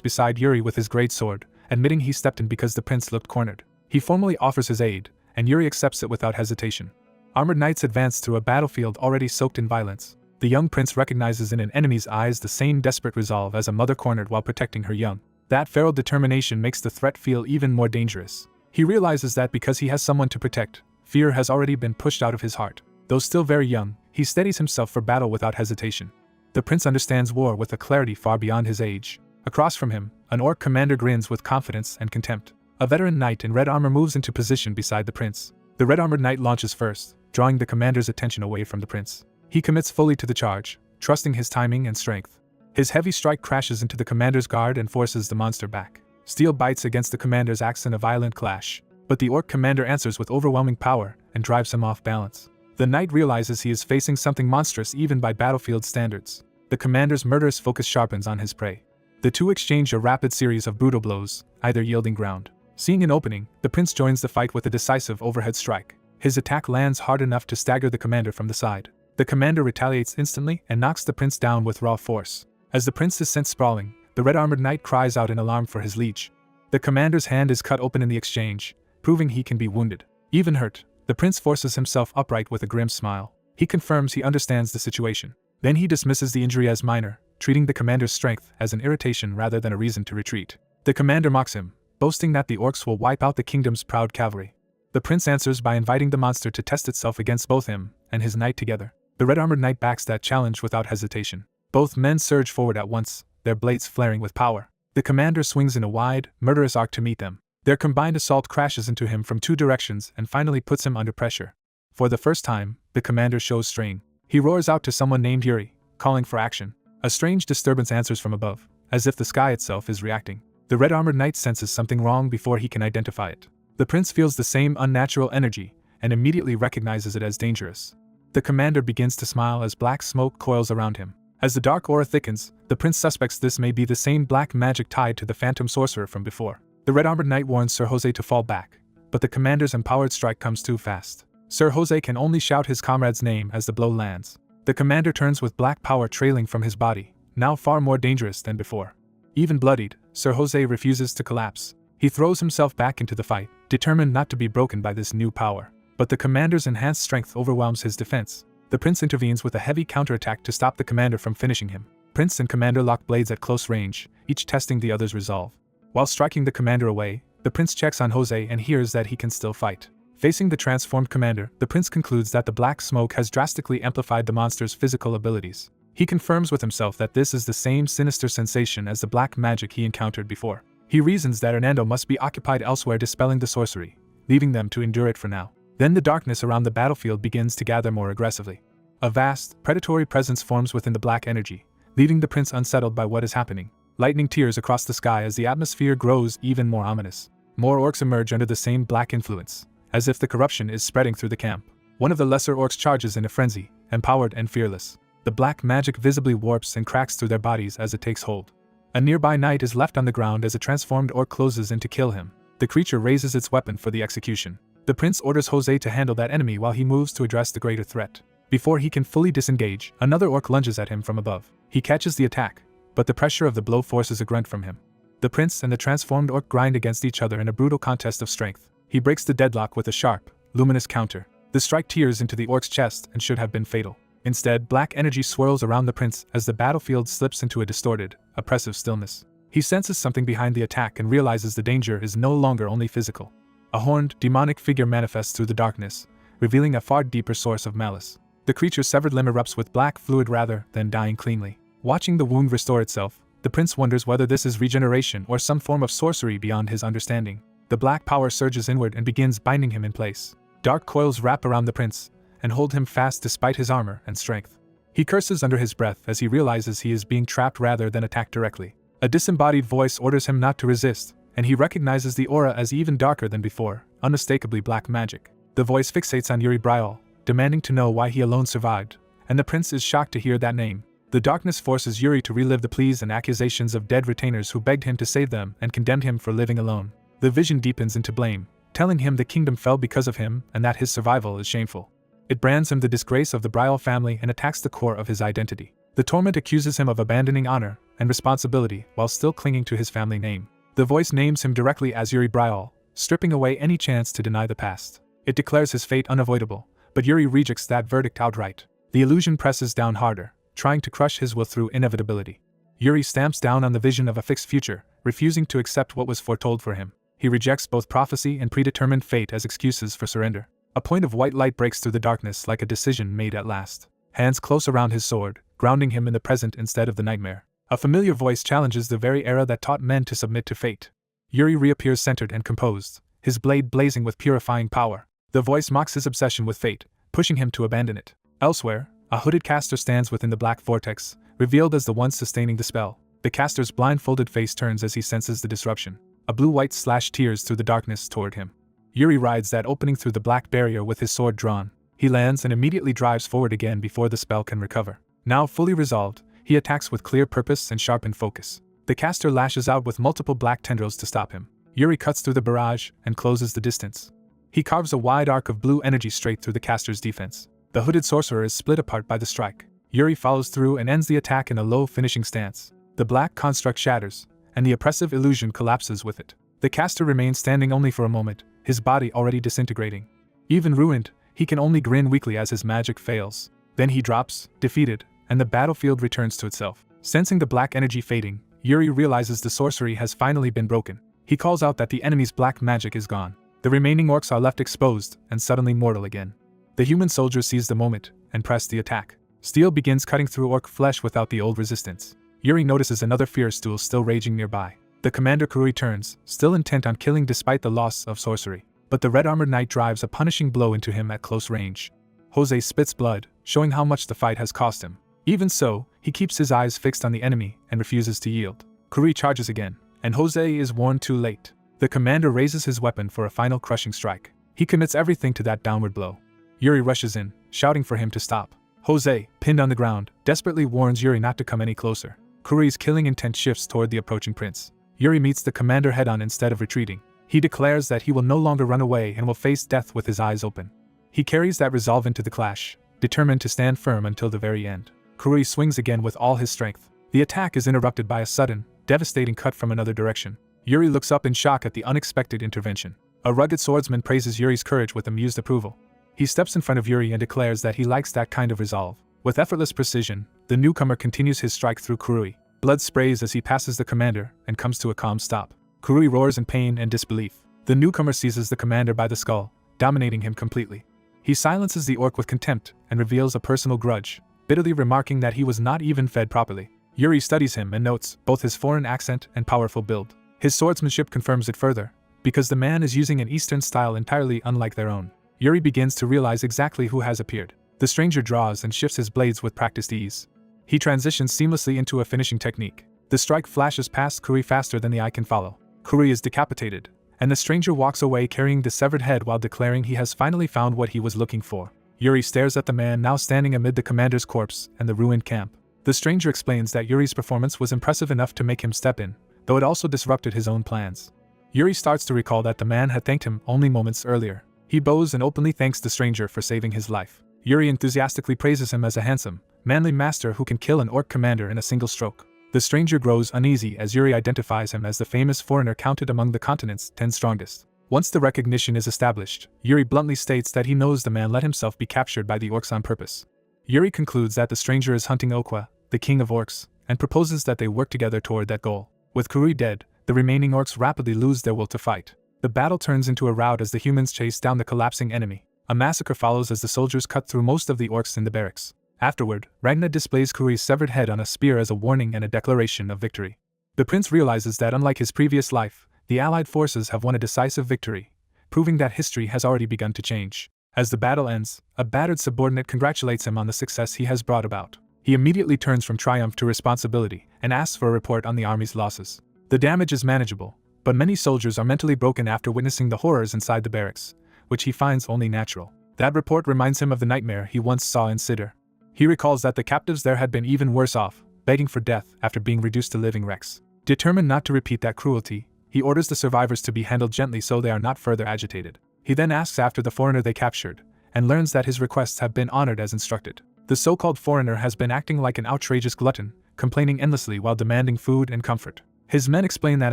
beside Yuri with his great sword, admitting he stepped in because the prince looked cornered. He formally offers his aid, and Yuri accepts it without hesitation. Armored knights advance through a battlefield already soaked in violence. The young prince recognizes in an enemy's eyes the same desperate resolve as a mother cornered while protecting her young. That feral determination makes the threat feel even more dangerous. He realizes that because he has someone to protect, fear has already been pushed out of his heart. Though still very young, he steadies himself for battle without hesitation. The prince understands war with a clarity far beyond his age. Across from him, an orc commander grins with confidence and contempt. A veteran knight in red armor moves into position beside the prince. The red-armored knight launches first, drawing the commander's attention away from the prince. He commits fully to the charge, trusting his timing and strength. His heavy strike crashes into the commander's guard and forces the monster back. Steel bites against the commander's axe in a violent clash, but the orc commander answers with overwhelming power and drives him off balance. The knight realizes he is facing something monstrous even by battlefield standards. The commander's murderous focus sharpens on his prey. The two exchange a rapid series of brutal blows, either yielding ground. Seeing an opening, the prince joins the fight with a decisive overhead strike. His attack lands hard enough to stagger the commander from the side. The commander retaliates instantly and knocks the prince down with raw force. As the prince is sent sprawling, the red-armored knight cries out in alarm for his liege. The commander's hand is cut open in the exchange, proving he can be wounded. Even hurt, the prince forces himself upright with a grim smile. He confirms he understands the situation. Then he dismisses the injury as minor, treating the commander's strength as an irritation rather than a reason to retreat. The commander mocks him, boasting that the orcs will wipe out the kingdom's proud cavalry. The prince answers by inviting the monster to test itself against both him and his knight together. The red-armored knight backs that challenge without hesitation. Both men surge forward at once, their blades flaring with power. The commander swings in a wide, murderous arc to meet them. Their combined assault crashes into him from two directions and finally puts him under pressure. For the first time, the commander shows strain. He roars out to someone named Yuri, calling for action. A strange disturbance answers from above, as if the sky itself is reacting. The red-armored knight senses something wrong before he can identify it. The prince feels the same unnatural energy and immediately recognizes it as dangerous. The commander begins to smile as black smoke coils around him. As the dark aura thickens, the prince suspects this may be the same black magic tied to the phantom sorcerer from before. The red-armored knight warns Sir Jose to fall back, but the commander's empowered strike comes too fast. Sir Jose can only shout his comrade's name as the blow lands. The commander turns with black power trailing from his body, now far more dangerous than before. Even bloodied, Sir Jose refuses to collapse. He throws himself back into the fight, determined not to be broken by this new power. But the commander's enhanced strength overwhelms his defense. The prince intervenes with a heavy counterattack to stop the commander from finishing him. Prince and commander lock blades at close range, each testing the other's resolve. While striking the commander away, the prince checks on Jose and hears that he can still fight. Facing the transformed commander, the prince concludes that the black smoke has drastically amplified the monster's physical abilities. He confirms with himself that this is the same sinister sensation as the black magic he encountered before. He reasons that Hernando must be occupied elsewhere dispelling the sorcery, leaving them to endure it for now. Then the darkness around the battlefield begins to gather more aggressively. A vast, predatory presence forms within the black energy, leaving the prince unsettled by what is happening. Lightning tears across the sky as the atmosphere grows even more ominous. More orcs emerge under the same black influence, as if the corruption is spreading through the camp. One of the lesser orcs charges in a frenzy, empowered and fearless. The black magic visibly warps and cracks through their bodies as it takes hold. A nearby knight is left on the ground as a transformed orc closes in to kill him. The creature raises its weapon for the execution. The prince orders Jose to handle that enemy while he moves to address the greater threat. Before he can fully disengage, another orc lunges at him from above. He catches the attack, but the pressure of the blow forces a grunt from him. The prince and the transformed orc grind against each other in a brutal contest of strength. He breaks the deadlock with a sharp, luminous counter. The strike tears into the orc's chest and should have been fatal. Instead, black energy swirls around the prince as the battlefield slips into a distorted, oppressive stillness. He senses something behind the attack and realizes the danger is no longer only physical. A horned, demonic figure manifests through the darkness, revealing a far deeper source of malice. The creature's severed limb erupts with black fluid rather than dying cleanly. Watching the wound restore itself, the prince wonders whether this is regeneration or some form of sorcery beyond his understanding. The black power surges inward and begins binding him in place. Dark coils wrap around the prince and hold him fast despite his armor and strength. He curses under his breath as he realizes he is being trapped rather than attacked directly. A disembodied voice orders him not to resist, and he recognizes the aura as even darker than before, unmistakably black magic. The voice fixates on Yuri Betrayal, demanding to know why he alone survived, and the prince is shocked to hear that name. The darkness forces Yuri to relive the pleas and accusations of dead retainers who begged him to save them and condemned him for living alone. The vision deepens into blame, telling him the kingdom fell because of him and that his survival is shameful. It brands him the disgrace of the Betrayal family and attacks the core of his identity. The torment accuses him of abandoning honor and responsibility while still clinging to his family name. The voice names him directly as Yuri Betrayal, stripping away any chance to deny the past. It declares his fate unavoidable, but Yuri rejects that verdict outright. The illusion presses down harder, trying to crush his will through inevitability. Yuri stamps down on the vision of a fixed future, refusing to accept what was foretold for him. He rejects both prophecy and predetermined fate as excuses for surrender. A point of white light breaks through the darkness like a decision made at last. Hands close around his sword, grounding him in the present instead of the nightmare. A familiar voice challenges the very era that taught men to submit to fate. Yuri reappears centered and composed, his blade blazing with purifying power. The voice mocks his obsession with fate, pushing him to abandon it. Elsewhere, a hooded caster stands within the black vortex, revealed as the one sustaining the spell. The caster's blindfolded face turns as he senses the disruption. A blue-white slash tears through the darkness toward him. Yuri rides that opening through the black barrier with his sword drawn. He lands and immediately drives forward again before the spell can recover. Now fully resolved, he attacks with clear purpose and sharpened focus. The caster lashes out with multiple black tendrils to stop him. Yuri cuts through the barrage and closes the distance. He carves a wide arc of blue energy straight through the caster's defense. The hooded sorcerer is split apart by the strike. Yuri follows through and ends the attack in a low finishing stance. The black construct shatters, and the oppressive illusion collapses with it. The caster remains standing only for a moment, his body already disintegrating. Even ruined, he can only grin weakly as his magic fails. Then he drops, defeated, and the battlefield returns to itself. Sensing the black energy fading, Yuri realizes the sorcery has finally been broken. He calls out that the enemy's black magic is gone. The remaining orcs are left exposed and suddenly mortal again. The human soldiers seize the moment and press the attack. Steel begins cutting through orc flesh without the old resistance. Yuri notices another fierce duel still raging nearby. The commander Kurui turns, still intent on killing despite the loss of sorcery. But the red-armored knight drives a punishing blow into him at close range. Jose spits blood, showing how much the fight has cost him. Even so, he keeps his eyes fixed on the enemy and refuses to yield. Kurui charges again, and Jose is warned too late. The commander raises his weapon for a final crushing strike. He commits everything to that downward blow. Yuri rushes in, shouting for him to stop. Jose, pinned on the ground, desperately warns Yuri not to come any closer. Kurui's killing intent shifts toward the approaching prince. Yuri meets the commander head-on instead of retreating. He declares that he will no longer run away and will face death with his eyes open. He carries that resolve into the clash, determined to stand firm until the very end. Kurui swings again with all his strength. The attack is interrupted by a sudden, devastating cut from another direction. Yuri looks up in shock at the unexpected intervention. A rugged swordsman praises Yuri's courage with amused approval. He steps in front of Yuri and declares that he likes that kind of resolve. With effortless precision, the newcomer continues his strike through Kurui. Blood sprays as he passes the commander and comes to a calm stop. Kurui roars in pain and disbelief. The newcomer seizes the commander by the skull, dominating him completely. He silences the orc with contempt and reveals a personal grudge, bitterly remarking that he was not even fed properly. Yuri studies him and notes both his foreign accent and powerful build. His swordsmanship confirms it further, because the man is using an Eastern style entirely unlike their own. Yuri begins to realize exactly who has appeared. The stranger draws and shifts his blades with practiced ease. He transitions seamlessly into a finishing technique. The strike flashes past Kurui faster than the eye can follow. Kurui is decapitated, and the stranger walks away carrying the severed head while declaring he has finally found what he was looking for. Yuri stares at the man now standing amid the commander's corpse and the ruined camp. The stranger explains that Yuri's performance was impressive enough to make him step in, though it also disrupted his own plans. Yuri starts to recall that the man had thanked him only moments earlier. He bows and openly thanks the stranger for saving his life. Yuri enthusiastically praises him as a handsome, manly master who can kill an orc commander in a single stroke. The stranger grows uneasy as Yuri identifies him as the famous foreigner counted among the continent's 10 strongest. Once the recognition is established, Yuri bluntly states that he knows the man let himself be captured by the orcs on purpose. Yuri concludes that the stranger is hunting Okwa, the king of orcs, and proposes that they work together toward that goal. With Kurui dead, the remaining orcs rapidly lose their will to fight. The battle turns into a rout as the humans chase down the collapsing enemy. A massacre follows as the soldiers cut through most of the orcs in the barracks. Afterward, Ragna displays Kurui's severed head on a spear as a warning and a declaration of victory. The prince realizes that unlike his previous life, the allied forces have won a decisive victory, proving that history has already begun to change. As the battle ends, a battered subordinate congratulates him on the success he has brought about. He immediately turns from triumph to responsibility and asks for a report on the army's losses. The damage is manageable, but many soldiers are mentally broken after witnessing the horrors inside the barracks, which he finds only natural. That report reminds him of the nightmare he once saw in Sidr. He recalls that the captives there had been even worse off, begging for death after being reduced to living wrecks. Determined not to repeat that cruelty, he orders the survivors to be handled gently so they are not further agitated. He then asks after the foreigner they captured, and learns that his requests have been honored as instructed. The so-called foreigner has been acting like an outrageous glutton, complaining endlessly while demanding food and comfort. His men explain that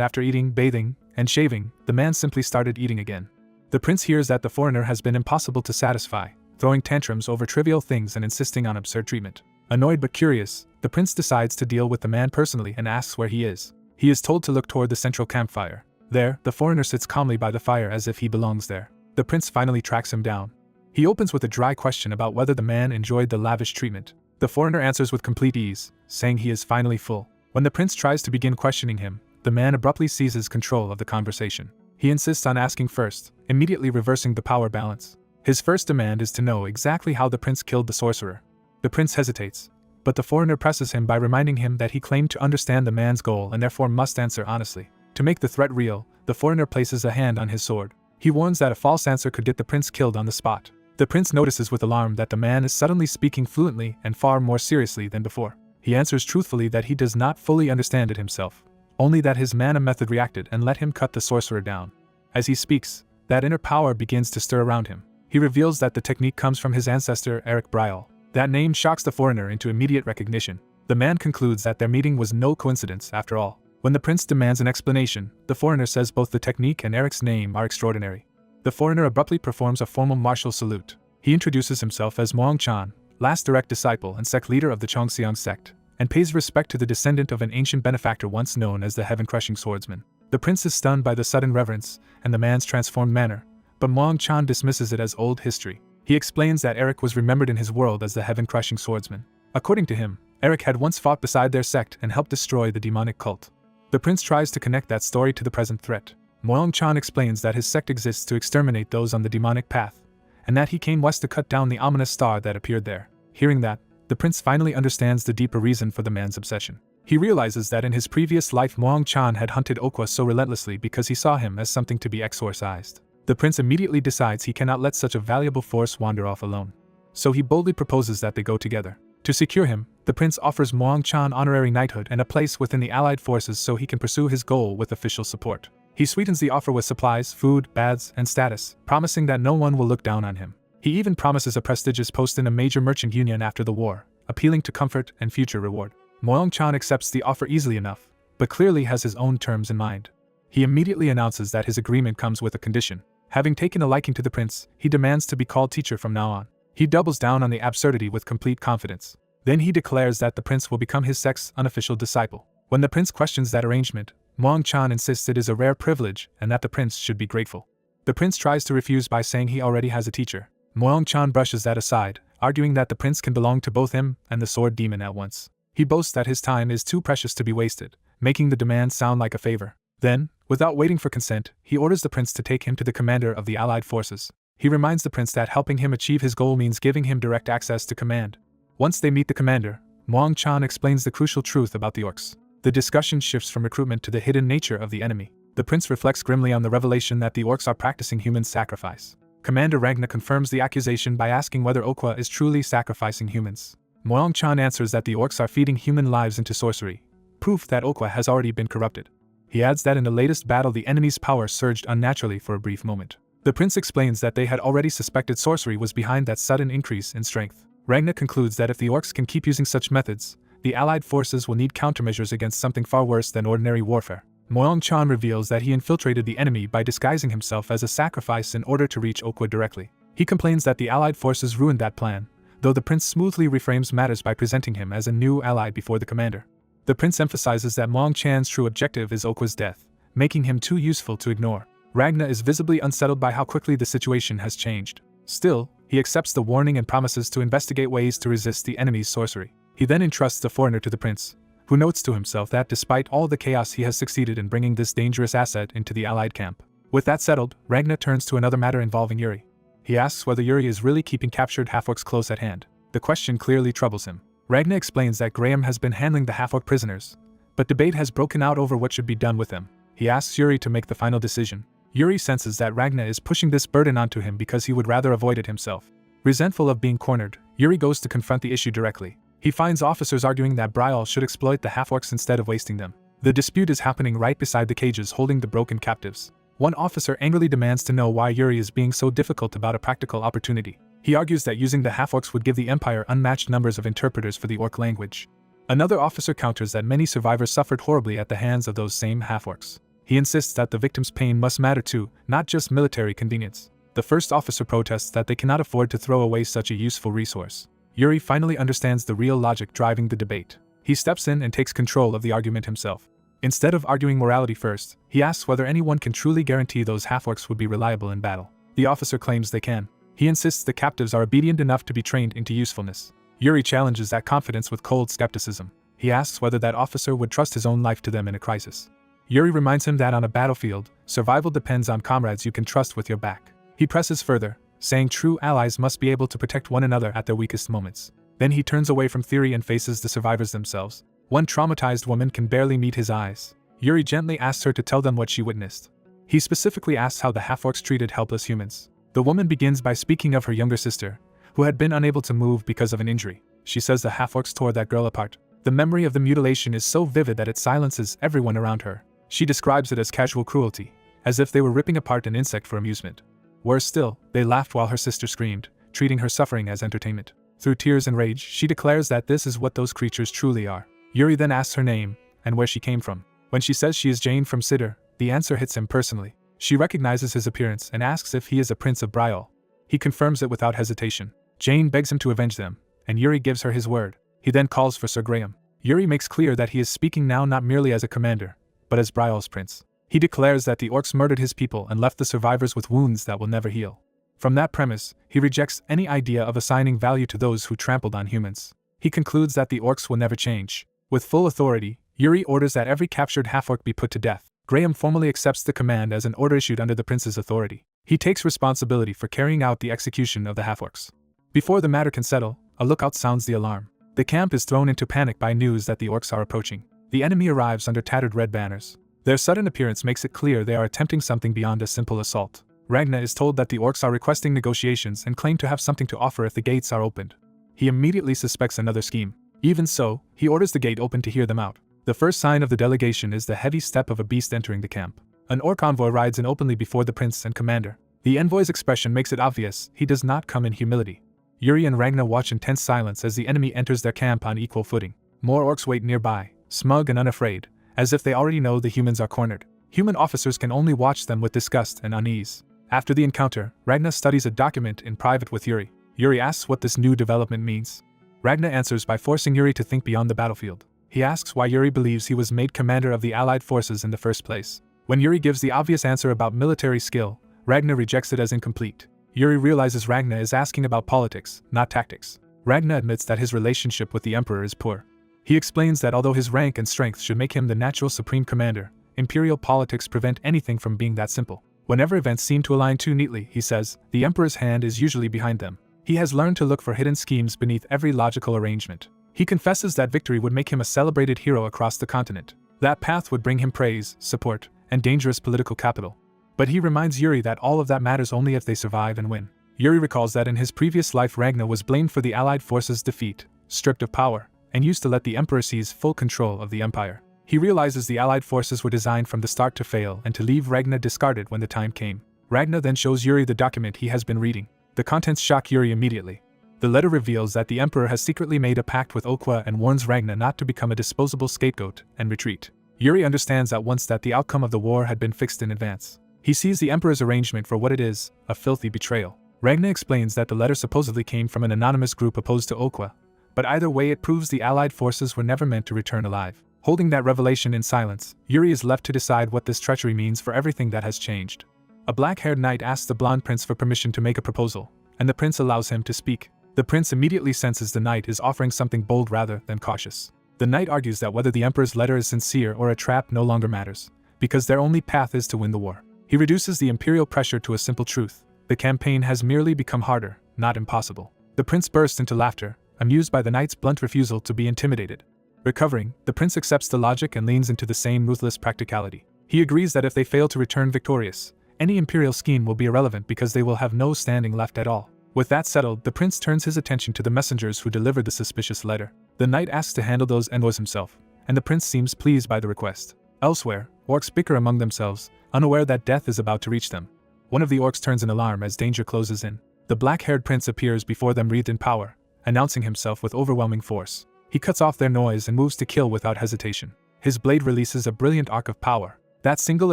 after eating, bathing, and shaving, the man simply started eating again. The prince hears that the foreigner has been impossible to satisfy, throwing tantrums over trivial things and insisting on absurd treatment. Annoyed but curious, the prince decides to deal with the man personally and asks where he is. He is told to look toward the central campfire. There, the foreigner sits calmly by the fire as if he belongs there. The prince finally tracks him down. He opens with a dry question about whether the man enjoyed the lavish treatment. The foreigner answers with complete ease, saying he is finally full. When the prince tries to begin questioning him, the man abruptly seizes control of the conversation. He insists on asking first, immediately reversing the power balance. His first demand is to know exactly how the prince killed the sorcerer. The prince hesitates, but the foreigner presses him by reminding him that he claimed to understand the man's goal and therefore must answer honestly. To make the threat real, the foreigner places a hand on his sword. He warns that a false answer could get the prince killed on the spot. The prince notices with alarm that the man is suddenly speaking fluently and far more seriously than before. He answers truthfully that he does not fully understand it himself, only that his mana method reacted and let him cut the sorcerer down. As he speaks, that inner power begins to stir around him. He reveals that the technique comes from his ancestor Betrayal. That name shocks the foreigner into immediate recognition. The man concludes that their meeting was no coincidence after all. When the prince demands an explanation, the foreigner says both the technique and Eric's name are extraordinary. The foreigner abruptly performs a formal martial salute. He introduces himself as Muang Chan, last direct disciple and sect leader of the Chongxiang sect, and pays respect to the descendant of an ancient benefactor once known as the heaven-crushing swordsman. The prince is stunned by the sudden reverence and the man's transformed manner, but Muang Chan dismisses it as old history. He explains that Eric was remembered in his world as the heaven-crushing swordsman. According to him, Eric had once fought beside their sect and helped destroy the demonic cult. The prince tries to connect that story to the present threat. Muang Chan explains that his sect exists to exterminate those on the demonic path, and that he came west to cut down the ominous star that appeared there. Hearing that, the prince finally understands the deeper reason for the man's obsession. He realizes that in his previous life Muang Chan had hunted Okwa so relentlessly because he saw him as something to be exorcised. The prince immediately decides he cannot let such a valuable force wander off alone. So he boldly proposes that they go together. To secure him, the prince offers Muang Chan honorary knighthood and a place within the allied forces so he can pursue his goal with official support. He sweetens the offer with supplies, food, baths, and status, promising that no one will look down on him. He even promises a prestigious post in a major merchant union after the war, appealing to comfort and future reward. Muang Chan accepts the offer easily enough, but clearly has his own terms in mind. He immediately announces that his agreement comes with a condition. Having taken a liking to the prince, he demands to be called teacher from now on. He doubles down on the absurdity with complete confidence. Then he declares that the prince will become his sect's unofficial disciple. When the prince questions that arrangement, Muang Chan insists it is a rare privilege and that the prince should be grateful. The prince tries to refuse by saying he already has a teacher. Muang Chan brushes that aside, arguing that the prince can belong to both him and the sword demon at once. He boasts that his time is too precious to be wasted, making the demand sound like a favor. Then, without waiting for consent, he orders the prince to take him to the commander of the allied forces. He reminds the prince that helping him achieve his goal means giving him direct access to command. Once they meet the commander, Muang Chan explains the crucial truth about the orcs. The discussion shifts from recruitment to the hidden nature of the enemy. The prince reflects grimly on the revelation that the orcs are practicing human sacrifice. Commander Ragna confirms the accusation by asking whether Okwa is truly sacrificing humans. Muang Chan answers that the orcs are feeding human lives into sorcery, proof that Okwa has already been corrupted. He adds that in the latest battle the enemy's power surged unnaturally for a brief moment. The prince explains that they had already suspected sorcery was behind that sudden increase in strength. Ragna concludes that if the orcs can keep using such methods, the allied forces will need countermeasures against something far worse than ordinary warfare. Muang Chan reveals that he infiltrated the enemy by disguising himself as a sacrifice in order to reach Okwa directly. He complains that the allied forces ruined that plan, though the prince smoothly reframes matters by presenting him as a new ally before the commander. The prince emphasizes that Muang Chan's true objective is Okwa's death, making him too useful to ignore. Ragna is visibly unsettled by how quickly the situation has changed. Still, he accepts the warning and promises to investigate ways to resist the enemy's sorcery. He then entrusts the foreigner to the prince, who notes to himself that despite all the chaos he has succeeded in bringing this dangerous asset into the allied camp. With that settled, Ragna turns to another matter involving Yuri. He asks whether Yuri is really keeping captured half-orcs close at hand. The question clearly troubles him. Ragna explains that Graham has been handling the half-orc prisoners, but debate has broken out over what should be done with them. He asks Yuri to make the final decision. Yuri senses that Ragna is pushing this burden onto him because he would rather avoid it himself. Resentful of being cornered, Yuri goes to confront the issue directly. He finds officers arguing that Betrayal should exploit the half-orcs instead of wasting them. The dispute is happening right beside the cages holding the broken captives. One officer angrily demands to know why Yuri is being so difficult about a practical opportunity. He argues that using the half-orcs would give the Empire unmatched numbers of interpreters for the orc language. Another officer counters that many survivors suffered horribly at the hands of those same half-orcs. He insists that the victim's pain must matter too, not just military convenience. The first officer protests that they cannot afford to throw away such a useful resource. Yuri finally understands the real logic driving the debate. He steps in and takes control of the argument himself. Instead of arguing morality first, he asks whether anyone can truly guarantee those half-orcs would be reliable in battle. The officer claims they can. He insists the captives are obedient enough to be trained into usefulness. Yuri challenges that confidence with cold skepticism. He asks whether that officer would trust his own life to them in a crisis. Yuri reminds him that on a battlefield, survival depends on comrades you can trust with your back. He presses further, saying true allies must be able to protect one another at their weakest moments. Then he turns away from theory and faces the survivors themselves. One traumatized woman can barely meet his eyes. Yuri gently asks her to tell them what she witnessed. He specifically asks how the half-orcs treated helpless humans. The woman begins by speaking of her younger sister, who had been unable to move because of an injury. She says the half-orcs tore that girl apart. The memory of the mutilation is so vivid that it silences everyone around her. She describes it as casual cruelty, as if they were ripping apart an insect for amusement. Worse still, they laughed while her sister screamed, treating her suffering as entertainment. Through tears and rage, she declares that this is what those creatures truly are. Yuri then asks her name, and where she came from. When she says she is Jane from Sidr, the answer hits him personally. She recognizes his appearance and asks if he is a prince of Betrayal. He confirms it without hesitation. Jane begs him to avenge them, and Yuri gives her his word. He then calls for Sir Graham. Yuri makes clear that he is speaking now not merely as a commander, but as Bryal's prince. He declares that the orcs murdered his people and left the survivors with wounds that will never heal. From that premise, he rejects any idea of assigning value to those who trampled on humans. He concludes that the orcs will never change. With full authority, Yuri orders that every captured half-orc be put to death. Graham formally accepts the command as an order issued under the prince's authority. He takes responsibility for carrying out the execution of the half-orcs. Before the matter can settle, a lookout sounds the alarm. The camp is thrown into panic by news that the orcs are approaching. The enemy arrives under tattered red banners. Their sudden appearance makes it clear they are attempting something beyond a simple assault. Ragnar is told that the orcs are requesting negotiations and claim to have something to offer if the gates are opened. He immediately suspects another scheme. Even so, he orders the gate open to hear them out. The first sign of the delegation is the heavy step of a beast entering the camp. An orc envoy rides in openly before the prince and commander. The envoy's expression makes it obvious he does not come in humility. Yuri and Ragnar watch in tense silence as the enemy enters their camp on equal footing. More orcs wait nearby, smug and unafraid, as if they already know the humans are cornered. Human officers can only watch them with disgust and unease. After the encounter, Ragnar studies a document in private with Yuri. Yuri asks what this new development means. Ragnar answers by forcing Yuri to think beyond the battlefield. He asks why Yuri believes he was made commander of the Allied forces in the first place. When Yuri gives the obvious answer about military skill, Ragnar rejects it as incomplete. Yuri realizes Ragnar is asking about politics, not tactics. Ragnar admits that his relationship with the Emperor is poor. He explains that although his rank and strength should make him the natural supreme commander, imperial politics prevent anything from being that simple. Whenever events seem to align too neatly, he says, the Emperor's hand is usually behind them. He has learned to look for hidden schemes beneath every logical arrangement. He confesses that victory would make him a celebrated hero across the continent. That path would bring him praise, support, and dangerous political capital. But he reminds Yuri that all of that matters only if they survive and win. Yuri recalls that in his previous life Ragnar was blamed for the Allied forces' defeat, stripped of power, and used to let the Emperor seize full control of the Empire. He realizes the Allied forces were designed from the start to fail and to leave Ragnar discarded when the time came. Ragnar then shows Yuri the document he has been reading. The contents shock Yuri immediately. The letter reveals that the Emperor has secretly made a pact with Okwa and warns Ragnar not to become a disposable scapegoat and retreat. Yuri understands at once that the outcome of the war had been fixed in advance. He sees the Emperor's arrangement for what it is, a filthy betrayal. Ragnar explains that the letter supposedly came from an anonymous group opposed to Okwa, but either way it proves the Allied forces were never meant to return alive. Holding that revelation in silence, Yuri is left to decide what this treachery means for everything that has changed. A black-haired knight asks the blonde prince for permission to make a proposal, and the prince allows him to speak. The prince immediately senses the knight is offering something bold rather than cautious. The knight argues that whether the Emperor's letter is sincere or a trap no longer matters, because their only path is to win the war. He reduces the imperial pressure to a simple truth: the campaign has merely become harder, not impossible. The prince bursts into laughter, amused by the knight's blunt refusal to be intimidated. Recovering, the prince accepts the logic and leans into the same ruthless practicality. He agrees that if they fail to return victorious, any imperial scheme will be irrelevant because they will have no standing left at all. With that settled, the prince turns his attention to the messengers who delivered the suspicious letter. The knight asks to handle those envoys himself, and the prince seems pleased by the request. Elsewhere, orcs bicker among themselves, unaware that death is about to reach them. One of the orcs turns in alarm as danger closes in. The black-haired prince appears before them wreathed in power, announcing himself with overwhelming force. He cuts off their noise and moves to kill without hesitation. His blade releases a brilliant arc of power. That single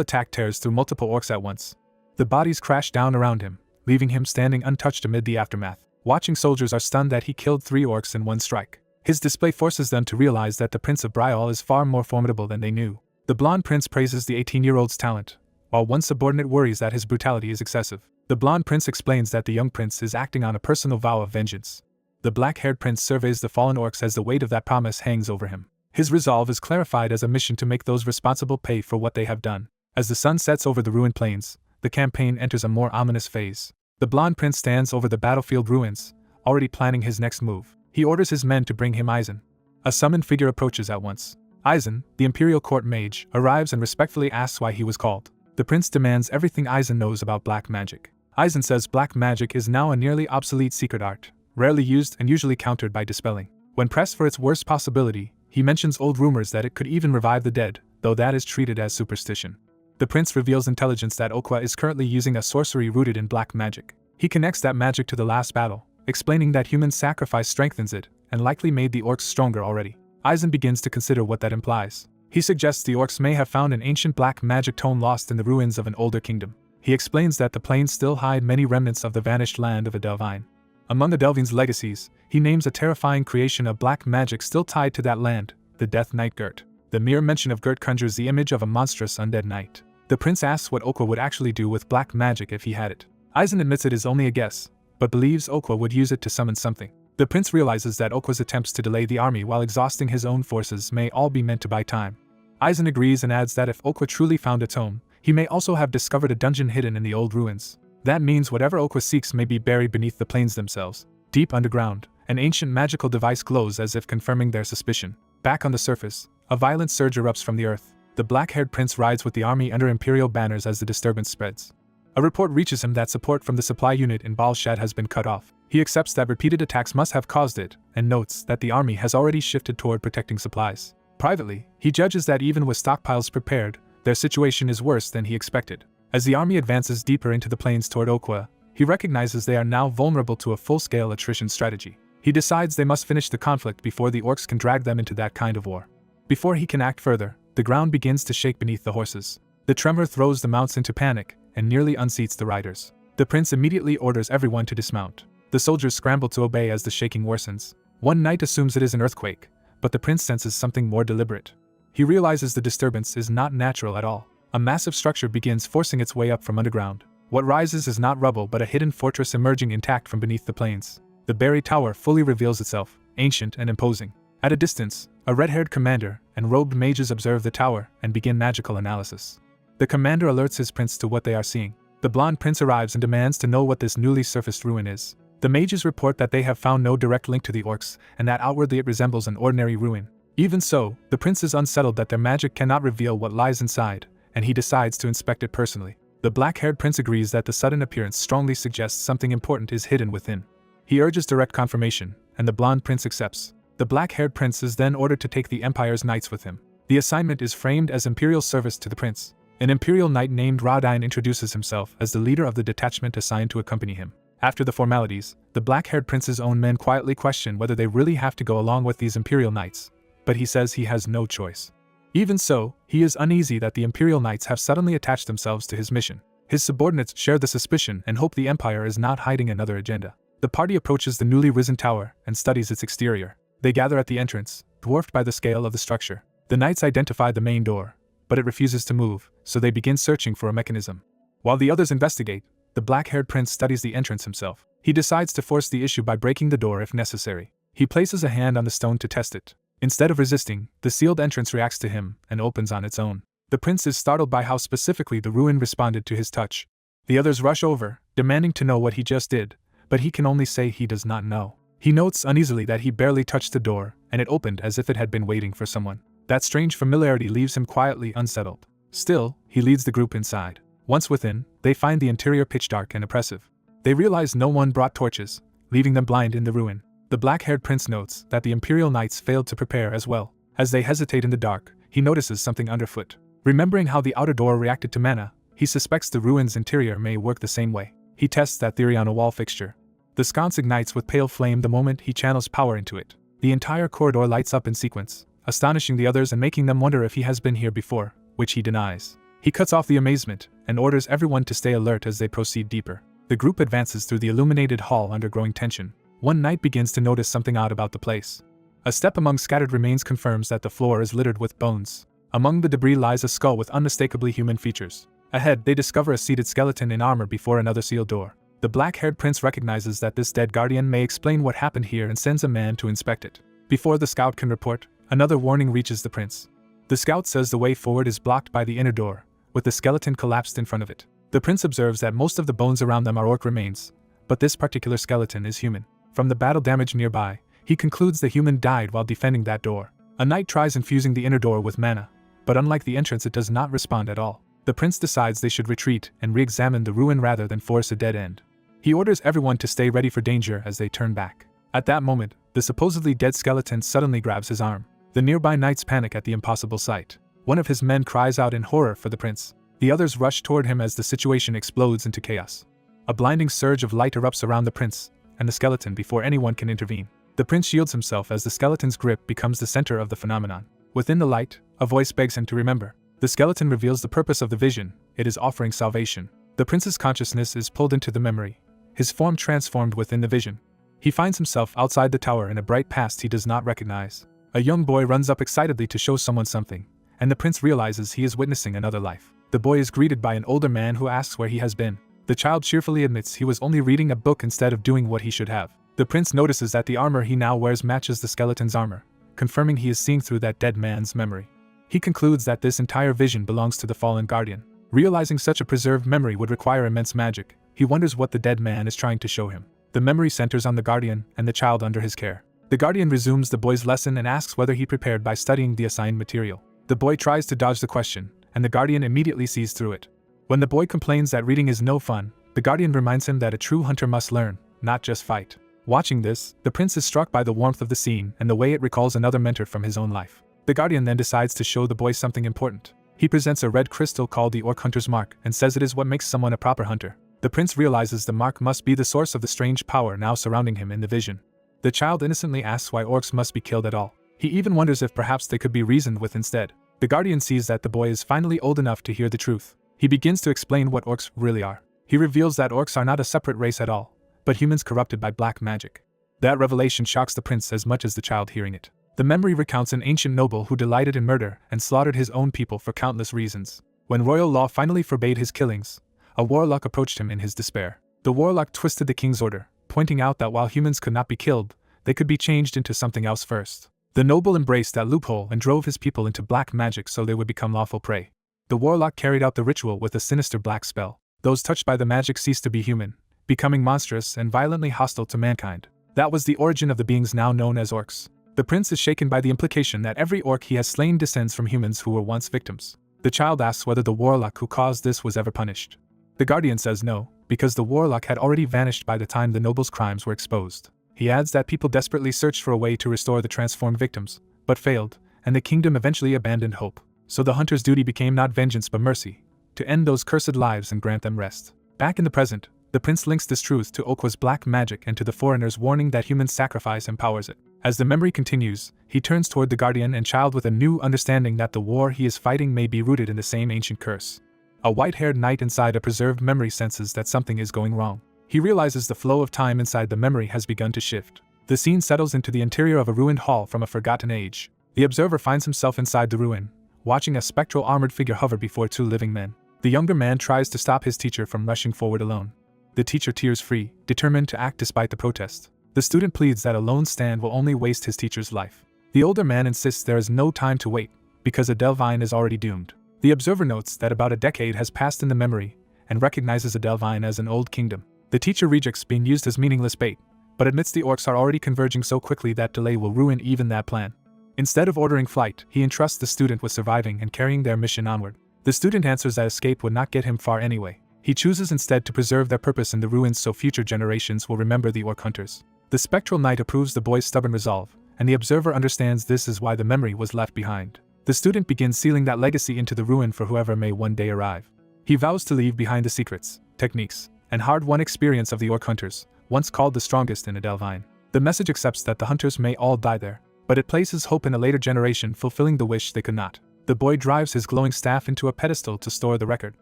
attack tears through multiple orcs at once. The bodies crash down around him, leaving him standing untouched amid the aftermath. Watching soldiers are stunned that he killed 3 orcs in one strike. His display forces them to realize that the Prince of Betrayal is far more formidable than they knew. The blonde prince praises the 18-year-old's talent, while one subordinate worries that his brutality is excessive. The blonde prince explains that the young prince is acting on a personal vow of vengeance. The black-haired prince surveys the fallen orcs as the weight of that promise hangs over him. His resolve is clarified as a mission to make those responsible pay for what they have done. As the sun sets over the ruined plains, the campaign enters a more ominous phase. The blonde prince stands over the battlefield ruins, already planning his next move. He orders his men to bring him Eisen. A summoned figure approaches at once. Eisen, the imperial court mage, arrives and respectfully asks why he was called. The prince demands everything Eisen knows about black magic. Eisen says black magic is now a nearly obsolete secret art, rarely used and usually countered by dispelling. When pressed for its worst possibility, he mentions old rumors that it could even revive the dead, though that is treated as superstition. The prince reveals intelligence that Okwa is currently using a sorcery rooted in black magic. He connects that magic to the last battle, explaining that human sacrifice strengthens it, and likely made the orcs stronger already. Eisen begins to consider what that implies. He suggests the orcs may have found an ancient black magic tome lost in the ruins of an older kingdom. He explains that the plains still hide many remnants of the vanished land of Adelvine. Among Adelvine's legacies, he names a terrifying creation of black magic still tied to that land, the Death Knight Gert. The mere mention of Gert conjures the image of a monstrous undead knight. The prince asks what Okwa would actually do with black magic if he had it. Aizen admits it is only a guess, but believes Okwa would use it to summon something. The prince realizes that Okwa's attempts to delay the army while exhausting his own forces may all be meant to buy time. Aizen agrees and adds that if Okwa truly found a tome, he may also have discovered a dungeon hidden in the old ruins. That means whatever Okwa seeks may be buried beneath the plains themselves. Deep underground, an ancient magical device glows as if confirming their suspicion. Back on the surface, a violent surge erupts from the earth. The black-haired prince rides with the army under imperial banners as the disturbance spreads. A report reaches him that support from the supply unit in Balshad has been cut off. He accepts that repeated attacks must have caused it, and notes that the army has already shifted toward protecting supplies. Privately, he judges that even with stockpiles prepared, their situation is worse than he expected. As the army advances deeper into the plains toward Okwa, he recognizes they are now vulnerable to a full-scale attrition strategy. He decides they must finish the conflict before the orcs can drag them into that kind of war. Before he can act further, the ground begins to shake beneath the horses. The tremor throws the mounts into panic and nearly unseats the riders. The prince immediately orders everyone to dismount. The soldiers scramble to obey as the shaking worsens. One knight assumes it is an earthquake, but the prince senses something more deliberate. He realizes the disturbance is not natural at all. A massive structure begins forcing its way up from underground. What rises is not rubble but a hidden fortress emerging intact from beneath the plains. The buried tower fully reveals itself, ancient and imposing. At a distance, a red-haired commander and robed mages observe the tower and begin magical analysis. The commander alerts his prince to what they are seeing. The blonde prince arrives and demands to know what this newly surfaced ruin is. The mages report that they have found no direct link to the orcs, and that outwardly it resembles an ordinary ruin. Even so, the prince is unsettled that their magic cannot reveal what lies inside, and he decides to inspect it personally. The black-haired prince agrees that the sudden appearance strongly suggests something important is hidden within. He urges direct confirmation, and the blonde prince accepts. The black-haired prince is then ordered to take the Empire's knights with him. The assignment is framed as imperial service to the prince. An imperial knight named Radine introduces himself as the leader of the detachment assigned to accompany him. After the formalities, the black-haired prince's own men quietly question whether they really have to go along with these imperial knights, but he says he has no choice. Even so, he is uneasy that the imperial knights have suddenly attached themselves to his mission. His subordinates share the suspicion and hope the Empire is not hiding another agenda. The party approaches the newly risen tower and studies its exterior. They gather at the entrance, dwarfed by the scale of the structure. The knights identify the main door, but it refuses to move, so they begin searching for a mechanism. While the others investigate, the black-haired prince studies the entrance himself. He decides to force the issue by breaking the door if necessary. He places a hand on the stone to test it. Instead of resisting, the sealed entrance reacts to him and opens on its own. The prince is startled by how specifically the ruin responded to his touch. The others rush over, demanding to know what he just did, but he can only say he does not know. He notes uneasily that he barely touched the door, and it opened as if it had been waiting for someone. That strange familiarity leaves him quietly unsettled. Still, he leads the group inside. Once within, they find the interior pitch dark and oppressive. They realize no one brought torches, leaving them blind in the ruin. The black-haired prince notes that the imperial knights failed to prepare as well. As they hesitate in the dark, he notices something underfoot. Remembering how the outer door reacted to mana, he suspects the ruin's interior may work the same way. He tests that theory on a wall fixture. The sconce ignites with pale flame the moment he channels power into it. The entire corridor lights up in sequence, astonishing the others and making them wonder if he has been here before, which he denies. He cuts off the amazement and orders everyone to stay alert as they proceed deeper. The group advances through the illuminated hall under growing tension. One knight begins to notice something odd about the place. A step among scattered remains confirms that the floor is littered with bones. Among the debris lies a skull with unmistakably human features. Ahead, they discover a seated skeleton in armor before another sealed door. The black-haired prince recognizes that this dead guardian may explain what happened here and sends a man to inspect it. Before the scout can report, another warning reaches the prince. The scout says the way forward is blocked by the inner door, with the skeleton collapsed in front of it. The prince observes that most of the bones around them are orc remains, but this particular skeleton is human. From the battle damage nearby, he concludes the human died while defending that door. A knight tries infusing the inner door with mana, but unlike the entrance it does not respond at all. The prince decides they should retreat and re-examine the ruin rather than force a dead end. He orders everyone to stay ready for danger as they turn back. At that moment, the supposedly dead skeleton suddenly grabs his arm. The nearby knights panic at the impossible sight. One of his men cries out in horror for the prince. The others rush toward him as the situation explodes into chaos. A blinding surge of light erupts around the prince and the skeleton before anyone can intervene. The prince shields himself as the skeleton's grip becomes the center of the phenomenon. Within the light, a voice begs him to remember. The skeleton reveals the purpose of the vision. It is offering salvation. The prince's consciousness is pulled into the memory, his form transformed within the vision. He finds himself outside the tower in a bright past he does not recognize. A young boy runs up excitedly to show someone something, and the prince realizes he is witnessing another life. The boy is greeted by an older man who asks where he has been. The child cheerfully admits he was only reading a book instead of doing what he should have. The prince notices that the armor he now wears matches the skeleton's armor, confirming he is seeing through that dead man's memory. He concludes that this entire vision belongs to the fallen guardian. Realizing such a preserved memory would require immense magic, he wonders what the dead man is trying to show him. The memory centers on the guardian and the child under his care. The guardian resumes the boy's lesson and asks whether he prepared by studying the assigned material. The boy tries to dodge the question, and the guardian immediately sees through it. When the boy complains that reading is no fun, the guardian reminds him that a true hunter must learn, not just fight. Watching this, the prince is struck by the warmth of the scene and the way it recalls another mentor from his own life. The guardian then decides to show the boy something important. He presents a red crystal called the Orc Hunter's Mark and says it is what makes someone a proper hunter. The prince realizes the mark must be the source of the strange power now surrounding him in the vision. The child innocently asks why orcs must be killed at all. He even wonders if perhaps they could be reasoned with instead. The guardian sees that the boy is finally old enough to hear the truth. He begins to explain what orcs really are. He reveals that orcs are not a separate race at all, but humans corrupted by black magic. That revelation shocks the prince as much as the child hearing it. The memory recounts an ancient noble who delighted in murder and slaughtered his own people for countless reasons. When royal law finally forbade his killings, a warlock approached him in his despair. The warlock twisted the king's order, pointing out that while humans could not be killed, they could be changed into something else first. The noble embraced that loophole and drove his people into black magic so they would become lawful prey. The warlock carried out the ritual with a sinister black spell. Those touched by the magic ceased to be human, becoming monstrous and violently hostile to mankind. That was the origin of the beings now known as orcs. The prince is shaken by the implication that every orc he has slain descends from humans who were once victims. The child asks whether the warlock who caused this was ever punished. The guardian says no, because the warlock had already vanished by the time the noble's crimes were exposed. He adds that people desperately searched for a way to restore the transformed victims, but failed, and the kingdom eventually abandoned hope. So the hunter's duty became not vengeance but mercy, to end those cursed lives and grant them rest. Back in the present, the prince links this truth to Okwa's black magic and to the foreigner's warning that human sacrifice empowers it. As the memory continues, he turns toward the guardian and child with a new understanding that the war he is fighting may be rooted in the same ancient curse. A white-haired knight inside a preserved memory senses that something is going wrong. He realizes the flow of time inside the memory has begun to shift. The scene settles into the interior of a ruined hall from a forgotten age. The observer finds himself inside the ruin, watching a spectral armored figure hover before two living men. The younger man tries to stop his teacher from rushing forward alone. The teacher tears free, determined to act despite the protest. The student pleads that a lone stand will only waste his teacher's life. The older man insists there is no time to wait, because Adelvine is already doomed. The observer notes that about a decade has passed in the memory, and recognizes Adelvine as an old kingdom. The teacher rejects being used as meaningless bait, but admits the orcs are already converging so quickly that delay will ruin even that plan. Instead of ordering flight, he entrusts the student with surviving and carrying their mission onward. The student answers that escape would not get him far anyway. He chooses instead to preserve their purpose in the ruins so future generations will remember the orc hunters. The spectral knight approves the boy's stubborn resolve, and the observer understands this is why the memory was left behind. The student begins sealing that legacy into the ruin for whoever may one day arrive. He vows to leave behind the secrets, techniques, and hard-won experience of the orc hunters, once called the strongest in Adelvine. The message accepts that the hunters may all die there, but it places hope in a later generation fulfilling the wish they could not. The boy drives his glowing staff into a pedestal to store the record.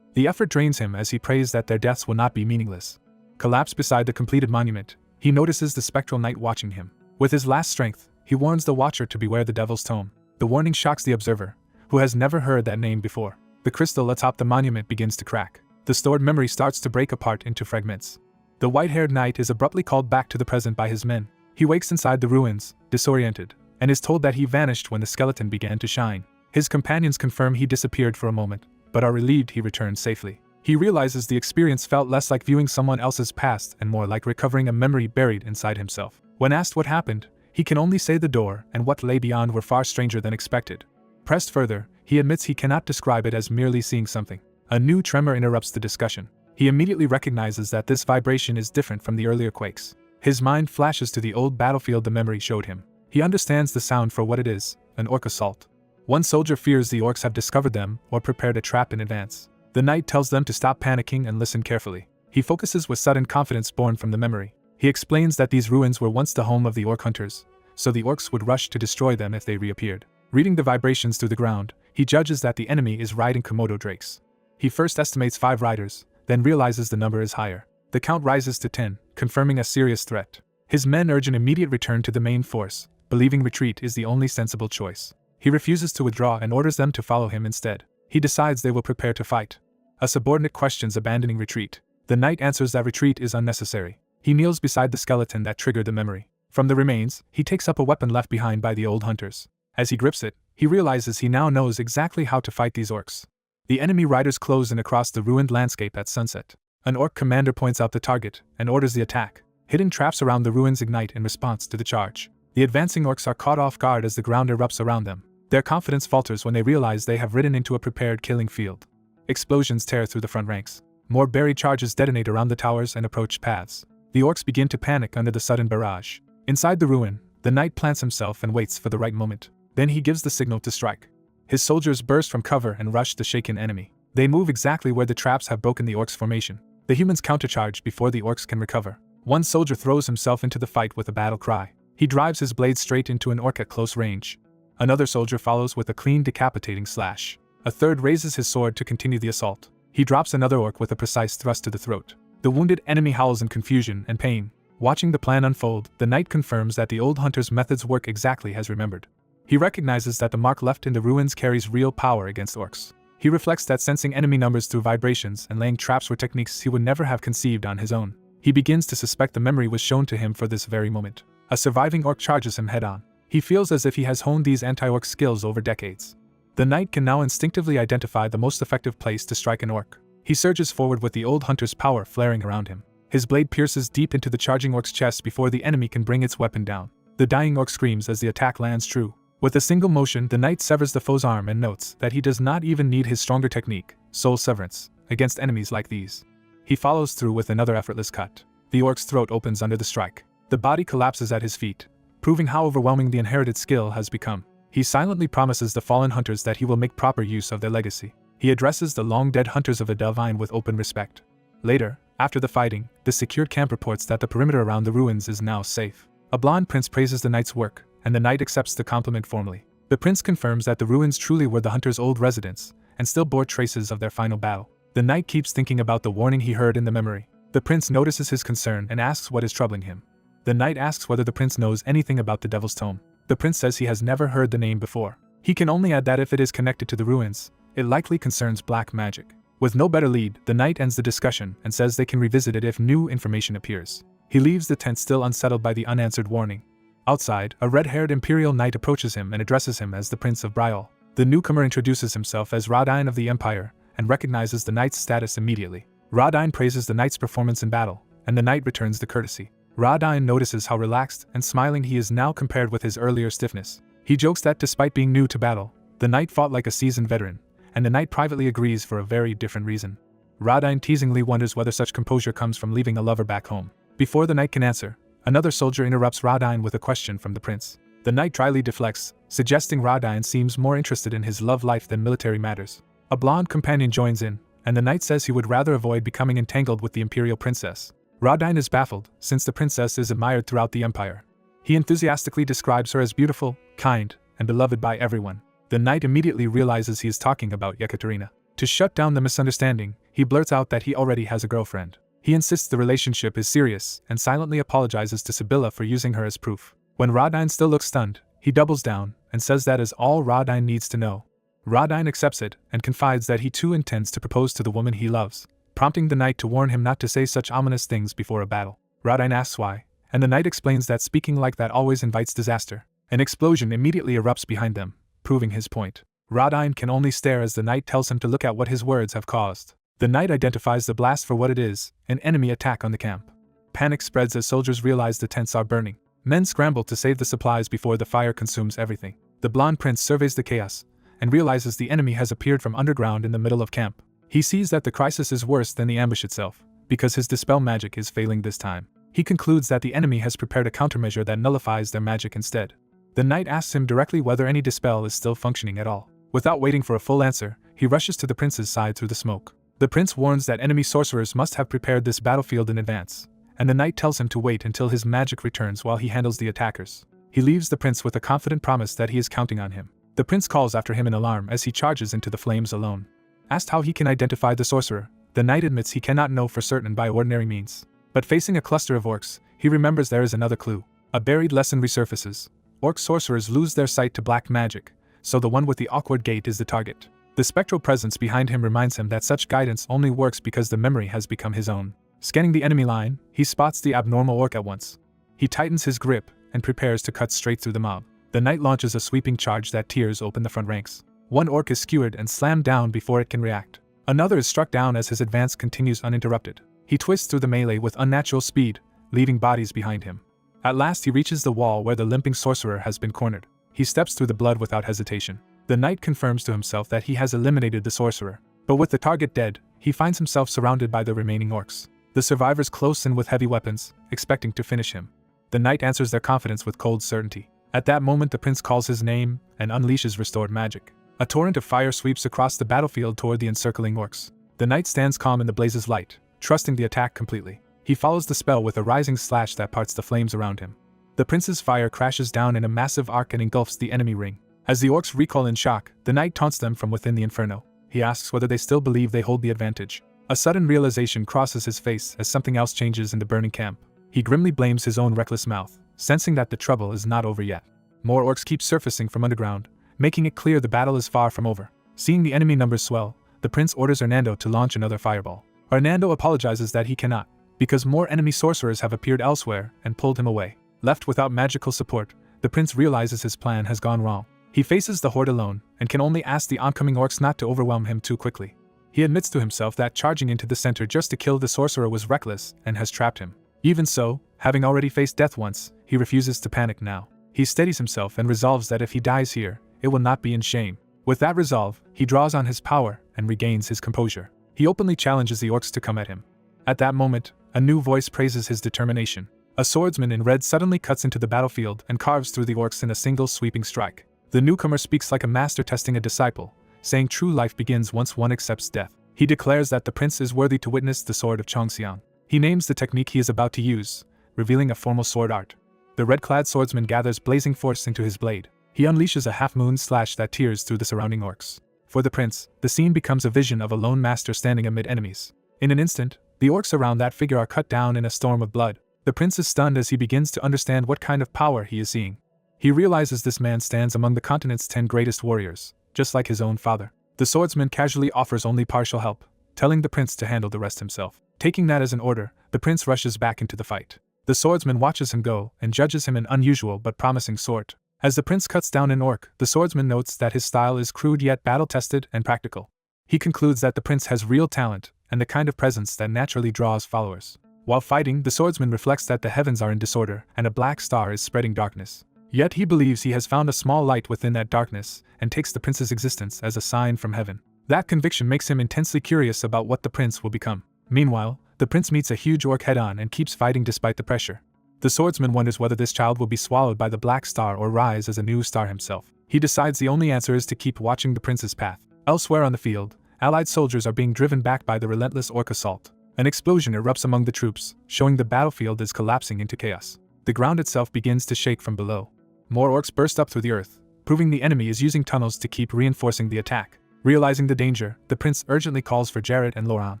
The effort drains him as he prays that their deaths will not be meaningless. Collapsed beside the completed monument, he notices the spectral knight watching him. With his last strength, he warns the watcher to beware the devil's tome. The warning shocks the observer, who has never heard that name before. The crystal atop the monument begins to crack. The stored memory starts to break apart into fragments. The white-haired knight is abruptly called back to the present by his men. He wakes inside the ruins, disoriented, and is told that he vanished when the skeleton began to shine. His companions confirm he disappeared for a moment, but are relieved he returned safely. He realizes the experience felt less like viewing someone else's past and more like recovering a memory buried inside himself. When asked what happened, he can only say the door and what lay beyond were far stranger than expected. Pressed further, he admits he cannot describe it as merely seeing something. A new tremor interrupts the discussion. He immediately recognizes that this vibration is different from the earlier quakes. His mind flashes to the old battlefield the memory showed him. He understands the sound for what it is, an orc assault. One soldier fears the orcs have discovered them or prepared a trap in advance. The knight tells them to stop panicking and listen carefully. He focuses with sudden confidence born from the memory. He explains that these ruins were once the home of the orc hunters, so the orcs would rush to destroy them if they reappeared. Reading the vibrations through the ground, he judges that the enemy is riding Komodo drakes. He first estimates 5 riders, then realizes the number is higher. The count rises to 10, confirming a serious threat. His men urge an immediate return to the main force, believing retreat is the only sensible choice. He refuses to withdraw and orders them to follow him instead. He decides they will prepare to fight. A subordinate questions abandoning retreat. The knight answers that retreat is unnecessary. He kneels beside the skeleton that triggered the memory. From the remains, he takes up a weapon left behind by the old hunters. As he grips it, he realizes he now knows exactly how to fight these orcs. The enemy riders close in across the ruined landscape at sunset. An orc commander points out the target and orders the attack. Hidden traps around the ruins ignite in response to the charge. The advancing orcs are caught off guard as the ground erupts around them. Their confidence falters when they realize they have ridden into a prepared killing field. Explosions tear through the front ranks. More buried charges detonate around the towers and approach paths. The orcs begin to panic under the sudden barrage. Inside the ruin, the knight plants himself and waits for the right moment. Then he gives the signal to strike. His soldiers burst from cover and rush the shaken enemy. They move exactly where the traps have broken the orcs' formation. The humans countercharge before the orcs can recover. One soldier throws himself into the fight with a battle cry. He drives his blade straight into an orc at close range. Another soldier follows with a clean decapitating slash. A third raises his sword to continue the assault. He drops another orc with a precise thrust to the throat. The wounded enemy howls in confusion and pain. Watching the plan unfold, the knight confirms that the old hunter's methods work exactly as remembered. He recognizes that the mark left in the ruins carries real power against orcs. He reflects that sensing enemy numbers through vibrations and laying traps were techniques he would never have conceived on his own. He begins to suspect the memory was shown to him for this very moment. A surviving orc charges him head-on. He feels as if he has honed these anti-orc skills over decades. The knight can now instinctively identify the most effective place to strike an orc. He surges forward with the old hunter's power flaring around him. His blade pierces deep into the charging orc's chest before the enemy can bring its weapon down. The dying orc screams as the attack lands true. With a single motion, the knight severs the foe's arm and notes that he does not even need his stronger technique, soul severance, against enemies like these. He follows through with another effortless cut. The orc's throat opens under the strike. The body collapses at his feet, proving how overwhelming the inherited skill has become. He silently promises the fallen hunters that he will make proper use of their legacy. He addresses the long-dead hunters of Adelvine with open respect. Later, after the fighting, the secured camp reports that the perimeter around the ruins is now safe. A blonde prince praises the knight's work, and the knight accepts the compliment formally. The prince confirms that the ruins truly were the hunters' old residence, and still bore traces of their final battle. The knight keeps thinking about the warning he heard in the memory. The prince notices his concern and asks what is troubling him. The knight asks whether the prince knows anything about the Devil's Tome. The prince says he has never heard the name before. He can only add that if it is connected to the ruins, it likely concerns black magic. With no better lead, the knight ends the discussion and says they can revisit it if new information appears. He leaves the tent still unsettled by the unanswered warning. Outside, a red-haired imperial knight approaches him and addresses him as the Prince of Betrayal. The newcomer introduces himself as Rodine of the Empire and recognizes the knight's status immediately. Rodine praises the knight's performance in battle, and the knight returns the courtesy. Rodine notices how relaxed and smiling he is now compared with his earlier stiffness. He jokes that despite being new to battle, the knight fought like a seasoned veteran, and the knight privately agrees for a very different reason. Rodine teasingly wonders whether such composure comes from leaving a lover back home. Before the knight can answer, another soldier interrupts Rodine with a question from the prince. The knight dryly deflects, suggesting Rodine seems more interested in his love life than military matters. A blonde companion joins in, and the knight says he would rather avoid becoming entangled with the imperial princess. Rodine is baffled, since the princess is admired throughout the empire. He enthusiastically describes her as beautiful, kind, and beloved by everyone. The knight immediately realizes he is talking about Yekaterina. To shut down the misunderstanding, he blurts out that he already has a girlfriend. He insists the relationship is serious and silently apologizes to Sibila for using her as proof. When Rodine still looks stunned, he doubles down and says that is all Rodine needs to know. Rodine accepts it and confides that he too intends to propose to the woman he loves, prompting the knight to warn him not to say such ominous things before a battle. Rodine asks why, and the knight explains that speaking like that always invites disaster. An explosion immediately erupts behind them, proving his point. Rodine can only stare as the knight tells him to look at what his words have caused. The knight identifies the blast for what it is, an enemy attack on the camp. Panic spreads as soldiers realize the tents are burning. Men scramble to save the supplies before the fire consumes everything. The blonde prince surveys the chaos, and realizes the enemy has appeared from underground in the middle of camp. He sees that the crisis is worse than the ambush itself, because his dispel magic is failing this time. He concludes that the enemy has prepared a countermeasure that nullifies their magic instead. The knight asks him directly whether any dispel is still functioning at all. Without waiting for a full answer, he rushes to the prince's side through the smoke. The prince warns that enemy sorcerers must have prepared this battlefield in advance, and the knight tells him to wait until his magic returns while he handles the attackers. He leaves the prince with a confident promise that he is counting on him. The prince calls after him in alarm as he charges into the flames alone. Asked how he can identify the sorcerer, the knight admits he cannot know for certain by ordinary means. But facing a cluster of orcs, he remembers there is another clue. A buried lesson resurfaces. orc sorcerers lose their sight to black magic, so the one with the awkward gait is the target. The spectral presence behind him reminds him that such guidance only works because the memory has become his own. Scanning the enemy line, he spots the abnormal orc at once. He tightens his grip and prepares to cut straight through the mob. The knight launches a sweeping charge that tears open the front ranks. One orc is skewered and slammed down before it can react. Another is struck down as his advance continues uninterrupted. He twists through the melee with unnatural speed, leaving bodies behind him. At last he reaches the wall where the limping sorcerer has been cornered. He steps through the blood without hesitation. The knight confirms to himself that he has eliminated the sorcerer. But with the target dead, he finds himself surrounded by the remaining orcs. The survivors close in with heavy weapons, expecting to finish him. The knight answers their confidence with cold certainty. At that moment the prince calls his name and unleashes restored magic. A torrent of fire sweeps across the battlefield toward the encircling orcs. The knight stands calm in the blaze's light, trusting the attack completely. He follows the spell with a rising slash that parts the flames around him. The prince's fire crashes down in a massive arc and engulfs the enemy ring. As the orcs recoil in shock, the knight taunts them from within the inferno. He asks whether they still believe they hold the advantage. A sudden realization crosses his face as something else changes in the burning camp. He grimly blames his own reckless mouth, sensing that the trouble is not over yet. More orcs keep surfacing from underground, making it clear the battle is far from over. Seeing the enemy numbers swell, the prince orders Hernando to launch another fireball. Hernando apologizes that he cannot, because more enemy sorcerers have appeared elsewhere and pulled him away. Left without magical support, the prince realizes his plan has gone wrong. He faces the horde alone and can only ask the oncoming orcs not to overwhelm him too quickly. He admits to himself that charging into the center just to kill the sorcerer was reckless and has trapped him. Even so, having already faced death once, he refuses to panic now. He steadies himself and resolves that if he dies here, it will not be in shame. With that resolve, he draws on his power and regains his composure. He openly challenges the orcs to come at him. At that moment, a new voice praises his determination. A swordsman in red suddenly cuts into the battlefield and carves through the orcs in a single sweeping strike. The newcomer speaks like a master testing a disciple, saying true life begins once one accepts death. He declares that the prince is worthy to witness the sword of Chongxiang. He names the technique he is about to use, revealing a formal sword art. The red-clad swordsman gathers blazing force into his blade. He unleashes a half-moon slash that tears through the surrounding orcs. For the prince, the scene becomes a vision of a lone master standing amid enemies. In an instant, the orcs around that figure are cut down in a storm of blood. The prince is stunned as he begins to understand what kind of power he is seeing. He realizes this man stands among the continent's 10 greatest warriors, just like his own father. The swordsman casually offers only partial help, telling the prince to handle the rest himself. Taking that as an order, the prince rushes back into the fight. The swordsman watches him go and judges him an unusual but promising sort. As the prince cuts down an orc, the swordsman notes that his style is crude yet battle-tested and practical. He concludes that the prince has real talent and the kind of presence that naturally draws followers. While fighting, the swordsman reflects that the heavens are in disorder and a black star is spreading darkness. Yet he believes he has found a small light within that darkness and takes the prince's existence as a sign from heaven. That conviction makes him intensely curious about what the prince will become. Meanwhile, the prince meets a huge orc head-on and keeps fighting despite the pressure. The swordsman wonders whether this child will be swallowed by the black star or rise as a new star himself. He decides the only answer is to keep watching the prince's path. Elsewhere on the field, allied soldiers are being driven back by the relentless orc assault. An explosion erupts among the troops, showing the battlefield is collapsing into chaos. The ground itself begins to shake from below. More orcs burst up through the earth, proving the enemy is using tunnels to keep reinforcing the attack. Realizing the danger, the prince urgently calls for Jared and Lauron.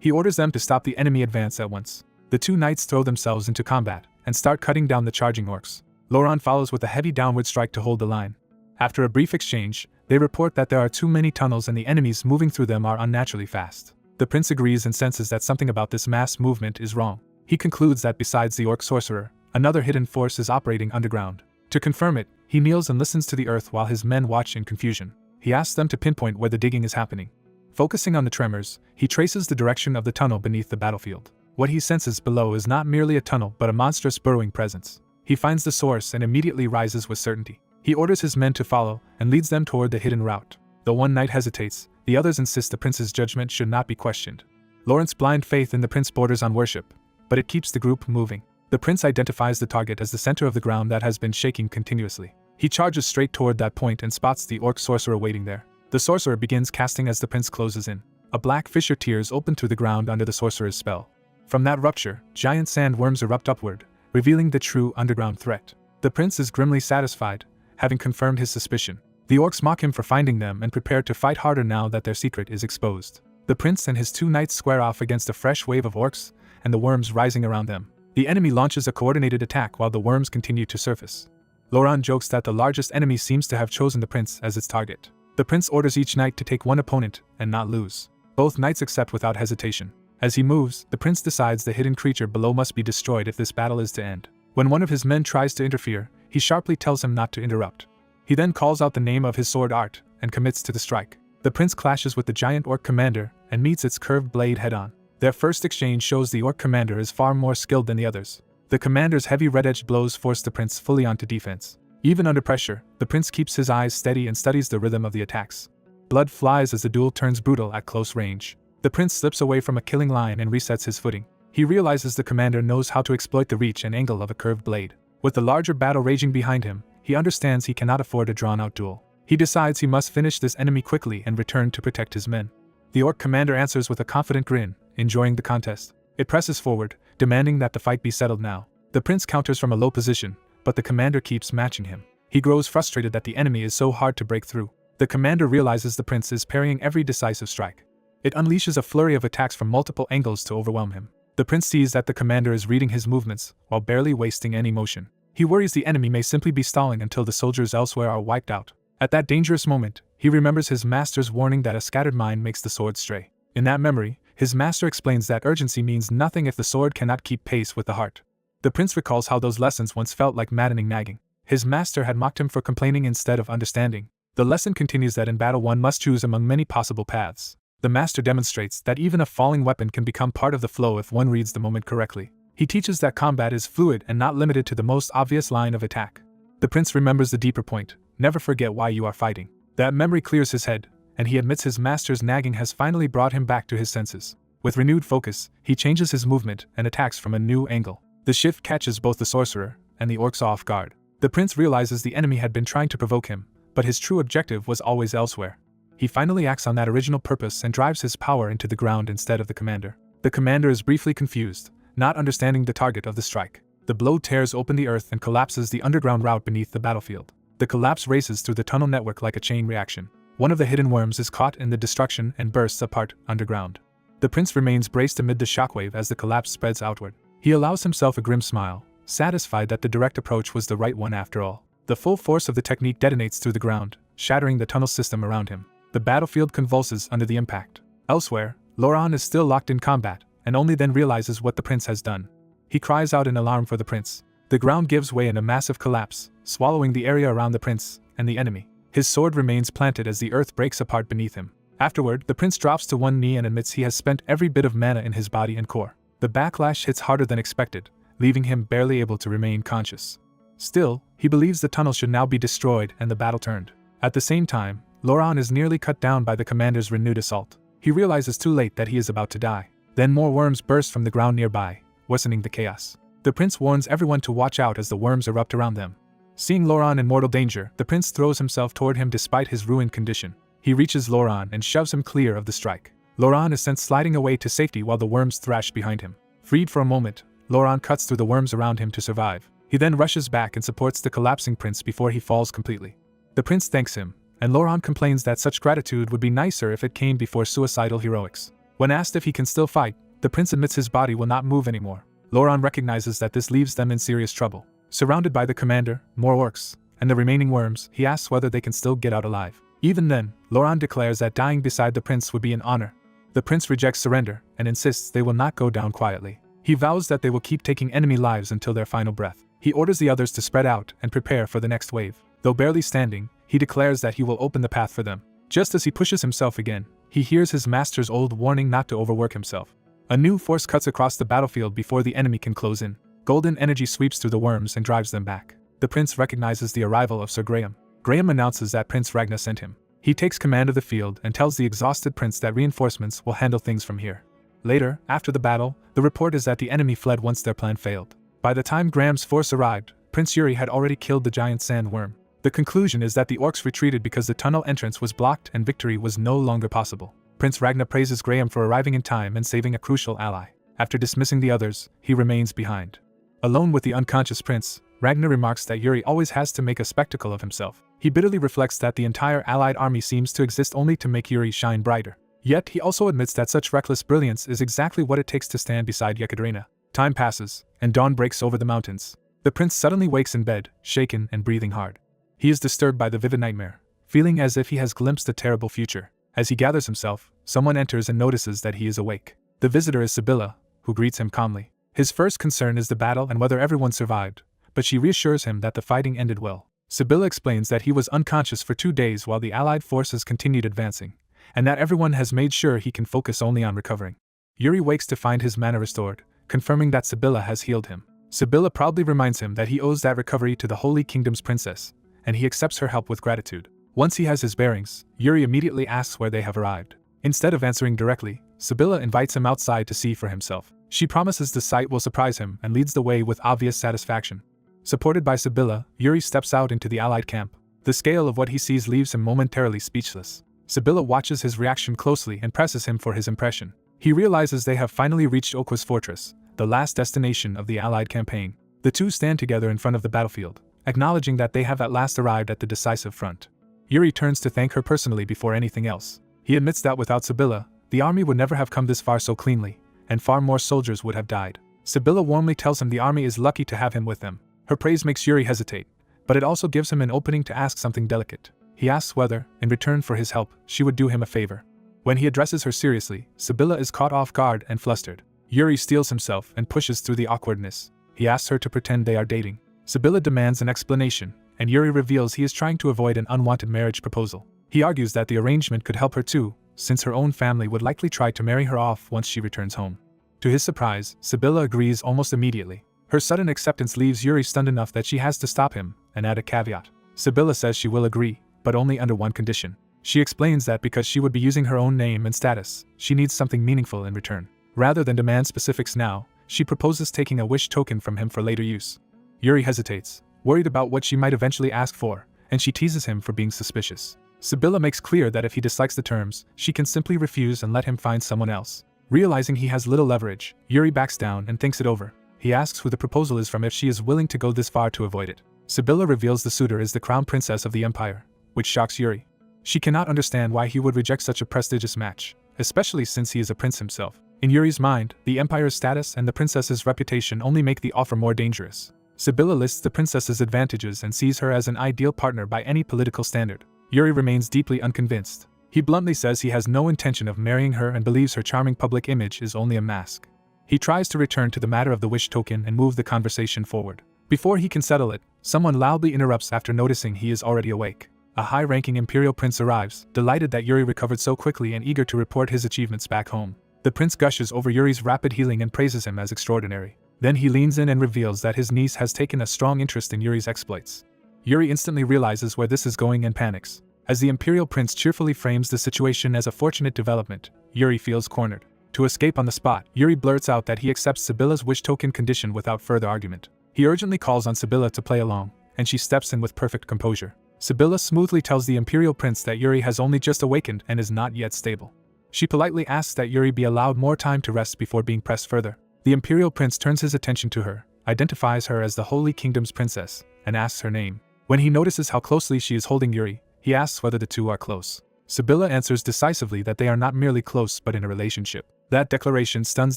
He orders them to stop the enemy advance at once. The two knights throw themselves into combat and start cutting down the charging orcs. Lauron follows with a heavy downward strike to hold the line. After a brief exchange, they report that there are too many tunnels and the enemies moving through them are unnaturally fast. The prince agrees and senses that something about this mass movement is wrong. He concludes that besides the orc sorcerer, another hidden force is operating underground. To confirm it, he kneels and listens to the earth while his men watch in confusion. He asks them to pinpoint where the digging is happening. Focusing on the tremors, he traces the direction of the tunnel beneath the battlefield. What he senses below is not merely a tunnel but a monstrous burrowing presence. He finds the source and immediately rises with certainty. He orders his men to follow and leads them toward the hidden route. Though one knight hesitates, the others insist the prince's judgment should not be questioned. Lauren's blind faith in the prince borders on worship, but it keeps the group moving. The prince identifies the target as the center of the ground that has been shaking continuously. He charges straight toward that point and spots the orc sorcerer waiting there. The sorcerer begins casting as the prince closes in. A black fissure tears open through the ground under the sorcerer's spell. From that rupture, giant sandworms erupt upward, revealing the true underground threat. The prince is grimly satisfied, having confirmed his suspicion. The orcs mock him for finding them and prepare to fight harder now that their secret is exposed. The prince and his two knights square off against a fresh wave of orcs, and the worms rising around them. The enemy launches a coordinated attack while the worms continue to surface. Lauron jokes that the largest enemy seems to have chosen the prince as its target. The prince orders each knight to take one opponent and not lose. Both knights accept without hesitation. As he moves, the prince decides the hidden creature below must be destroyed if this battle is to end. When one of his men tries to interfere, he sharply tells him not to interrupt. He then calls out the name of his sword art and commits to the strike. The prince clashes with the giant orc commander and meets its curved blade head-on. Their first exchange shows the orc commander is far more skilled than the others. The commander's heavy red-edged blows force the prince fully onto defense. Even under pressure, the prince keeps his eyes steady and studies the rhythm of the attacks. Blood flies as the duel turns brutal at close range. The prince slips away from a killing line and resets his footing. He realizes the commander knows how to exploit the reach and angle of a curved blade. With the larger battle raging behind him, he understands he cannot afford a drawn-out duel. He decides he must finish this enemy quickly and return to protect his men. The orc commander answers with a confident grin, enjoying the contest. It presses forward, demanding that the fight be settled now. The prince counters from a low position, but the commander keeps matching him. He grows frustrated that the enemy is so hard to break through. The commander realizes the prince is parrying every decisive strike. It unleashes a flurry of attacks from multiple angles to overwhelm him. The prince sees that the commander is reading his movements, while barely wasting any motion. He worries the enemy may simply be stalling until the soldiers elsewhere are wiped out. At that dangerous moment, he remembers his master's warning that a scattered mind makes the sword stray. In that memory, his master explains that urgency means nothing if the sword cannot keep pace with the heart. The prince recalls how those lessons once felt like maddening nagging. His master had mocked him for complaining instead of understanding. The lesson continues that in battle one must choose among many possible paths. The master demonstrates that even a falling weapon can become part of the flow if one reads the moment correctly. He teaches that combat is fluid and not limited to the most obvious line of attack. The prince remembers the deeper point: never forget why you are fighting. That memory clears his head, and he admits his master's nagging has finally brought him back to his senses. With renewed focus, he changes his movement and attacks from a new angle. The shift catches both the sorcerer and the orcs off guard. The prince realizes the enemy had been trying to provoke him, but his true objective was always elsewhere. He finally acts on that original purpose and drives his power into the ground instead of the commander. The commander is briefly confused, not understanding the target of the strike. The blow tears open the earth and collapses the underground route beneath the battlefield. The collapse races through the tunnel network like a chain reaction. One of the hidden worms is caught in the destruction and bursts apart underground. The prince remains braced amid the shockwave as the collapse spreads outward. He allows himself a grim smile, satisfied that the direct approach was the right one after all. The full force of the technique detonates through the ground, shattering the tunnel system around him. The battlefield convulses under the impact. Elsewhere, Lauron is still locked in combat, and only then realizes what the prince has done. He cries out in alarm for the prince. The ground gives way in a massive collapse, swallowing the area around the prince and the enemy. His sword remains planted as the earth breaks apart beneath him. Afterward, the prince drops to one knee and admits he has spent every bit of mana in his body and core. The backlash hits harder than expected, leaving him barely able to remain conscious. Still, he believes the tunnel should now be destroyed and the battle turned. At the same time, Lauron is nearly cut down by the commander's renewed assault. He realizes too late that he is about to die. Then more worms burst from the ground nearby, worsening the chaos. The prince warns everyone to watch out as the worms erupt around them. Seeing Lauron in mortal danger, the prince throws himself toward him despite his ruined condition. He reaches Lauron and shoves him clear of the strike. Lauron is sent sliding away to safety while the worms thrash behind him. Freed for a moment, Lauron cuts through the worms around him to survive. He then rushes back and supports the collapsing prince before he falls completely. The prince thanks him, and Lauron complains that such gratitude would be nicer if it came before suicidal heroics. When asked if he can still fight, the prince admits his body will not move anymore. Lauron recognizes that this leaves them in serious trouble. Surrounded by the commander, more orcs, and the remaining worms, he asks whether they can still get out alive. Even then, Lauron declares that dying beside the prince would be an honor. The prince rejects surrender and insists they will not go down quietly. He vows that they will keep taking enemy lives until their final breath. He orders the others to spread out and prepare for the next wave. Though barely standing, he declares that he will open the path for them. Just as he pushes himself again, he hears his master's old warning not to overwork himself. A new force cuts across the battlefield before the enemy can close in. Golden energy sweeps through the worms and drives them back. The prince recognizes the arrival of Sir Graham. Graham announces that Prince Ragnar sent him. He takes command of the field and tells the exhausted prince that reinforcements will handle things from here. Later, after the battle, the report is that the enemy fled once their plan failed. By the time Graham's force arrived, Prince Yuri had already killed the giant sandworm. The conclusion is that the orcs retreated because the tunnel entrance was blocked and victory was no longer possible. Prince Ragnar praises Graham for arriving in time and saving a crucial ally. After dismissing the others, he remains behind. Alone with the unconscious prince, Ragnar remarks that Yuri always has to make a spectacle of himself. He bitterly reflects that the entire allied army seems to exist only to make Yuri shine brighter. Yet he also admits that such reckless brilliance is exactly what it takes to stand beside Yekaterina. Time passes, and dawn breaks over the mountains. The prince suddenly wakes in bed, shaken and breathing hard. He is disturbed by the vivid nightmare, feeling as if he has glimpsed a terrible future. As he gathers himself, someone enters and notices that he is awake. The visitor is Sibila, who greets him calmly. His first concern is the battle and whether everyone survived, but she reassures him that the fighting ended well. Sibila explains that he was unconscious for 2 days while the allied forces continued advancing, and that everyone has made sure he can focus only on recovering. Yuri wakes to find his mana restored, confirming that Sibila has healed him. Sibila proudly reminds him that he owes that recovery to the Holy Kingdom's princess, and he accepts her help with gratitude. Once he has his bearings, Yuri immediately asks where they have arrived. Instead of answering directly, Sibila invites him outside to see for himself. She promises the sight will surprise him and leads the way with obvious satisfaction. Supported by Sibila, Yuri steps out into the allied camp. The scale of what he sees leaves him momentarily speechless. Sibila watches his reaction closely and presses him for his impression. He realizes they have finally reached Okwa's fortress, the last destination of the allied campaign. The two stand together in front of the battlefield, acknowledging that they have at last arrived at the decisive front. Yuri turns to thank her personally before anything else. He admits that without Sibila, the army would never have come this far so cleanly, and far more soldiers would have died. Sibila warmly tells him the army is lucky to have him with them. Her praise makes Yuri hesitate, but it also gives him an opening to ask something delicate. He asks whether, in return for his help, she would do him a favor. When he addresses her seriously, Sibila is caught off guard and flustered. Yuri steels himself and pushes through the awkwardness. He asks her to pretend they are dating. Sibila demands an explanation, and Yuri reveals he is trying to avoid an unwanted marriage proposal. He argues that the arrangement could help her too, since her own family would likely try to marry her off once she returns home. To his surprise, Sibila agrees almost immediately. Her sudden acceptance leaves Yuri stunned enough that she has to stop him and add a caveat. Sibila says she will agree, but only under one condition. She explains that because she would be using her own name and status, she needs something meaningful in return. Rather than demand specifics now, she proposes taking a wish token from him for later use. Yuri hesitates, worried about what she might eventually ask for, and she teases him for being suspicious. Sibila makes clear that if he dislikes the terms, she can simply refuse and let him find someone else. Realizing he has little leverage, Yuri backs down and thinks it over. He asks who the proposal is from if she is willing to go this far to avoid it. Sibila reveals the suitor is the crown princess of the empire, which shocks Yuri. She cannot understand why he would reject such a prestigious match, especially since he is a prince himself. In Yuri's mind, the empire's status and the princess's reputation only make the offer more dangerous. Sibila lists the princess's advantages and sees her as an ideal partner by any political standard. Yuri remains deeply unconvinced. He bluntly says he has no intention of marrying her and believes her charming public image is only a mask. He tries to return to the matter of the wish token and move the conversation forward. Before he can settle it, someone loudly interrupts after noticing he is already awake. A high-ranking imperial prince arrives, delighted that Yuri recovered so quickly and eager to report his achievements back home. The prince gushes over Yuri's rapid healing and praises him as extraordinary. Then he leans in and reveals that his niece has taken a strong interest in Yuri's exploits. Yuri instantly realizes where this is going and panics. As the imperial prince cheerfully frames the situation as a fortunate development, Yuri feels cornered. To escape on the spot, Yuri blurts out that he accepts Sibila's wish token condition without further argument. He urgently calls on Sibila to play along, and she steps in with perfect composure. Sibila smoothly tells the imperial prince that Yuri has only just awakened and is not yet stable. She politely asks that Yuri be allowed more time to rest before being pressed further. The imperial prince turns his attention to her, identifies her as the Holy Kingdom's princess, and asks her name. When he notices how closely she is holding Yuri, he asks whether the two are close. Sibila answers decisively that they are not merely close but in a relationship. That declaration stuns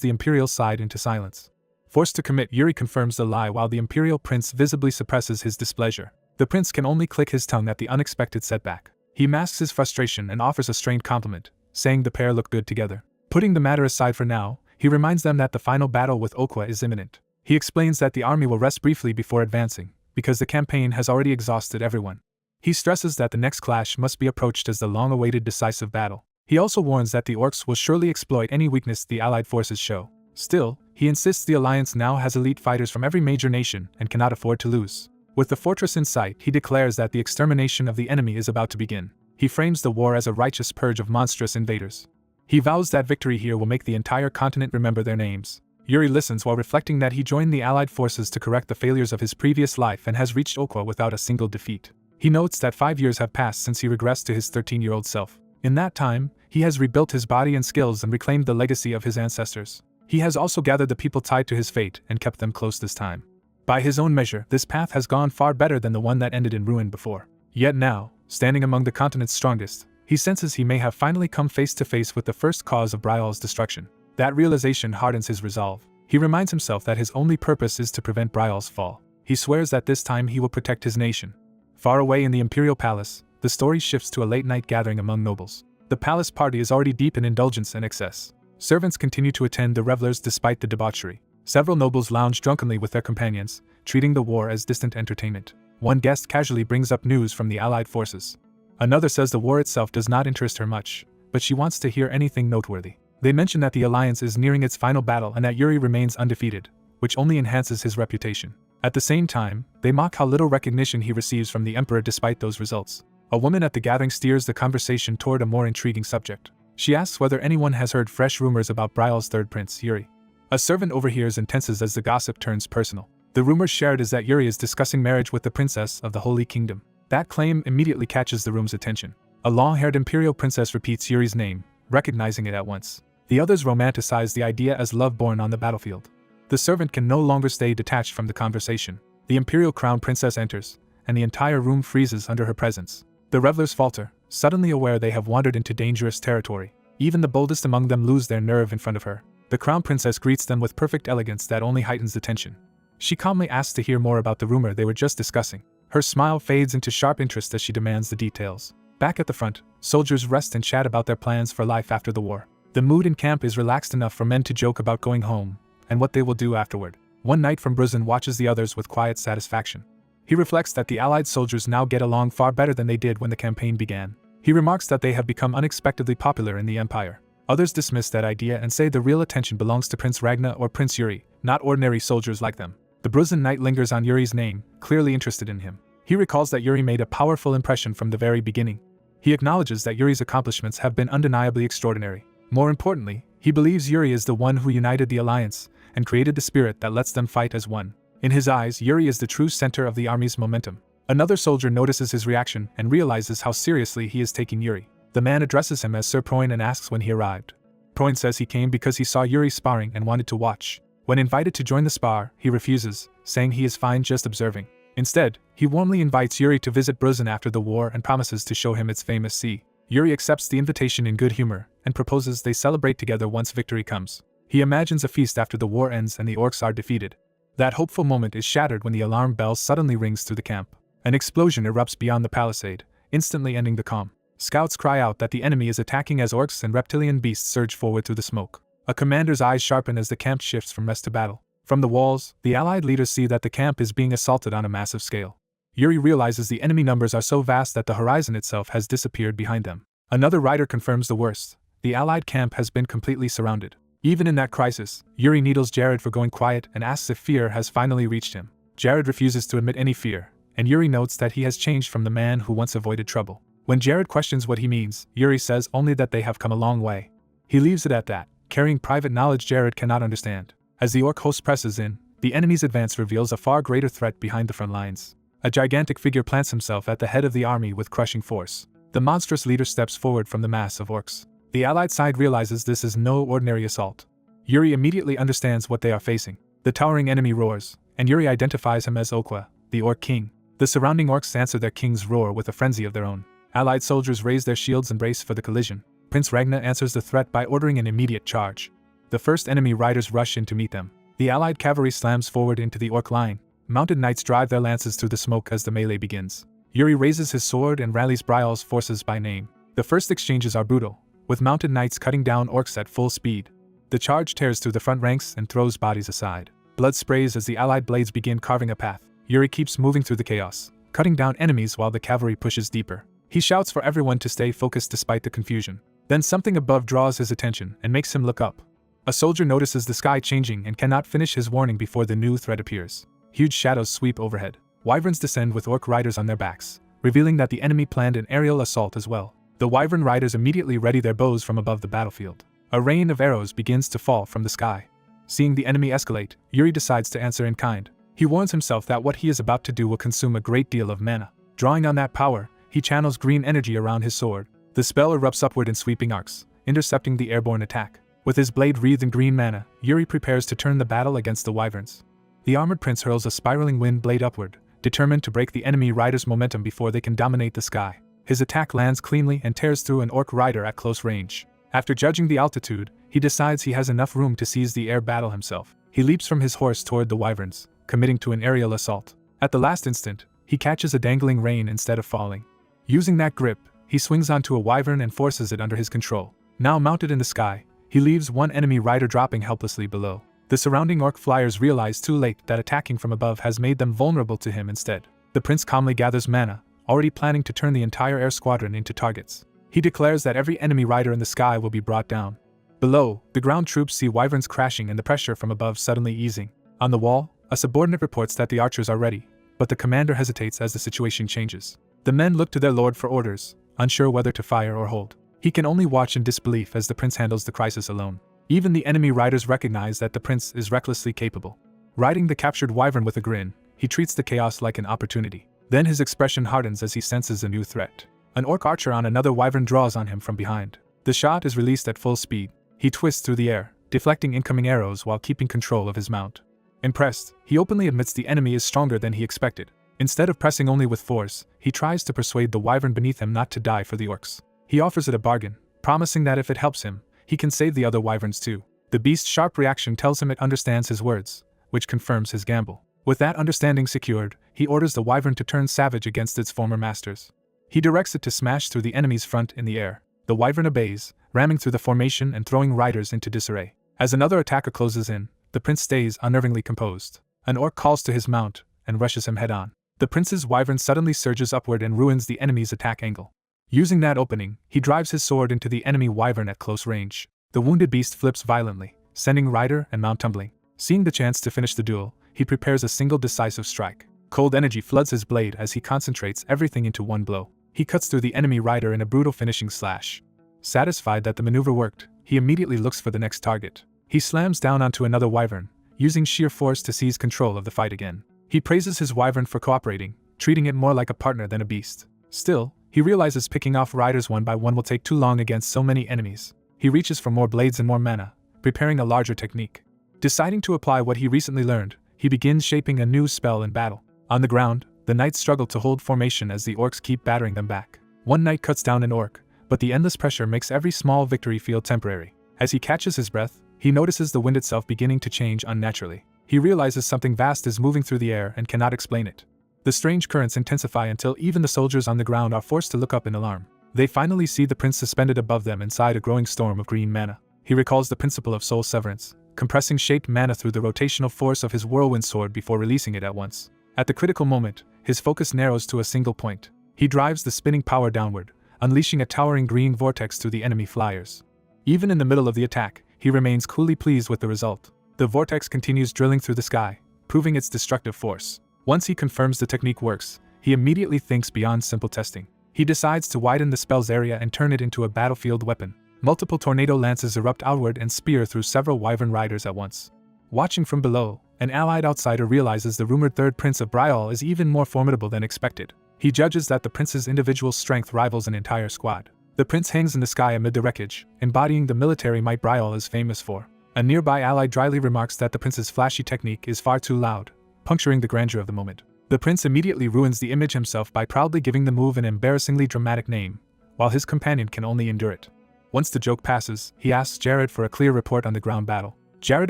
the imperial side into silence. Forced to commit, Yuri confirms the lie while the imperial prince visibly suppresses his displeasure. The prince can only click his tongue at the unexpected setback. He masks his frustration and offers a strained compliment, saying the pair look good together. Putting the matter aside for now, he reminds them that the final battle with Okwa is imminent. He explains that the army will rest briefly before advancing, because the campaign has already exhausted everyone. He stresses that the next clash must be approached as the long-awaited decisive battle. He also warns that the orcs will surely exploit any weakness the allied forces show. Still, he insists the alliance now has elite fighters from every major nation and cannot afford to lose. With the fortress in sight, he declares that the extermination of the enemy is about to begin. He frames the war as a righteous purge of monstrous invaders. He vows that victory here will make the entire continent remember their names. Yuri listens while reflecting that he joined the allied forces to correct the failures of his previous life and has reached Okwa without a single defeat. He notes that 5 years have passed since he regressed to his 13-year-old self. In that time, he has rebuilt his body and skills and reclaimed the legacy of his ancestors. He has also gathered the people tied to his fate and kept them close this time. By his own measure, this path has gone far better than the one that ended in ruin before. Yet now, standing among the continent's strongest, he senses he may have finally come face to face with the first cause of Betrayal's destruction. That realization hardens his resolve. He reminds himself that his only purpose is to prevent Betrayal's fall. He swears that this time he will protect his nation. Far away in the imperial palace, the story shifts to a late-night gathering among nobles. The palace party is already deep in indulgence and excess. Servants continue to attend the revelers despite the debauchery. Several nobles lounge drunkenly with their companions, treating the war as distant entertainment. One guest casually brings up news from the allied forces. Another says the war itself does not interest her much, but she wants to hear anything noteworthy. They mention that the alliance is nearing its final battle and that Yuri remains undefeated, which only enhances his reputation. At the same time, they mock how little recognition he receives from the emperor despite those results. A woman at the gathering steers the conversation toward a more intriguing subject. She asks whether anyone has heard fresh rumors about Brial's third prince, Yuri. A servant overhears and tenses as the gossip turns personal. The rumor shared is that Yuri is discussing marriage with the princess of the Holy Kingdom. That claim immediately catches the room's attention. A long-haired imperial princess repeats Yuri's name, recognizing it at once. The others romanticize the idea as love born on the battlefield. The servant can no longer stay detached from the conversation. The imperial crown princess enters, and the entire room freezes under her presence. The revelers falter, suddenly aware they have wandered into dangerous territory. Even the boldest among them lose their nerve in front of her. The crown princess greets them with perfect elegance that only heightens the tension. She calmly asks to hear more about the rumor they were just discussing. Her smile fades into sharp interest as she demands the details. Back at the front, soldiers rest and chat about their plans for life after the war. The mood in camp is relaxed enough for men to joke about going home and what they will do afterward. One knight from Bruzin watches the others with quiet satisfaction. He reflects that the allied soldiers now get along far better than they did when the campaign began. He remarks that they have become unexpectedly popular in the empire. Others dismiss that idea and say the real attention belongs to Prince Ragna or Prince Yuri, not ordinary soldiers like them. The Bruzin knight lingers on Yuri's name, clearly interested in him. He recalls that Yuri made a powerful impression from the very beginning. He acknowledges that Yuri's accomplishments have been undeniably extraordinary. More importantly, he believes Yuri is the one who united the alliance and created the spirit that lets them fight as one. In his eyes, Yuri is the true center of the army's momentum. Another soldier notices his reaction and realizes how seriously he is taking Yuri. The man addresses him as Sir Proin and asks when he arrived. Proin says he came because he saw Yuri sparring and wanted to watch. When invited to join the spar, he refuses, saying he is fine just observing. Instead, he warmly invites Yuri to visit Bruzin after the war and promises to show him its famous sea. Yuri accepts the invitation in good humor and proposes they celebrate together once victory comes. He imagines a feast after the war ends and the orcs are defeated. That hopeful moment is shattered when the alarm bell suddenly rings through the camp. An explosion erupts beyond the palisade, instantly ending the calm. Scouts cry out that the enemy is attacking as orcs and reptilian beasts surge forward through the smoke. A commander's eyes sharpen as the camp shifts from rest to battle. From the walls, the allied leaders see that the camp is being assaulted on a massive scale. Yuri realizes the enemy numbers are so vast that the horizon itself has disappeared behind them. Another rider confirms the worst. The allied camp has been completely surrounded. Even in that crisis, Yuri needles Jared for going quiet and asks if fear has finally reached him. Jared refuses to admit any fear, and Yuri notes that he has changed from the man who once avoided trouble. When Jared questions what he means, Yuri says only that they have come a long way. He leaves it at that, carrying private knowledge Jared cannot understand. As the orc host presses in, the enemy's advance reveals a far greater threat behind the front lines. A gigantic figure plants himself at the head of the army with crushing force. The monstrous leader steps forward from the mass of orcs. The allied side realizes this is no ordinary assault. Yuri immediately understands what they are facing. The towering enemy roars, and Yuri identifies him as Okwa, the orc king. The surrounding orcs answer their king's roar with a frenzy of their own. Allied soldiers raise their shields and brace for the collision. Prince Ragna answers the threat by ordering an immediate charge. The first enemy riders rush in to meet them. The allied cavalry slams forward into the orc line. Mounted knights drive their lances through the smoke as the melee begins. Yuri raises his sword and rallies Brial's forces by name. The first exchanges are brutal, with mounted knights cutting down orcs at full speed. The charge tears through the front ranks and throws bodies aside. Blood sprays as the allied blades begin carving a path. Yuri keeps moving through the chaos, cutting down enemies while the cavalry pushes deeper. He shouts for everyone to stay focused despite the confusion. Then something above draws his attention and makes him look up. A soldier notices the sky changing and cannot finish his warning before the new threat appears. Huge shadows sweep overhead. Wyverns descend with orc riders on their backs, revealing that the enemy planned an aerial assault as well. The wyvern riders immediately ready their bows from above the battlefield. A rain of arrows begins to fall from the sky. Seeing the enemy escalate, Yuri decides to answer in kind. He warns himself that what he is about to do will consume a great deal of mana. Drawing on that power, he channels green energy around his sword. The spell erupts upward in sweeping arcs, intercepting the airborne attack. With his blade wreathed in green mana, Yuri prepares to turn the battle against the wyverns. The armored prince hurls a spiraling wind blade upward, determined to break the enemy rider's momentum before they can dominate the sky. His attack lands cleanly and tears through an orc rider at close range. After judging the altitude, he decides he has enough room to seize the air battle himself. He leaps from his horse toward the wyverns, committing to an aerial assault. At the last instant, he catches a dangling rein instead of falling. Using that grip, he swings onto a wyvern and forces it under his control. Now mounted in the sky, he leaves one enemy rider dropping helplessly below. The surrounding orc flyers realize too late that attacking from above has made them vulnerable to him instead. The prince calmly gathers mana, already planning to turn the entire air squadron into targets. He declares that every enemy rider in the sky will be brought down. Below, the ground troops see wyverns crashing and the pressure from above suddenly easing. On the wall, a subordinate reports that the archers are ready, but the commander hesitates as the situation changes. The men look to their lord for orders, unsure whether to fire or hold. He can only watch in disbelief as the prince handles the crisis alone. Even the enemy riders recognize that the prince is recklessly capable. Riding the captured wyvern with a grin, he treats the chaos like an opportunity. Then his expression hardens as he senses a new threat. An orc archer on another wyvern draws on him from behind. The shot is released at full speed. He twists through the air, deflecting incoming arrows while keeping control of his mount. Impressed, he openly admits the enemy is stronger than he expected. Instead of pressing only with force, he tries to persuade the wyvern beneath him not to die for the orcs. He offers it a bargain, promising that if it helps him, he can save the other wyverns too. The beast's sharp reaction tells him it understands his words, which confirms his gamble. With that understanding secured, he orders the wyvern to turn savage against its former masters. He directs it to smash through the enemy's front in the air. The wyvern obeys, ramming through the formation and throwing riders into disarray. As another attacker closes in, the prince stays unnervingly composed. An orc calls to his mount and rushes him head-on. The prince's wyvern suddenly surges upward and ruins the enemy's attack angle. Using that opening, he drives his sword into the enemy wyvern at close range. The wounded beast flips violently, sending rider and mount tumbling. Seeing the chance to finish the duel, he prepares a single decisive strike. Cold energy floods his blade as he concentrates everything into one blow. He cuts through the enemy rider in a brutal finishing slash. Satisfied that the maneuver worked, he immediately looks for the next target. He slams down onto another wyvern, using sheer force to seize control of the fight again. He praises his wyvern for cooperating, treating it more like a partner than a beast. Still, he realizes picking off riders one by one will take too long against so many enemies. He reaches for more blades and more mana, preparing a larger technique. Deciding to apply what he recently learned, he begins shaping a new spell in battle. On the ground, the knights struggle to hold formation as the orcs keep battering them back. One knight cuts down an orc, but the endless pressure makes every small victory feel temporary. As he catches his breath, he notices the wind itself beginning to change unnaturally. He realizes something vast is moving through the air and cannot explain it. The strange currents intensify until even the soldiers on the ground are forced to look up in alarm. They finally see the prince suspended above them inside a growing storm of green mana. He recalls the principle of soul severance, compressing shaped mana through the rotational force of his whirlwind sword before releasing it at once. At the critical moment, his focus narrows to a single point. He drives the spinning power downward, unleashing a towering green vortex through the enemy flyers. Even in the middle of the attack, he remains coolly pleased with the result. The vortex continues drilling through the sky, proving its destructive force. Once he confirms the technique works, he immediately thinks beyond simple testing. He decides to widen the spell's area and turn it into a battlefield weapon. Multiple tornado lances erupt outward and spear through several wyvern riders at once. Watching from below, an allied outsider realizes the rumored third prince of Betrayal is even more formidable than expected. He judges that the prince's individual strength rivals an entire squad. The prince hangs in the sky amid the wreckage, embodying the military might Betrayal is famous for. A nearby ally dryly remarks that the prince's flashy technique is far too loud, puncturing the grandeur of the moment. The prince immediately ruins the image himself by proudly giving the move an embarrassingly dramatic name, while his companion can only endure it. Once the joke passes, he asks Jared for a clear report on the ground battle. Jared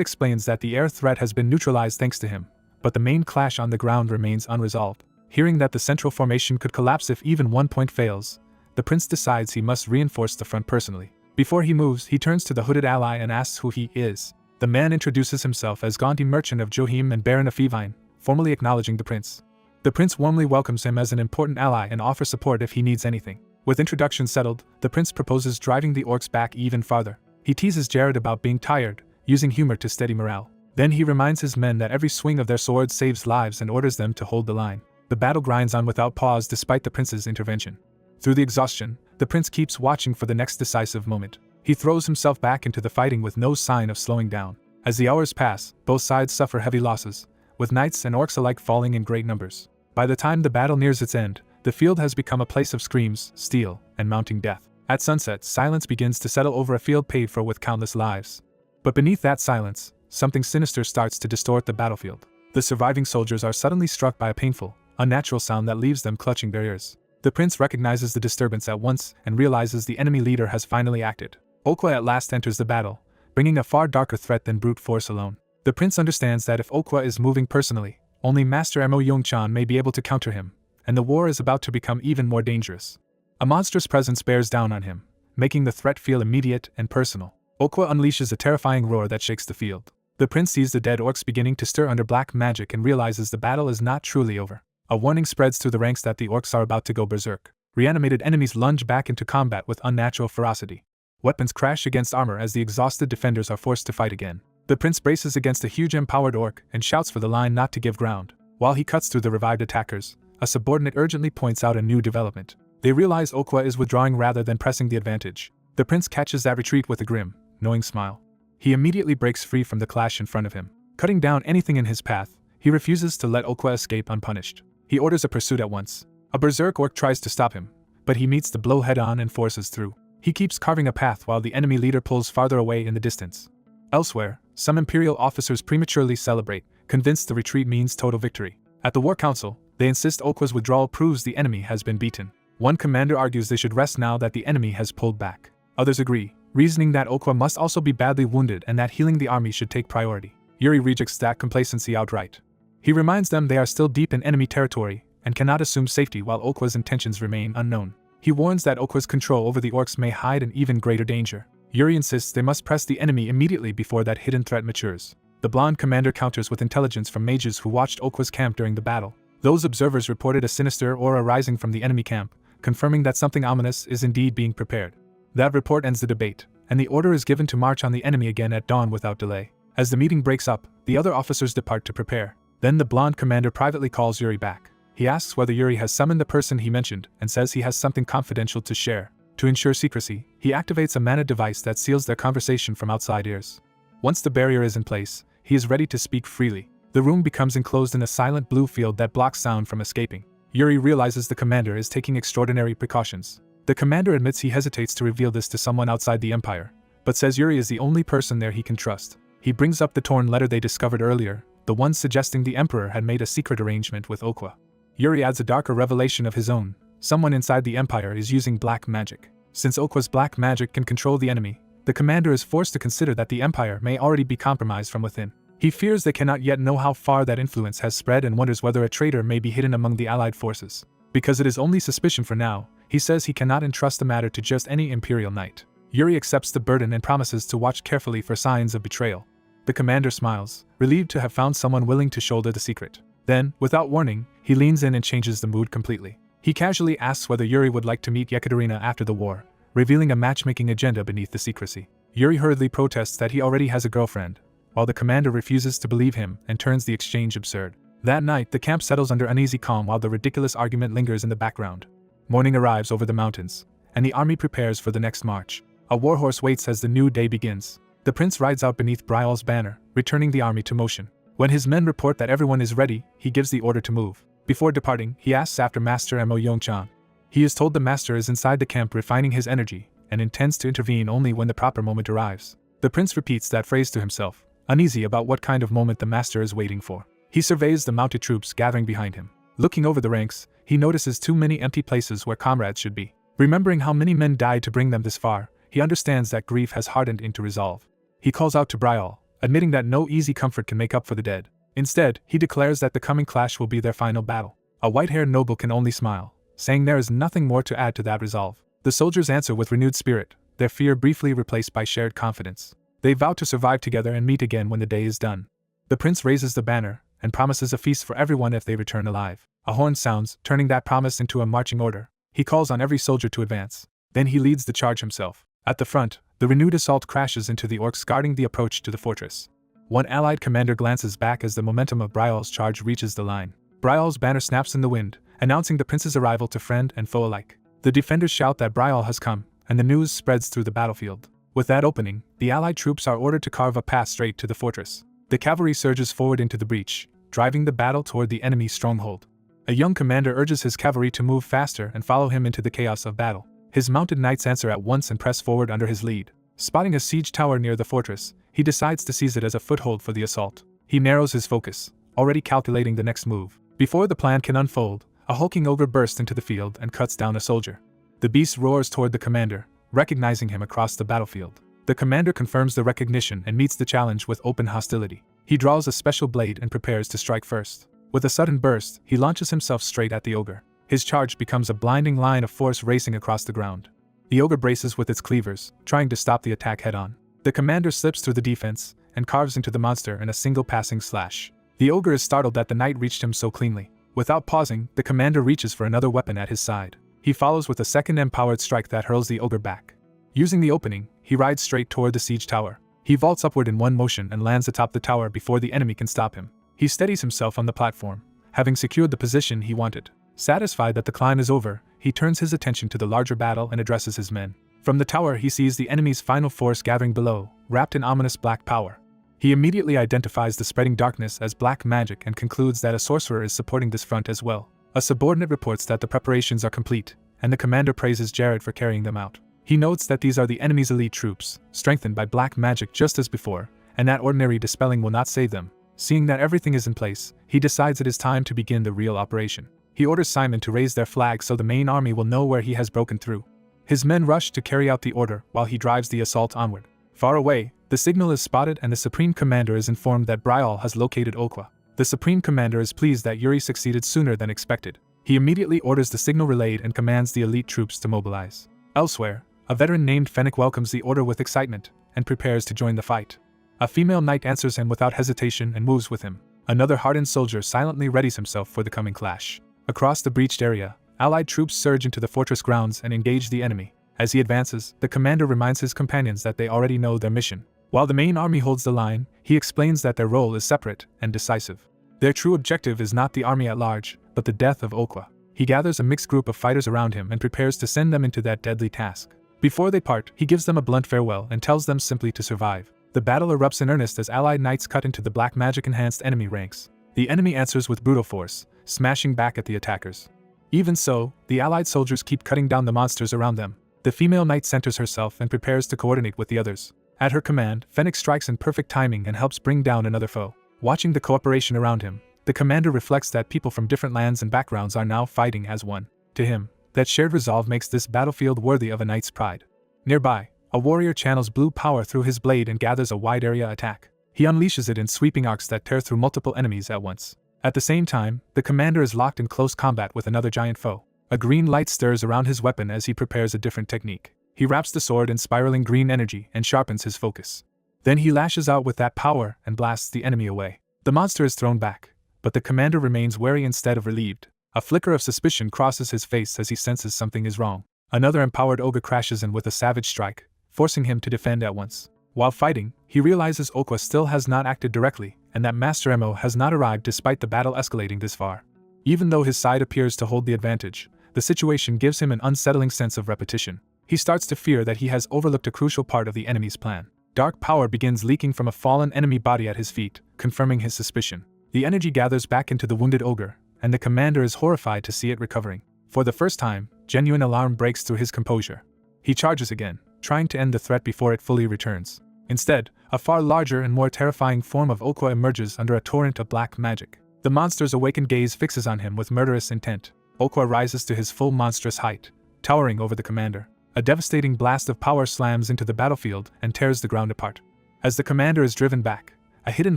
explains that the air threat has been neutralized thanks to him, but the main clash on the ground remains unresolved. Hearing that the central formation could collapse if even one point fails, the prince decides he must reinforce the front personally. Before he moves, he turns to the hooded ally and asks who he is. The man introduces himself as Gaunty Merchant of Johim and Baron of Evine, formally acknowledging the prince. The prince warmly welcomes him as an important ally and offers support if he needs anything. With introduction settled, the prince proposes driving the orcs back even farther. He teases Jared about being tired, using humor to steady morale. Then he reminds his men that every swing of their swords saves lives and orders them to hold the line. The battle grinds on without pause despite the prince's intervention. Through the exhaustion, the prince keeps watching for the next decisive moment. He throws himself back into the fighting with no sign of slowing down. As the hours pass, both sides suffer heavy losses, with knights and orcs alike falling in great numbers. By the time the battle nears its end, the field has become a place of screams, steel, and mounting death. At sunset, silence begins to settle over a field paid for with countless lives. But beneath that silence, something sinister starts to distort the battlefield. The surviving soldiers are suddenly struck by a painful, unnatural sound that leaves them clutching their ears. The prince recognizes the disturbance at once and realizes the enemy leader has finally acted. Okwa at last enters the battle, bringing a far darker threat than brute force alone. The prince understands that if Okwa is moving personally, Only Master Mo Yongchan may be able to counter him, and the war is about to become even more dangerous. A monstrous presence bears down on him, making the threat feel immediate and personal. Okwa unleashes a terrifying roar that shakes the field. The prince sees the dead orcs beginning to stir under black magic and realizes the battle is not truly over. A warning spreads through the ranks that the orcs are about to go berserk. Reanimated enemies lunge back into combat with unnatural ferocity. Weapons crash against armor as the exhausted defenders are forced to fight again. The prince braces against a huge empowered orc and shouts for the line not to give ground. While he cuts through the revived attackers, a subordinate urgently points out a new development. They realize Okwa is withdrawing rather than pressing the advantage. The prince catches that retreat with a grim, knowing smile. He immediately breaks free from the clash in front of him. Cutting down anything in his path, he refuses to let Okwa escape unpunished. He orders a pursuit at once. A berserk orc tries to stop him, but he meets the blow head-on and forces through. He keeps carving a path while the enemy leader pulls farther away in the distance. Elsewhere, some imperial officers prematurely celebrate, convinced the retreat means total victory. At the War Council, they insist Okwa's withdrawal proves the enemy has been beaten. One commander argues they should rest now that the enemy has pulled back. Others agree, reasoning that Okwa must also be badly wounded and that healing the army should take priority. Yuri rejects that complacency outright. He reminds them they are still deep in enemy territory and cannot assume safety while Okwa's intentions remain unknown. He warns that Okwa's control over the orcs may hide an even greater danger. Yuri insists they must press the enemy immediately before that hidden threat matures. The blonde commander counters with intelligence from mages who watched Okwa's camp during the battle. Those observers reported a sinister aura rising from the enemy camp, confirming that something ominous is indeed being prepared. That report ends the debate, and the order is given to march on the enemy again at dawn without delay. As the meeting breaks up, the other officers depart to prepare. Then the blonde commander privately calls Yuri back. He asks whether Yuri has summoned the person he mentioned and says he has something confidential to share. To ensure secrecy, he activates a mana device that seals their conversation from outside ears. Once the barrier is in place, he is ready to speak freely. The room becomes enclosed in a silent blue field that blocks sound from escaping. Yuri realizes the commander is taking extraordinary precautions. The commander admits he hesitates to reveal this to someone outside the Empire, but says Yuri is the only person there he can trust. He brings up the torn letter they discovered earlier, the one suggesting the Emperor had made a secret arrangement with Okwa. Yuri adds a darker revelation of his own. Someone inside the Empire is using black magic. Since Okwa's black magic can control the enemy, the commander is forced to consider that the Empire may already be compromised from within. He fears they cannot yet know how far that influence has spread and wonders whether a traitor may be hidden among the allied forces. Because it is only suspicion for now, he says he cannot entrust the matter to just any Imperial knight. Yuri accepts the burden and promises to watch carefully for signs of betrayal. The commander smiles, relieved to have found someone willing to shoulder the secret. Then, without warning, he leans in and changes the mood completely. He casually asks whether Yuri would like to meet Yekaterina after the war, revealing a matchmaking agenda beneath the secrecy. Yuri hurriedly protests that he already has a girlfriend, while the commander refuses to believe him and turns the exchange absurd. That night, the camp settles under uneasy calm while the ridiculous argument lingers in the background. Morning arrives over the mountains, and the army prepares for the next march. A warhorse waits as the new day begins. The prince rides out beneath Betrayal's banner, returning the army to motion. When his men report that everyone is ready, he gives the order to move. Before departing, he asks after Master Mo Yongchan. He is told the master is inside the camp refining his energy, and intends to intervene only when the proper moment arrives. The prince repeats that phrase to himself, uneasy about what kind of moment the master is waiting for. He surveys the mounted troops gathering behind him. Looking over the ranks, he notices too many empty places where comrades should be. Remembering how many men died to bring them this far, he understands that grief has hardened into resolve. He calls out to Betrayal, admitting that no easy comfort can make up for the dead. Instead, he declares that the coming clash will be their final battle. A white-haired noble can only smile, saying there is nothing more to add to that resolve. The soldiers answer with renewed spirit, their fear briefly replaced by shared confidence. They vow to survive together and meet again when the day is done. The prince raises the banner and promises a feast for everyone if they return alive. A horn sounds, turning that promise into a marching order. He calls on every soldier to advance. Then he leads the charge himself. At the front, the renewed assault crashes into the orcs guarding the approach to the fortress. One allied commander glances back as the momentum of Betrayal's charge reaches the line. Betrayal's banner snaps in the wind, announcing the prince's arrival to friend and foe alike. The defenders shout that Betrayal has come, and the news spreads through the battlefield. With that opening, the allied troops are ordered to carve a path straight to the fortress. The cavalry surges forward into the breach, driving the battle toward the enemy's stronghold. A young commander urges his cavalry to move faster and follow him into the chaos of battle. His mounted knights answer at once and press forward under his lead. Spotting a siege tower near the fortress, he decides to seize it as a foothold for the assault. He narrows his focus, already calculating the next move. Before the plan can unfold, a hulking ogre bursts into the field and cuts down a soldier. The beast roars toward the commander, recognizing him across the battlefield. The commander confirms the recognition and meets the challenge with open hostility. He draws a special blade and prepares to strike first. With a sudden burst, he launches himself straight at the ogre. His charge becomes a blinding line of force racing across the ground. The ogre braces with its cleavers, trying to stop the attack head-on. The commander slips through the defense and carves into the monster in a single passing slash. The ogre is startled that the knight reached him so cleanly. Without pausing, the commander reaches for another weapon at his side. He follows with a second empowered strike that hurls the ogre back. Using the opening, he rides straight toward the siege tower. He vaults upward in one motion and lands atop the tower before the enemy can stop him. He steadies himself on the platform, having secured the position he wanted. Satisfied that the climb is over, he turns his attention to the larger battle and addresses his men. From the tower he sees the enemy's final force gathering below, wrapped in ominous black power. He immediately identifies the spreading darkness as black magic and concludes that a sorcerer is supporting this front as well. A subordinate reports that the preparations are complete, and the commander praises Jared for carrying them out. He notes that these are the enemy's elite troops, strengthened by black magic just as before, and that ordinary dispelling will not save them. Seeing that everything is in place, he decides it is time to begin the real operation. He orders Simon to raise their flag so the main army will know where he has broken through. His men rush to carry out the order while he drives the assault onward. Far away, the signal is spotted and the Supreme Commander is informed that Betrayal has located Okwa. The Supreme Commander is pleased that Yuri succeeded sooner than expected. He immediately orders the signal relayed and commands the elite troops to mobilize. Elsewhere, a veteran named Fennec welcomes the order with excitement and prepares to join the fight. A female knight answers him without hesitation and moves with him. Another hardened soldier silently readies himself for the coming clash. Across the breached area, Allied troops surge into the fortress grounds and engage the enemy. As he advances, the commander reminds his companions that they already know their mission. While the main army holds the line, he explains that their role is separate and decisive. Their true objective is not the army at large, but the death of Okwa. He gathers a mixed group of fighters around him and prepares to send them into that deadly task. Before they part, he gives them a blunt farewell and tells them simply to survive. The battle erupts in earnest as Allied knights cut into the black magic-enhanced enemy ranks. The enemy answers with brutal force, smashing back at the attackers. Even so, the Allied soldiers keep cutting down the monsters around them. The female knight centers herself and prepares to coordinate with the others. At her command, Fennec strikes in perfect timing and helps bring down another foe. Watching the cooperation around him, the commander reflects that people from different lands and backgrounds are now fighting as one. To him, that shared resolve makes this battlefield worthy of a knight's pride. Nearby, a warrior channels blue power through his blade and gathers a wide area attack. He unleashes it in sweeping arcs that tear through multiple enemies at once. At the same time, the commander is locked in close combat with another giant foe. A green light stirs around his weapon as he prepares a different technique. He wraps the sword in spiraling green energy and sharpens his focus. Then he lashes out with that power and blasts the enemy away. The monster is thrown back, but the commander remains wary instead of relieved. A flicker of suspicion crosses his face as he senses something is wrong. Another empowered ogre crashes in with a savage strike, forcing him to defend at once. While fighting, he realizes Okwa still has not acted directly, and that Master Emo has not arrived despite the battle escalating this far. Even though his side appears to hold the advantage, the situation gives him an unsettling sense of repetition. He starts to fear that he has overlooked a crucial part of the enemy's plan. Dark power begins leaking from a fallen enemy body at his feet, confirming his suspicion. The energy gathers back into the wounded ogre, and the commander is horrified to see it recovering. For the first time, genuine alarm breaks through his composure. He charges again, trying to end the threat before it fully returns. Instead, a far larger and more terrifying form of Okwa emerges under a torrent of black magic. The monster's awakened gaze fixes on him with murderous intent. Okwa rises to his full monstrous height, towering over the commander. A devastating blast of power slams into the battlefield and tears the ground apart. As the commander is driven back, a hidden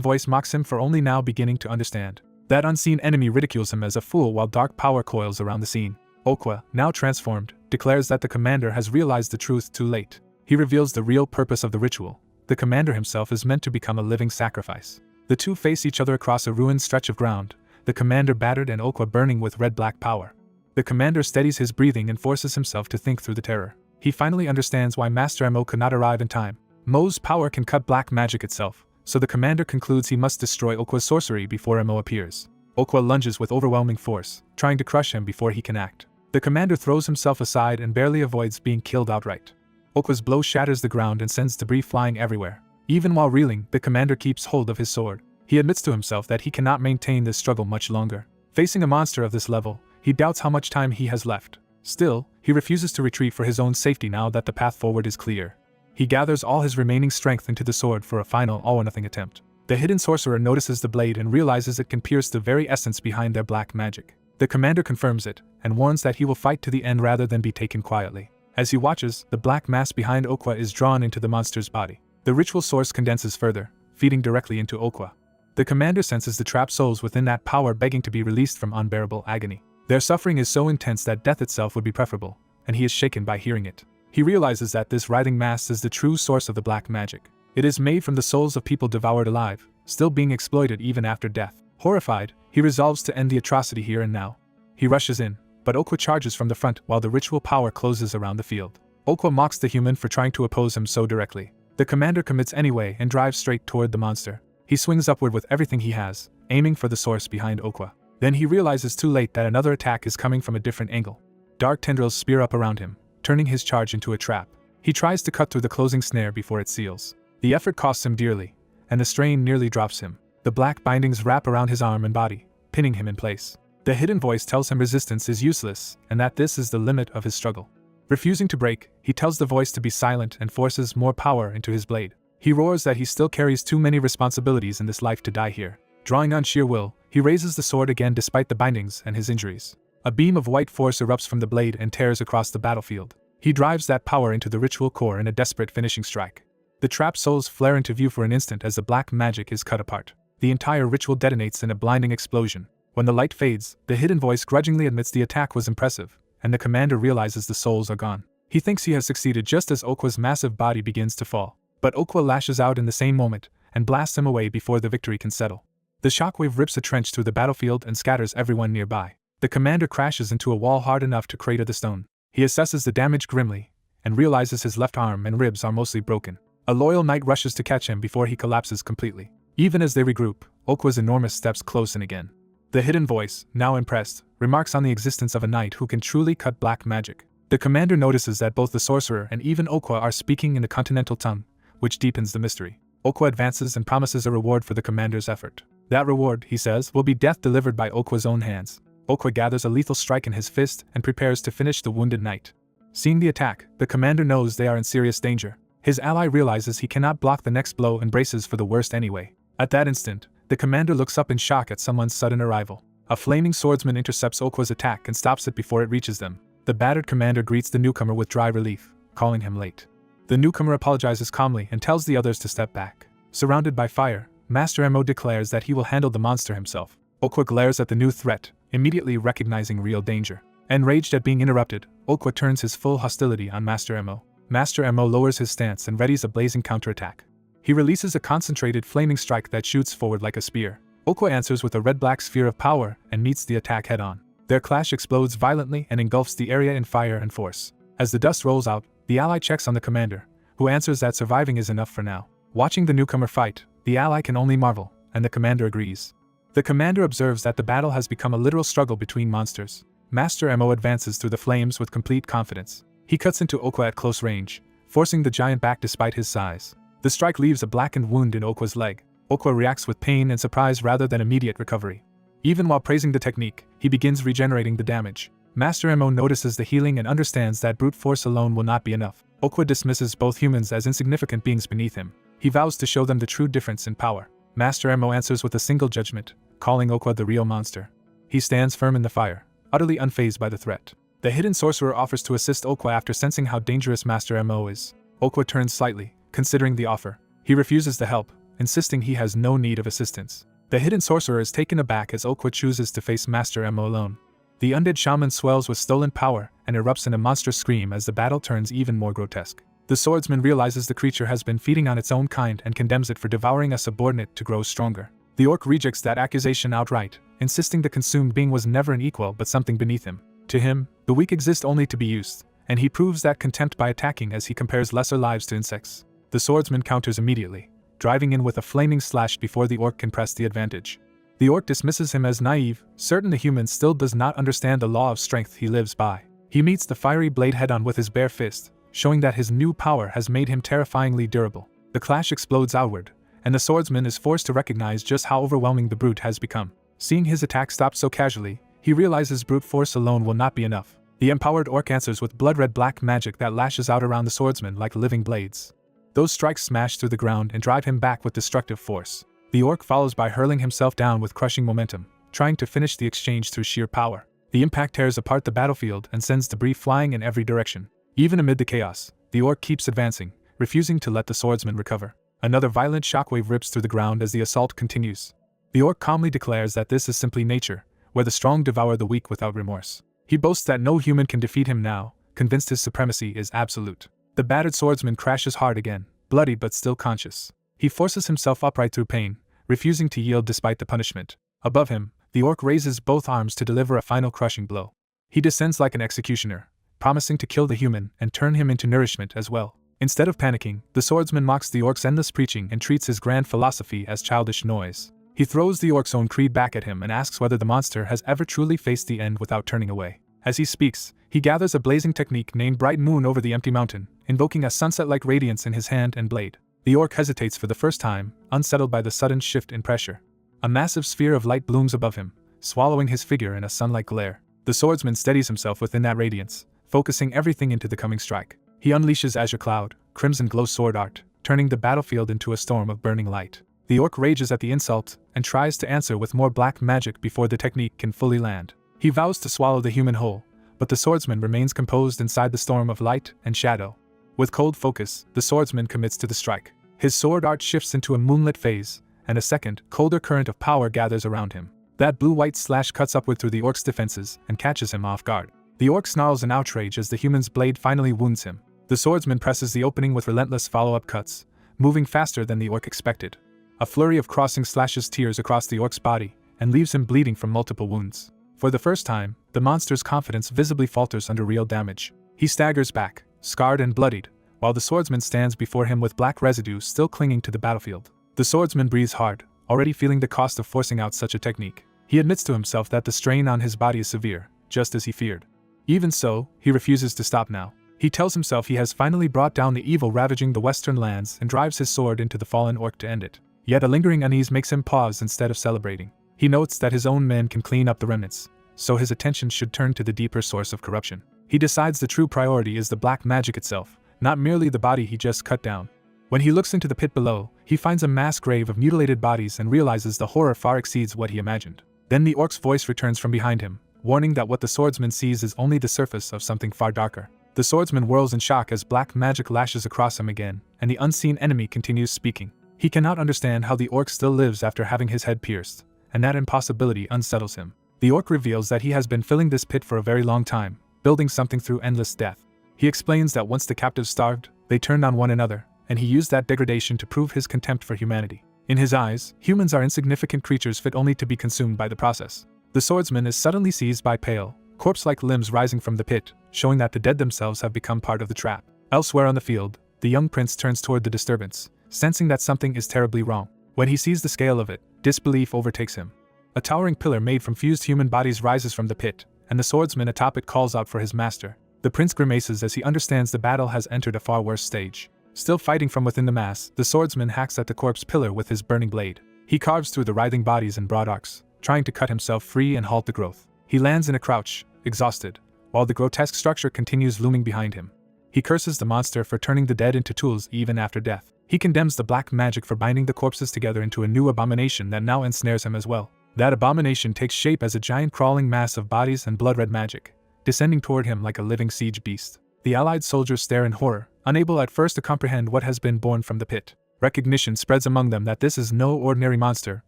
voice mocks him for only now beginning to understand. That unseen enemy ridicules him as a fool while dark power coils around the scene. Okwa, now transformed, declares that the commander has realized the truth too late. He reveals the real purpose of the ritual. The commander himself is meant to become a living sacrifice. The two face each other across a ruined stretch of ground, the commander battered and Okwa burning with red-black power. The commander steadies his breathing and forces himself to think through the terror. He finally understands why Master Emo could not arrive in time. Mo's power can cut black magic itself, so the commander concludes he must destroy Okwa's sorcery before Emo appears. Okwa lunges with overwhelming force, trying to crush him before he can act. The commander throws himself aside and barely avoids being killed outright. Okwa's blow shatters the ground and sends debris flying everywhere. Even while reeling, the commander keeps hold of his sword. He admits to himself that he cannot maintain this struggle much longer. Facing a monster of this level, he doubts how much time he has left. Still, he refuses to retreat for his own safety now that the path forward is clear. He gathers all his remaining strength into the sword for a final all-or-nothing attempt. The hidden sorcerer notices the blade and realizes it can pierce the very essence behind their black magic. The commander confirms it, and warns that he will fight to the end rather than be taken quietly. As he watches, the black mass behind Okwa is drawn into the monster's body. The ritual source condenses further, feeding directly into Okwa. The commander senses the trapped souls within that power begging to be released from unbearable agony. Their suffering is so intense that death itself would be preferable, and he is shaken by hearing it. He realizes that this writhing mass is the true source of the black magic. It is made from the souls of people devoured alive, still being exploited even after death. Horrified, he resolves to end the atrocity here and now. He rushes in, but Okwa charges from the front while the ritual power closes around the field. Okwa mocks the human for trying to oppose him so directly. The commander commits anyway and drives straight toward the monster. He swings upward with everything he has, aiming for the source behind Okwa. Then he realizes too late that another attack is coming from a different angle. Dark tendrils spear up around him, turning his charge into a trap. He tries to cut through the closing snare before it seals. The effort costs him dearly, and the strain nearly drops him. The black bindings wrap around his arm and body, pinning him in place. The hidden voice tells him resistance is useless, and that this is the limit of his struggle. Refusing to break, he tells the voice to be silent and forces more power into his blade. He roars that he still carries too many responsibilities in this life to die here. Drawing on sheer will, he raises the sword again despite the bindings and his injuries. A beam of white force erupts from the blade and tears across the battlefield. He drives that power into the ritual core in a desperate finishing strike. The trapped souls flare into view for an instant as the black magic is cut apart. The entire ritual detonates in a blinding explosion. When the light fades, the hidden voice grudgingly admits the attack was impressive, and the commander realizes the souls are gone. He thinks he has succeeded just as Okwa's massive body begins to fall. But Okwa lashes out in the same moment, and blasts him away before the victory can settle. The shockwave rips a trench through the battlefield and scatters everyone nearby. The commander crashes into a wall hard enough to crater the stone. He assesses the damage grimly, and realizes his left arm and ribs are mostly broken. A loyal knight rushes to catch him before he collapses completely. Even as they regroup, Okwa's enormous steps close in again. The hidden voice, now impressed, remarks on the existence of a knight who can truly cut black magic. The commander notices that both the sorcerer and even Okwa are speaking in the continental tongue, which deepens the mystery. Okwa advances and promises a reward for the commander's effort. That reward, he says, will be death delivered by Okwa's own hands. Okwa gathers a lethal strike in his fist and prepares to finish the wounded knight. Seeing the attack, the commander knows they are in serious danger. His ally realizes he cannot block the next blow and braces for the worst anyway. At that instant, the commander looks up in shock at someone's sudden arrival. A flaming swordsman intercepts Okwa's attack and stops it before it reaches them. The battered commander greets the newcomer with dry relief, calling him late. The newcomer apologizes calmly and tells the others to step back. Surrounded by fire, Master Mo declares that he will handle the monster himself. Okwa glares at the new threat, immediately recognizing real danger. Enraged at being interrupted, Okwa turns his full hostility on Master Mo. Master Mo lowers his stance and readies a blazing counterattack. He releases a concentrated flaming strike that shoots forward like a spear. Okwa answers with a red-black sphere of power and meets the attack head-on. Their clash explodes violently and engulfs the area in fire and force. As the dust rolls out, the ally checks on the commander, who answers that surviving is enough for now. Watching the newcomer fight, the ally can only marvel, and the commander agrees. The commander observes that the battle has become a literal struggle between monsters. Master Mo advances through the flames with complete confidence. He cuts into Okwa at close range, forcing the giant back despite his size. The strike leaves a blackened wound in Okwa's leg. Okwa reacts with pain and surprise rather than immediate recovery. Even while praising the technique, he begins regenerating the damage. Master Mo notices the healing and understands that brute force alone will not be enough. Okwa dismisses both humans as insignificant beings beneath him. He vows to show them the true difference in power. Master Mo answers with a single judgment, calling Okwa the real monster. He stands firm in the fire, utterly unfazed by the threat. The hidden sorcerer offers to assist Okwa after sensing how dangerous Master Mo is. Okwa turns slightly, considering the offer. He refuses the help, insisting he has no need of assistance. The hidden sorcerer is taken aback as Okwa chooses to face Master Mo alone. The undead shaman swells with stolen power and erupts in a monstrous scream as the battle turns even more grotesque. The swordsman realizes the creature has been feeding on its own kind and condemns it for devouring a subordinate to grow stronger. The orc rejects that accusation outright, insisting the consumed being was never an equal but something beneath him. To him, the weak exist only to be used, and he proves that contempt by attacking as he compares lesser lives to insects. The swordsman counters immediately, driving in with a flaming slash before the orc can press the advantage. The orc dismisses him as naive, certain the human still does not understand the law of strength he lives by. He meets the fiery blade head-on with his bare fist, showing that his new power has made him terrifyingly durable. The clash explodes outward, and the swordsman is forced to recognize just how overwhelming the brute has become. Seeing his attack stop so casually, he realizes brute force alone will not be enough. The empowered orc answers with blood-red black magic that lashes out around the swordsman like living blades. Those strikes smash through the ground and drive him back with destructive force. The orc follows by hurling himself down with crushing momentum, trying to finish the exchange through sheer power. The impact tears apart the battlefield and sends debris flying in every direction. Even amid the chaos, the orc keeps advancing, refusing to let the swordsman recover. Another violent shockwave rips through the ground as the assault continues. The orc calmly declares that this is simply nature, where the strong devour the weak without remorse. He boasts that no human can defeat him now, convinced his supremacy is absolute. The battered swordsman crashes hard again, bloody but still conscious. He forces himself upright through pain, refusing to yield despite the punishment. Above him, the orc raises both arms to deliver a final crushing blow. He descends like an executioner, promising to kill the human and turn him into nourishment as well. Instead of panicking, the swordsman mocks the orc's endless preaching and treats his grand philosophy as childish noise. He throws the orc's own creed back at him and asks whether the monster has ever truly faced the end without turning away. As he speaks, he gathers a blazing technique named Bright Moon over the empty mountain, invoking a sunset-like radiance in his hand and blade. The orc hesitates for the first time, unsettled by the sudden shift in pressure. A massive sphere of light blooms above him, swallowing his figure in a sunlight glare. The swordsman steadies himself within that radiance, focusing everything into the coming strike. He unleashes Azure Cloud, Crimson Glow sword art, turning the battlefield into a storm of burning light. The orc rages at the insult and tries to answer with more black magic before the technique can fully land. He vows to swallow the human whole, but the swordsman remains composed inside the storm of light and shadow. With cold focus, the swordsman commits to the strike. His sword art shifts into a moonlit phase, and a second, colder current of power gathers around him. That blue-white slash cuts upward through the orc's defenses and catches him off guard. The orc snarls in outrage as the human's blade finally wounds him. The swordsman presses the opening with relentless follow-up cuts, moving faster than the orc expected. A flurry of crossing slashes tears across the orc's body and leaves him bleeding from multiple wounds. For the first time, the monster's confidence visibly falters under real damage. He staggers back, scarred and bloodied, while the swordsman stands before him with black residue still clinging to the battlefield. The swordsman breathes hard, already feeling the cost of forcing out such a technique. He admits to himself that the strain on his body is severe, just as he feared. Even so, he refuses to stop now. He tells himself he has finally brought down the evil ravaging the western lands and drives his sword into the fallen orc to end it. Yet a lingering unease makes him pause instead of celebrating. He notes that his own men can clean up the remnants, so his attention should turn to the deeper source of corruption. He decides the true priority is the black magic itself, not merely the body he just cut down. When he looks into the pit below, he finds a mass grave of mutilated bodies and realizes the horror far exceeds what he imagined. Then the orc's voice returns from behind him, warning that what the swordsman sees is only the surface of something far darker. The swordsman whirls in shock as black magic lashes across him again, and the unseen enemy continues speaking. He cannot understand how the orc still lives after having his head pierced, and that impossibility unsettles him. The orc reveals that he has been filling this pit for a very long time, building something through endless death. He explains that once the captives starved, they turned on one another, and he used that degradation to prove his contempt for humanity. In his eyes, humans are insignificant creatures fit only to be consumed by the process. The swordsman is suddenly seized by pale, corpse-like limbs rising from the pit, showing that the dead themselves have become part of the trap. Elsewhere on the field, the young prince turns toward the disturbance, sensing that something is terribly wrong. When he sees the scale of it, disbelief overtakes him. A towering pillar made from fused human bodies rises from the pit, and the swordsman atop it calls out for his master. The prince grimaces as he understands the battle has entered a far worse stage. Still fighting from within the mass, the swordsman hacks at the corpse pillar with his burning blade. He carves through the writhing bodies in broad arcs, trying to cut himself free and halt the growth. He lands in a crouch, exhausted, while the grotesque structure continues looming behind him. He curses the monster for turning the dead into tools even after death. He condemns the black magic for binding the corpses together into a new abomination that now ensnares him as well. That abomination takes shape as a giant crawling mass of bodies and blood-red magic, descending toward him like a living siege beast. The allied soldiers stare in horror, unable at first to comprehend what has been born from the pit. Recognition spreads among them that this is no ordinary monster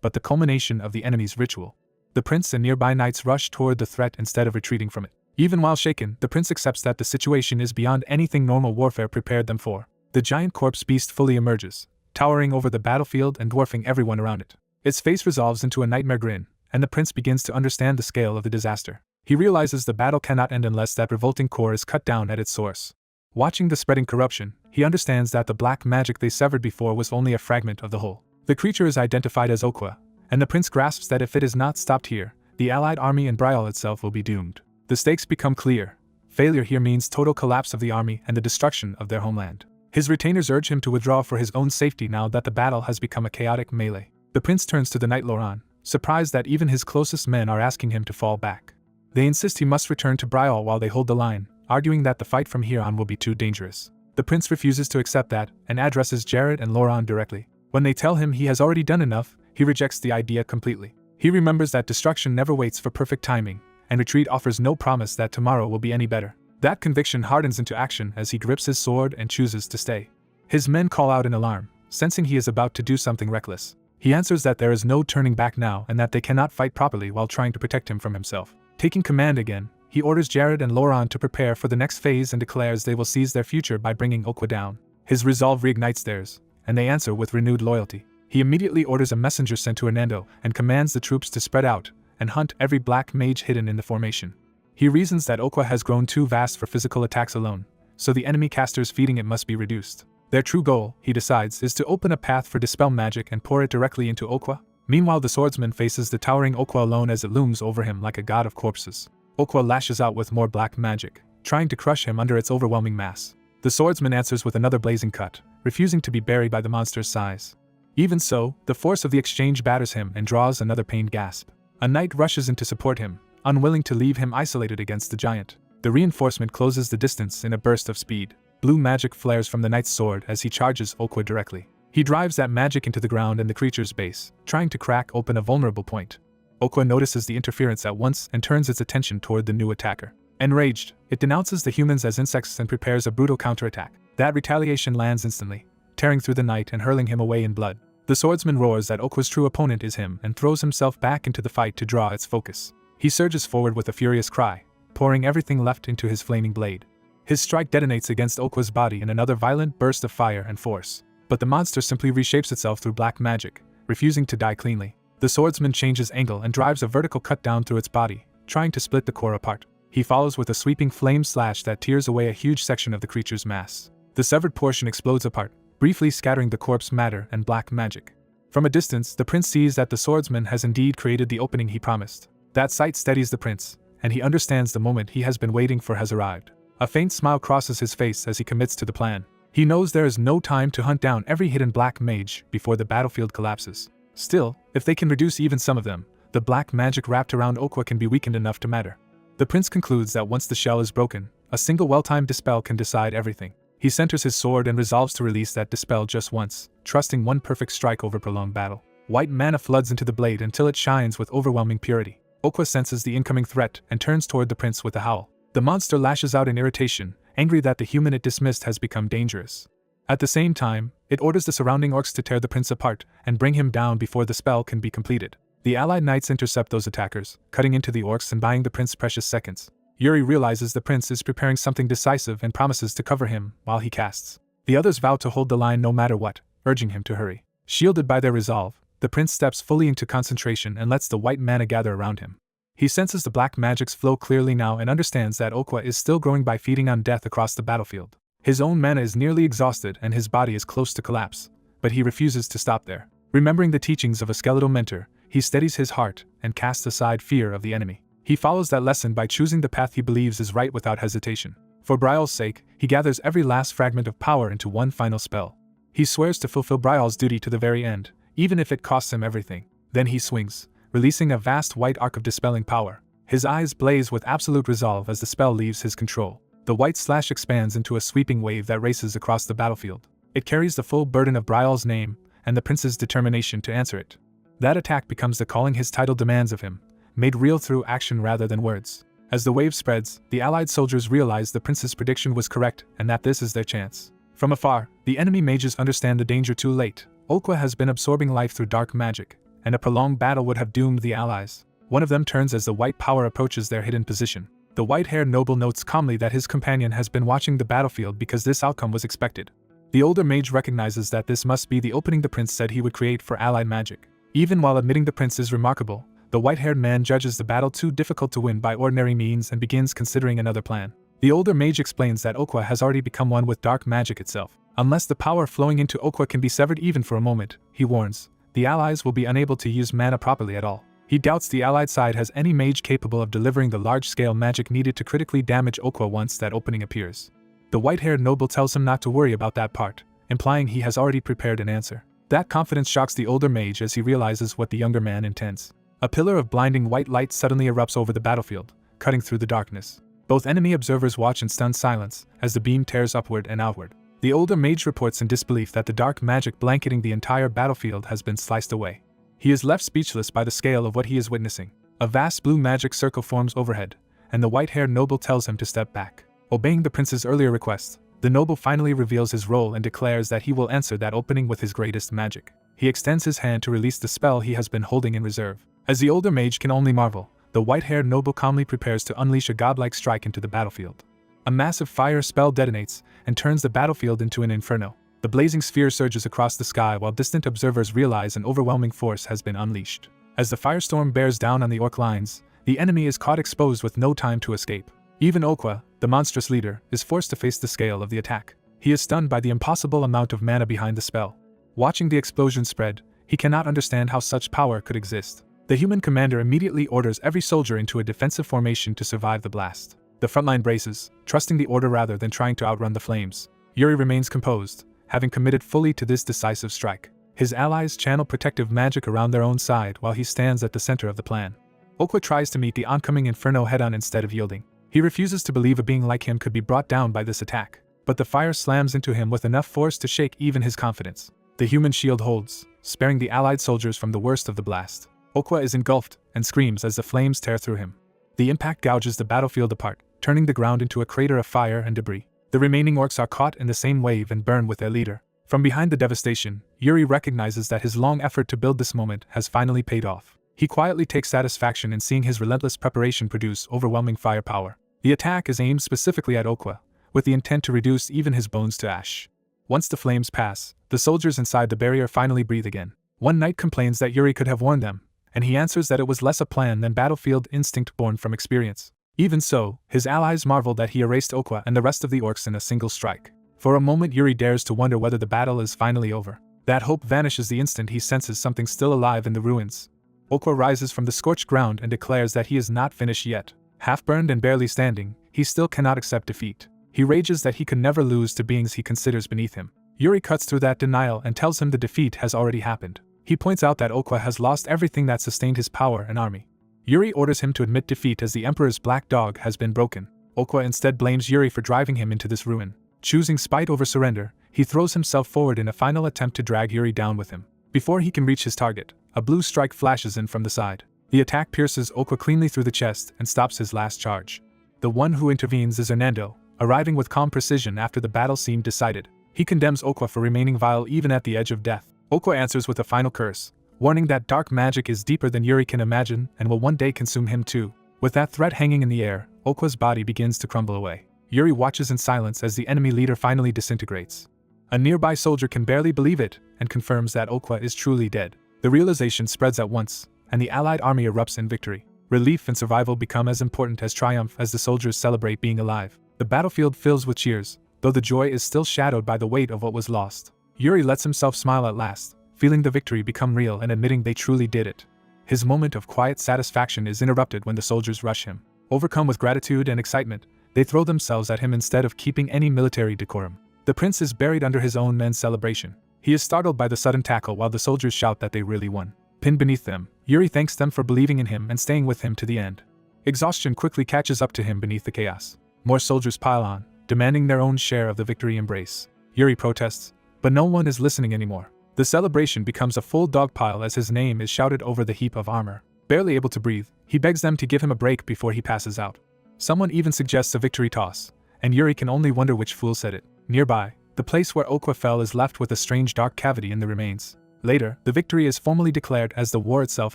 but the culmination of the enemy's ritual. The prince and nearby knights rush toward the threat instead of retreating from it. Even while shaken, the prince accepts that the situation is beyond anything normal warfare prepared them for. The giant corpse beast fully emerges, towering over the battlefield and dwarfing everyone around it. Its face resolves into a nightmare grin, and the prince begins to understand the scale of the disaster. He realizes the battle cannot end unless that revolting core is cut down at its source. Watching the spreading corruption, he understands that the black magic they severed before was only a fragment of the whole. The creature is identified as Okwa, and the prince grasps that if it is not stopped here, the allied army and Betrayal itself will be doomed. The stakes become clear. Failure here means total collapse of the army and the destruction of their homeland. His retainers urge him to withdraw for his own safety now that the battle has become a chaotic melee. The prince turns to the knight Lauron, surprised that even his closest men are asking him to fall back. They insist he must return to Betrayal while they hold the line, arguing that the fight from here on will be too dangerous. The prince refuses to accept that and addresses Jared and Lauron directly. When they tell him he has already done enough, he rejects the idea completely. He remembers that destruction never waits for perfect timing, and retreat offers no promise that tomorrow will be any better. That conviction hardens into action as he grips his sword and chooses to stay. His men call out in alarm, sensing he is about to do something reckless. He answers that there is no turning back now and that they cannot fight properly while trying to protect him from himself. Taking command again, he orders Jared and Lauron to prepare for the next phase and declares they will seize their future by bringing Okwa down. His resolve reignites theirs, and they answer with renewed loyalty. He immediately orders a messenger sent to Hernando and commands the troops to spread out and hunt every black mage hidden in the formation. He reasons that Okwa has grown too vast for physical attacks alone, so the enemy casters feeding it must be reduced. Their true goal, he decides, is to open a path for dispel magic and pour it directly into Okwa. Meanwhile, the swordsman faces the towering Okwa alone as it looms over him like a god of corpses. Okwa lashes out with more black magic, trying to crush him under its overwhelming mass. The swordsman answers with another blazing cut, refusing to be buried by the monster's size. Even so, the force of the exchange batters him and draws another pained gasp. A knight rushes in to support him, unwilling to leave him isolated against the giant. The reinforcement closes the distance in a burst of speed. Blue magic flares from the knight's sword as he charges Okwa directly. He drives that magic into the ground and the creature's base, trying to crack open a vulnerable point. Okwa notices the interference at once and turns its attention toward the new attacker. Enraged, it denounces the humans as insects and prepares a brutal counterattack. That retaliation lands instantly, tearing through the knight and hurling him away in blood. The swordsman roars that Okwa's true opponent is him and throws himself back into the fight to draw its focus. He surges forward with a furious cry, pouring everything left into his flaming blade. His strike detonates against Okwa's body in another violent burst of fire and force. But the monster simply reshapes itself through black magic, refusing to die cleanly. The swordsman changes angle and drives a vertical cut down through its body, trying to split the core apart. He follows with a sweeping flame slash that tears away a huge section of the creature's mass. The severed portion explodes apart, briefly scattering the corpse matter and black magic. From a distance, the prince sees that the swordsman has indeed created the opening he promised. That sight steadies the prince, and he understands the moment he has been waiting for has arrived. A faint smile crosses his face as he commits to the plan. He knows there is no time to hunt down every hidden black mage before the battlefield collapses. Still, if they can reduce even some of them, the black magic wrapped around Okwa can be weakened enough to matter. The prince concludes that once the shell is broken, a single well-timed dispel can decide everything. He centers his sword and resolves to release that dispel just once, trusting one perfect strike over prolonged battle. White mana floods into the blade until it shines with overwhelming purity. Okwa senses the incoming threat and turns toward the prince with a howl. The monster lashes out in irritation, angry that the human it dismissed has become dangerous. At the same time, it orders the surrounding orcs to tear the prince apart and bring him down before the spell can be completed. The allied knights intercept those attackers, cutting into the orcs and buying the prince precious seconds. Yuri realizes the prince is preparing something decisive and promises to cover him while he casts. The others vow to hold the line no matter what, urging him to hurry. Shielded by their resolve, the prince steps fully into concentration and lets the white mana gather around him. He senses the black magic's flow clearly now and understands that Okwa is still growing by feeding on death across the battlefield. His own mana is nearly exhausted and his body is close to collapse, but he refuses to stop there. Remembering the teachings of a skeletal mentor, he steadies his heart and casts aside fear of the enemy. He follows that lesson by choosing the path he believes is right without hesitation. For Brial's sake, he gathers every last fragment of power into one final spell. He swears to fulfill Brial's duty to the very end, even if it costs him everything. Then he swings, releasing a vast white arc of dispelling power. His eyes blaze with absolute resolve as the spell leaves his control. The white slash expands into a sweeping wave that races across the battlefield. It carries the full burden of Brial's name and the prince's determination to answer it. That attack becomes the calling his title demands of him, made real through action rather than words. As the wave spreads, the allied soldiers realize the prince's prediction was correct and that this is their chance. From afar, the enemy mages understand the danger too late. Okwa has been absorbing life through dark magic, and a prolonged battle would have doomed the allies. One of them turns as the white power approaches their hidden position. The white-haired noble notes calmly that his companion has been watching the battlefield because this outcome was expected. The older mage recognizes that this must be the opening the prince said he would create for allied magic. Even while admitting the prince is remarkable, the white-haired man judges the battle too difficult to win by ordinary means and begins considering another plan. The older mage explains that Okwa has already become one with dark magic itself. Unless the power flowing into Okwa can be severed even for a moment, he warns, the allies will be unable to use mana properly at all. He doubts the allied side has any mage capable of delivering the large-scale magic needed to critically damage Okwa once that opening appears. The white-haired noble tells him not to worry about that part, implying he has already prepared an answer. That confidence shocks the older mage as he realizes what the younger man intends. A pillar of blinding white light suddenly erupts over the battlefield, cutting through the darkness. Both enemy observers watch in stunned silence as the beam tears upward and outward. The older mage reports in disbelief that the dark magic blanketing the entire battlefield has been sliced away. He is left speechless by the scale of what he is witnessing. A vast blue magic circle forms overhead, and the white-haired noble tells him to step back. Obeying the prince's earlier request, the noble finally reveals his role and declares that he will answer that opening with his greatest magic. he extends his hand to release the spell he has been holding in reserve. As the older mage can only marvel, the white-haired noble calmly prepares to unleash a godlike strike into the battlefield. A massive fire spell detonates and turns the battlefield into an inferno. The blazing sphere surges across the sky while distant observers realize an overwhelming force has been unleashed. As the firestorm bears down on the orc lines, the enemy is caught exposed with no time to escape. Even Okwa, the monstrous leader, is forced to face the scale of the attack. He is stunned by the impossible amount of mana behind the spell. Watching the explosion spread, he cannot understand how such power could exist. The human commander immediately orders every soldier into a defensive formation to survive the blast. The frontline braces, trusting the order rather than trying to outrun the flames. Yuri remains composed, having committed fully to this decisive strike. His allies channel protective magic around their own side while he stands at the center of the plan. Okwa tries to meet the oncoming inferno head-on instead of yielding. He refuses to believe a being like him could be brought down by this attack, but the fire slams into him with enough force to shake even his confidence. The human shield holds, sparing the allied soldiers from the worst of the blast. Okwa is engulfed and screams as the flames tear through him. The impact gouges the battlefield apart, turning the ground into a crater of fire and debris. The remaining orcs are caught in the same wave and burn with their leader. From behind the devastation, Yuri recognizes that his long effort to build this moment has finally paid off. He quietly takes satisfaction in seeing his relentless preparation produce overwhelming firepower. The attack is aimed specifically at Okwa, with the intent to reduce even his bones to ash. Once the flames pass, the soldiers inside the barrier finally breathe again. One knight complains that Yuri could have warned them, and he answers that it was less a plan than battlefield instinct born from experience. Even so, his allies marvel that he erased Okwa and the rest of the orcs in a single strike. For a moment Yuri dares to wonder whether the battle is finally over. That hope vanishes the instant he senses something still alive in the ruins. Okwa rises from the scorched ground and declares that he is not finished yet. Half-burned and barely standing, he still cannot accept defeat. He rages that he can never lose to beings he considers beneath him. Yuri cuts through that denial and tells him the defeat has already happened. He points out that Okwa has lost everything that sustained his power and army. Yuri orders him to admit defeat as the Emperor's black dog has been broken. Okwa instead blames Yuri for driving him into this ruin. Choosing spite over surrender, he throws himself forward in a final attempt to drag Yuri down with him. Before he can reach his target, a blue strike flashes in from the side. The attack pierces Okwa cleanly through the chest and stops his last charge. The one who intervenes is Hernando, arriving with calm precision after the battle seemed decided. He condemns Okwa for remaining vile even at the edge of death. Okwa answers with a final curse, warning that dark magic is deeper than Yuri can imagine and will one day consume him too. With that threat hanging in the air, Okwa's body begins to crumble away. Yuri watches in silence as the enemy leader finally disintegrates. A nearby soldier can barely believe it and confirms that Okwa is truly dead. The realization spreads at once, and the allied army erupts in victory. Relief and survival become as important as triumph as the soldiers celebrate being alive. The battlefield fills with cheers, though the joy is still shadowed by the weight of what was lost. Yuri lets himself smile at last, feeling the victory become real and admitting they truly did it. His moment of quiet satisfaction is interrupted when the soldiers rush him. Overcome with gratitude and excitement, they throw themselves at him instead of keeping any military decorum. The prince is buried under his own men's celebration. He is startled by the sudden tackle while the soldiers shout that they really won. Pinned beneath them, Yuri thanks them for believing in him and staying with him to the end. Exhaustion quickly catches up to him beneath the chaos. More soldiers pile on, demanding their own share of the victory embrace. Yuri protests, but no one is listening anymore. The celebration becomes a full dogpile as his name is shouted over the heap of armor. Barely able to breathe, he begs them to give him a break before he passes out. Someone even suggests a victory toss, and Yuri can only wonder which fool said it. Nearby, the place where Okwa fell is left with a strange dark cavity in the remains. Later, the victory is formally declared as the war itself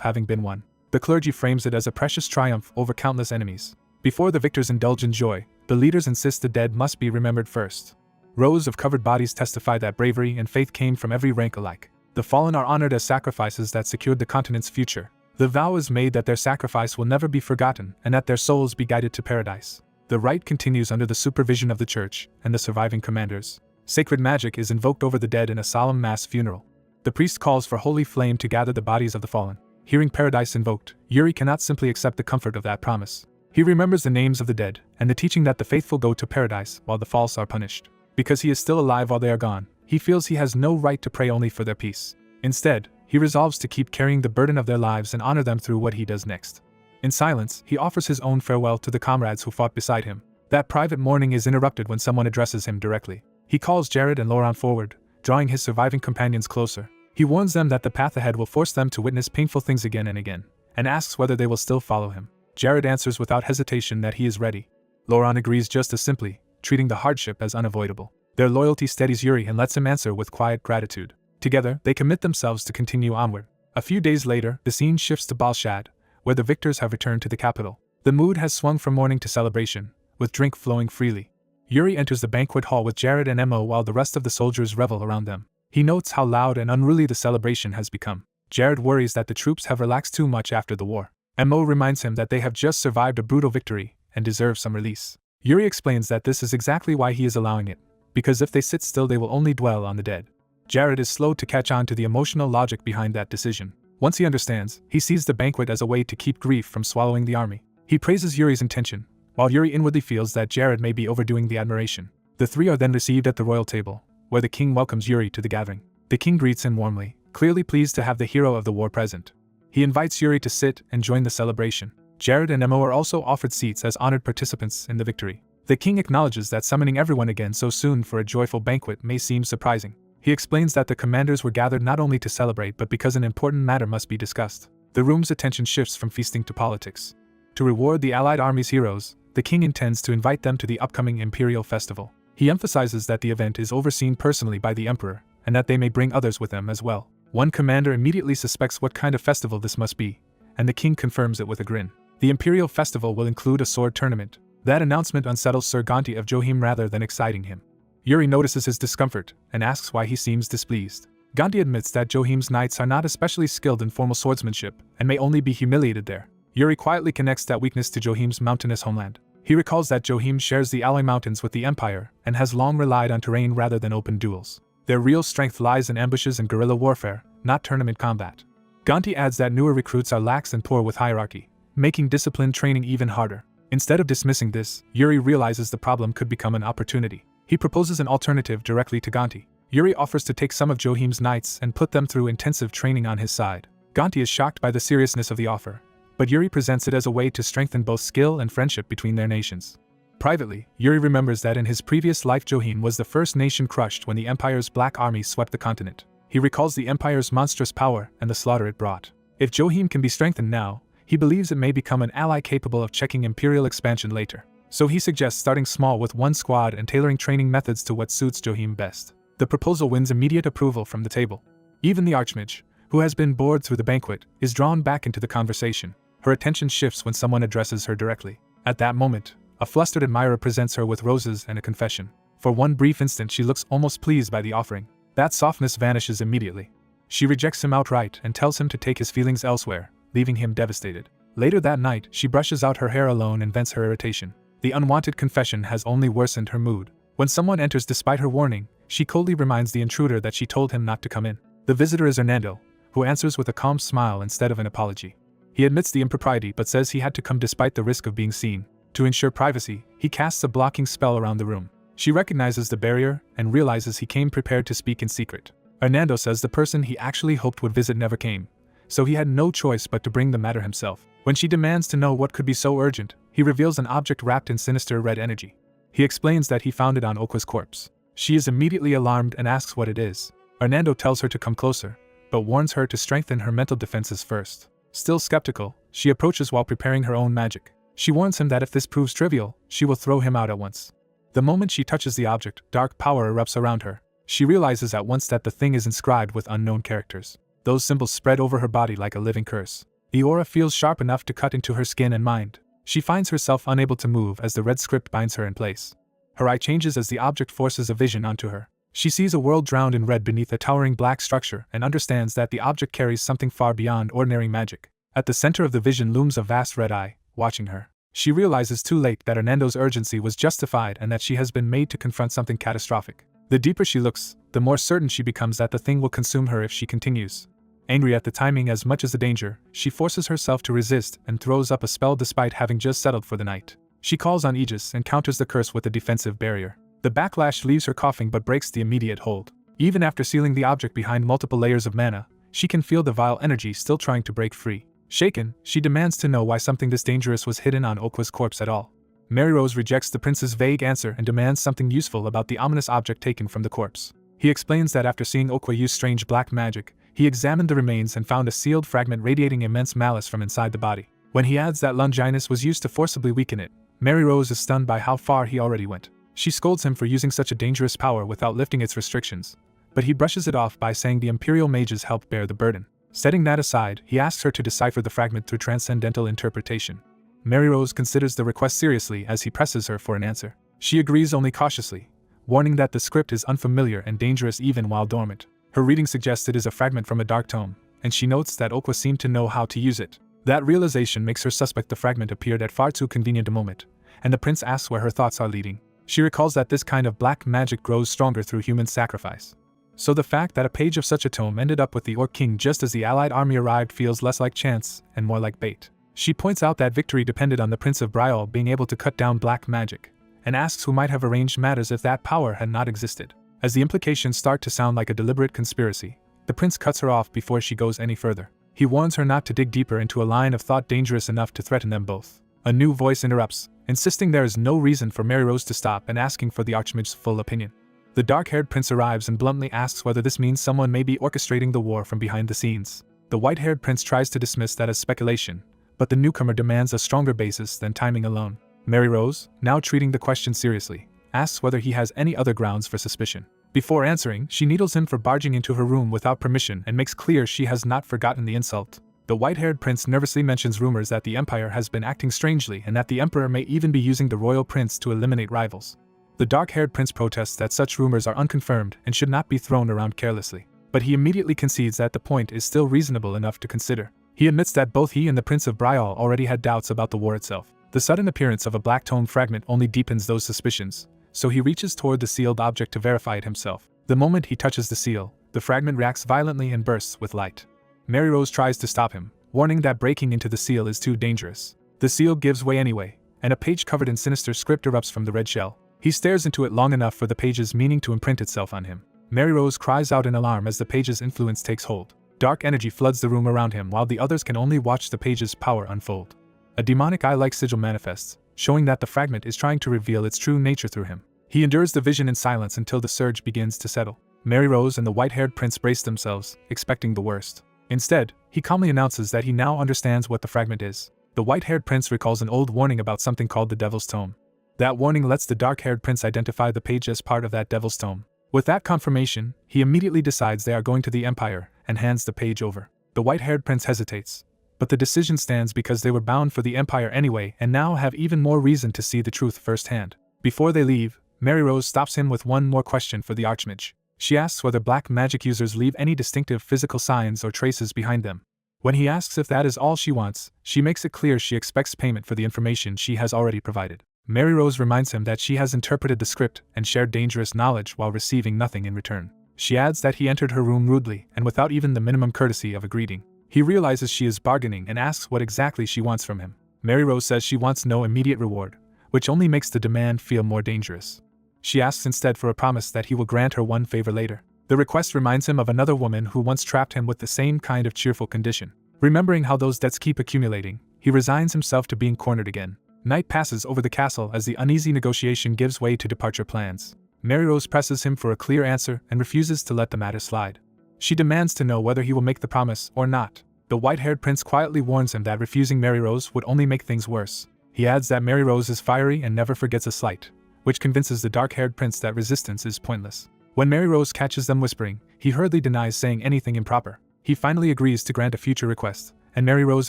having been won. The clergy frames it as a precious triumph over countless enemies. Before the victors indulge in joy, the leaders insist the dead must be remembered first. Rows of covered bodies testify that bravery and faith came from every rank alike. The fallen are honored as sacrifices that secured the continent's future. The vow is made that their sacrifice will never be forgotten and that their souls be guided to paradise. The rite continues under the supervision of the church and the surviving commanders. Sacred magic is invoked over the dead in a solemn mass funeral. The priest calls for holy flame to gather the bodies of the fallen. Hearing paradise invoked, Yuri cannot simply accept the comfort of that promise. He remembers the names of the dead and the teaching that the faithful go to paradise while the false are punished. Because he is still alive while they are gone, he feels he has no right to pray only for their peace. Instead, he resolves to keep carrying the burden of their lives and honor them through what he does next. In silence, he offers his own farewell to the comrades who fought beside him. That private mourning is interrupted when someone addresses him directly. He calls Jared and Lauron forward, drawing his surviving companions closer. He warns them that the path ahead will force them to witness painful things again and again, and asks whether they will still follow him. Jared answers without hesitation that he is ready. Lauron agrees just as simply, treating the hardship as unavoidable. Their loyalty steadies Yuri and lets him answer with quiet gratitude. Together, they commit themselves to continue onward. A few days later, the scene shifts to Balshad, where the victors have returned to the capital. The mood has swung from mourning to celebration, with drink flowing freely. Yuri enters the banquet hall with Jared and Mo while the rest of the soldiers revel around them. He notes how loud and unruly the celebration has become. Jared worries that the troops have relaxed too much after the war. Mo reminds him that they have just survived a brutal victory and deserve some release. Yuri explains that this is exactly why he is allowing it, because if they sit still they will only dwell on the dead. Jared is slow to catch on to the emotional logic behind that decision. Once he understands, he sees the banquet as a way to keep grief from swallowing the army. He praises Yuri's intention, while Yuri inwardly feels that Jared may be overdoing the admiration. The three are then received at the royal table, where the king welcomes Yuri to the gathering. The king greets him warmly, clearly pleased to have the hero of the war present. He invites Yuri to sit and join the celebration. Jared and Mo are also offered seats as honored participants in the victory. The king acknowledges that summoning everyone again so soon for a joyful banquet may seem surprising. He explains that the commanders were gathered not only to celebrate but because an important matter must be discussed. The room's attention shifts from feasting to politics. To reward the Allied Army's heroes, the king intends to invite them to the upcoming imperial festival. He emphasizes that the event is overseen personally by the emperor, and that they may bring others with them as well. One commander immediately suspects what kind of festival this must be, and the king confirms it with a grin. The imperial festival will include a sword tournament. That announcement unsettles Sir Gonti of Johim rather than exciting him. Yuri notices his discomfort and asks why he seems displeased. Gonti admits that Johim's knights are not especially skilled in formal swordsmanship and may only be humiliated there. Yuri quietly connects that weakness to Johim's mountainous homeland. He recalls that Johim shares the Ally Mountains with the Empire and has long relied on terrain rather than open duels. Their real strength lies in ambushes and guerrilla warfare, not tournament combat. Gonti adds that newer recruits are lax and poor with hierarchy, making disciplined training even harder. Instead of dismissing this, Yuri realizes the problem could become an opportunity. He proposes an alternative directly to Gonti. Yuri offers to take some of Johim's knights and put them through intensive training on his side. Gonti is shocked by the seriousness of the offer, but Yuri presents it as a way to strengthen both skill and friendship between their nations. Privately, Yuri remembers that in his previous life Johim was the first nation crushed when the Empire's Black Army swept the continent. He recalls the Empire's monstrous power and the slaughter it brought. If Johim can be strengthened now, he believes it may become an ally capable of checking Imperial expansion later. So he suggests starting small with one squad and tailoring training methods to what suits Johim best. The proposal wins immediate approval from the table. Even the archmage, who has been bored through the banquet, is drawn back into the conversation. Her attention shifts when someone addresses her directly. At that moment, a flustered admirer presents her with roses and a confession. For one brief instant she looks almost pleased by the offering. That softness vanishes immediately. She rejects him outright and tells him to take his feelings elsewhere, leaving him devastated. Later that night, she brushes out her hair alone and vents her irritation. The unwanted confession has only worsened her mood. When someone enters despite her warning, she coldly reminds the intruder that she told him not to come in. The visitor is Hernando, who answers with a calm smile instead of an apology. He admits the impropriety but says he had to come despite the risk of being seen. To ensure privacy, he casts a blocking spell around the room. She recognizes the barrier and realizes he came prepared to speak in secret. Hernando says the person he actually hoped would visit never came, so he had no choice but to bring the matter himself. When she demands to know what could be so urgent, he reveals an object wrapped in sinister red energy. He explains that he found it on Okwa's corpse. She is immediately alarmed and asks what it is. Hernando tells her to come closer, but warns her to strengthen her mental defenses first. Still skeptical, she approaches while preparing her own magic. She warns him that if this proves trivial, she will throw him out at once. The moment she touches the object, dark power erupts around her. She realizes at once that the thing is inscribed with unknown characters. Those symbols spread over her body like a living curse. The aura feels sharp enough to cut into her skin and mind. She finds herself unable to move as the red script binds her in place. Her eye changes as the object forces a vision onto her. She sees a world drowned in red beneath a towering black structure and understands that the object carries something far beyond ordinary magic. At the center of the vision looms a vast red eye, watching her. She realizes too late that Hernando's urgency was justified and that she has been made to confront something catastrophic. The deeper she looks, the more certain she becomes that the thing will consume her if she continues. Angry at the timing as much as the danger, she forces herself to resist and throws up a spell despite having just settled for the night. She calls on Aegis and counters the curse with a defensive barrier. The backlash leaves her coughing but breaks the immediate hold. Even after sealing the object behind multiple layers of mana, she can feel the vile energy still trying to break free. Shaken, she demands to know why something this dangerous was hidden on Okwa's corpse at all. Mary Rose rejects the prince's vague answer and demands something useful about the ominous object taken from the corpse. He explains that after seeing Okwa use strange black magic, he examined the remains and found a sealed fragment radiating immense malice from inside the body. When he adds that Longinus was used to forcibly weaken it, Mary Rose is stunned by how far he already went. She scolds him for using such a dangerous power without lifting its restrictions, but he brushes it off by saying the imperial mages help bear the burden. Setting that aside, he asks her to decipher the fragment through transcendental interpretation. Mary Rose considers the request seriously as he presses her for an answer. She agrees only cautiously, warning that the script is unfamiliar and dangerous even while dormant. Her reading suggests it is a fragment from a dark tome, and she notes that Okwa seemed to know how to use it. That realization makes her suspect the fragment appeared at far too convenient a moment, and the prince asks where her thoughts are leading. She recalls that this kind of black magic grows stronger through human sacrifice. So the fact that a page of such a tome ended up with the Orc King just as the allied army arrived feels less like chance and more like bait. She points out that victory depended on the Prince of Betrayal being able to cut down black magic, and asks who might have arranged matters if that power had not existed. As the implications start to sound like a deliberate conspiracy, the prince cuts her off before she goes any further. He warns her not to dig deeper into a line of thought dangerous enough to threaten them both. A new voice interrupts, insisting there is no reason for Mary Rose to stop and asking for the archmage's full opinion. The dark-haired prince arrives and bluntly asks whether this means someone may be orchestrating the war from behind the scenes. The white-haired prince tries to dismiss that as speculation, but the newcomer demands a stronger basis than timing alone. Mary Rose, now treating the question seriously, asks whether he has any other grounds for suspicion. Before answering, she needles him for barging into her room without permission and makes clear she has not forgotten the insult. The white-haired prince nervously mentions rumors that the Empire has been acting strangely and that the Emperor may even be using the royal prince to eliminate rivals. The dark-haired prince protests that such rumors are unconfirmed and should not be thrown around carelessly, but he immediately concedes that the point is still reasonable enough to consider. He admits that both he and the Prince of Betrayal already had doubts about the war itself. The sudden appearance of a black tome fragment only deepens those suspicions, so he reaches toward the sealed object to verify it himself. The moment he touches the seal, the fragment reacts violently and bursts with light. Mary Rose tries to stop him, warning that breaking into the seal is too dangerous. The seal gives way anyway, and a page covered in sinister script erupts from the red shell. He stares into it long enough for the page's meaning to imprint itself on him. Mary Rose cries out in alarm as the page's influence takes hold. Dark energy floods the room around him while the others can only watch the page's power unfold. A demonic eye-like sigil manifests, showing that the fragment is trying to reveal its true nature through him. He endures the vision in silence until the surge begins to settle. Mary Rose and the white-haired prince brace themselves, expecting the worst. Instead, he calmly announces that he now understands what the fragment is. The white-haired prince recalls an old warning about something called the Devil's Tome. That warning lets the dark-haired prince identify the page as part of that Devil's Tome. With that confirmation, he immediately decides they are going to the Empire and hands the page over. The white-haired prince hesitates, but the decision stands because they were bound for the Empire anyway and now have even more reason to see the truth firsthand. Before they leave, Mary Rose stops him with one more question for the archmage. She asks whether black magic users leave any distinctive physical signs or traces behind them. When he asks if that is all she wants, she makes it clear she expects payment for the information she has already provided. Mary Rose reminds him that she has interpreted the script and shared dangerous knowledge while receiving nothing in return. She adds that he entered her room rudely and without even the minimum courtesy of a greeting. He realizes she is bargaining and asks what exactly she wants from him. Mary Rose says she wants no immediate reward, which only makes the demand feel more dangerous. She asks instead for a promise that he will grant her one favor later. The request reminds him of another woman who once trapped him with the same kind of cheerful condition. Remembering how those debts keep accumulating, he resigns himself to being cornered again. Night passes over the castle as the uneasy negotiation gives way to departure plans. Mary Rose presses him for a clear answer and refuses to let the matter slide. She demands to know whether he will make the promise or not. The white-haired prince quietly warns him that refusing Mary Rose would only make things worse. He adds that Mary Rose is fiery and never forgets a slight, which convinces the dark-haired prince that resistance is pointless. When Mary Rose catches them whispering, he hurriedly denies saying anything improper. He finally agrees to grant a future request, and Mary Rose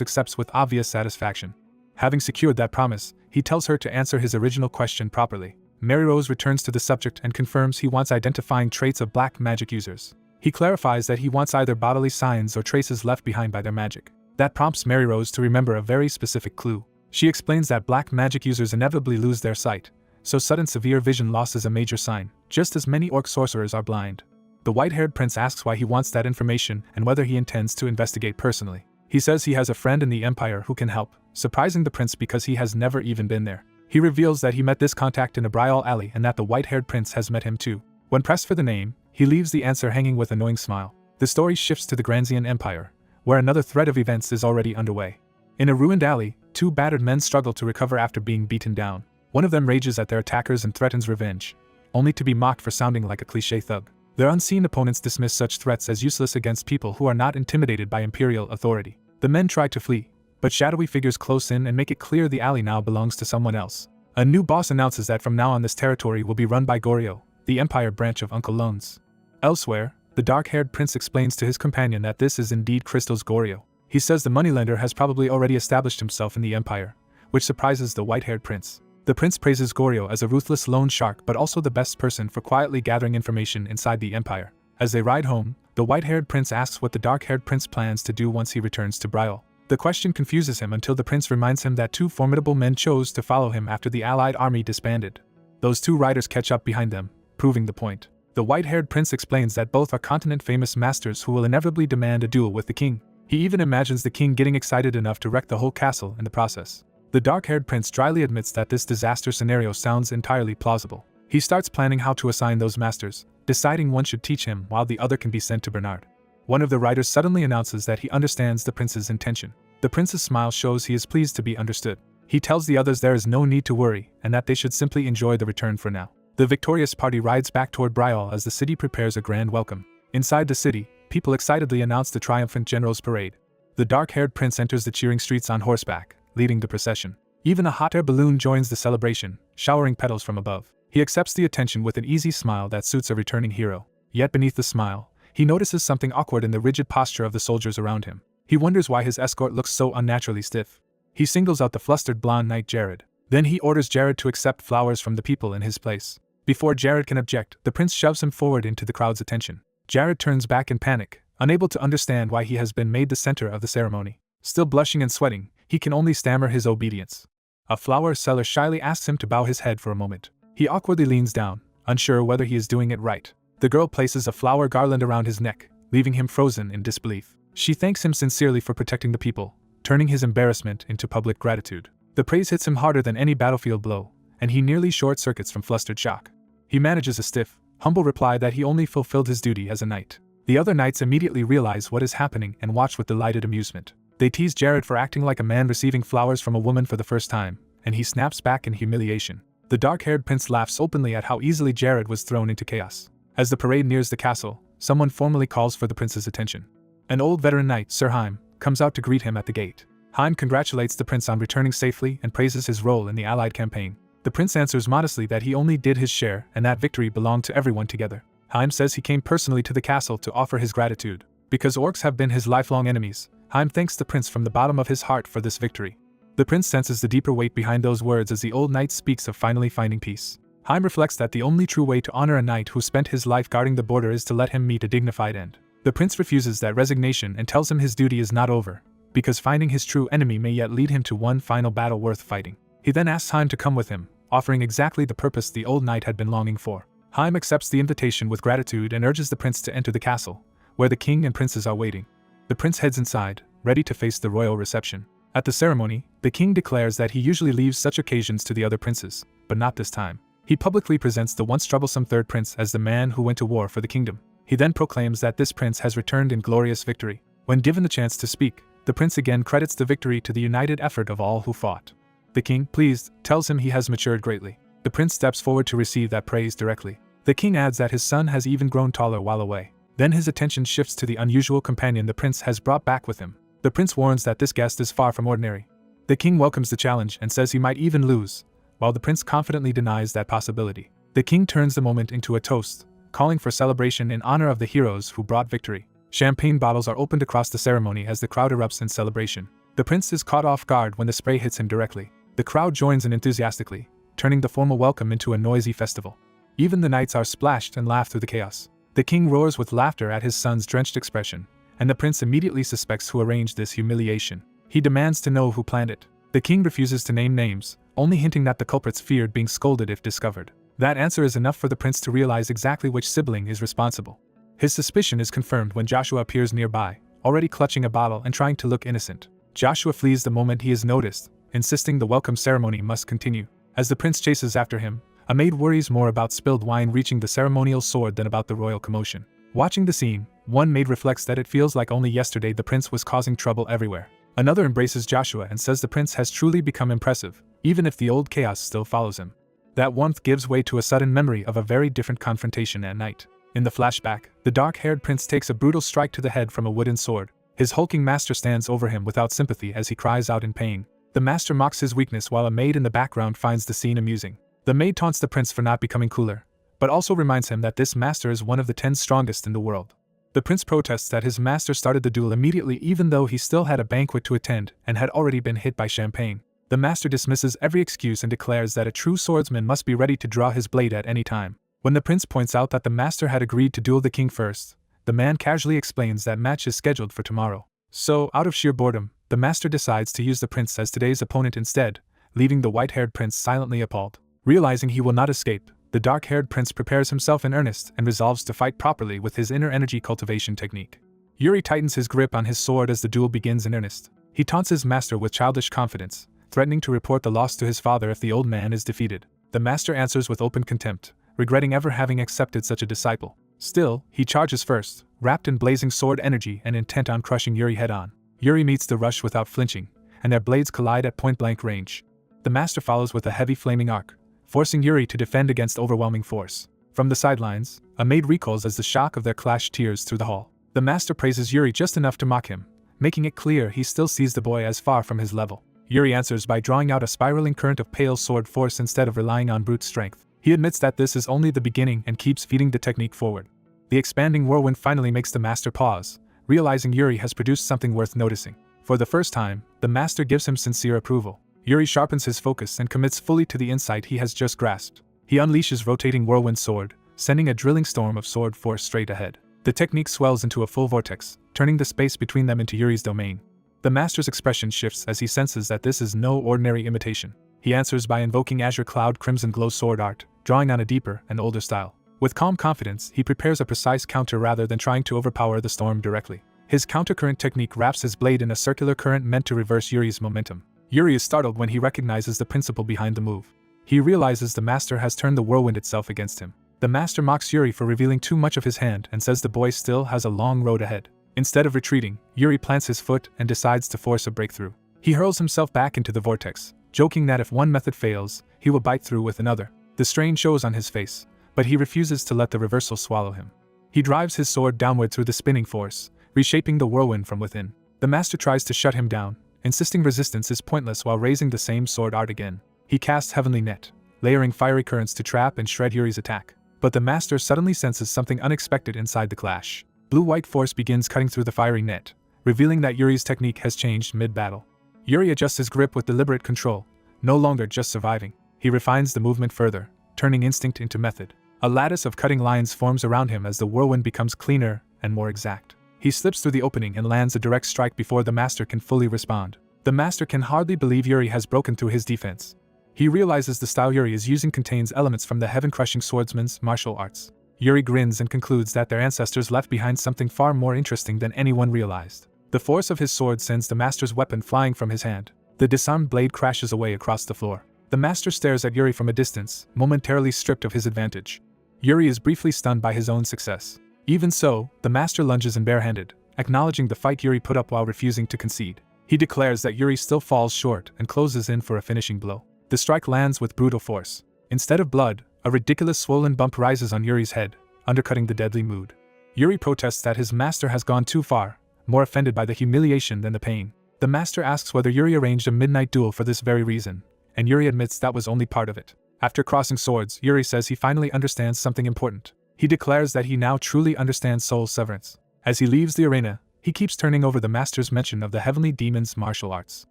accepts with obvious satisfaction. Having secured that promise, he tells her to answer his original question properly. Mary Rose returns to the subject and confirms he wants identifying traits of black magic users. He clarifies that he wants either bodily signs or traces left behind by their magic. That prompts Mary Rose to remember a very specific clue. She explains that black magic users inevitably lose their sight, so sudden severe vision loss is a major sign, just as many orc sorcerers are blind. The white-haired prince asks why he wants that information and whether he intends to investigate personally. He says he has a friend in the Empire who can help, surprising the prince because he has never even been there. He reveals that he met this contact in a Betrayal alley and that the white-haired prince has met him too. When pressed for the name, he leaves the answer hanging with an annoying smile. The story shifts to the Granzian Empire, where another thread of events is already underway. In a ruined alley, two battered men struggle to recover after being beaten down. One of them rages at their attackers and threatens revenge, only to be mocked for sounding like a cliché thug. Their unseen opponents dismiss such threats as useless against people who are not intimidated by imperial authority. The men try to flee, but shadowy figures close in and make it clear the alley now belongs to someone else. A new boss announces that from now on this territory will be run by Goryo, the Empire branch of Uncle Lones. Elsewhere, The dark-haired prince explains to his companion that this is indeed Crystal's Goryo. He says the moneylender has probably already established himself in the empire, which surprises the white-haired prince. The prince praises Goryo as a ruthless loan shark but also the best person for quietly gathering information inside the empire. As they ride home, the white-haired prince asks what the dark-haired prince plans to do once he returns to Betrayal. The question confuses him until the prince reminds him that 2 formidable men chose to follow him after the allied army disbanded. Those 2 riders catch up behind them, proving the point. The white-haired prince explains that both are continent-famous masters who will inevitably demand a duel with the king. He even imagines the king getting excited enough to wreck the whole castle in the process. The dark-haired prince dryly admits that this disaster scenario sounds entirely plausible. He starts planning how to assign those masters, deciding one should teach him while the other can be sent to Bernard. One of the riders suddenly announces that he understands the prince's intention. The prince's smile shows he is pleased to be understood. He tells the others there is no need to worry and that they should simply enjoy the return for now. The victorious party rides back toward Betrayal as the city prepares a grand welcome. Inside the city, people excitedly announce the triumphant general's parade. The dark-haired prince enters the cheering streets on horseback, leading the procession. Even a hot air balloon joins the celebration, showering petals from above. He accepts the attention with an easy smile that suits a returning hero. Yet beneath the smile, he notices something awkward in the rigid posture of the soldiers around him. He wonders why his escort looks so unnaturally stiff. He singles out the flustered blonde knight Jared. Then he orders Jared to accept flowers from the people in his place. Before Jared can object, the prince shoves him forward into the crowd's attention. Jared turns back in panic, unable to understand why he has been made the center of the ceremony. Still blushing and sweating, he can only stammer his obedience. A flower seller shyly asks him to bow his head for a moment. He awkwardly leans down, unsure whether he is doing it right. The girl places a flower garland around his neck, leaving him frozen in disbelief. She thanks him sincerely for protecting the people, turning his embarrassment into public gratitude. The praise hits him harder than any battlefield blow, and he nearly short-circuits from flustered shock. He manages a stiff, humble reply that he only fulfilled his duty as a knight. The other knights immediately realize what is happening and watch with delighted amusement. They tease Jared for acting like a man receiving flowers from a woman for the first time, and he snaps back in humiliation. The dark-haired prince laughs openly at how easily Jared was thrown into chaos. As the parade nears the castle, someone formally calls for the prince's attention. An old veteran knight, Sir Haim, comes out to greet him at the gate. Haim congratulates the prince on returning safely and praises his role in the allied campaign. The prince answers modestly that he only did his share and that victory belonged to everyone together. Haim says he came personally to the castle to offer his gratitude. Because orcs have been his lifelong enemies, Haim thanks the prince from the bottom of his heart for this victory. The prince senses the deeper weight behind those words as the old knight speaks of finally finding peace. Haim reflects that the only true way to honor a knight who spent his life guarding the border is to let him meet a dignified end. The prince refuses that resignation and tells him his duty is not over, because finding his true enemy may yet lead him to one final battle worth fighting. He then asks Haim to come with him, offering exactly the purpose the old knight had been longing for. Haim accepts the invitation with gratitude and urges the prince to enter the castle, where the king and princes are waiting. The prince heads inside, ready to face the royal reception. At the ceremony, the king declares that he usually leaves such occasions to the other princes, but not this time. He publicly presents the once troublesome third prince as the man who went to war for the kingdom. He then proclaims that this prince has returned in glorious victory. When given the chance to speak, the prince again credits the victory to the united effort of all who fought. The king, pleased, tells him he has matured greatly. The prince steps forward to receive that praise directly. The king adds that his son has even grown taller while away. Then his attention shifts to the unusual companion the prince has brought back with him. The prince warns that this guest is far from ordinary. The king welcomes the challenge and says he might even lose, while the prince confidently denies that possibility. The king turns the moment into a toast, calling for celebration in honor of the heroes who brought victory. Champagne bottles are opened across the ceremony as the crowd erupts in celebration. The prince is caught off guard when the spray hits him directly. The crowd joins in enthusiastically, turning the formal welcome into a noisy festival. Even the knights are splashed and laugh through the chaos. The king roars with laughter at his son's drenched expression, and the prince immediately suspects who arranged this humiliation. He demands to know who planned it. The king refuses to name names, only hinting that the culprits feared being scolded if discovered. That answer is enough for the prince to realize exactly which sibling is responsible. His suspicion is confirmed when Joshua appears nearby, already clutching a bottle and trying to look innocent. Joshua flees the moment he is noticed, insisting the welcome ceremony must continue. As the prince chases after him, a maid worries more about spilled wine reaching the ceremonial sword than about the royal commotion. Watching the scene, one maid reflects that it feels like only yesterday the prince was causing trouble everywhere. Another embraces Joshua and says the prince has truly become impressive, even if the old chaos still follows him. That warmth gives way to a sudden memory of a very different confrontation at night. In the flashback, the dark-haired prince takes a brutal strike to the head from a wooden sword. His hulking master stands over him without sympathy as he cries out in pain. The master mocks his weakness while a maid in the background finds the scene amusing. The maid taunts the prince for not becoming cooler, but also reminds him that this master is one of the 10 strongest in the world. The prince protests that his master started the duel immediately even though he still had a banquet to attend and had already been hit by champagne. The master dismisses every excuse and declares that a true swordsman must be ready to draw his blade at any time. When the prince points out that the master had agreed to duel the king first, the man casually explains that match is scheduled for tomorrow. So, out of sheer boredom, the master decides to use the prince as today's opponent instead, leaving the white-haired prince silently appalled. Realizing he will not escape, the dark-haired prince prepares himself in earnest and resolves to fight properly with his inner energy cultivation technique. Yuri tightens his grip on his sword as the duel begins in earnest. He taunts his master with childish confidence, threatening to report the loss to his father if the old man is defeated. The master answers with open contempt, regretting ever having accepted such a disciple. Still, he charges first, wrapped in blazing sword energy and intent on crushing Yuri head-on. Yuri meets the rush without flinching, and their blades collide at point-blank range. The master follows with a heavy flaming arc, forcing Yuri to defend against overwhelming force. From the sidelines, a maid recoils as the shock of their clash tears through the hall. The master praises Yuri just enough to mock him, making it clear he still sees the boy as far from his level. Yuri answers by drawing out a spiraling current of pale sword force instead of relying on brute strength. He admits that this is only the beginning and keeps feeding the technique forward. The expanding whirlwind finally makes the master pause, realizing Yuri has produced something worth noticing. For the first time, the master gives him sincere approval. Yuri sharpens his focus and commits fully to the insight he has just grasped. He unleashes rotating whirlwind sword, sending a drilling storm of sword force straight ahead. The technique swells into a full vortex, turning the space between them into Yuri's domain. The master's expression shifts as he senses that this is no ordinary imitation. He answers by invoking Azure Cloud Crimson Glow sword art, drawing on a deeper and older style. With calm confidence, he prepares a precise counter rather than trying to overpower the storm directly. His countercurrent technique wraps his blade in a circular current meant to reverse Yuri's momentum. Yuri is startled when he recognizes the principle behind the move. He realizes the master has turned the whirlwind itself against him. The master mocks Yuri for revealing too much of his hand and says the boy still has a long road ahead. Instead of retreating, Yuri plants his foot and decides to force a breakthrough. He hurls himself back into the vortex, joking that if one method fails, he will bite through with another. The strain shows on his face, but he refuses to let the reversal swallow him. He drives his sword downward through the spinning force, reshaping the whirlwind from within. The master tries to shut him down, insisting resistance is pointless while raising the same sword art again. He casts Heavenly Net, layering fiery currents to trap and shred Yuri's attack. But the master suddenly senses something unexpected inside the clash. Blue-white force begins cutting through the fiery net, revealing that Yuri's technique has changed mid-battle. Yuri adjusts his grip with deliberate control, no longer just surviving. He refines the movement further, turning instinct into method. A lattice of cutting lines forms around him as the whirlwind becomes cleaner and more exact. He slips through the opening and lands a direct strike before the master can fully respond. The master can hardly believe Yuri has broken through his defense. He realizes the style Yuri is using contains elements from the heaven-crushing swordsman's martial arts. Yuri grins and concludes that their ancestors left behind something far more interesting than anyone realized. The force of his sword sends the master's weapon flying from his hand. The disarmed blade crashes away across the floor. The master stares at Yuri from a distance, momentarily stripped of his advantage. Yuri is briefly stunned by his own success. Even so, the master lunges in barehanded, acknowledging the fight Yuri put up while refusing to concede. He declares that Yuri still falls short and closes in for a finishing blow. The strike lands with brutal force. Instead of blood, a ridiculous swollen bump rises on Yuri's head, undercutting the deadly mood. Yuri protests that his master has gone too far, more offended by the humiliation than the pain. The master asks whether Yuri arranged a midnight duel for this very reason, and Yuri admits that was only part of it. After crossing swords, Yuri says he finally understands something important. He declares that he now truly understands soul severance. As he leaves the arena, he keeps turning over the master's mention of the heavenly demon's martial arts.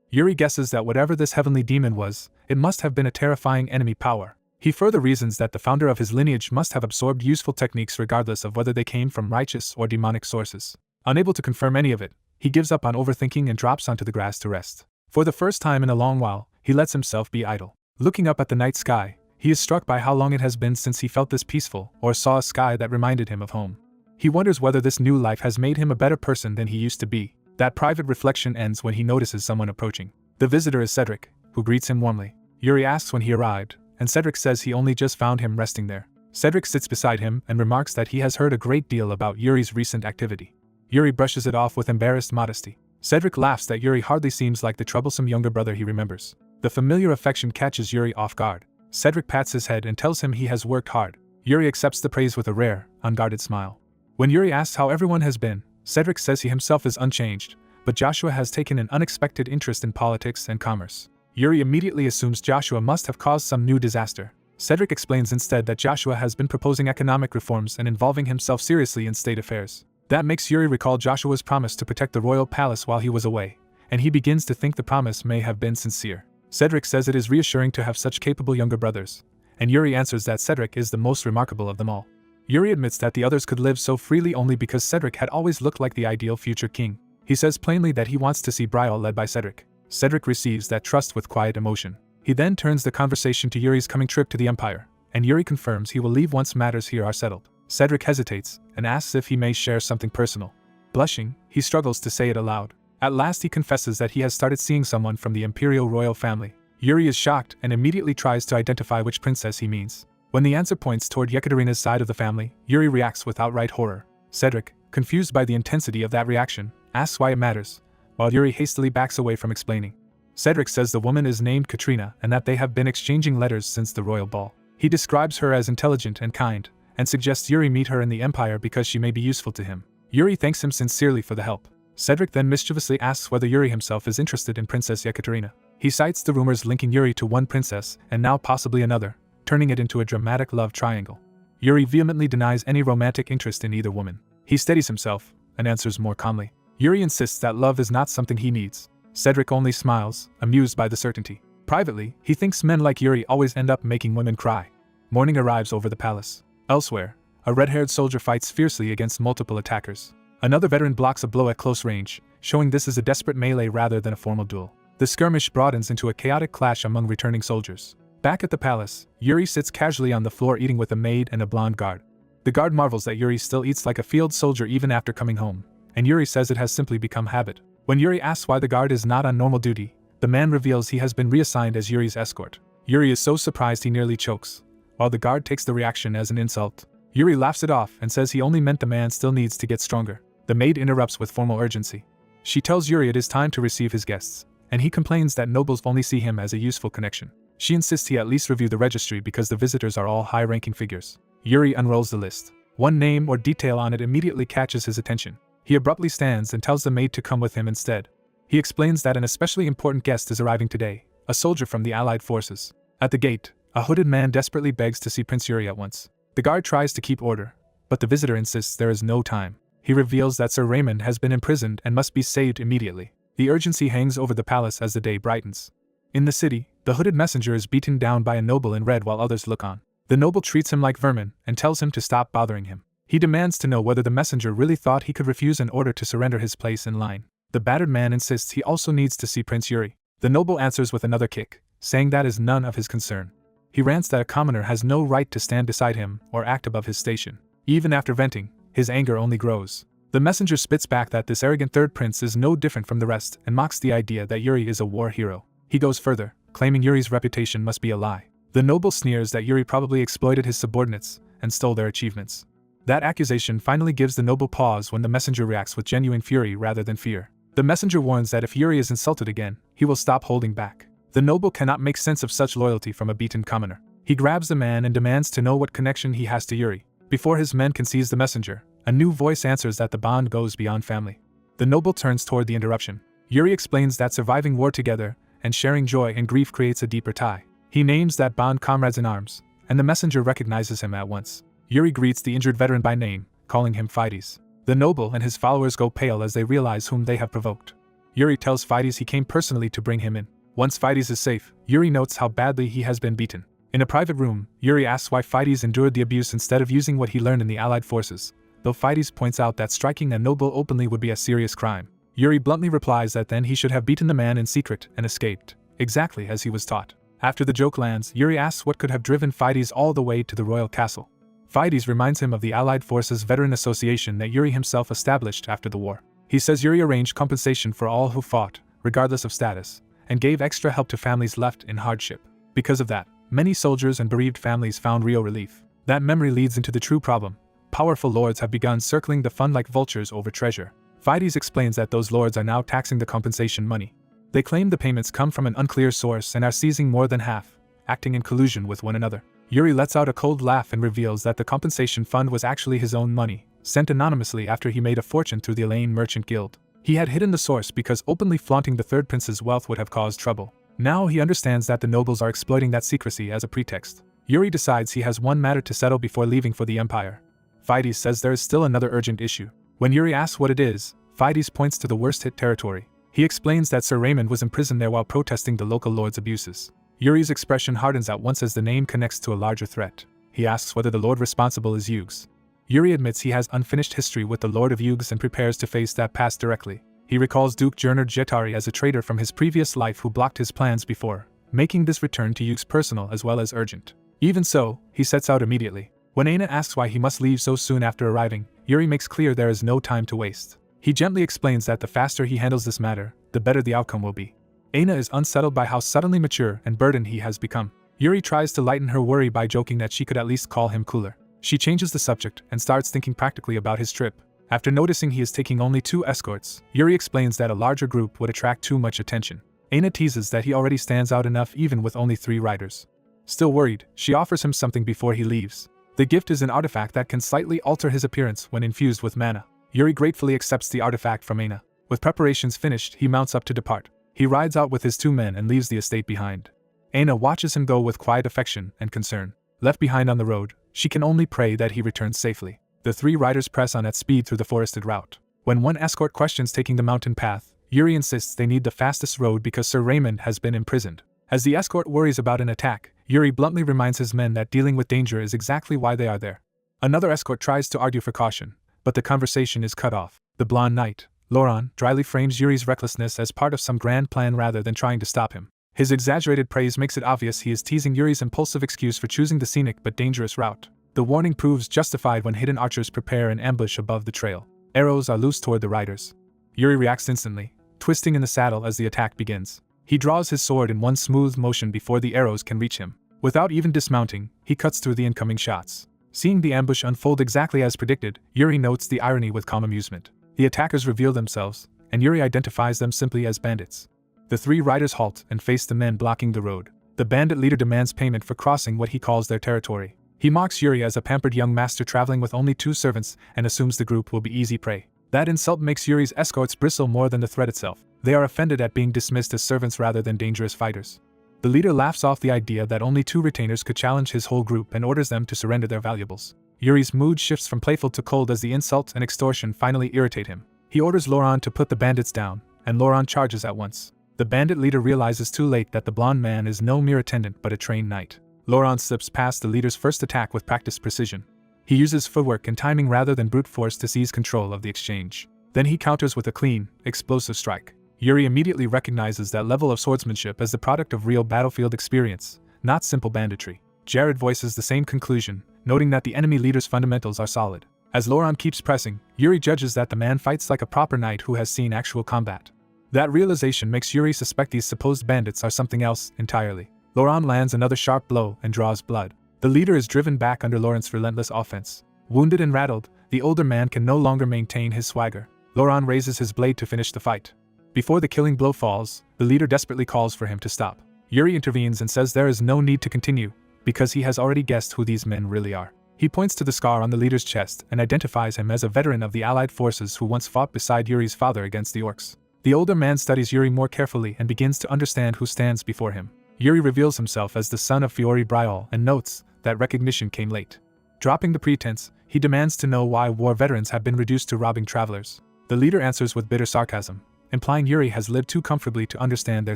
Yuri guesses that whatever this heavenly demon was, it must have been a terrifying enemy power. He further reasons that the founder of his lineage must have absorbed useful techniques regardless of whether they came from righteous or demonic sources. Unable to confirm any of it, he gives up on overthinking and drops onto the grass to rest. For the first time in a long while, he lets himself be idle. Looking up at the night sky, he is struck by how long it has been since he felt this peaceful or saw a sky that reminded him of home. He wonders whether this new life has made him a better person than he used to be. That private reflection ends when he notices someone approaching. The visitor is Cedric, who greets him warmly. Yuri asks when he arrived, and Cedric says he only just found him resting there. Cedric sits beside him and remarks that he has heard a great deal about Yuri's recent activity. Yuri brushes it off with embarrassed modesty. Cedric laughs that Yuri hardly seems like the troublesome younger brother he remembers. The familiar affection catches Yuri off guard. Cedric pats his head and tells him he has worked hard. Yuri accepts the praise with a rare, unguarded smile. When Yuri asks how everyone has been, Cedric says he himself is unchanged, but Joshua has taken an unexpected interest in politics and commerce. Yuri immediately assumes Joshua must have caused some new disaster. Cedric explains instead that Joshua has been proposing economic reforms and involving himself seriously in state affairs. That makes Yuri recall Joshua's promise to protect the royal palace while he was away, and he begins to think the promise may have been sincere. Cedric says it is reassuring to have such capable younger brothers, and Yuri answers that Cedric is the most remarkable of them all. Yuri admits that the others could live so freely only because Cedric had always looked like the ideal future king. He says plainly that he wants to see Betrayal led by Cedric. Cedric receives that trust with quiet emotion. He then turns the conversation to Yuri's coming trip to the Empire, and Yuri confirms he will leave once matters here are settled. Cedric hesitates, and asks if he may share something personal. Blushing, he struggles to say it aloud. At last he confesses that he has started seeing someone from the imperial royal family. Yuri is shocked and immediately tries to identify which princess he means. When the answer points toward Yekaterina's side of the family, Yuri reacts with outright horror. Cedric, confused by the intensity of that reaction, asks why it matters, while Yuri hastily backs away from explaining. Cedric says the woman is named Katrina and that they have been exchanging letters since the royal ball. He describes her as intelligent and kind, and suggests Yuri meet her in the Empire because she may be useful to him. Yuri thanks him sincerely for the help. Cedric then mischievously asks whether Yuri himself is interested in Princess Yekaterina. He cites the rumors linking Yuri to one princess and now possibly another, turning it into a dramatic love triangle. Yuri vehemently denies any romantic interest in either woman. He steadies himself and answers more calmly. Yuri insists that love is not something he needs. Cedric only smiles, amused by the certainty. Privately, he thinks men like Yuri always end up making women cry. Morning arrives over the palace. Elsewhere, a red-haired soldier fights fiercely against multiple attackers. Another veteran blocks a blow at close range, showing this is a desperate melee rather than a formal duel. The skirmish broadens into a chaotic clash among returning soldiers. Back at the palace, Yuri sits casually on the floor eating with a maid and a blonde guard. The guard marvels that Yuri still eats like a field soldier even after coming home, and Yuri says it has simply become habit. When Yuri asks why the guard is not on normal duty, the man reveals he has been reassigned as Yuri's escort. Yuri is so surprised he nearly chokes, while the guard takes the reaction as an insult. Yuri laughs it off and says he only meant the man still needs to get stronger. The maid interrupts with formal urgency. She tells Yuri it is time to receive his guests, and he complains that nobles only see him as a useful connection. She insists he at least review the registry because the visitors are all high-ranking figures. Yuri unrolls the list. One name or detail on it immediately catches his attention. He abruptly stands and tells the maid to come with him instead. He explains that an especially important guest is arriving today, a soldier from the Allied forces. At the gate, a hooded man desperately begs to see Prince Yuri at once. The guard tries to keep order, but the visitor insists there is no time. He reveals that Sir Raymond has been imprisoned and must be saved immediately. The urgency hangs over the palace as the day brightens. In the city, the hooded messenger is beaten down by a noble in red while others look on. The noble treats him like vermin and tells him to stop bothering him. He demands to know whether the messenger really thought he could refuse an order to surrender his place in line. The battered man insists he also needs to see Prince Yuri. The noble answers with another kick, saying that is none of his concern. He rants that a commoner has no right to stand beside him or act above his station. Even after venting, his anger only grows. The messenger spits back that this arrogant third prince is no different from the rest and mocks the idea that Yuri is a war hero. He goes further, claiming Yuri's reputation must be a lie. The noble sneers that Yuri probably exploited his subordinates and stole their achievements. That accusation finally gives the noble pause when the messenger reacts with genuine fury rather than fear. The messenger warns that if Yuri is insulted again, he will stop holding back. The noble cannot make sense of such loyalty from a beaten commoner. He grabs the man and demands to know what connection he has to Yuri. Before his men can seize the messenger, a new voice answers that the bond goes beyond family. The noble turns toward the interruption. Yuri explains that surviving war together and sharing joy and grief creates a deeper tie. He names that bond comrades in arms, and the messenger recognizes him at once. Yuri greets the injured veteran by name, calling him Fides. The noble and his followers go pale as they realize whom they have provoked. Yuri tells Fides he came personally to bring him in. Once Fides is safe, Yuri notes how badly he has been beaten. In a private room, Yuri asks why Fides endured the abuse instead of using what he learned in the Allied forces, though Fides points out that striking a noble openly would be a serious crime. Yuri bluntly replies that then he should have beaten the man in secret and escaped, exactly as he was taught. After the joke lands, Yuri asks what could have driven Fides all the way to the royal castle. Fides reminds him of the Allied Forces Veteran Association that Yuri himself established after the war. He says Yuri arranged compensation for all who fought, regardless of status, and gave extra help to families left in hardship. Because of that, many soldiers and bereaved families found real relief. That memory leads into the true problem. Powerful lords have begun circling the fund like vultures over treasure. Fides explains that those lords are now taxing the compensation money. They claim the payments come from an unclear source and are seizing more than half, acting in collusion with one another. Yuri lets out a cold laugh and reveals that the compensation fund was actually his own money, sent anonymously after he made a fortune through the Elaine Merchant Guild. He had hidden the source because openly flaunting the third prince's wealth would have caused trouble. Now he understands that the nobles are exploiting that secrecy as a pretext. Yuri decides he has one matter to settle before leaving for the Empire. Fides says there is still another urgent issue. When Yuri asks what it is, Fides points to the worst hit territory. He explains that Sir Raymond was imprisoned there while protesting the local lord's abuses. Yuri's expression hardens at once as the name connects to a larger threat. He asks whether the lord responsible is Yuges. Yuri admits he has unfinished history with the Lord of Yuges and prepares to face that past directly. He recalls Duke Jernard Jetari as a traitor from his previous life who blocked his plans before, making this return to Yuges personal as well as urgent. Even so, he sets out immediately. When Aina asks why he must leave so soon after arriving, Yuri makes clear there is no time to waste. He gently explains that the faster he handles this matter, the better the outcome will be. Aina is unsettled by how suddenly mature and burdened he has become. Yuri tries to lighten her worry by joking that she could at least call him cooler. She changes the subject and starts thinking practically about his trip. After noticing he is taking only 2 escorts, Yuri explains that a larger group would attract too much attention. Aina teases that he already stands out enough even with only 3 riders. Still worried, she offers him something before he leaves. The gift is an artifact that can slightly alter his appearance when infused with mana. Yuri gratefully accepts the artifact from Aina. With preparations finished, he mounts up to depart. He rides out with his 2 men and leaves the estate behind. Aina watches him go with quiet affection and concern. Left behind on the road, she can only pray that he returns safely. The 3 riders press on at speed through the forested route. When one escort questions taking the mountain path, Yuri insists they need the fastest road because Sir Raymond has been imprisoned. As the escort worries about an attack, Yuri bluntly reminds his men that dealing with danger is exactly why they are there. Another escort tries to argue for caution, but the conversation is cut off. The blonde knight, Lauron, dryly frames Yuri's recklessness as part of some grand plan rather than trying to stop him. His exaggerated praise makes it obvious he is teasing Yuri's impulsive excuse for choosing the scenic but dangerous route. The warning proves justified when hidden archers prepare an ambush above the trail. Arrows are loosed toward the riders. Yuri reacts instantly, twisting in the saddle as the attack begins. He draws his sword in one smooth motion before the arrows can reach him. Without even dismounting, he cuts through the incoming shots. Seeing the ambush unfold exactly as predicted, Yuri notes the irony with calm amusement. The attackers reveal themselves, and Yuri identifies them simply as bandits. The 3 riders halt and face the men blocking the road. The bandit leader demands payment for crossing what he calls their territory. He mocks Yuri as a pampered young master traveling with only 2 servants and assumes the group will be easy prey. That insult makes Yuri's escorts bristle more than the threat itself. They are offended at being dismissed as servants rather than dangerous fighters. The leader laughs off the idea that only 2 retainers could challenge his whole group and orders them to surrender their valuables. Yuri's mood shifts from playful to cold as the insult and extortion finally irritate him. He orders Lauron to put the bandits down, and Lauron charges at once. The bandit leader realizes too late that the blonde man is no mere attendant but a trained knight. Lauron slips past the leader's first attack with practiced precision. He uses footwork and timing rather than brute force to seize control of the exchange. Then he counters with a clean, explosive strike. Yuri immediately recognizes that level of swordsmanship as the product of real battlefield experience, not simple banditry. Jared voices the same conclusion, noting that the enemy leader's fundamentals are solid. As Lauron keeps pressing, Yuri judges that the man fights like a proper knight who has seen actual combat. That realization makes Yuri suspect these supposed bandits are something else entirely. Lauron lands another sharp blow and draws blood. The leader is driven back under Lauron's relentless offense. Wounded and rattled, the older man can no longer maintain his swagger. Lauron raises his blade to finish the fight. Before the killing blow falls, the leader desperately calls for him to stop. Yuri intervenes and says there is no need to continue, because he has already guessed who these men really are. He points to the scar on the leader's chest and identifies him as a veteran of the Allied forces who once fought beside Yuri's father against the orcs. The older man studies Yuri more carefully and begins to understand who stands before him. Yuri reveals himself as the son of Fiori Brial and notes that recognition came late. Dropping the pretense, he demands to know why war veterans have been reduced to robbing travelers. The leader answers with bitter sarcasm, implying Yuri has lived too comfortably to understand their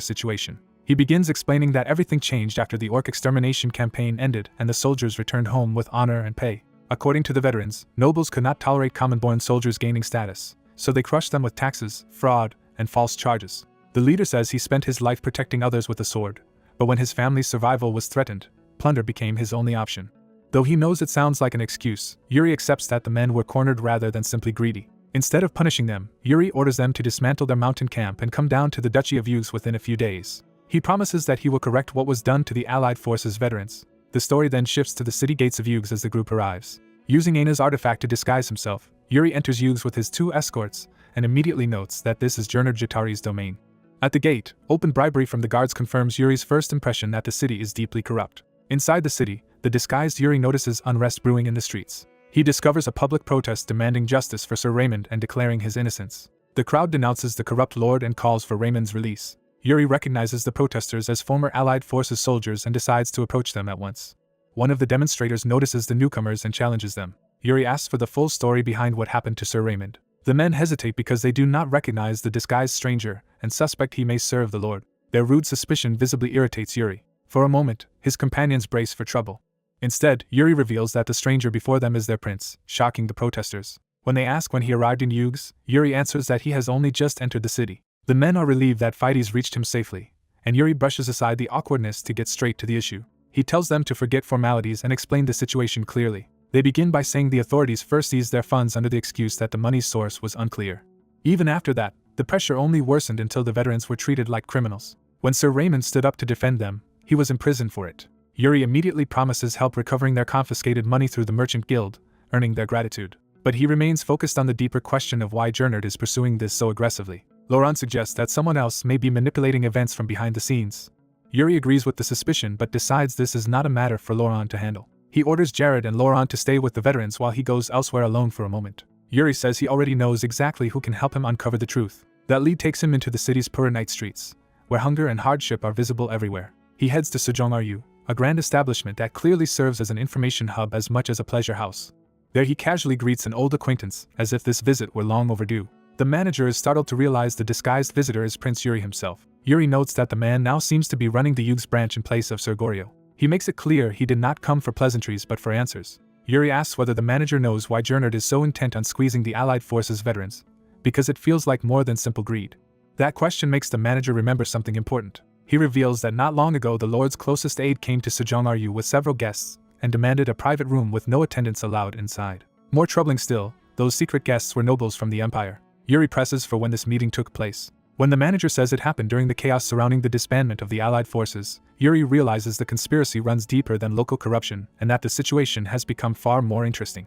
situation. He begins explaining that everything changed after the orc extermination campaign ended and the soldiers returned home with honor and pay. According to the veterans, nobles could not tolerate common-born soldiers gaining status, so they crushed them with taxes, fraud, and false charges. The leader says he spent his life protecting others with a sword, but when his family's survival was threatened, plunder became his only option. Though he knows it sounds like an excuse, Yuri accepts that the men were cornered rather than simply greedy. Instead of punishing them, Yuri orders them to dismantle their mountain camp and come down to the Duchy of Yuges within a few days. He promises that he will correct what was done to the Allied forces' veterans. The story then shifts to the city gates of Yuges as the group arrives. Using Aina's artifact to disguise himself, Yuri enters Yuges with his 2 escorts and immediately notes that this is Jernard Jatari's domain. At the gate, open bribery from the guards confirms Yuri's first impression that the city is deeply corrupt. Inside the city, the disguised Yuri notices unrest brewing in the streets. He discovers a public protest demanding justice for Sir Raymond and declaring his innocence. The crowd denounces the corrupt lord and calls for Raymond's release. Yuri recognizes the protesters as former Allied forces soldiers and decides to approach them at once. One of the demonstrators notices the newcomers and challenges them. Yuri asks for the full story behind what happened to Sir Raymond. The men hesitate because they do not recognize the disguised stranger and suspect he may serve the Lord. Their rude suspicion visibly irritates Yuri. For a moment, his companions brace for trouble. Instead, Yuri reveals that the stranger before them is their prince, shocking the protesters. When they ask when he arrived in Yuges, Yuri answers that he has only just entered the city. The men are relieved that Fides reached him safely, and Yuri brushes aside the awkwardness to get straight to the issue. He tells them to forget formalities and explain the situation clearly. They begin by saying the authorities first seized their funds under the excuse that the money's source was unclear. Even after that, the pressure only worsened until the veterans were treated like criminals. When Sir Raymond stood up to defend them, he was imprisoned for it. Yuri immediately promises help recovering their confiscated money through the Merchant Guild, earning their gratitude. But he remains focused on the deeper question of why Gernard is pursuing this so aggressively. Lauron suggests that someone else may be manipulating events from behind the scenes. Yuri agrees with the suspicion but decides this is not a matter for Lauron to handle. He orders Jared and Lauron to stay with the veterans while he goes elsewhere alone for a moment. Yuri says he already knows exactly who can help him uncover the truth. That lead takes him into the city's poorer night streets, where hunger and hardship are visible everywhere. He heads to Sejong-Ryu, a grand establishment that clearly serves as an information hub as much as a pleasure house. There he casually greets an old acquaintance, as if this visit were long overdue. The manager is startled to realize the disguised visitor is Prince Yuri himself. Yuri notes that the man now seems to be running the Yuges branch in place of Sir Goryo. He makes it clear he did not come for pleasantries but for answers. Yuri asks whether the manager knows why Gernard is so intent on squeezing the Allied forces' veterans, because it feels like more than simple greed. That question makes the manager remember something important. He reveals that not long ago the Lord's closest aide came to Sejong-Ryu with several guests, and demanded a private room with no attendants allowed inside. More troubling still, those secret guests were nobles from the Empire. Yuri presses for when this meeting took place. When the manager says it happened during the chaos surrounding the disbandment of the Allied forces, Yuri realizes the conspiracy runs deeper than local corruption and that the situation has become far more interesting.